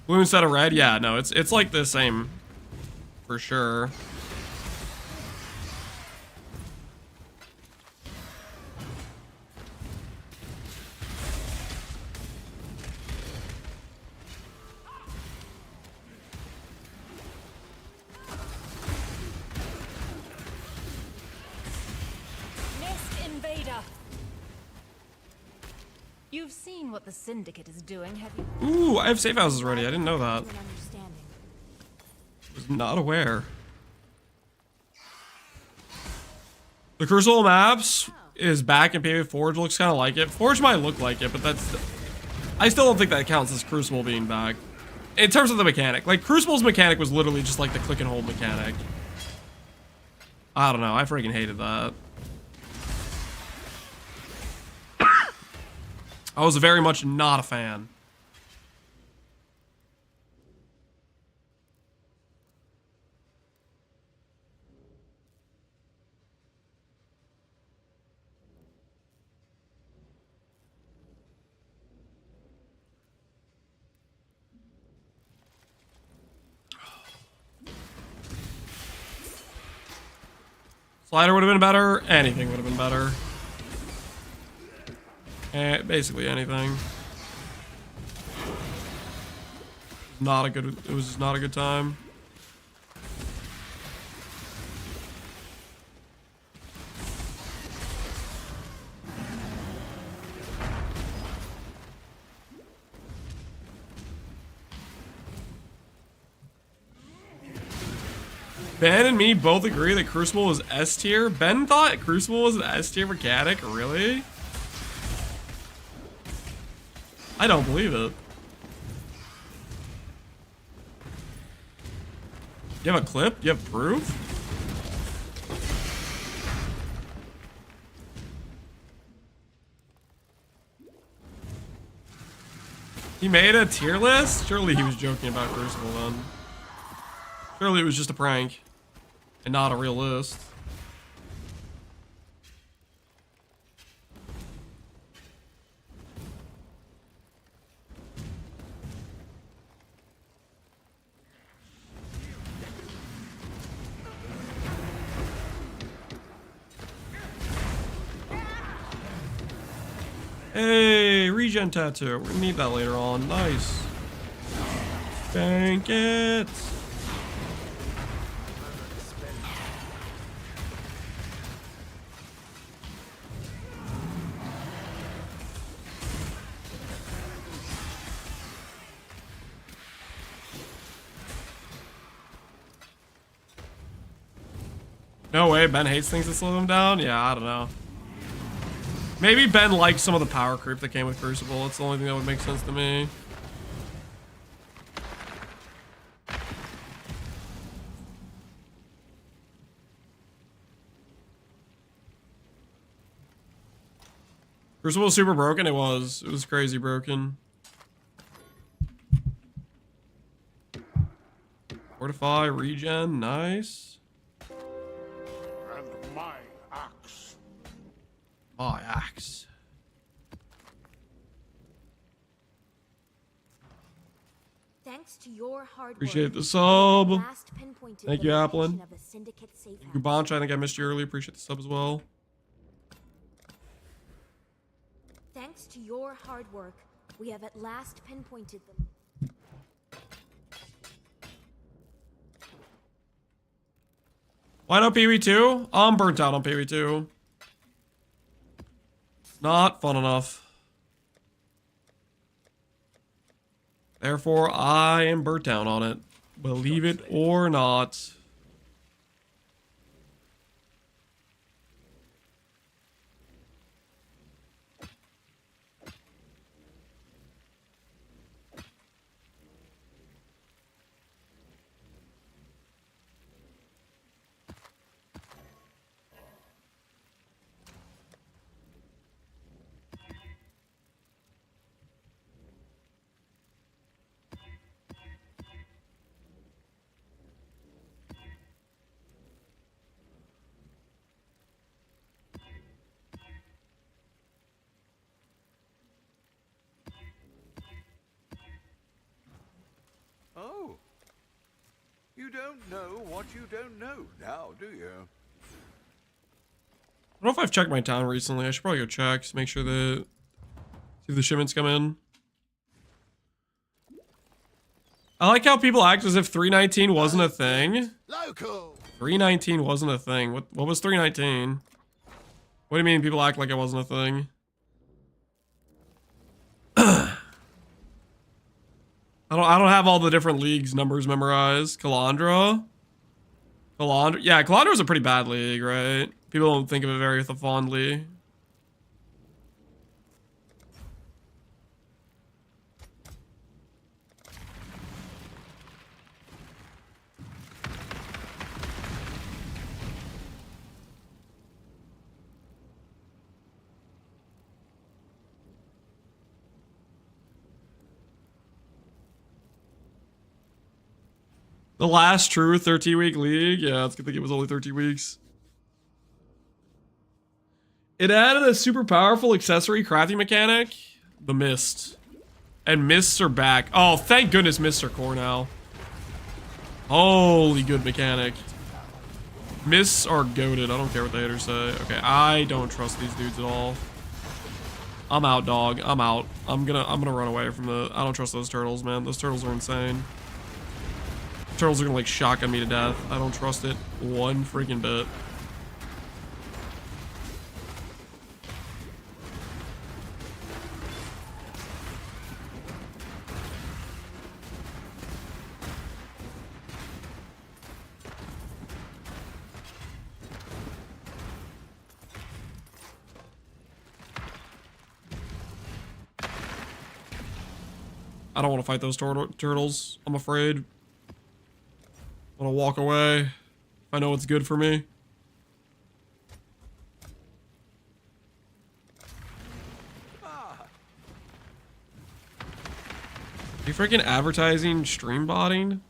Blue instead of red? Yeah, no, it's like the same for sure. You've seen what the Syndicate is doing, have you? Ooh, I have safe houses ready. I didn't know that. Was not aware. The Crucible maps is back in PoE. Forge looks kind of like it. Forge might look like it, but that's... I still don't think that counts as Crucible being back. In terms of the mechanic. Like, Crucible's mechanic was literally just like the click and hold mechanic. I don't know. I freaking hated that. I was very much not a fan. Slider would have been better. Anything would have been better. Basically anything. Not a good. It was just not a good time. Ben and me both agree that Crucible was S tier. Ben thought Crucible was an S tier mechanic. Really? I don't believe it. You have a clip? You have proof? He made a tier list? Surely he was joking about Crucible then. Surely it was just a prank and not a real list. Hey, regen tattoo. We're gonna need that later on. Nice. Bank it. No way, Ben hates things that slow him down? Yeah, I don't know. Maybe Ben likes some of the power creep that came with Crucible. It's the only thing that would make sense to me. Crucible was super broken. It was crazy broken. Fortify, regen, nice. And my axe. My axe. Thanks to your hard Appreciate work, the sub. last pinpointed Thank the you, location Applin. of a Syndicate safe Thank you, Bonch. I think I missed you earlier. Appreciate the sub as well. Thanks to your hard work, we have at last pinpointed them. Why not PV2? I'm burnt out on PV2. Not fun enough. Therefore, I am burnt down on it. Believe it or not. Oh. You don't know what you don't know now, do you? I don't know if I've checked my town recently. I should probably go check. Just make sure that... See if the shipments come in. I like how people act as if 319 wasn't a thing. Local. 319 wasn't a thing. What was 319? What do you mean people act like it wasn't a thing? I don't have all the different leagues numbers memorized. Calandra? Yeah, Calandra's a pretty bad league, right? People don't think of it very fondly. The last true 13-week league? Yeah, it's good to think it was only 13 weeks. It added a super powerful accessory crafting mechanic. The Mist. And Mists are back. Oh, thank goodness Mists are core now. Holy good mechanic. Mists are goated. I don't care what the haters say. Okay, I don't trust these dudes at all. I'm out, dog. I'm out. I'm gonna run away from the... I don't trust those turtles, man. Those turtles are insane. Turtles are gonna like shotgun me to death. I don't trust it one freaking bit. I don't want to fight those turtles. I'm afraid. I'm gonna walk away. If I know what's good for me. You freaking advertising stream botting?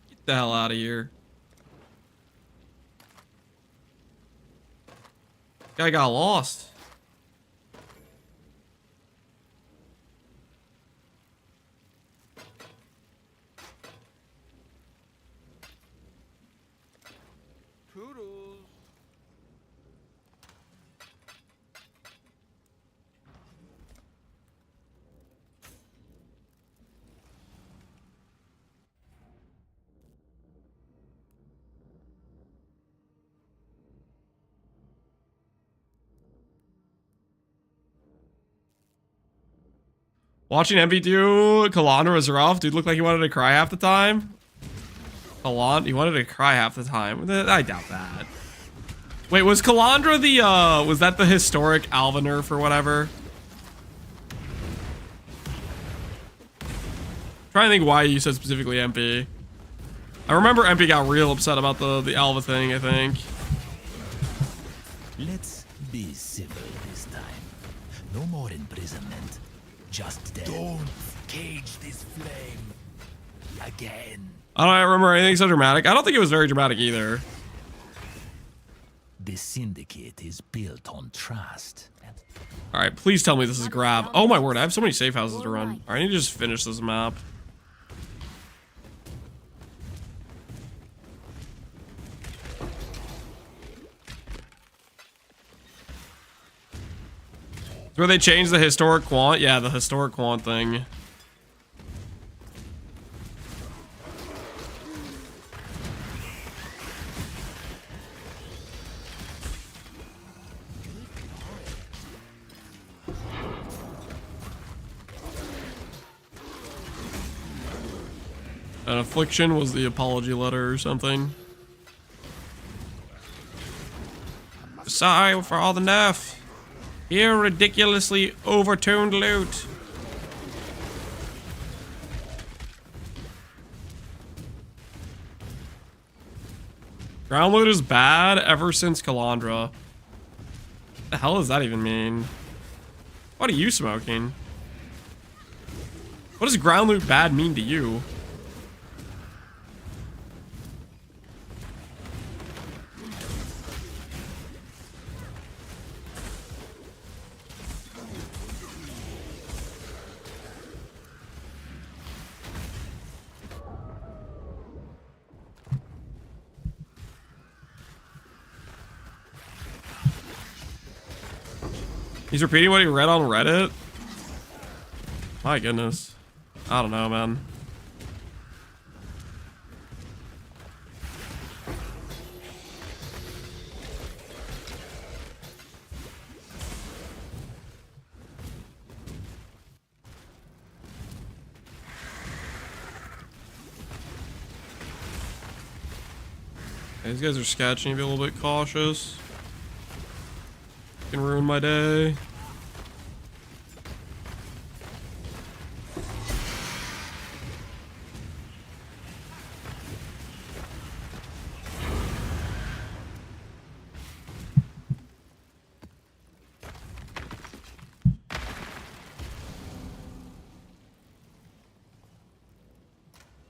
Get the hell out of here. Guy got lost. Watching MV2 Calandra was rough. Dude looked like he wanted to cry half the time. He wanted to cry half the time. I doubt that. Wait, was Kalandra the, was that the historic Alvanurf or whatever? Trying to think why you said specifically MP. I remember MP got real upset about the Alva thing, I think. Let's be civil this time. No more imprisonment. Just death. Don't cage this flame again. I don't remember anything so dramatic. I don't think it was very dramatic either. The Syndicate is built on trust. All right, please tell me this is Grav. Oh my word, I have so many safe houses to run. All right, I need to just finish this map. Where they changed the historic quant? Yeah, the historic quant thing. An affliction was the apology letter or something. Sorry for all the nerf. Here, ridiculously overtuned loot. Ground loot is bad ever since Kalandra. What the hell does that even mean? What are you smoking? What does ground loot bad mean to you? He's repeating what he read on Reddit? My goodness. I don't know, man. These guys are sketchy. Be a little bit cautious. Can ruin my day.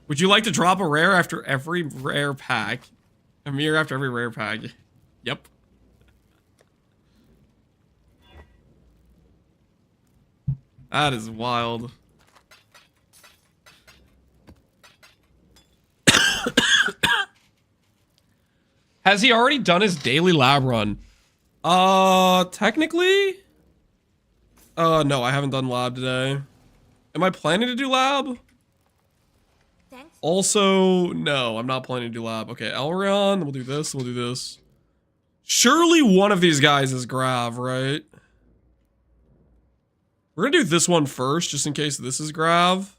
Would you like to drop a rare after every rare pack? A mirror after every rare pack? Yep. That is wild. Has he already done his daily lab run? Technically? No, I haven't done lab today. Am I planning to do lab? Thanks. Also, no, I'm not planning to do lab. Okay, Elrion, we'll do this, we'll do this. Surely one of these guys is Grav, right? We're gonna do this one first, just in case this is Grav.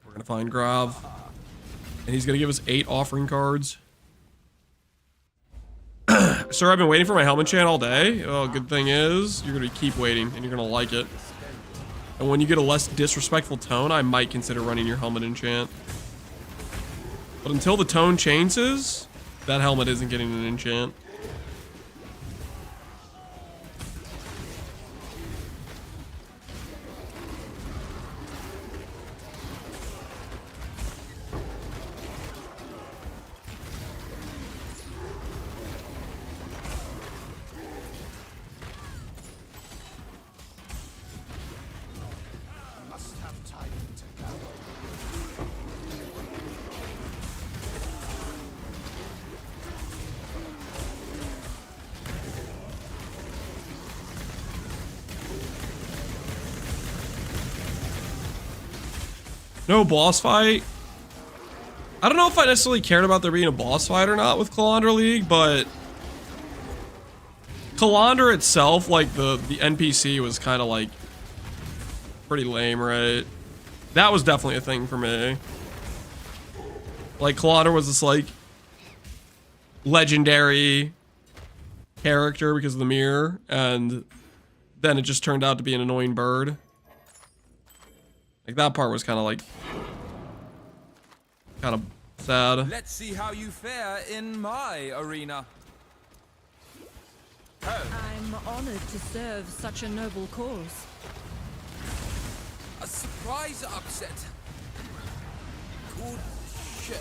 We're gonna find Grav. And he's gonna give us 8 offering cards. Sir, I've been waiting for my helmet chant all day. Oh, good thing is, you're gonna keep waiting, and you're gonna like it. And when you get a less disrespectful tone, I might consider running your helmet enchant. But until the tone changes, that helmet isn't getting an enchant. No boss fight. I don't know if I necessarily cared about there being a boss fight or not with Kalandra League, but Kalandra itself, like the NPC was kind of like pretty lame, right? That was definitely a thing for me. Like, Claudia was this, like, legendary character because of the mirror, and then it just turned out to be an annoying bird. Like, that part was kind of, like, kind of sad. Let's see how you fare in my arena. I'm honored to serve such a noble cause. A surprise upset. Good show.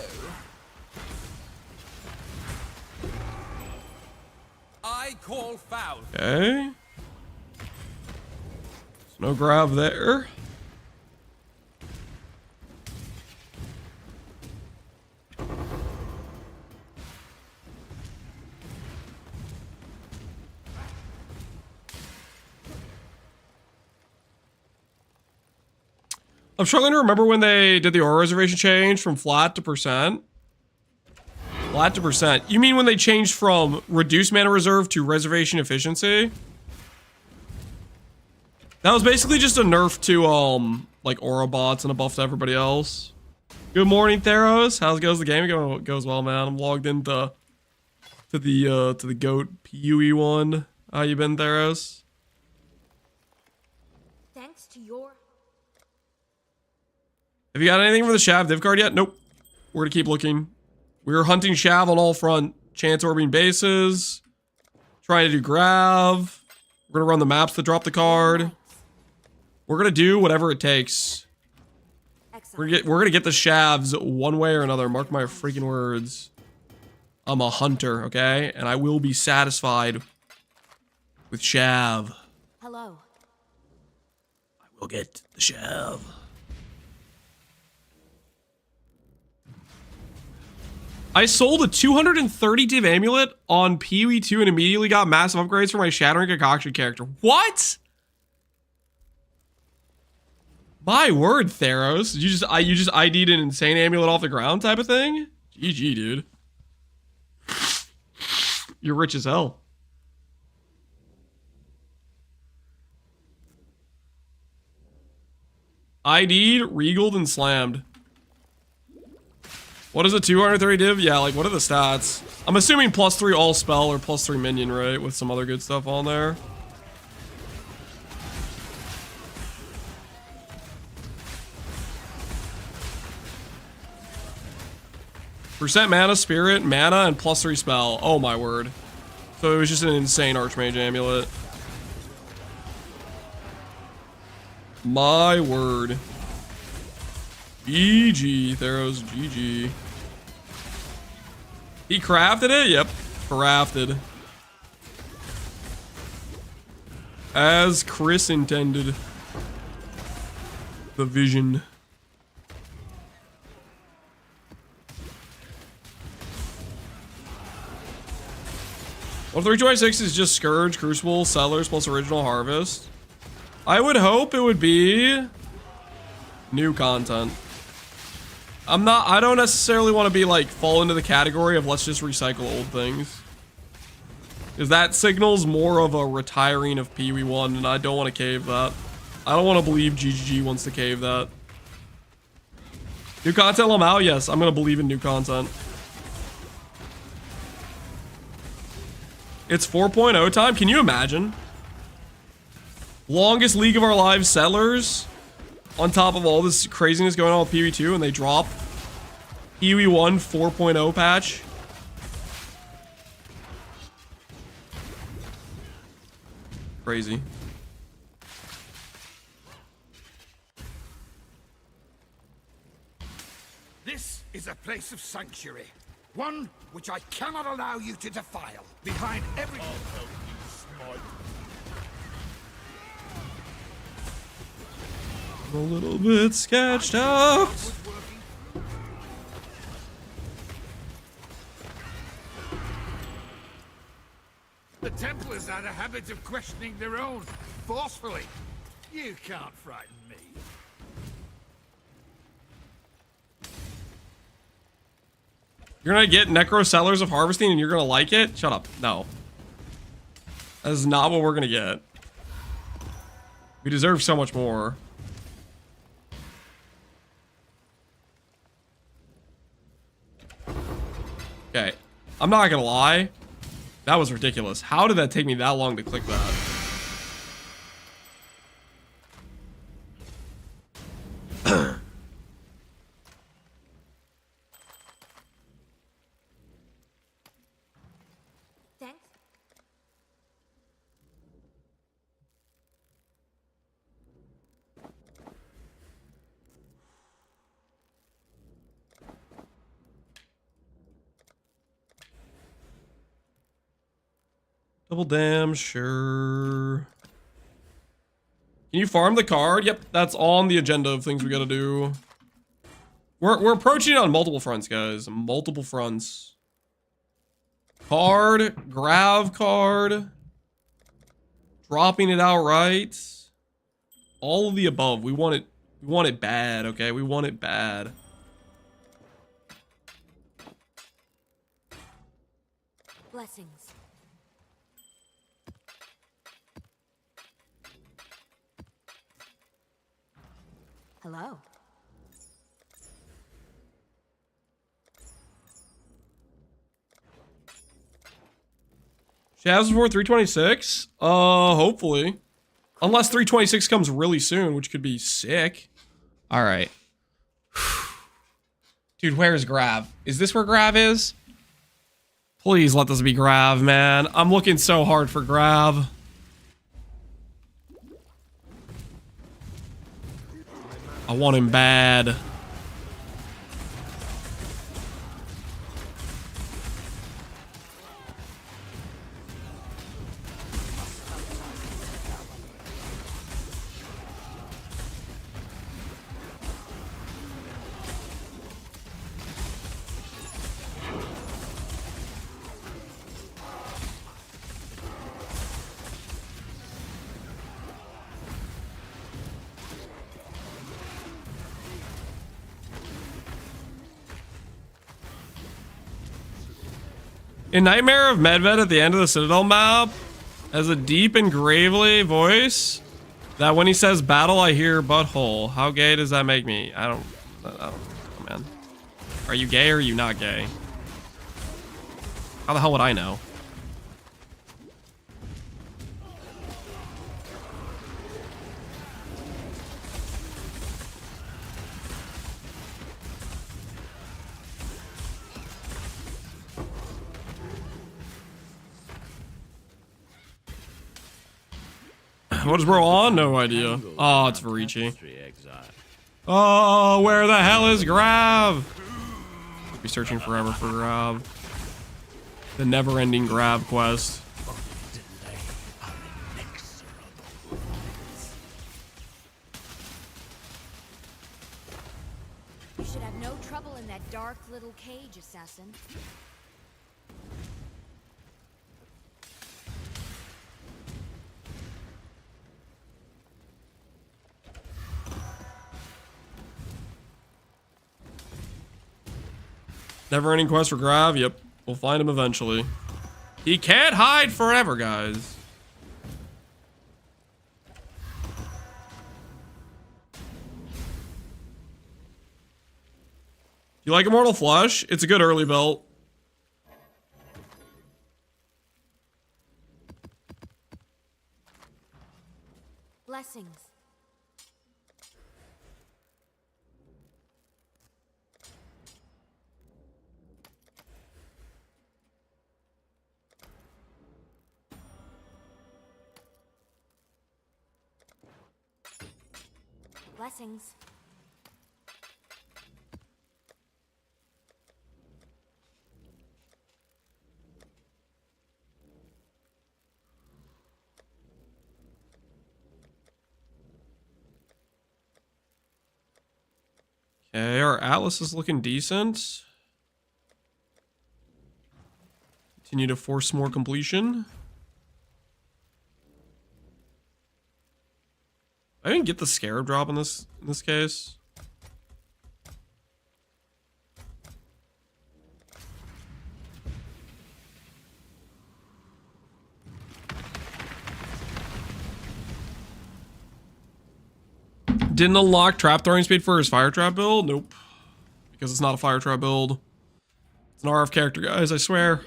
I call foul. Okay. There's no grab there. I'm struggling to remember when they did the aura reservation change from flat to percent. Flat to percent. You mean when they changed from reduced mana reserve to reservation efficiency? That was basically just a nerf to like aura bots and a buff to everybody else. Good morning, Theros. How's goes the game? It goes well, man. I'm logged into to the GOAT PUE one. How you been, Theros? Thanks to your... Have you got anything for the Shav div card yet? Nope. We're gonna keep looking. We're hunting Shav on all front. Chance orbiting bases. Trying to do Grav. We're gonna run the maps to drop the card. We're gonna do whatever it takes. We're gonna get the Shavs one way or another. Mark my freaking words. I'm a hunter, okay? And I will be satisfied with Shav. Hello. I will get the Shav. I sold a 230 div amulet on PoE 2 and immediately got massive upgrades for my Shattering Concoction character. What? My word, Theros. You just ID'd an insane amulet off the ground type of thing? GG, dude. You're rich as hell. ID'd, regaled, and slammed. What is a 230 div? Yeah, like, what are the stats? I'm assuming +3 all spell or +3 minion, right? With some other good stuff on there. Percent mana, spirit, mana, and +3 spell. Oh my word. So it was just an insane Archmage amulet. My word. GG, Theros, GG. He crafted it? Yep, crafted. As Chris intended. The vision. Well, 326 is just Scourge, Crucible, Settlers plus Original Harvest. I would hope it would be new content. I don't necessarily want to be like fall into the category of let's just recycle old things. Because that signals more of a retiring of PoE 1 and I don't want to cave that. I don't want to believe GGG wants to cave that. New content Lamau? Yes, I'm going to believe in new content. It's 4.0 time? Can you imagine? Longest League of Our Lives Settlers? On top of all this craziness going on with PoE 2 and they drop PoE 1 4.0 patch. Crazy. This is a place of sanctuary. One which I cannot allow you to defile. Behind every... A little bit sketched out. The Templars had a habit of questioning their own, forcefully. You can't frighten me. You're gonna get Necro Sellers of Harvesting and you're gonna like it? Shut up. No. That is not what we're gonna get. We deserve so much more. I'm not gonna lie. That was ridiculous. How did that take me that long to click that? Thanks. Double damn, sure. Can you farm the card? Yep, that's on the agenda of things we gotta do. We're approaching it on multiple fronts, guys. Multiple fronts. Card, grav card. Dropping it outright. All of the above. We want it bad, okay? We want it bad. Blessings. Hello. Shavs before 326? Hopefully. Unless 326 comes really soon, which could be sick. Alright. Dude, where's Grav? Is this where Grav is? Please let this be Grav, man. I'm looking so hard for Grav. I want him bad. In Nightmare of Medved at the end of the Citadel map has a deep and gravely voice that when he says battle, I hear butthole. How gay does that make me? I don't know, man. Are you gay or are you not gay? How the hell would I know? What is bro on? No idea. Oh, it's Varici. Oh, where the hell is Grav? I'll be searching forever for Grav. The never-ending Grav quest. You should have no trouble in that dark little cage, assassin. Never-ending quest for Grav? Yep. We'll find him eventually. He can't hide forever, guys. You like Immortal Flesh? It's a good early belt. Blessings. Blessings. Okay, our Atlas is looking decent. Continue to force more completion. I didn't get the Scarab drop in this case. Didn't unlock trap throwing speed for his fire trap build? Nope. Because it's not a fire trap build. It's an RF character, guys, I swear.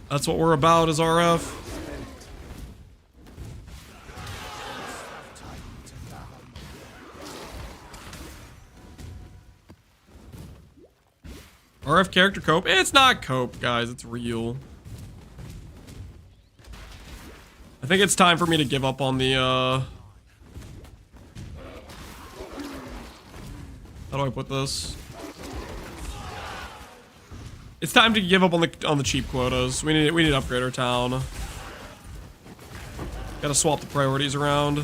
That's what we're about, is RF. RF character cope? It's not cope, guys. It's real. I think it's time for me to give up on the, how do I put this? It's time to give up on the cheap quotas. We need to upgrade our town. Gotta swap the priorities around.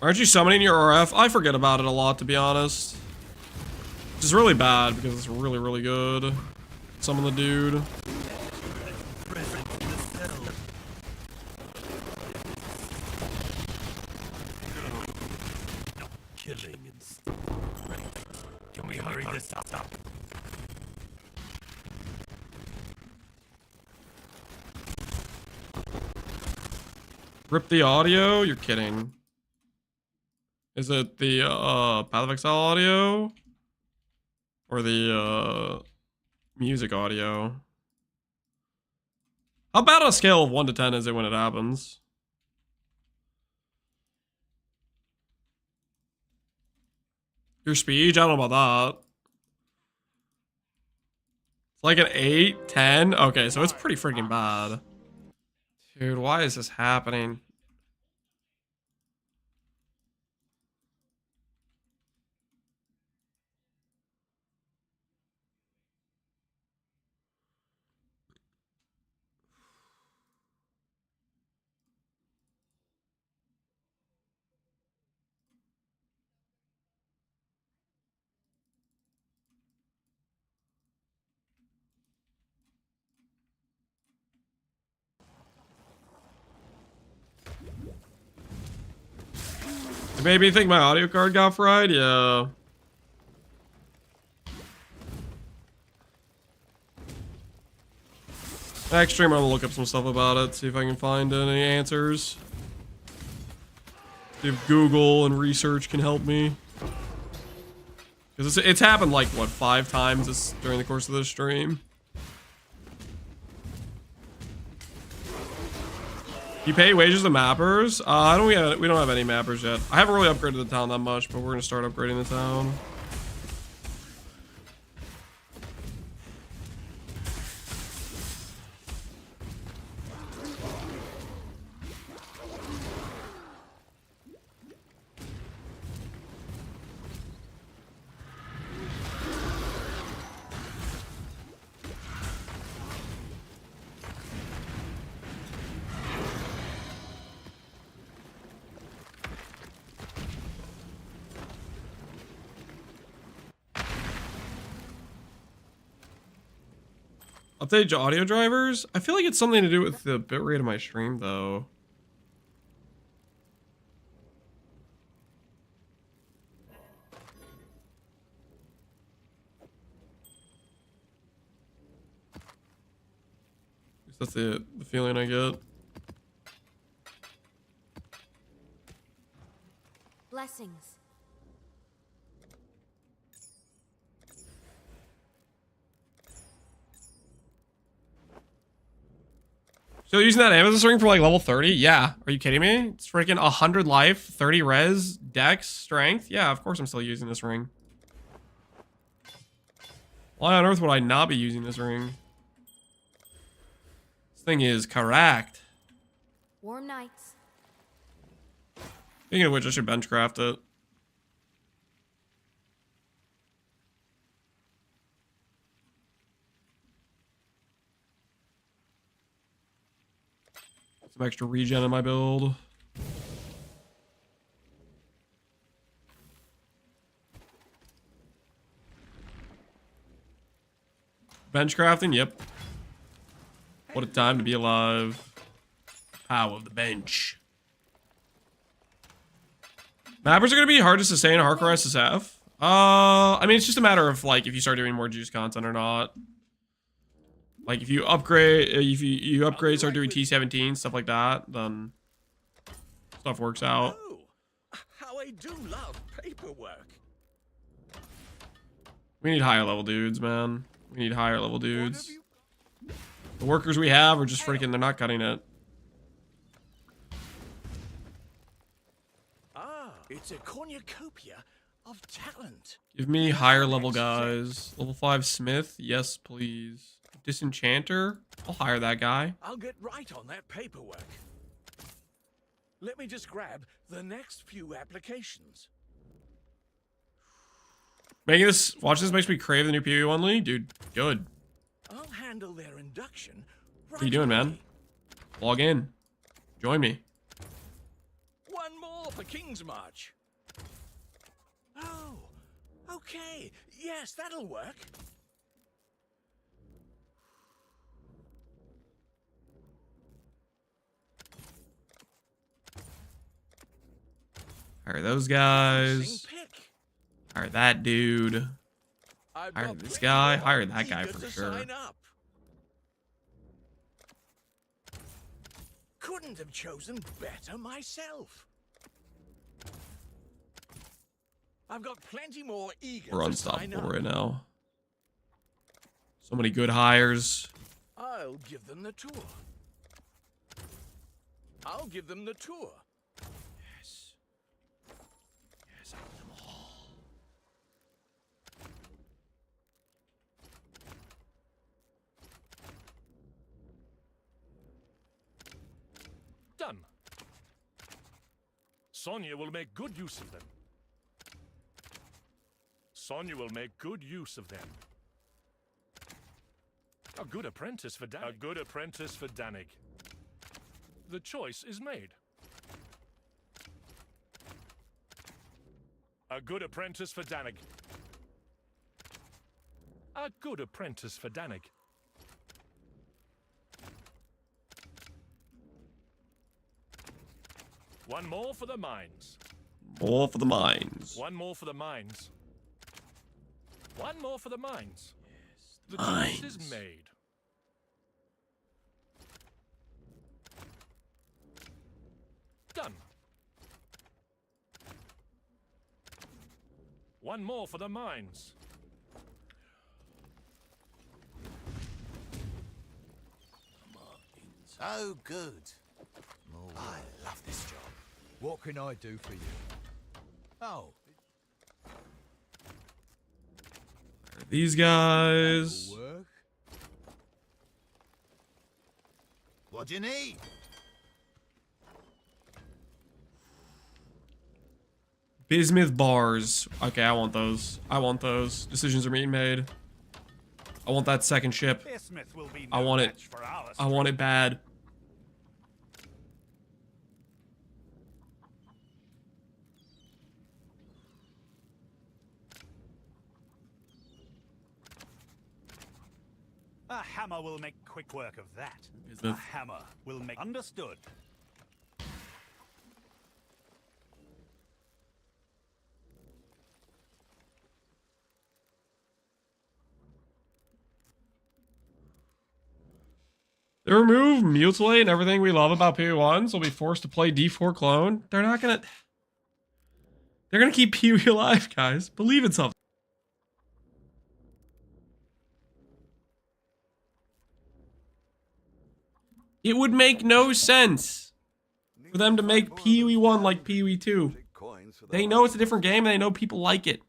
Aren't you summoning your RF? I forget about it a lot, to be honest. Which is really bad because it's really, really good. Summon the dude. Killing and can we hurry this up? Rip the audio? You're kidding. Is it the Path of Exile audio? Or the music audio? How bad on a scale of 1 to 10 is it when it happens? Your speech? I don't know about that. It's like an 8, 10? Okay, so it's pretty freaking bad. Dude, why is this happening? It made me think my audio card got fried? Yeah. Next stream, I'm gonna look up some stuff about it, see if I can find any answers. See if Google and research can help me. Because it's happened like, what, 5 times during the course of this stream. You pay wages to mappers? We don't have any mappers yet. I haven't really upgraded the town that much, but we're gonna start upgrading the town. Update audio drivers? I feel like it's something to do with the bitrate of my stream, though. That's the feeling I get. Blessings. Still using that Amethyst ring for like level 30? Yeah. Are you kidding me? It's freaking 100 life, 30 res, dex, strength. Yeah, of course I'm still using this ring. Why on earth would I not be using this ring? This thing is correct. Warm nights. Speaking of which, I should benchcraft it. Some extra regen in my build. Bench crafting, yep. What a time to be alive. Power of the bench. Mappers are gonna be hard to sustain a hardcore SSF. I mean, it's just a matter of like if you start doing more juice content or not. Like if you upgrade, if you upgrade, start doing T17 stuff like that, then stuff works out. Oh, how I do love paperwork. We need higher level dudes, man. We need higher level dudes. The workers we have are just freaking, they're not cutting it. Ah, it's a cornucopia of talent. Give me higher level guys. Level 5 Smith, yes please. Disenchanter, I'll hire that guy. I'll get right on that paperwork. Let me just grab the next few applications. Making this, watch this makes me crave the new POE1 League, dude. Good. I'll handle their induction. What are you doing, man? Log in. Join me. One more for Kingsmarch. Oh, okay. Yes, that'll work. Hire those guys. Hire that dude. Hire this guy. Hire that guy for sure. Couldn't have chosen better myself. I've got plenty more eager. We're unstoppable right now. So many good hires. I'll give them the tour. I'll give them the tour. Yes. Yes, I want them all. Done. Sonia will make good use of them. Sonia will make good use of them. A good apprentice for Danig. A good apprentice for Danig. The choice is made. A good apprentice for Danig. A good apprentice for Danig. One more for the mines. More for the mines. One more for the mines. One more for the mines. Yes, the mines. choice is made. Done. One more for the mines. So good. I love this job. What can I do for you? Oh. These guys. Work. What do you need? Bismuth bars. Okay, I want those. I want those. Decisions are being made. I want that second ship. I want it. I want it bad. A hammer will make quick work of that. Bismuth. A hammer will make... Understood. They remove mutilate and everything we love about POE1s. Will be forced to play D4 clone. They're not gonna... They're gonna keep POE alive, guys. Believe in something. It would make no sense for them to make POE1 like POE2. They know it's a different game and they know people like it.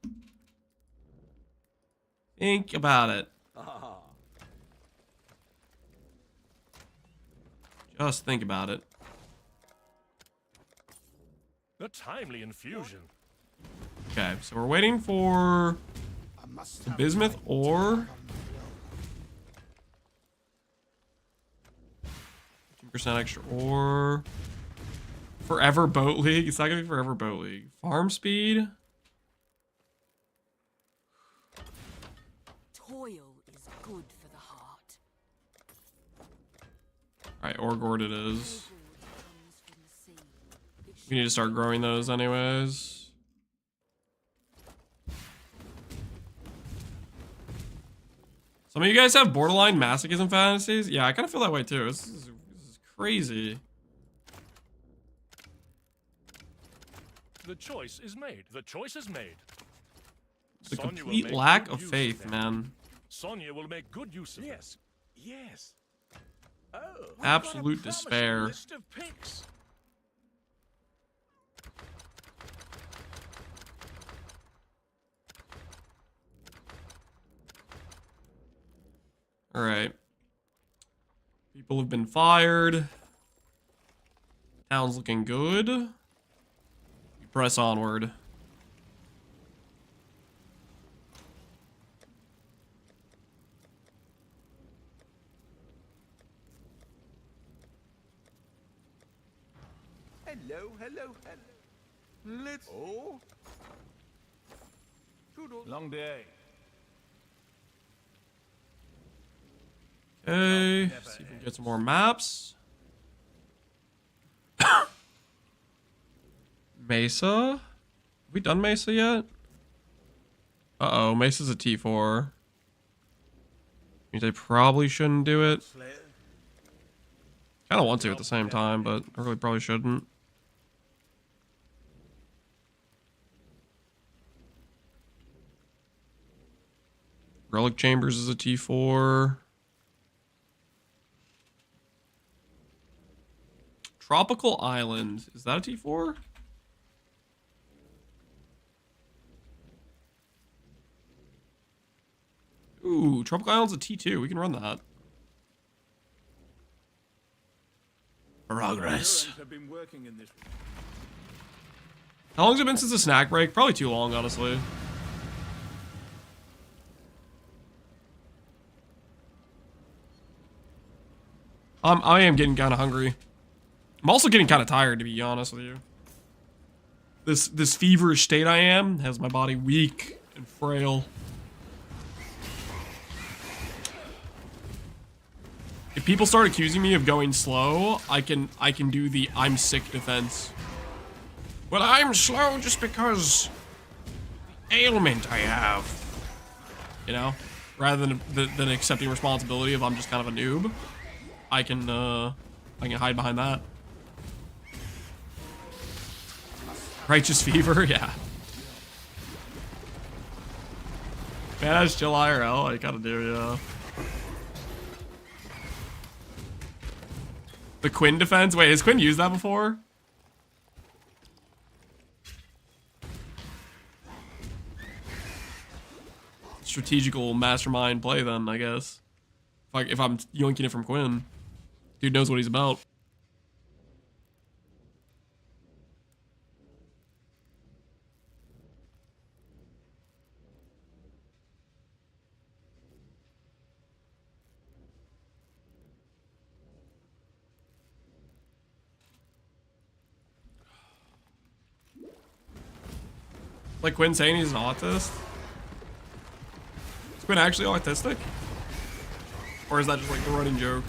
Think about it. Just think about it. A timely infusion. Okay, so we're waiting for the bismuth or 2% extra or forever boat league. It's not gonna be forever boat league. Farm speed. Toil is good for the heart. Alright, or gourd it is. We need to start growing those anyways. Some of you guys have borderline masochism fantasies? Yeah, I kind of feel that way too. This is crazy. The choice is made. The choice is made. The Sonya will complete make lack good of use faith, them. man. Sonya will make good use of Yes. Yes. Oh. we've Absolute got a promising despair. list of picks. All right. People have been fired. Town's looking good. We press onward. Hello, hello, hello. Let's. Oh. Long day. Okay. See if we can get some more maps. Mesa? Have we done Mesa yet? Uh-oh, Mesa's a T4. Means I probably shouldn't do it. Kind of want to at the same time, but I really probably shouldn't. Relic Chambers is a T4. Tropical Island. Is that a T4? Ooh, Tropical Island's a T2. We can run that. Progress. Have been working in this. How long's it been since the snack break? Probably too long, honestly. I am getting kind of hungry. I'm also getting kind of tired, to be honest with you. This feverish state I am has my body weak and frail. If people start accusing me of going slow, I can do the I'm sick defense. Well, I'm slow just because the ailment I have. You know, rather than accepting responsibility if I'm just kind of a noob, I can hide behind that. Righteous fever, yeah. Man, that's chill IRL. I gotta do, yeah. The Quinn defense? Wait, has Quinn used that before? Strategical mastermind play then, I guess. If I'm yoinking it from Quinn. Dude knows what he's about. Like Quinn saying he's an autist? Is Quinn actually autistic? Or is that just like the running joke?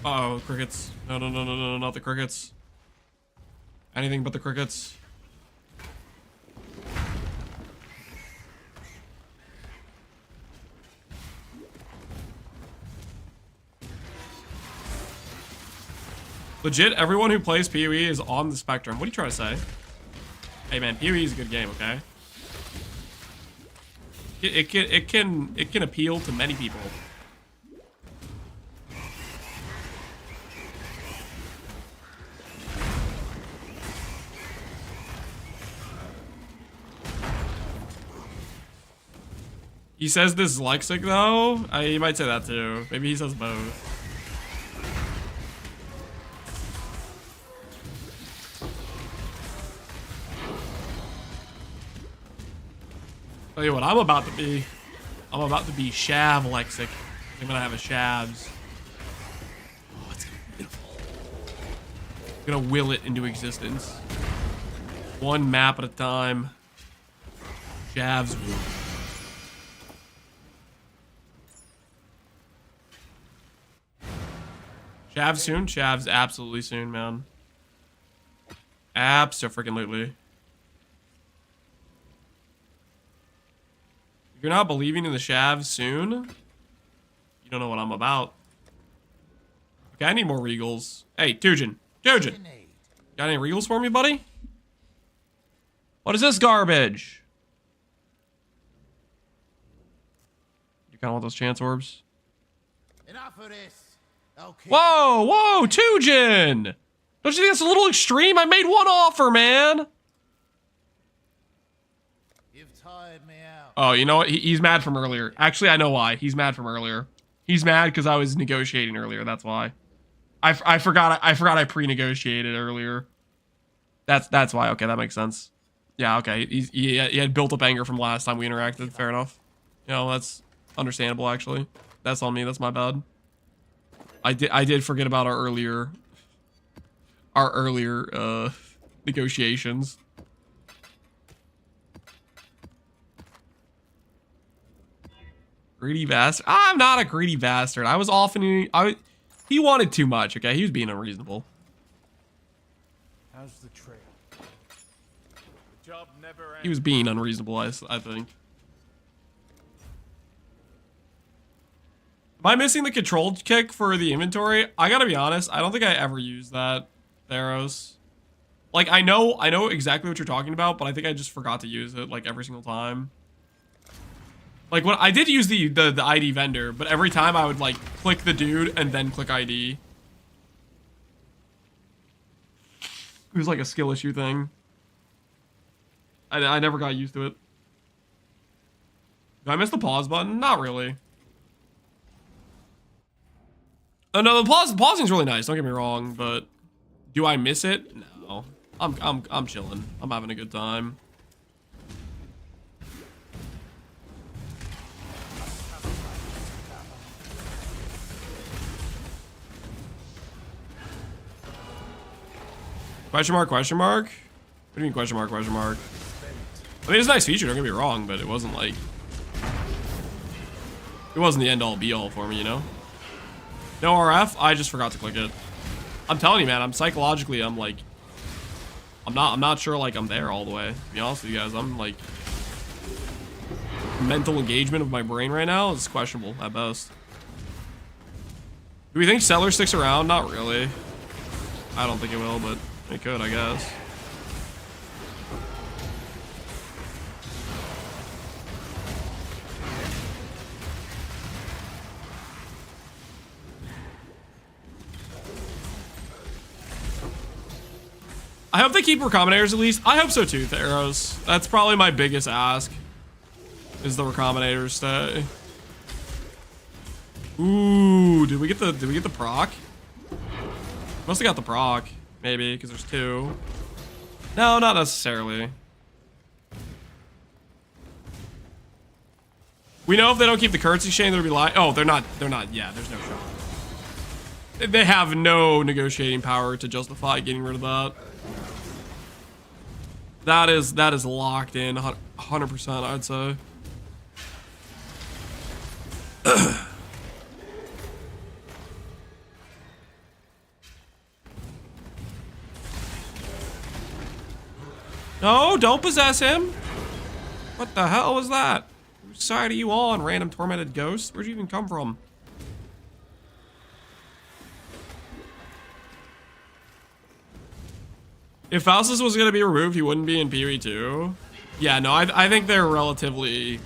Uh-oh, crickets. No, not the crickets. Anything but the crickets. Legit, everyone who plays POE is on the spectrum. What are you trying to say? Hey man, POE is a good game, okay? It can appeal to many people. He says dyslexic though? He might say that too. Maybe he says both. Tell you what, I'm about to be Shav lexic. I'm gonna have a Shavs. Oh, it's gonna be beautiful. I'm gonna will it into existence. One map at a time. Shavs will. Shavs soon? Shavs absolutely soon, man. Abso-freaking-lutely. If you're not believing in the Shav soon, you don't know what I'm about. Okay, I need more Regals. Hey, Tujin. Tujin! Got any Regals for me, buddy? What is this garbage? You kind of want those chance orbs? Enough of this. Okay. Whoa, whoa, Tujin! Don't you think that's a little extreme? I made one offer, man! You've tired me out. Oh, you know what? He's mad from earlier. Actually, I know why. He's mad from earlier. He's mad because I was negotiating earlier. That's why. I forgot I pre-negotiated earlier. That's why. Okay, that makes sense. Yeah, okay. He had built up anger from last time we interacted. Fair enough. You know, that's understandable, actually. That's on me. That's my bad. I did forget about our earlier negotiations. Greedy bastard. I'm not a greedy bastard. I was often he wanted too much. Okay, he was being unreasonable. How's the trail? The job never ends. He was being unreasonable. I think. Am I missing the control kick for the inventory? I gotta be honest. I don't think I ever used that, Theros. Like, I know exactly what you're talking about, but I think I just forgot to use it like every single time. Like, when I did use the ID vendor, but every time I would like click the dude and then click ID. It was like a skill issue thing. I never got used to it. Did I miss the pause button? Not really. Oh no, the pausing's really nice. Don't get me wrong, but do I miss it? No. I'm chilling. I'm having a good time. Question mark, question mark? What do you mean question mark, question mark? I mean, it's a nice feature, don't get me wrong, but it wasn't like... It wasn't the end-all be-all for me, you know? No RF? I just forgot to click it. I'm telling you, man, I'm psychologically, I'm like... I'm not sure, like, I'm there all the way. To be honest with you guys, I'm like... Mental engagement of my brain right now is questionable, at best. Do we think Cellar sticks around? Not really. I don't think it will, but... It could, I guess. I hope they keep Recombinators at least. I hope so too, Theros. That's probably my biggest ask. Is the Recombinators stay. Ooh, did we get the proc? Must have got the proc. Maybe, because there's two. No, not necessarily. We know if they don't keep the currency chain, they'll be lying. Oh, they're not. Yeah, there's no shot. They have no negotiating power to justify getting rid of that. That is locked in 100%, I'd say. No, don't possess him. What the hell was that? Whose side are you on, random tormented ghost? Where'd you even come from? If Faustus was going to be removed, he wouldn't be in PoE 2. Yeah, no, I think they're relatively...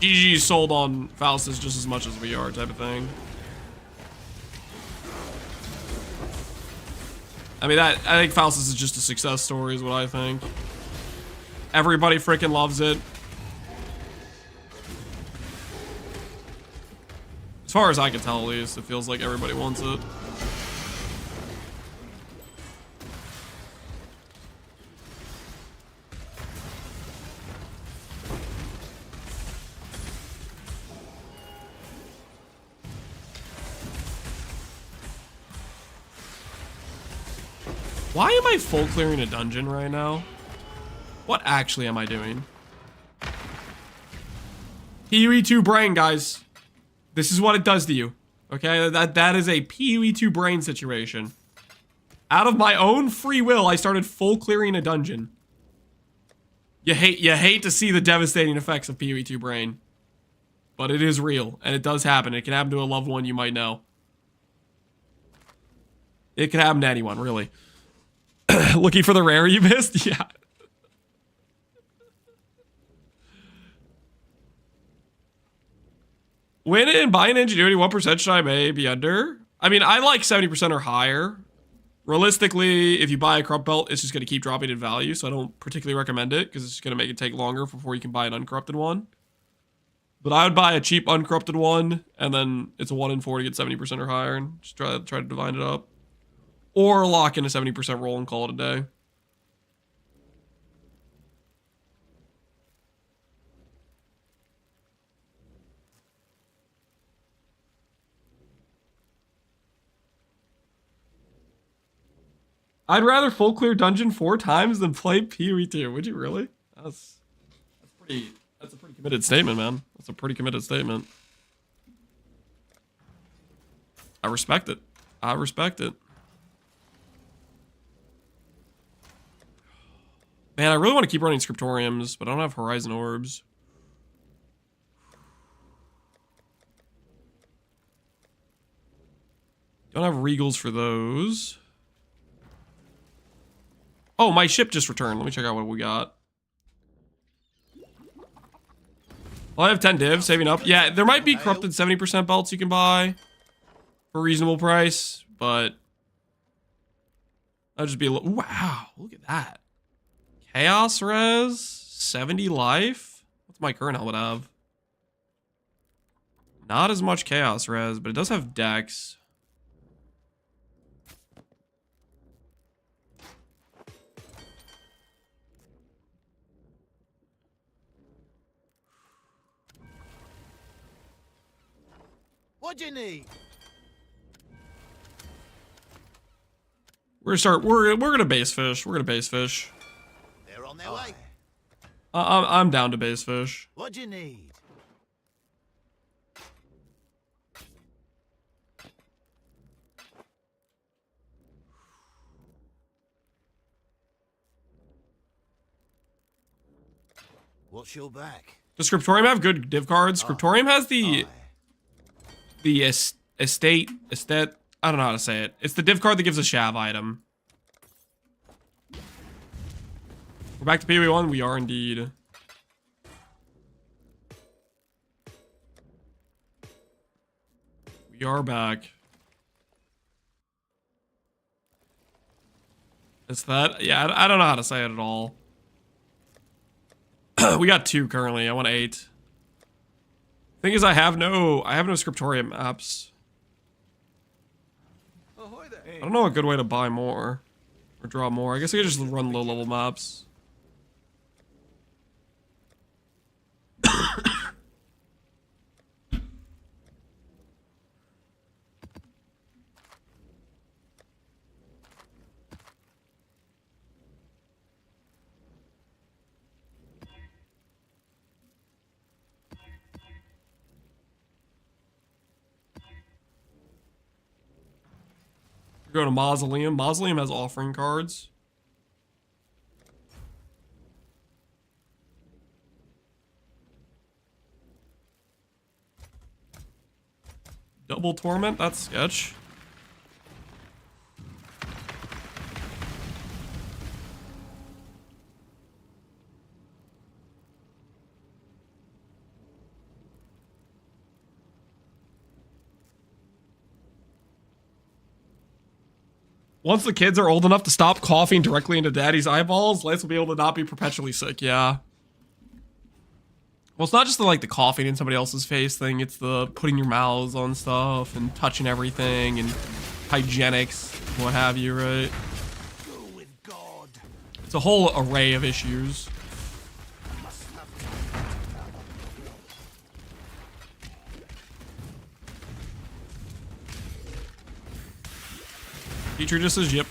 GG sold on Faustus just as much as we are type of thing. I mean, I think Faustus is just a success story is what I think. Everybody freaking loves it. As far as I can tell, at least, it feels like everybody wants it. Why am I full clearing a dungeon right now? What actually am I doing? PoE 2 brain, guys. This is what it does to you. Okay, that is a PoE 2 brain situation. Out of my own free will, I started full clearing a dungeon. You hate to see the devastating effects of PoE 2 brain. But it is real, and it does happen. It can happen to a loved one you might know. It can happen to anyone, really. Looking for the rare you missed? Yeah. Win in buying ingenuity, what percent should I be under? I mean, I like 70% or higher. Realistically, if you buy a corrupt belt, it's just going to keep dropping in value, so I don't particularly recommend it, because it's just going to make it take longer before you can buy an uncorrupted one. But I would buy a cheap uncorrupted one, and then it's a 1 in 4 to get 70% or higher, and just try to divide it up. Or lock in a 70% roll and call it a day. I'd rather full clear dungeon 4 times than play PoE 2. Would you really? That's a pretty committed statement, man. That's a pretty committed statement. I respect it. I respect it. Man, I really want to keep running scriptoriums, but I don't have Horizon Orbs. Don't have Regals for those. Oh, my ship just returned. Let me check out what we got. Well, I have 10 divs saving up. Yeah, there might be corrupted 70% belts you can buy for a reasonable price, but that'll just be a little... Wow, look at that. Chaos res, 70 life. What's my current helmet have? Not as much chaos res, but it does have dex. What do you need? We're gonna base fish. We're gonna base fish. They're on their way. I'm down to base fish. What do you need? What's your back? Does Scriptorium have good div cards? Scriptorium has the estate. I don't know how to say it. It's the div card that gives a Shav item. We're back to PoE 1. We are indeed. We are back. It's that? Yeah, I don't know how to say it at all. We got 2 currently. I want 8. Thing is, I have no Scriptorium maps. I don't know a good way to buy more or draw more. I guess I could just run low-level maps. Go to Mausoleum. Mausoleum has offering cards. Double Torment? That's sketch. Once the kids are old enough to stop coughing directly into daddy's eyeballs, Lance will be able to not be perpetually sick, yeah. Well, it's not just the coughing in somebody else's face thing, it's the putting your mouths on stuff and touching everything and hygienics, what have you, right? It's a whole array of issues. Teacher just says, yep.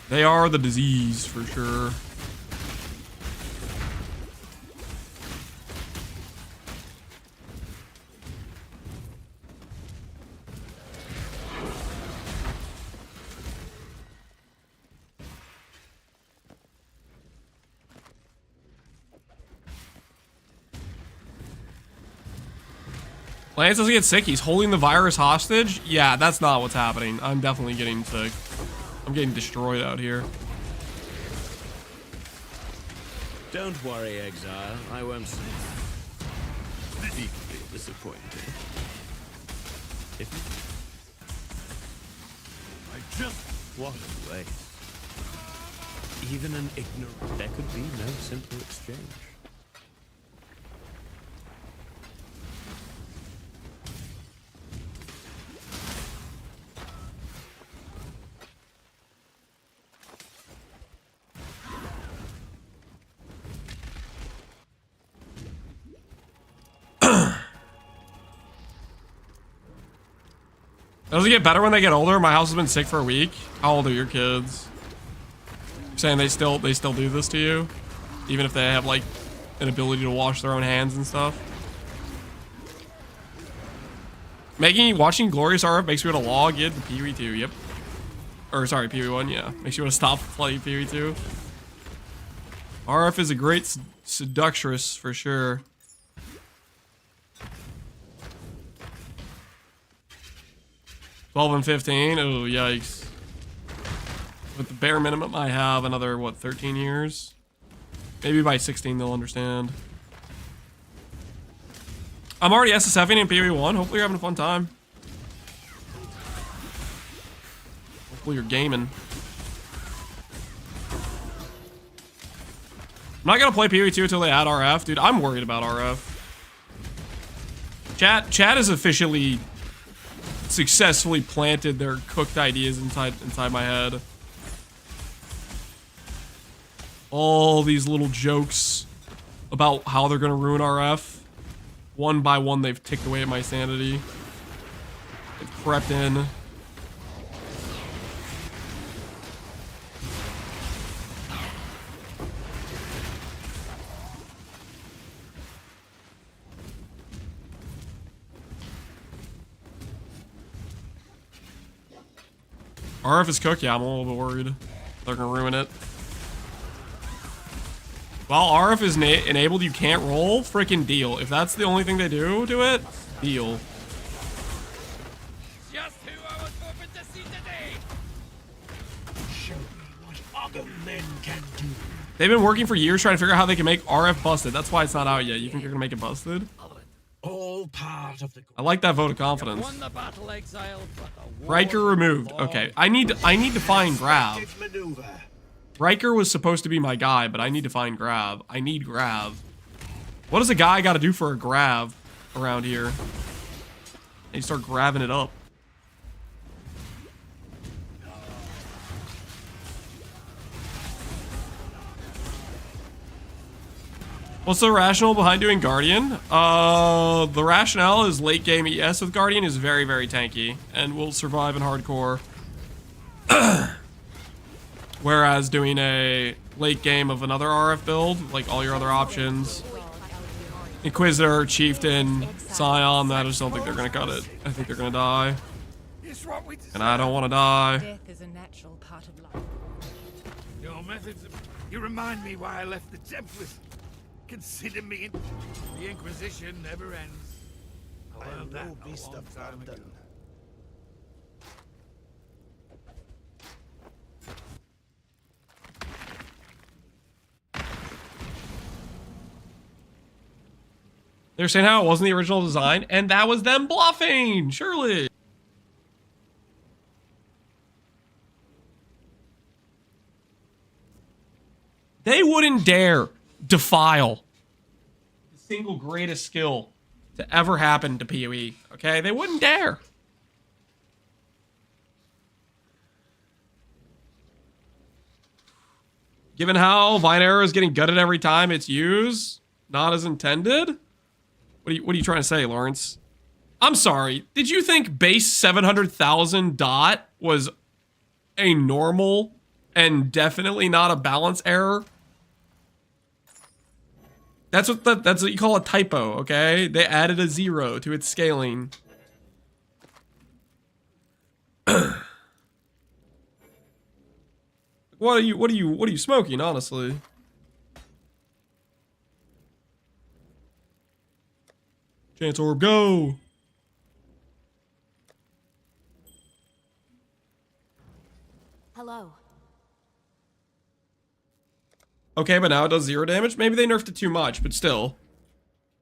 They are the disease, for sure. Lance doesn't get sick. He's holding the virus hostage. Yeah, that's not what's happening. I'm definitely getting sick. I'm getting destroyed out here. Don't worry, Exile. I won't say. Deeply disappointed. If I just what a waste. Even an ignorant. There could be no simple exchange. Does it get better when they get older? My house has been sick for a week. How old are your kids? You're saying they still do this to you? Even if they have like an ability to wash their own hands and stuff? Watching Glorious RF makes me want to log in to PoE 2, yep. Or sorry, PoE 1, yeah. Makes you want to stop playing PoE 2. RF is a great seductress for sure. $12 and $15. Oh, yikes. With the bare minimum, I have another, what, 13 years? Maybe by 16 they'll understand. I'm already SSFing in PoE 1. Hopefully you're having a fun time. Hopefully you're gaming. I'm not gonna play PoE 2 until they add RF. Dude, I'm worried about RF. Chat is officially successfully planted their cooked ideas inside my head. All these little jokes about how they're gonna ruin RF. One by one, they've ticked away at my sanity. They've crept in. RF is cooked, yeah, I'm a little bit worried. They're gonna ruin it. While RF is enabled, you can't roll, freaking deal. If that's the only thing they do to it, deal. Just who I was hoping to see today. Show me what other men can do. They've been working for years trying to figure out how they can make RF busted. That's why it's not out yet. You think you're gonna make it busted? All part of the. I like that vote of confidence. Won the battle, Exile, but the Riker removed. Okay, I need to find Grav. Riker was supposed to be my guy, but I need to find Grav. I need Grav. What does a guy got to do for a Grav around here? And you start grabbing it up. What's the rationale behind doing Guardian? The rationale is late game ES with Guardian is very, very tanky and will survive in hardcore. Whereas doing a late game of another RF build, like all your other options, Inquisitor, Chieftain, Scion, I just don't think they're gonna cut it. I think they're gonna die. And I don't want to die. Death is a natural part of life. Your methods of... You remind me why I left the Templars. Consider me in... The Inquisition never ends. I learned that a long time ago. They're saying how it wasn't the original design, and that was them bluffing, surely. They wouldn't dare defile the single greatest skill to ever happen to PoE, okay? They wouldn't dare. Given how Vine Arrow is getting gutted every time it's used, not as intended? What are you trying to say, Lawrence? I'm sorry. Did you think base 700,000 dot was a normal and definitely not a balance error? That's what you call a typo, okay? They added a 0 to its scaling. What are you smoking, honestly? Chance Orb, go! slow. Okay, but now it does 0 damage. Maybe they nerfed it too much, but still.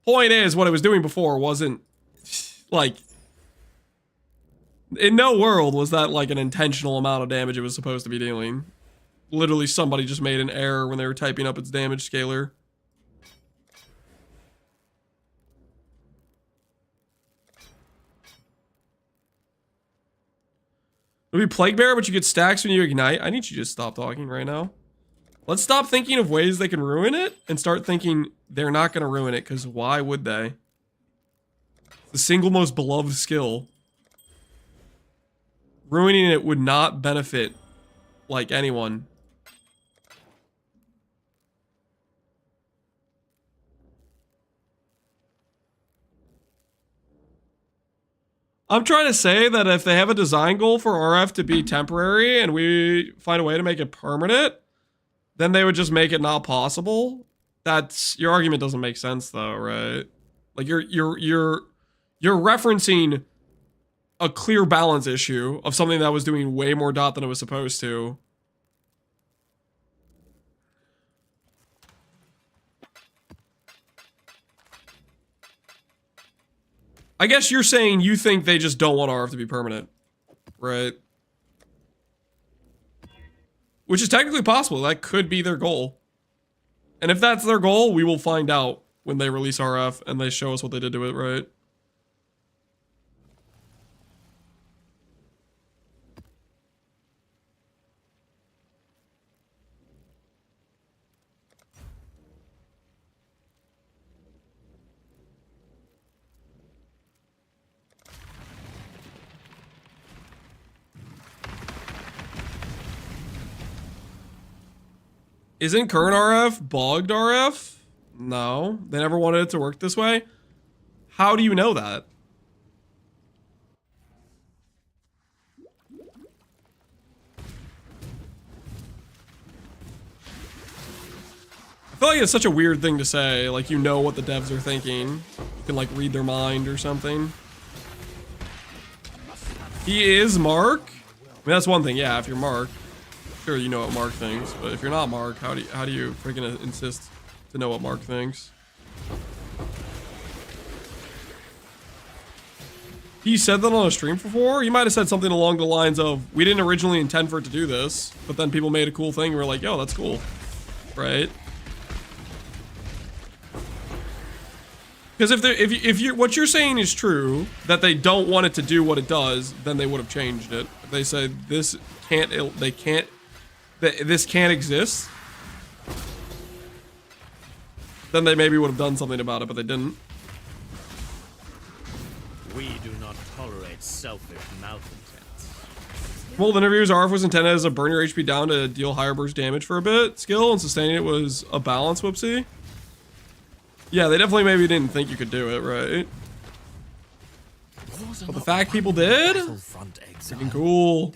Point is, what it was doing before wasn't, like... In no world was that, like, an intentional amount of damage it was supposed to be dealing. Literally, somebody just made an error when they were typing up its damage scaler. It'll be Plague Bearer, but you get stacks when you ignite. I need you to just stop talking right now. Let's stop thinking of ways they can ruin it and start thinking they're not going to ruin it, because why would they? It's the single most beloved skill. Ruining it would not benefit, like, anyone. I'm trying to say that if they have a design goal for RF to be temporary and we find a way to make it permanent, then they would just make it not possible. That's your argument doesn't make sense though, right? Like you're referencing a clear balance issue of something that was doing way more dot than it was supposed to. I guess you're saying you think they just don't want RF to be permanent, right? Which is technically possible. That could be their goal. And if that's their goal, we will find out when they release RF and they show us what they did to it, right? Isn't current RF bugged RF? No, they never wanted it to work this way. How do you know that? I feel like it's such a weird thing to say, like you know what the devs are thinking. You can like read their mind or something. He is Mark? I mean, that's one thing, yeah, if you're Mark. Sure, you know what Mark thinks, but if you're not Mark, how do you freaking insist to know what Mark thinks? He said that on a stream before? He might have said something along the lines of, we didn't originally intend for it to do this, but then people made a cool thing and we're like, yo, that's cool. Right? Because if you what you're saying is true, that they don't want it to do what it does, then they would have changed it. If they said this can't exist, then they maybe would have done something about it, but they didn't. We do not tolerate selfish malcontents. Well, the interviews RF was intended as a burn your HP down to deal higher burst damage for a bit. Skill and sustaining it was a balance, whoopsie. Yeah, they definitely maybe didn't think you could do it, right? But the fact people did? Freaking cool.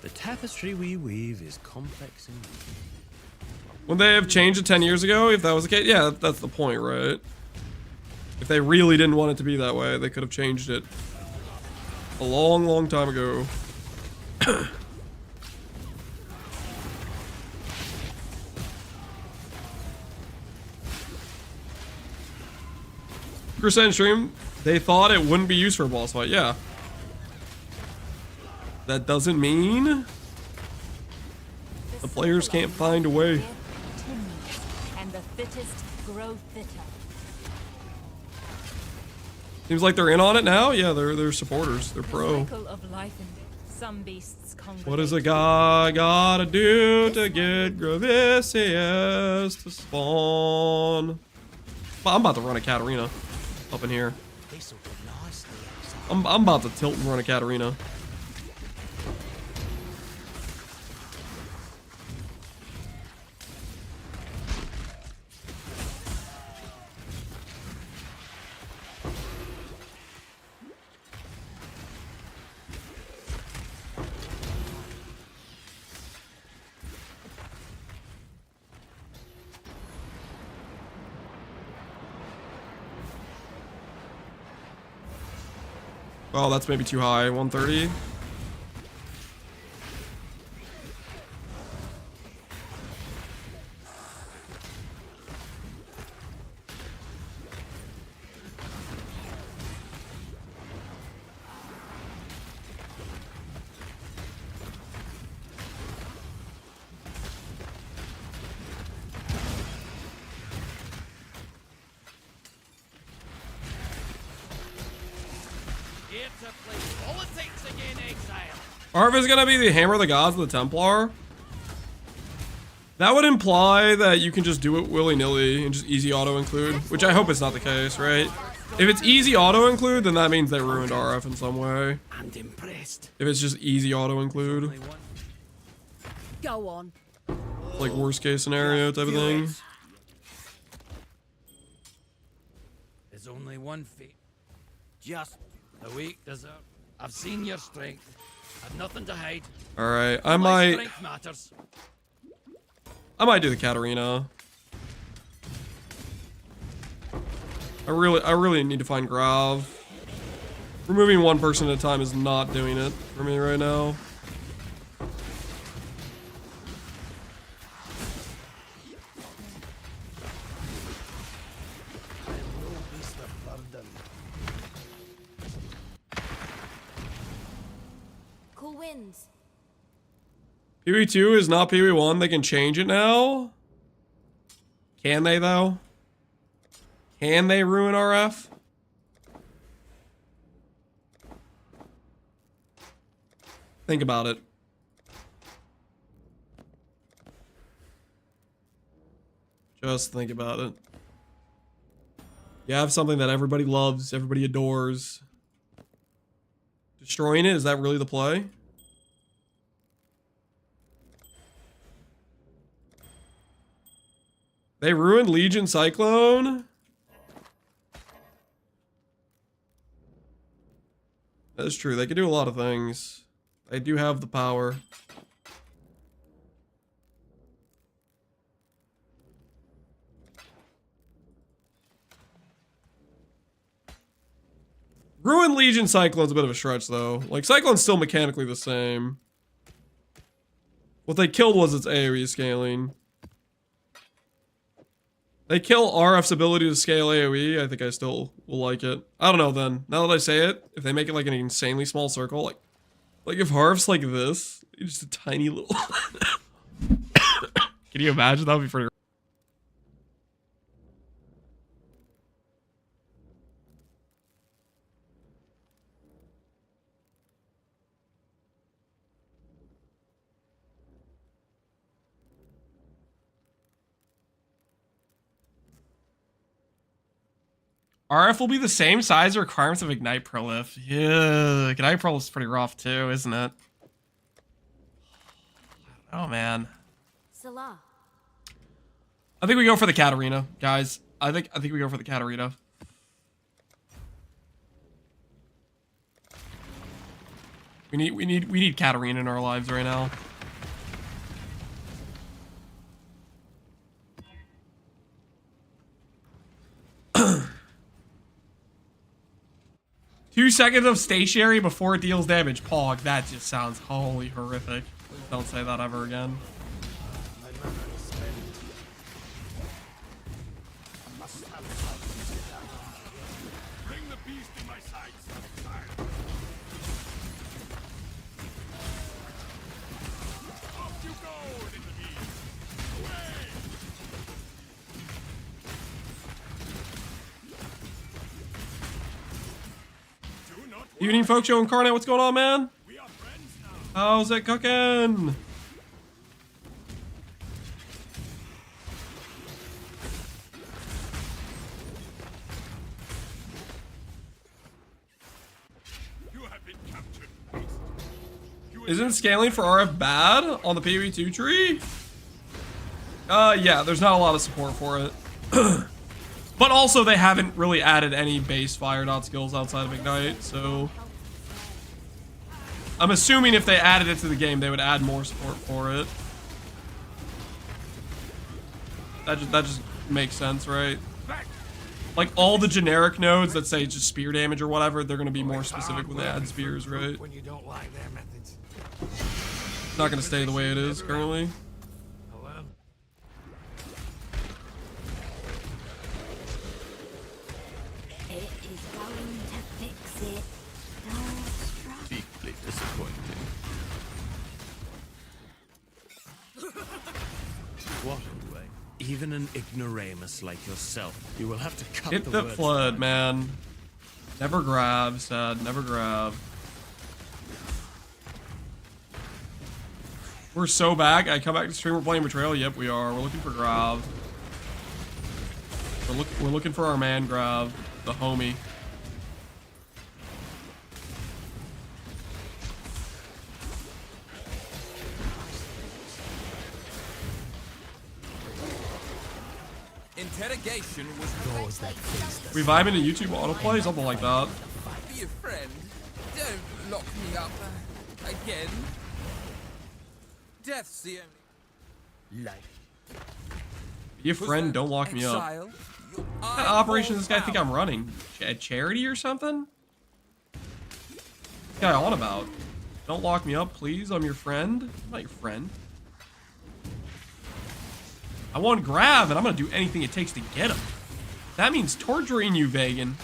The tapestry we weave is complex indeed. Would they have changed it 10 years ago if that was the case? Yeah, that's the point, right? If they really didn't want it to be that way, they could have changed it a long, long time ago. Percent stream, they thought it wouldn't be used for a boss fight. Yeah. That doesn't mean the players can't find a way. And the fittest grow fitter. Seems like they're in on it now. Yeah, they're supporters. They're pro. Some beasts what does a guy gotta do to get Gravicius to spawn? I'm about to run a Katarina up in here. I'm about to tilt and run a Katarina. Well, that's maybe too high. 130. here to play politics again, Exile. Arv is gonna be the Hammer of the Gods of the Templar. That would imply that you can just do it willy-nilly and just easy auto-include, which I hope is not the case, right? If it's easy auto-include, then that means they ruined RF in some way. I'm impressed. If it's just easy auto-include, Go on. like worst case scenario type of thing. There's only one fate. Just the weak deserve. I've seen your strength. I've nothing to hide. Alright, My I might strength matters. do the Katarina. I really need to find Grav. Removing one person at a time is not doing it for me right now. Cool wins. PoE 2 is not PoE 1. They can change it now. Can they though? Can they ruin RF? Think about it. Just think about it. You have something that everybody loves, everybody adores. Destroying it, is that really the play? They ruined Legion Cyclone? That is true. They can do a lot of things. They do have the power. Ruin Legion Cyclone's a bit of a stretch, though. Like, Cyclone's still mechanically the same. What they killed was its AoE scaling. They kill RF's ability to scale AoE. I think I still will like it. I don't know then. Now that I say it, if they make it like an insanely small circle, like if Harv's like this, just a tiny little... Can you imagine? That would be pretty... RF will be the same size requirements of Ignite Prolif. Yeah, Ignite Prolif is pretty rough too, isn't it? Oh man. Salah. I think we go for the Katarina, guys. I think we go for the Katarina. We need Katarina in our lives right now. 2 seconds of stationary before it deals damage. Pog, that just sounds wholly horrific. Please don't say that ever again. Bring the beast in my sights. Off you go, little beast. Away! Evening, folks. Show Incarnate. What's going on, man? How's it cooking? Isn't scaling for RF bad on the PoE 2 tree? Yeah, there's not a lot of support for it. But also, they haven't really added any base fire dot skills outside of Ignite, so... I'm assuming if they added it to the game, they would add more support for it. That just makes sense, right? Like, all the generic nodes that say just spear damage or whatever, they're going to be more specific when they add spears, right? When you don't like their methods. It's not going to stay the way it is currently. It is going to fix it. Don't Deeply disappointing. What a way. Even an ignoramus like yourself, you will have to cut Hit the the words flood, man. Never grab, sad. Never grab. We're so back. I come back to stream. We're playing Betrayal. Yep, we are. We're looking for Grav. We're looking for our man Grav, the homie. Interrogation was those that face We vibe into YouTube autoplay, something like that. Be a friend. Don't lock me up again. Death's the only life. Be a friend, don't lock me up. Exile, What kind of operation does this guy think I'm running? A charity or something? What's this guy on about? Don't lock me up, please. I'm your friend. I'm not your friend. I want Grav, and I'm gonna do anything it takes to get him. That means torturing you, Vegan.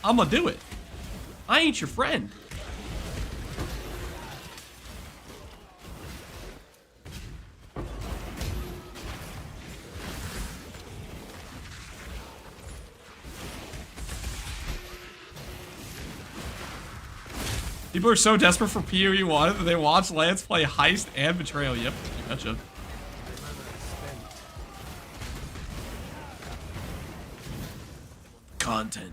I'm gonna do it. I ain't your friend. People are so desperate for POE 1 that they watch Lance play Heist and Betrayal. Yep, you betcha. Content.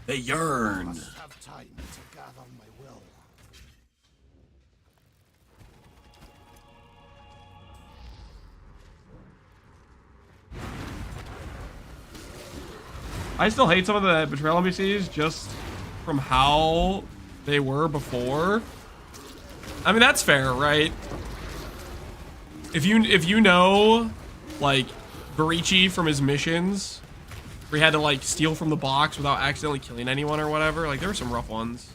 They yearn. Have time to gather my will. I still hate some of the Betrayal NPCs just from how they were before. I mean, that's fair, right? If you know, like, Barichi from his missions, where he had to, like, steal from the box without accidentally killing anyone or whatever, like, there were some rough ones.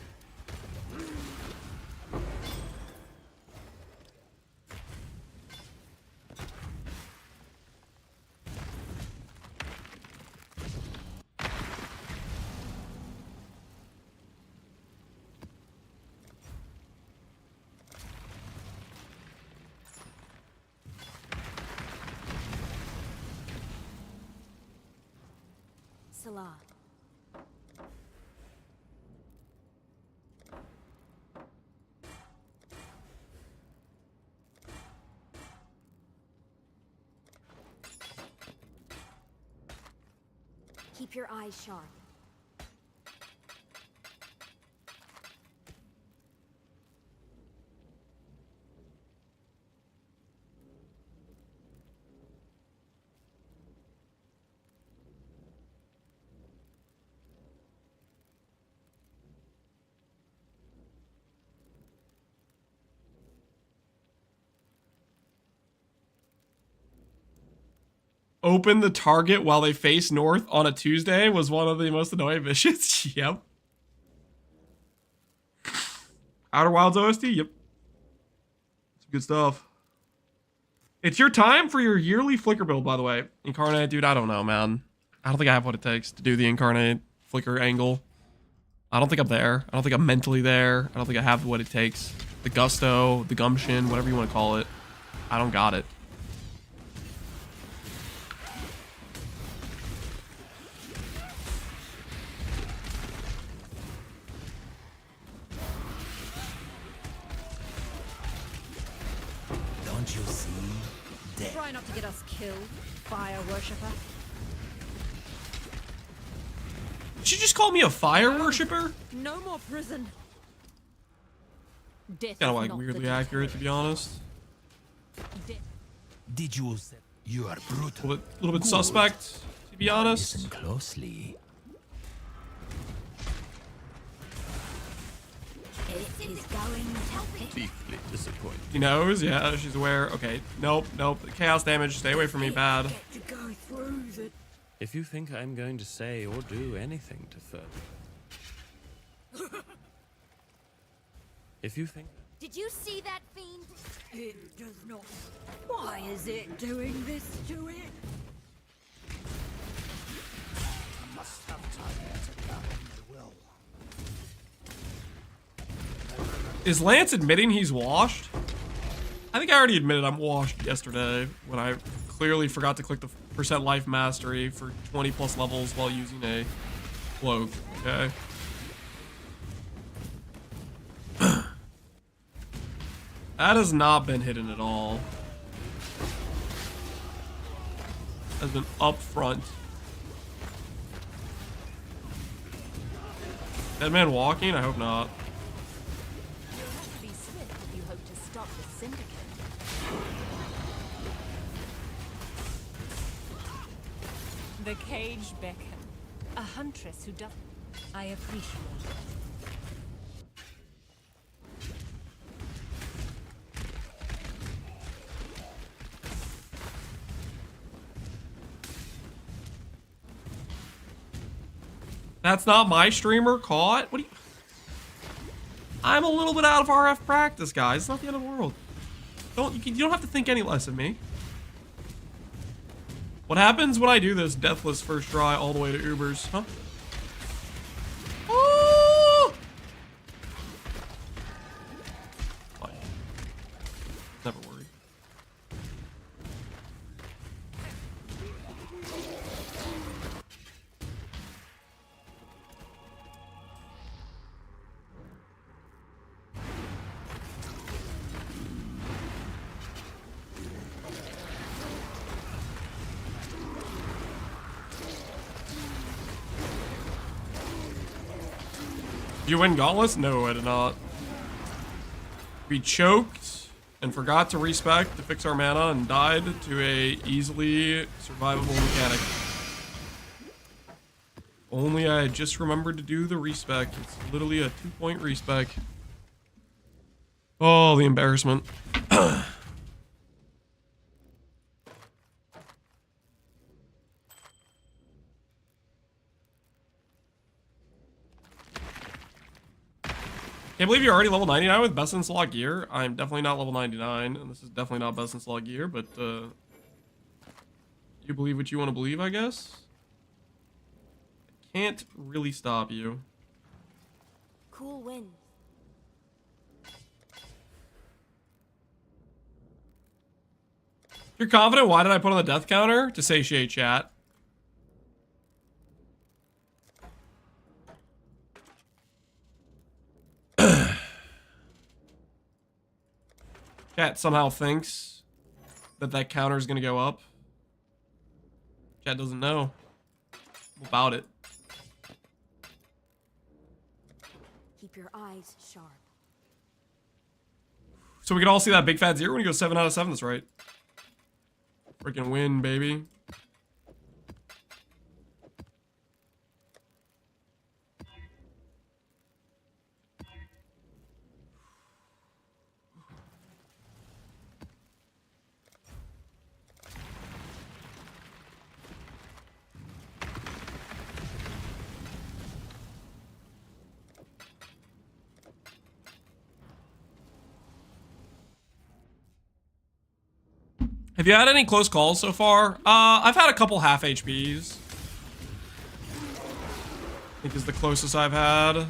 Salah. Keep your eyes sharp. Open the target while they face north on a Tuesday was one of the most annoying missions. Yep. Outer Wilds OST? Yep. Some good stuff. It's your time for your yearly Flicker build, by the way. Incarnate, dude, I don't know, man. I don't think I have what it takes to do the Incarnate Flicker angle. I don't think I'm there. I don't think I'm mentally there. I don't think I have what it takes. The gusto, the gumption, whatever you want to call it. I don't got it. Don't you see? Death. Try not to get us killed, fire worshipper. Did you just call me a fire worshipper? No more prison. Death Kind of is like not weirdly the accurate, to be honest. Did you say you are brutal? A little bit suspect, to be honest. Listen closely. It is going to Deeply disappointed. She knows, yeah, she's aware. Okay, nope. Chaos damage, stay away from me, bad. to go through the... If you think I'm going to say or do anything to further... If you think... Did you see that fiend? It does not. Why is it doing this to it? I must have time to gather my will. Is Lance admitting he's washed? I think I already admitted I'm washed yesterday when I clearly forgot to click the % life mastery for 20 plus levels while using a Cloak, okay. That has not been hidden at all. Has been up front. Dead man walking? I hope not. You'll have to be swift if you hope to stop the Syndicate. The cage beckon. A huntress who does. I appreciate it. That's not my streamer caught? What do you... I'm a little bit out of RF practice, guys. It's not the end of the world. You don't have to think any less of me. What happens when I do this deathless first try all the way to Ubers, huh? Oh! Fine. Never worry. Did you win Gauntless? No, I did not. We choked and forgot to respec to fix our mana and died to a easily survivable mechanic. Only I had just remembered to do the respec. It's literally a 2-point respec. Oh, the embarrassment. Can't believe you're already level 99 with best in slot gear. I'm definitely not level 99, and this is definitely not best in slot gear, but you believe what you want to believe, I guess. I can't really stop you. Cool wind. If you're confident, why did I put on the death counter? To satiate chat. Chat somehow thinks that that counter is going to go up. Chat doesn't know about it. Keep your eyes sharp. So we can all see that big fat 0 when you go 7 out of 7. That's right. Freaking win, baby. Have you had any close calls so far? I've had a couple half HPs. I think is the closest I've had.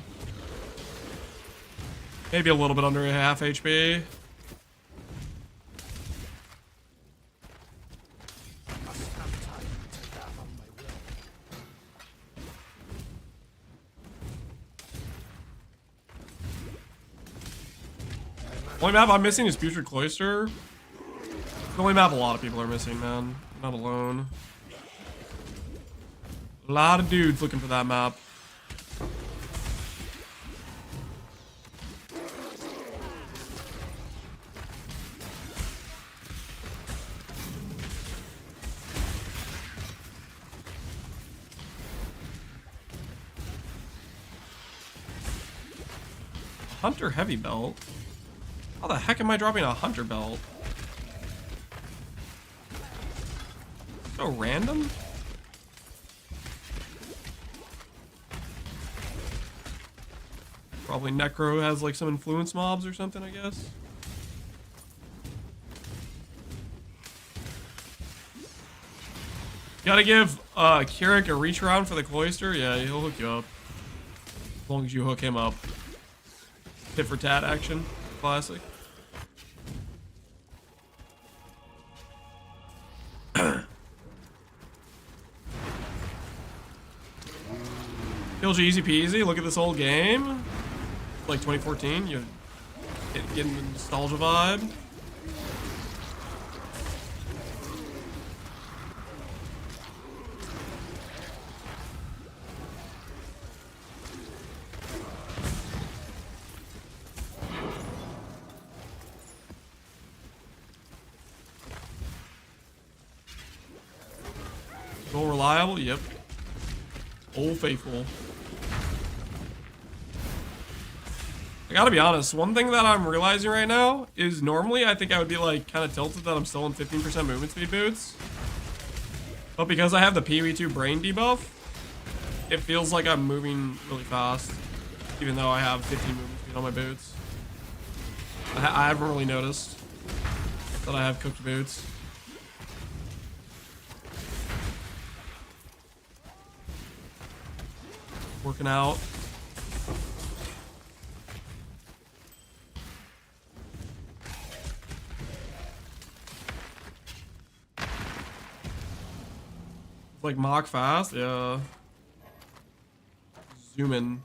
Maybe a little bit under a half HP. Only map I'm missing is Putrid Cloister. The only map a lot of people are missing, man. I'm not alone. A lot of dudes looking for that map. Hunter heavy belt? How the heck am I dropping a hunter belt? So random? Probably Necro has like some influence mobs or something, I guess. Gotta give Kirik a reach around for the cloister. Yeah, he'll hook you up. As long as you hook him up. Tit for tat action. Classic. Kills you easy peasy. Look at this old game. Like 2014. You're getting the nostalgia vibe. Still reliable? Yep. Old faithful. I gotta be honest, one thing that I'm realizing right now is normally I think I would be like kind of tilted that I'm still in 15% movement speed boots. But because I have the POE2 brain debuff, it feels like I'm moving really fast. Even though I have 15 movement speed on my boots. I haven't really noticed that I have cooked boots. Working out. Like mock fast, yeah. Zoom in.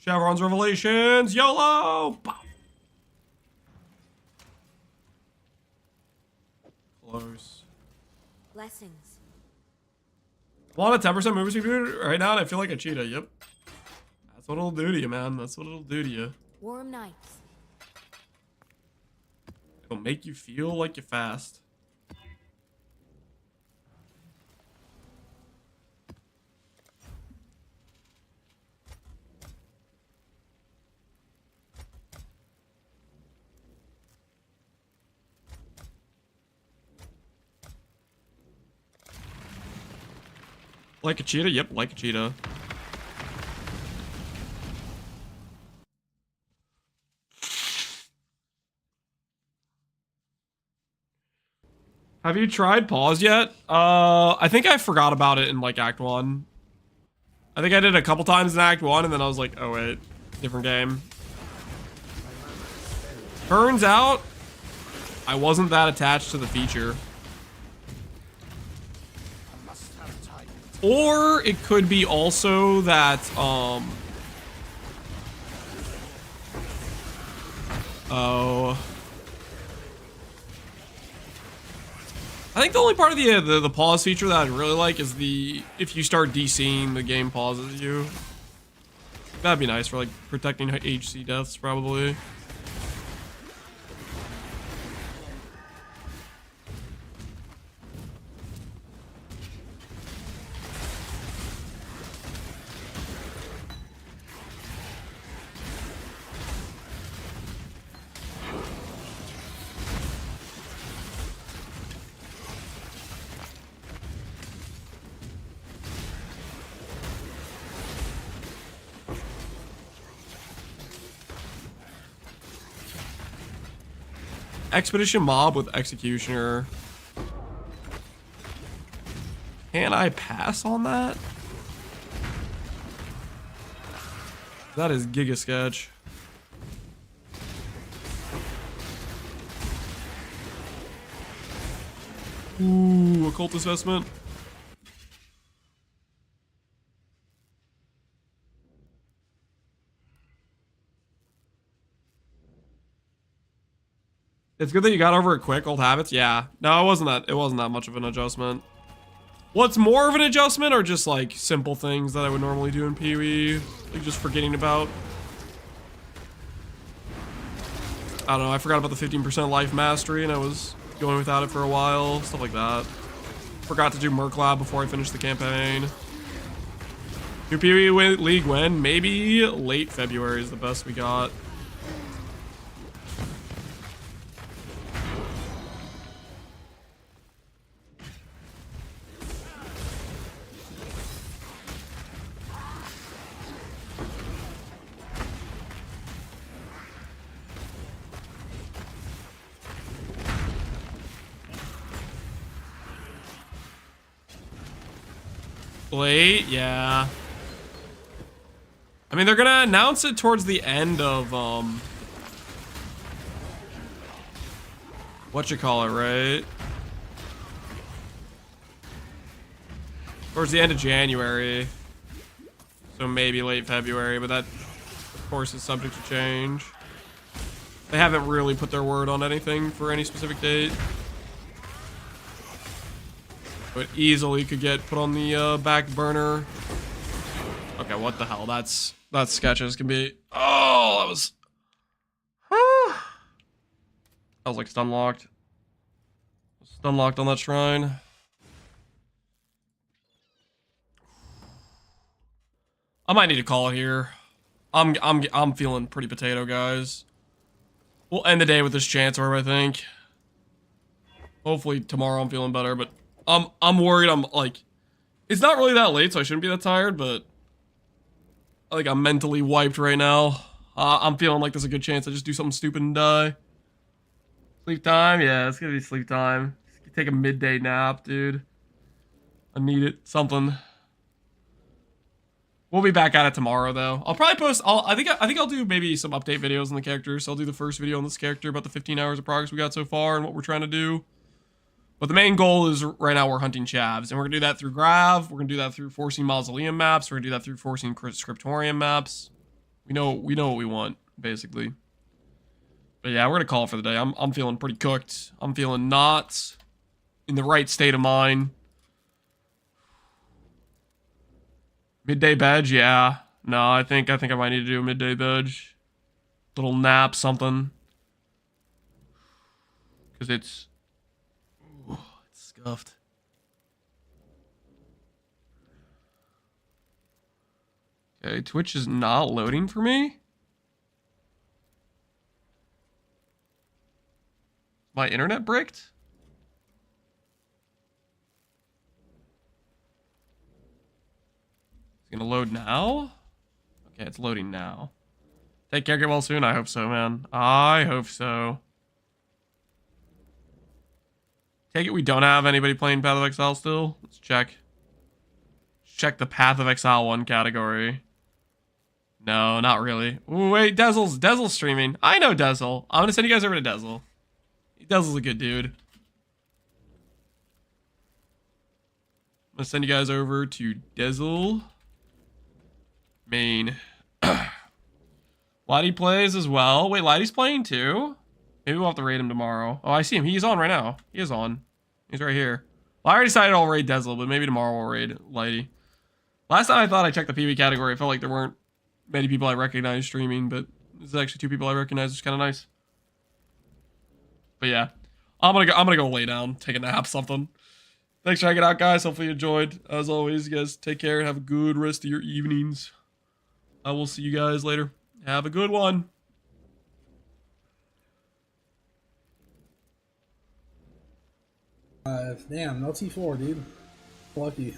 Chevron's Revelations, YOLO! Pow. Close. Blessings. I'm on a 10% movement speed right now, and I feel like a cheetah. Yep. That's what it'll do to you, man. That's what it'll do to you. Warm nights. It'll make you feel like you're fast. Like a cheetah? Yep, like a cheetah. Have you tried pause yet? I think I forgot about it in like Act 1. I think I did it a couple times in Act 1 and then I was like, oh wait, different game. Turns out, I wasn't that attached to the feature. Or it could be also that, I think the only part of the pause feature that I really like is if you start DCing, the game pauses you. That'd be nice for like protecting HC deaths probably. Expedition mob with executioner. Can I pass on that? That is giga sketch. Ooh, occultist vestment. It's good that you got over it quick, old habits. Yeah. No, it wasn't that much of an adjustment. What's more of an adjustment are just like simple things that I would normally do in PoE, like just forgetting about. I don't know, I forgot about the 15% life mastery and I was going without it for a while, stuff like that. Forgot to do Merc Lab before I finished the campaign. New PoE League when? Maybe late February is the best we got. Late, yeah. I mean, they're gonna announce it towards the end of, whatchamacallit, right? Towards the end of January. So maybe late February, but that, of course, is subject to change. They haven't really put their word on anything for any specific date. But easily could get put on the back burner. Okay, what the hell? That's sketchy as can be. Oh, that was... I was like stun locked. Stun locked on that shrine. I might need to call it here. I'm feeling pretty potato, guys. We'll end the day with this chance orb, I think. Hopefully tomorrow I'm feeling better, but I'm worried. I'm like, it's not really that late, so I shouldn't be that tired, but I think I'm mentally wiped right now. I'm feeling like there's a good chance I just do something stupid and die. Sleep time? Yeah, it's gonna be sleep time. Take a midday nap, dude. I need it. Something. We'll be back at it tomorrow, though. I'll probably post. I think I'll do maybe some update videos on the characters. So I'll do the first video on this character about the 15 hours of progress we got so far and what we're trying to do. But the main goal is right now we're hunting chavs, and we're gonna do that through Grav. We're gonna do that through forcing mausoleum maps. We're gonna do that through forcing scriptorium maps. We know what we want, basically. But yeah, we're gonna call it for the day. I'm feeling pretty cooked. I'm feeling not in the right state of mind. Midday veg, yeah. No, I think I might need to do a midday veg. Little nap, something. Because it's scuffed. Okay, Twitch is not loading for me. My internet bricked? It's gonna load now? Okay, it's loading now. Take care, get well soon. I hope so, man. I hope so. Take it we don't have anybody playing Path of Exile still? Let's check. Check the Path of Exile 1 category. No, not really. Ooh, wait, Dezel's streaming. I know Dezel. I'm gonna send you guys over to Dezel. Dezel's a good dude. I'm gonna send you guys over to Dezel. Main. Lottie plays as well. Wait, Lottie's playing too? Maybe we'll have to raid him tomorrow. Oh, I see him. He's on right now. He is on. He's right here. Well, I already decided I'll raid Dezel, but maybe tomorrow we'll raid Lighty. Last time I thought I checked the PV category, I felt like there weren't many people I recognize streaming, but there's actually 2 people I recognize, which is kind of nice. But yeah, I'm gonna go lay down, take a nap, something. Thanks for hanging out, guys. Hopefully you enjoyed. As always, you guys take care and have a good rest of your evenings. I will see you guys later. Have a good one. Damn, no T4, dude. Lucky.